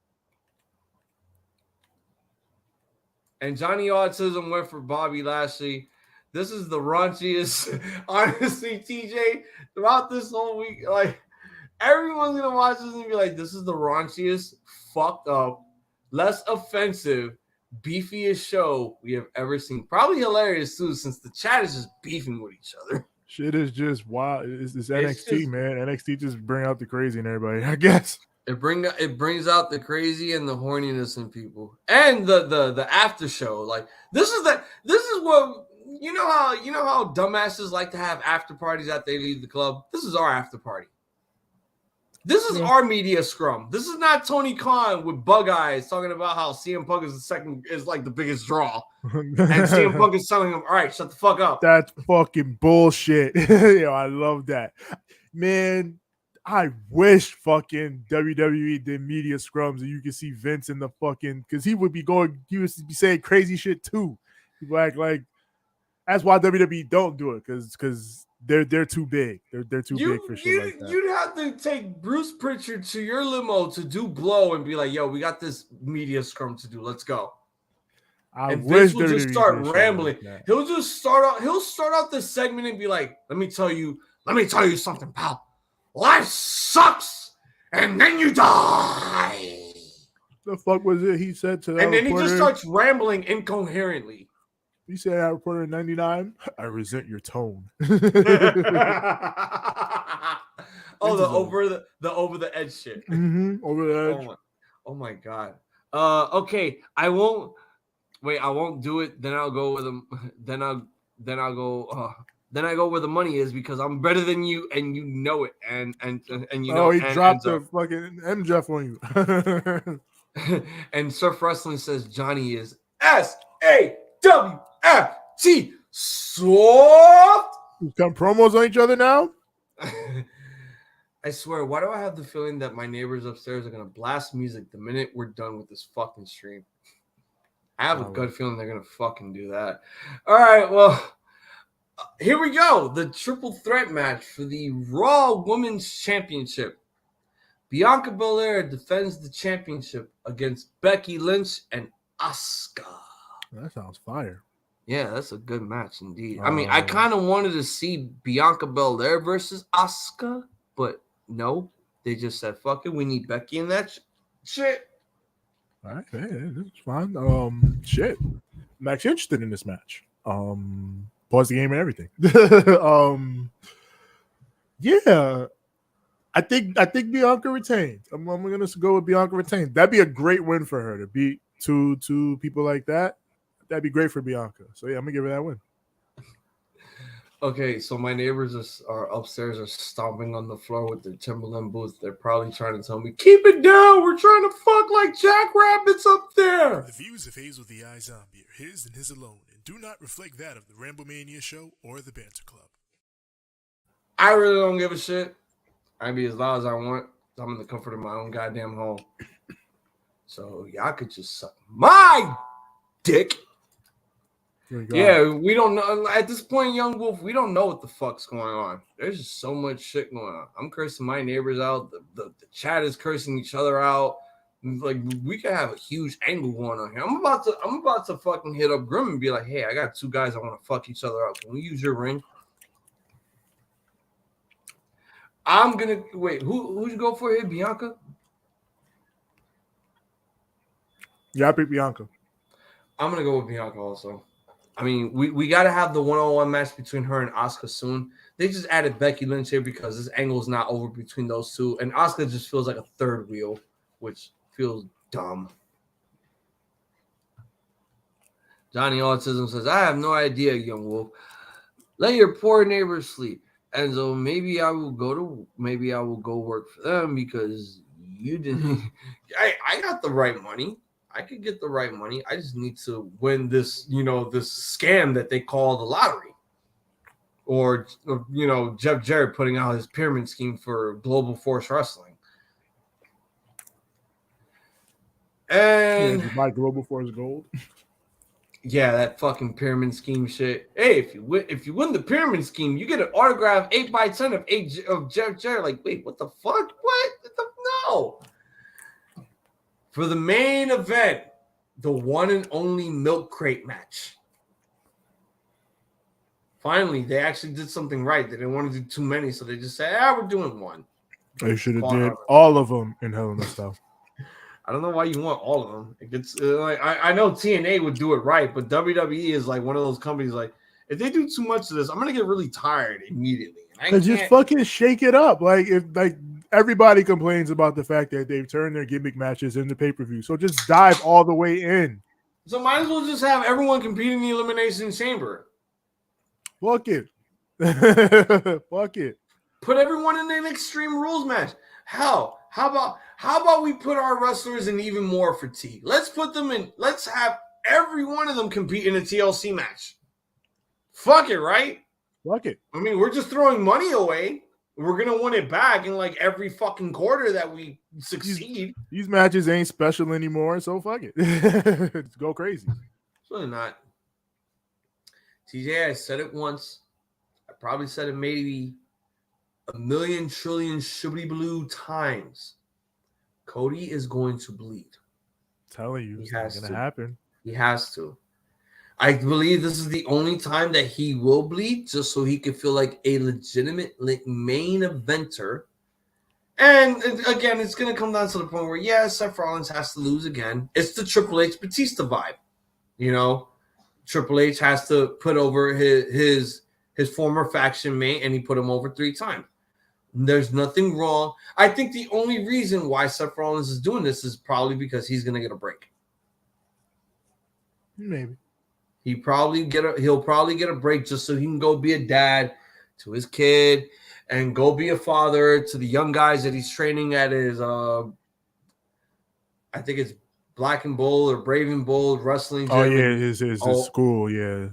And Johnny Autism went for Bobby Lashley. This is the raunchiest. Honestly, TJ, throughout this whole week, like, everyone's going to watch this and be like, this is the raunchiest, fucked up, less offensive, beefiest show we have ever seen. Probably hilarious, too, since the chat is just beefing with each other. Shit is just wild. It's NXT, man. NXT just bring out the crazy in everybody, I guess. It brings out the crazy and the horniness in people, and the after show. Like this is what you know how dumbasses like to have after parties after they leave the club. This is our after party. This is our media scrum. This is not Tony Khan with bug eyes talking about how CM Punk is like the biggest draw, and CM Punk is telling him, "All right, shut the fuck up." That's fucking bullshit. Yo, I love that, man. I wish fucking WWE did media scrums and you could see Vince in the fucking, because he would be saying crazy shit too. People act like that's why WWE don't do it, because they're too big. They're too big for shit like that. You'd have to take Bruce Pritchard to your limo to do blow and be like, "Yo, we got this media scrum to do. Let's go." And Vince will just start rambling. Like he'll start out this segment and be like, "Let me tell you something, pal. Life sucks, and then you die." The fuck was it he said to that and then reporter? He just starts rambling incoherently. He said, "That reporter in '99, I resent your tone." Oh, the over the edge shit. Over the edge. Oh my god. Okay, I won't do it. Then I'll go with him. Then I'll go. Then I go where the money is because I'm better than you, and you know it. And you know. He dropped the fucking MJF on you. And Surf Wrestling says Johnny is SAWFT soft. You come promos on each other now. I swear, why do I have the feeling that my neighbors upstairs are gonna blast music the minute we're done with this fucking stream? I have a good feeling they're gonna fucking do that. All right, well. Here we go. The triple threat match for the Raw Women's Championship. Bianca Belair defends the championship against Becky Lynch and Asuka. That sounds fire. Yeah, that's a good match indeed. I mean, I kind of wanted to see Bianca Belair versus Asuka, but no. They just said, fuck it, we need Becky in that shit. All right, hey, it's fine. Shit. I'm actually interested in this match. Pause the game and everything. Yeah, I think Bianca retains. I'm gonna go with Bianca retains. That'd be a great win for her to beat two people like that. That'd be great for Bianca. So yeah, I'm gonna give her that win. Okay, so my neighbors are upstairs are stomping on the floor with their Timberland boots. They're probably trying to tell me, keep it down. We're trying to fuck like jackrabbits up there. The views of Hazel the Eye Zombie are his and his alone, and do not reflect that of the Ramblemania show or the Banter Club. I really don't give a shit. I can be as loud as I want. I'm in the comfort of my own goddamn home. So y'all could just suck my dick. Yeah, we don't know. At this point, Young Wolf, we don't know what the fuck's going on. There's just so much shit going on. I'm cursing my neighbors out. The chat is cursing each other out. Like, we could have a huge angle going on here. I'm about to fucking hit up Grim and be like, hey, I got two guys that want to fuck each other out. Can we use your ring? I'm gonna wait. Who'd you go for here, Bianca? Yeah, I pick Bianca. I'm gonna go with Bianca also. I mean, we got to have the one-on-one match between her and Asuka soon. They just added Becky Lynch here because this angle is not over between those two. And Asuka just feels like a third wheel, which feels dumb. Johnny Autism says, I have no idea, Young Wolf. Let your poor neighbors sleep. And so maybe I will go work for them because you didn't. I got the right money. I could get the right money. I just need to win this, this scam that they call the lottery. Or Jeff Jarrett putting out his pyramid scheme for Global Force Wrestling. And my Global Force Gold. Yeah, that fucking pyramid scheme shit. Hey, if you win the pyramid scheme, you get an autograph 8x10 of Jeff Jarrett. Like, wait, what the fuck? What? No. For the main event, the one and only milk crate match. Finally, they actually did something right. They didn't want to do too many, so they just said, we're doing one. They should have did all of them in Hell in a Cell. I don't know why you want all of them. It gets like I know TNA would do it right, but WWE is like one of those companies. Like, if they do too much of this, I'm gonna get really tired immediately. Just fucking shake it up. Like, if everybody complains about the fact that they've turned their gimmick matches into pay-per-view, so just dive all the way in. So might as well just have everyone compete in the Elimination Chamber. Fuck it. Fuck it. Put everyone in an Extreme Rules match. How about we put our wrestlers in even more fatigue? Let's put them in. Let's have every one of them compete in a TLC match. Fuck it, right? Fuck it. I mean, we're just throwing money away. We're gonna win it back in like every fucking quarter that we succeed. These matches ain't special anymore, so fuck it. Let's go crazy. It's really not. TJ, I said it once. I probably said it maybe a million trillion shibbity blue times. Cody is going to bleed. I'm telling you, it's going to happen. He has to. I believe this is the only time that he will bleed, just so he can feel like a legitimate main eventer. And again, it's going to come down to the point where, Seth Rollins has to lose again. It's the Triple H Batista vibe. Triple H has to put over his former faction mate, and he put him over 3 times. There's nothing wrong. I think the only reason why Seth Rollins is doing this is probably because he's going to get a break. Maybe. He'll probably get a break just so he can go be a dad to his kid and go be a father to the young guys that he's training at his I think it's Black and Bold or Brave and Bold wrestling gym. Oh yeah, his school, yeah.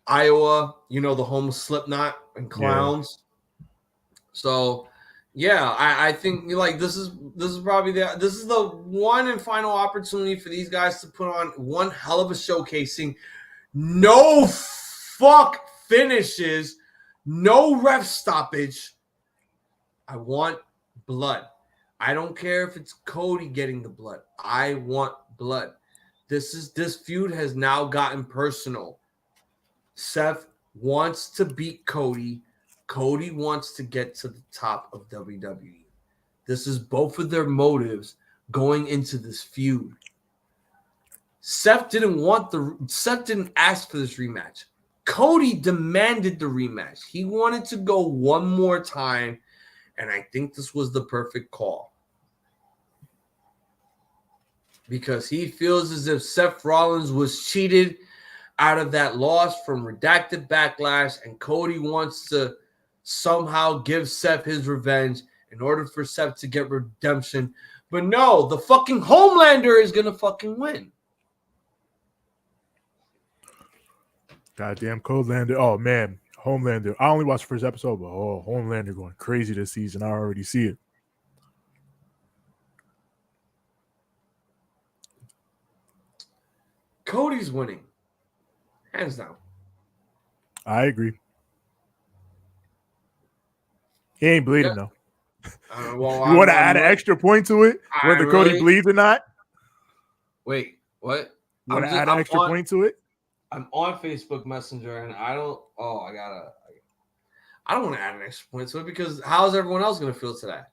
Iowa, the home of Slipknot and clowns. Yeah. So yeah, I think this is probably the one and final opportunity for these guys to put on one hell of a showcasing. No fuck finishes, no ref stoppage. I want blood. I don't care if it's Cody getting the blood. I want blood. This feud has now gotten personal. Seth wants to beat Cody. Cody wants to get to the top of WWE. This is both of their motives going into this feud. Seth didn't ask for this rematch. Cody demanded the rematch. He wanted to go one more time, and I think this was the perfect call. Because he feels as if Seth Rollins was cheated out of that loss from Redacted Backlash, and Cody wants to somehow give Seth his revenge in order for Seth to get redemption. But no, the fucking Homelander is going to fucking win. Goddamn Coldlander. Oh, man. Homelander. I only watched the first episode, but Homelander going crazy this season. I already see it. Cody's winning. Hands down. I agree. He ain't bleeding, though. You want to add an extra point to it? Whether Cody bleeds or not? Wait, what? You want to add an extra point to it? I'm on Facebook Messenger, and I don't want to add an extra point to it because how's everyone else going to feel to that?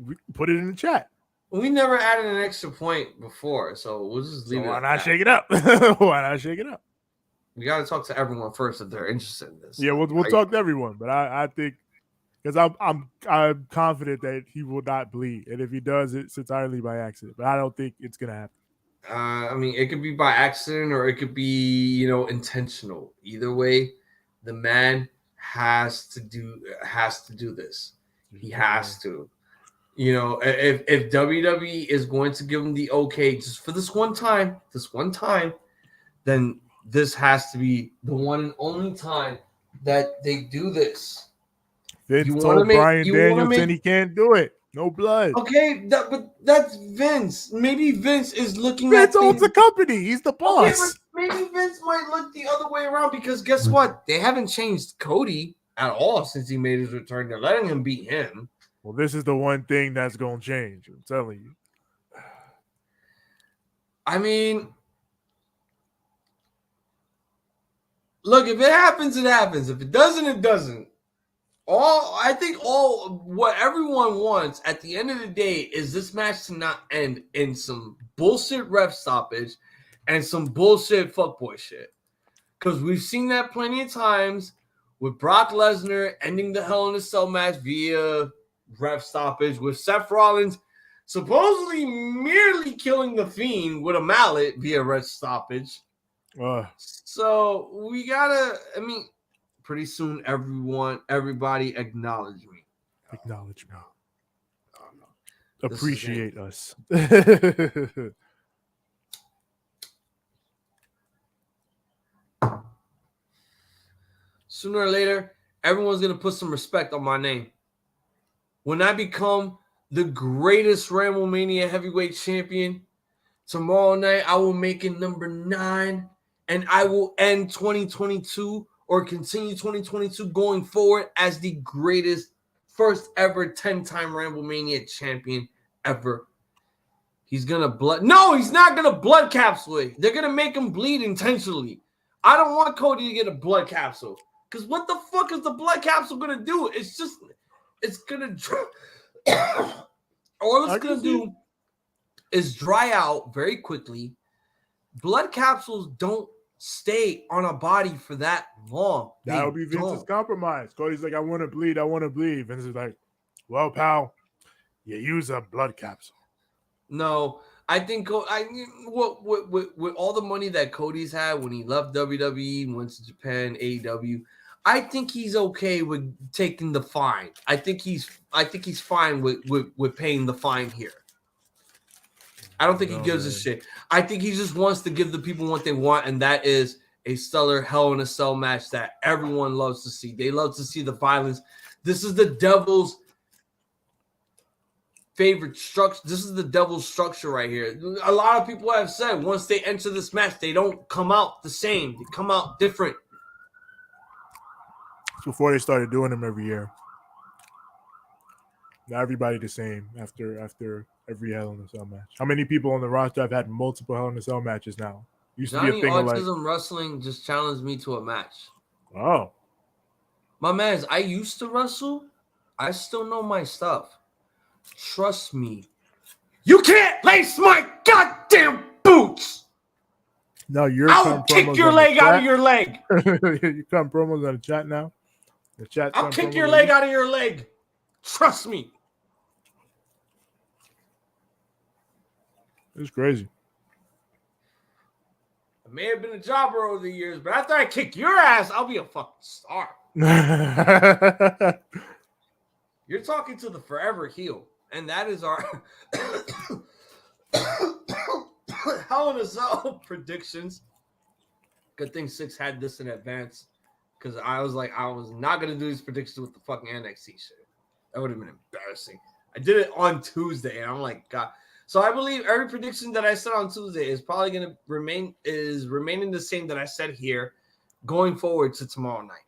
We put it in the chat. We never added an extra point before, so we'll just leave it. Why not shake it up? Why not shake it up? We got to talk to everyone first if they're interested in this. Yeah, we'll talk to everyone, but I think because I'm confident that he will not bleed, and if he does, it's entirely by accident. But I don't think it's gonna happen. I mean, it could be by accident or it could be, intentional. Either way, the man has to do this. He has to. If WWE is going to give him the okay just for this one time, then this has to be the one and only time that they do this. Vince told Bryan Danielson he can't do it. No blood. Okay, but that's Vince. Maybe Vince is looking Vince owns the company. He's the boss. Okay, maybe Vince might look the other way around because guess what? They haven't changed Cody at all since he made his return. They're letting him beat him. Well, this is the one thing that's going to change. I'm telling you. I mean, look, if it happens, it happens. If it doesn't, it doesn't. What everyone wants at the end of the day is this match to not end in some bullshit ref stoppage and some bullshit fuckboy shit. Because we've seen that plenty of times with Brock Lesnar ending the Hell in a Cell match via ref stoppage, with Seth Rollins supposedly merely killing the Fiend with a mallet via ref stoppage. So we gotta, pretty soon, everybody acknowledge me. Acknowledge me. Appreciate us. Sooner or later, everyone's going to put some respect on my name. When I become the greatest Ramblemania heavyweight champion, tomorrow night I will make it number 9, and I will end 2022 or continue 2022 going forward as the greatest first ever 10-time Ramblemania champion ever. He's going to blood. No, he's not going to blood capsule it. They're going to make him bleed intentionally. I don't want Cody to get a blood capsule because what the fuck is the blood capsule going to do? It's going to all it's going to do is dry out very quickly. Blood capsules don't stay on a body for that long. That would be Vince's compromise. Cody's like, I want to bleed. Vince is like, well, pal, you use a blood capsule. No, I think with all the money that Cody's had when he left WWE and went to Japan, AEW, I think he's okay with taking the fine. I think he's fine with paying the fine here. I don't think he gives a shit. I think he just wants to give the people what they want, and that is a stellar Hell in a Cell match that everyone loves to see. They love to see the violence. This is the devil's favorite structure. This is the devil's structure right here. A lot of people have said once they enter this match, they don't come out the same. They come out different. It's before they started doing them every year. Not everybody the same after every Hell in a Cell match. How many people on the roster have had multiple Hell in a Cell matches now? Used to be a thing of like Wrestling just challenged me to a match. Oh. My man, I used to wrestle. I still know my stuff. Trust me. You can't lace my goddamn boots. No, you're I'll kick your leg out of your leg. You come promos on the chat now. The chat. I'll kick your leg out of your leg. Trust me. It's crazy. I may have been a jobber over the years, but after I kick your ass, I'll be a fucking star. You're talking to the forever heel, and that is our Hell in a Cell predictions. Good thing 6 had this in advance, because I was not gonna do these predictions with the fucking NXT shit. That would have been embarrassing. I did it on Tuesday, and I'm like, God. So I believe every prediction that I said on Tuesday is probably going to remaining the same that I said here going forward to tomorrow night.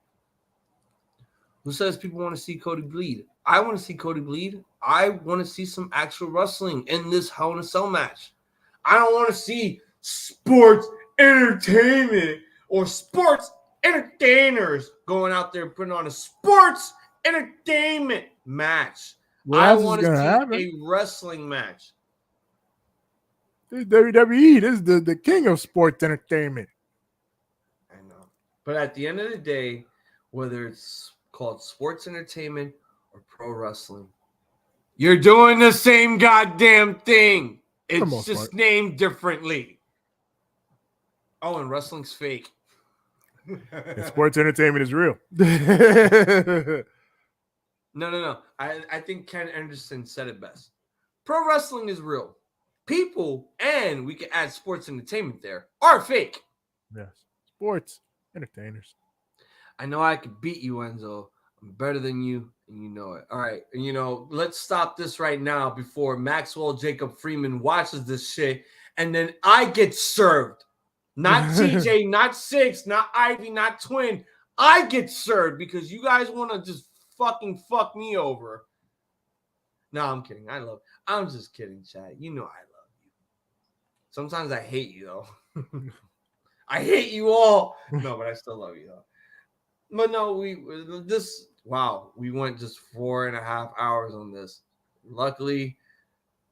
Who says people want to see Cody bleed? I want to see Cody bleed. I want to see some actual wrestling in this Hell in a Cell match. I don't want to see sports entertainment or sports entertainers going out there putting on a sports entertainment match. I want to see a wrestling match. This is WWE. This is the king of sports entertainment. I know. But at the end of the day, whether it's called sports entertainment or pro wrestling, you're doing the same goddamn thing. It's just named differently. Oh, and wrestling's fake. And sports entertainment is real. No. I think Ken Anderson said it best. Pro wrestling is real. People, and we can add sports entertainment there, are fake. Yes. Sports entertainers. I know I could beat you, Enzo. I'm better than you, and you know it. All right. Let's stop this right now before Maxwell Jacob Freeman watches this shit, and then I get served. Not TJ, not Six, not Ivy, not Twin. I get served because you guys want to just fucking fuck me over. No, I'm kidding. I'm just kidding, Chad. You know I love you. Sometimes I hate you, though. I hate you all. No, but I still love you, though. But no, we went just 4.5 hours on this. Luckily,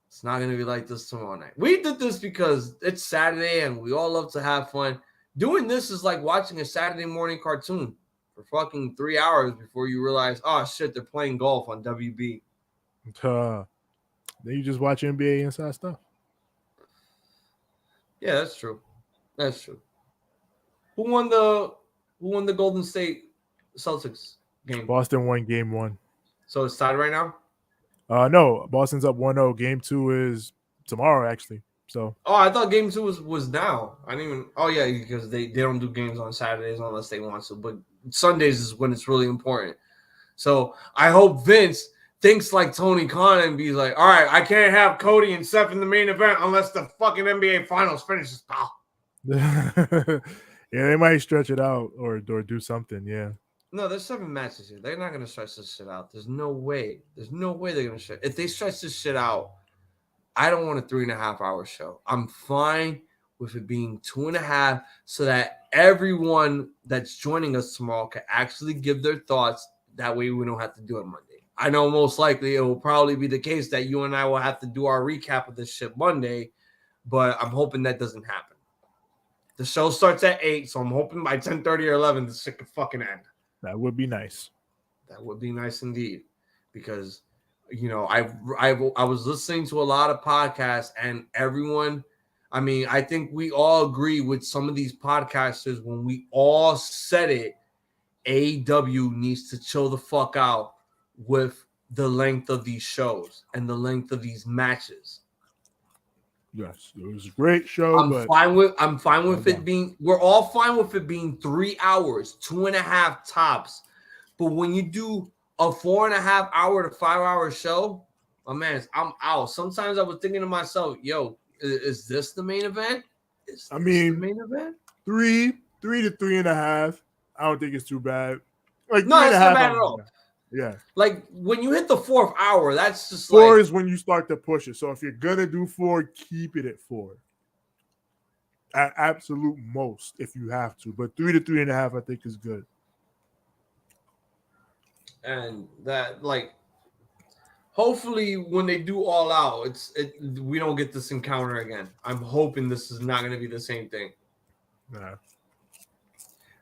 it's not going to be like this tomorrow night. We did this because it's Saturday and we all love to have fun. Doing this is like watching a Saturday morning cartoon for fucking 3 hours before you realize, oh, shit, they're playing golf on WB. Then you just watch NBA inside stuff. Yeah, that's true. That's true. Who won the Golden State Celtics game? Boston won game 1. So it's tied right now? No, Boston's up 1-0. Game 2 is tomorrow, actually. So. Oh, I thought game 2 was now. I didn't even. Oh yeah, because they don't do games on Saturdays unless they want to. But Sundays is when it's really important. So I hope Vince thinks like Tony Khan and be like, all right, I can't have Cody and Seth in the main event unless the fucking NBA Finals finishes, pal. Yeah, they might stretch it out or do something, yeah. No, there's 7 matches here. They're not going to stretch this shit out. There's no way. There's no way they're going to stretch. If they stretch this shit out, I don't want a 3.5 hour show. I'm fine with it being 2.5 so that everyone that's joining us tomorrow can actually give their thoughts. That way we don't have to do it Monday. I know most likely it will probably be the case that you and I will have to do our recap of this shit Monday, but I'm hoping that doesn't happen. The show starts at 8, so I'm hoping by 10:30 or 11 this shit could fucking end. That would be nice. That would be nice indeed, because I was listening to a lot of podcasts, and everyone, I mean, I think we all agree with some of these podcasters when we all said it. AEW needs to chill the fuck out with the length of these shows and the length of these matches. Yes, it was a great show. I'm fine with it being. We're all fine with it being 3 hours, 2.5 tops. But when you do a 4.5 hour to 5 hour show, my man, I'm out. Sometimes I was thinking to myself, "Yo, is this the main event? I mean, the main event? 3 to 3.5. I don't think it's too bad. Like no, it's not bad at all. Yeah. Like when you hit the 4th hour, that's just 4 is when you start to push it. So if you're gonna do 4, keep it at 4. At absolute most, if you have to. But 3 to 3.5, I think is good. And that, like, hopefully when they do All Out, we don't get this encounter again. I'm hoping this is not going to be the same thing. Nah.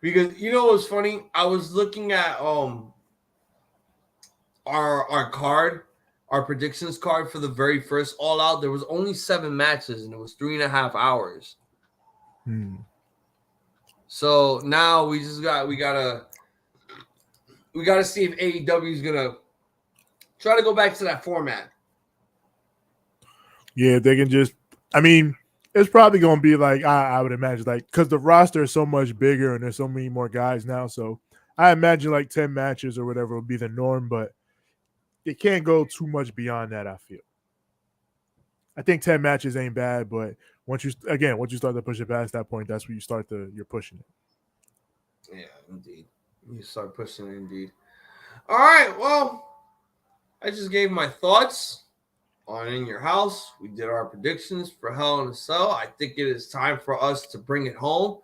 Because you know what's funny? I was looking at our card, our predictions card for the very first All Out. There was only 7 matches, and it was 3.5 hours. So now we gotta see if AEW is gonna try to go back to that format. Yeah, they can just. I mean, it's probably gonna be like I would imagine, like because the roster is so much bigger and there's so many more guys now. So I imagine like 10 matches or whatever will be the norm, but it can't go too much beyond that. I feel. I think 10 matches ain't bad, but once you start to push it past that point, that's where you're pushing it. Yeah, indeed. You start pushing it, indeed. All right, well, I just gave my thoughts on In Your House. We did our predictions for Hell in a Cell. I think it is time for us to bring it home.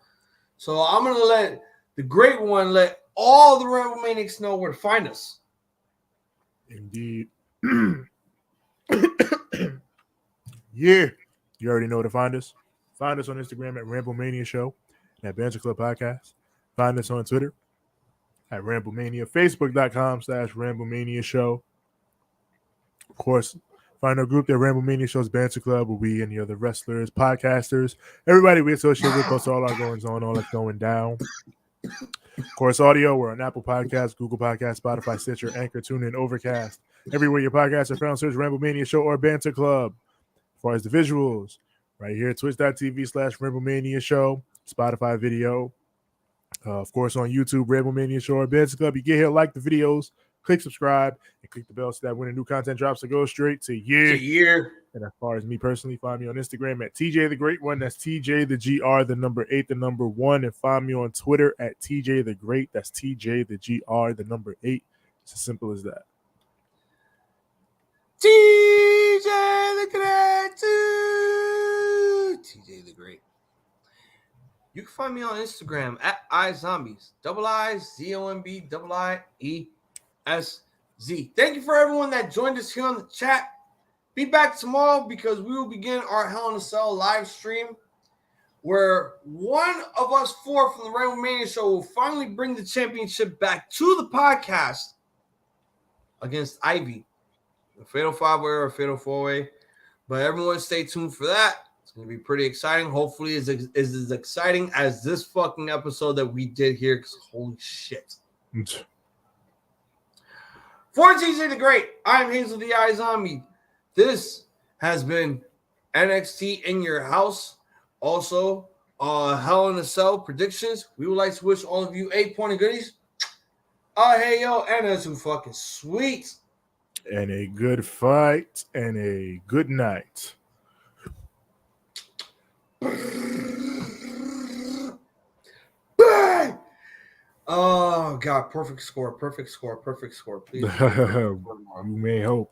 So I'm going to let the great one let all the Ramblemaniacs know where to find us. Indeed. Yeah. You already know where to find us. Find us on Instagram at Ramblemania Show and at Banter Club Podcast. Find us on Twitter at Ramblemania, Facebook.com/Ramblemania Show. Of course, find our group, the Ramblemania Show's Banter Club, where we and the other wrestlers, podcasters, everybody we associate with post all our goings on, all that's going down. Of course, audio, we're on Apple Podcasts, Google Podcasts, Spotify, Stitcher, Anchor, TuneIn, Overcast. Everywhere your podcasts are found, search Ramblemania Show or Banter Club. As far as the visuals, right here, twitch.tv/Ramblemania Show, Spotify video. Of course, on YouTube, Ramblemania Show or Banter Club. You get here, like the videos, click subscribe, and click the bell so that when a new content drops, it goes straight to you. And as far as me personally, find me on Instagram at TJ the Great One. That's TJ the GR, the number 8, the number 1. And find me on Twitter at TJ the Great. That's TJ the GR, the number 8. It's as simple as that. TJ the Great. TJ the Great. You can find me on Instagram at iZombies. IZombies. Thank you for everyone that joined us here on the chat. Be back tomorrow because we will begin our Hell in a Cell live stream where one of us 4 from the Ramblemania Show will finally bring the championship back to the podcast against Ivy. A fatal 5-way or a fatal 4-way. But everyone stay tuned for that. It's going to be pretty exciting. Hopefully it's as exciting as this fucking episode that we did here because holy shit. For TJ the Great, I'm Hazel the iZombie. This has been NXT In Your House. Also, Hell in a Cell predictions. We would like to wish all of you 8-point goodies. Hey, yo, and that's too fucking sweet. And a good fight and a good night. Bang! Oh, God. Perfect score. Please. You may hope.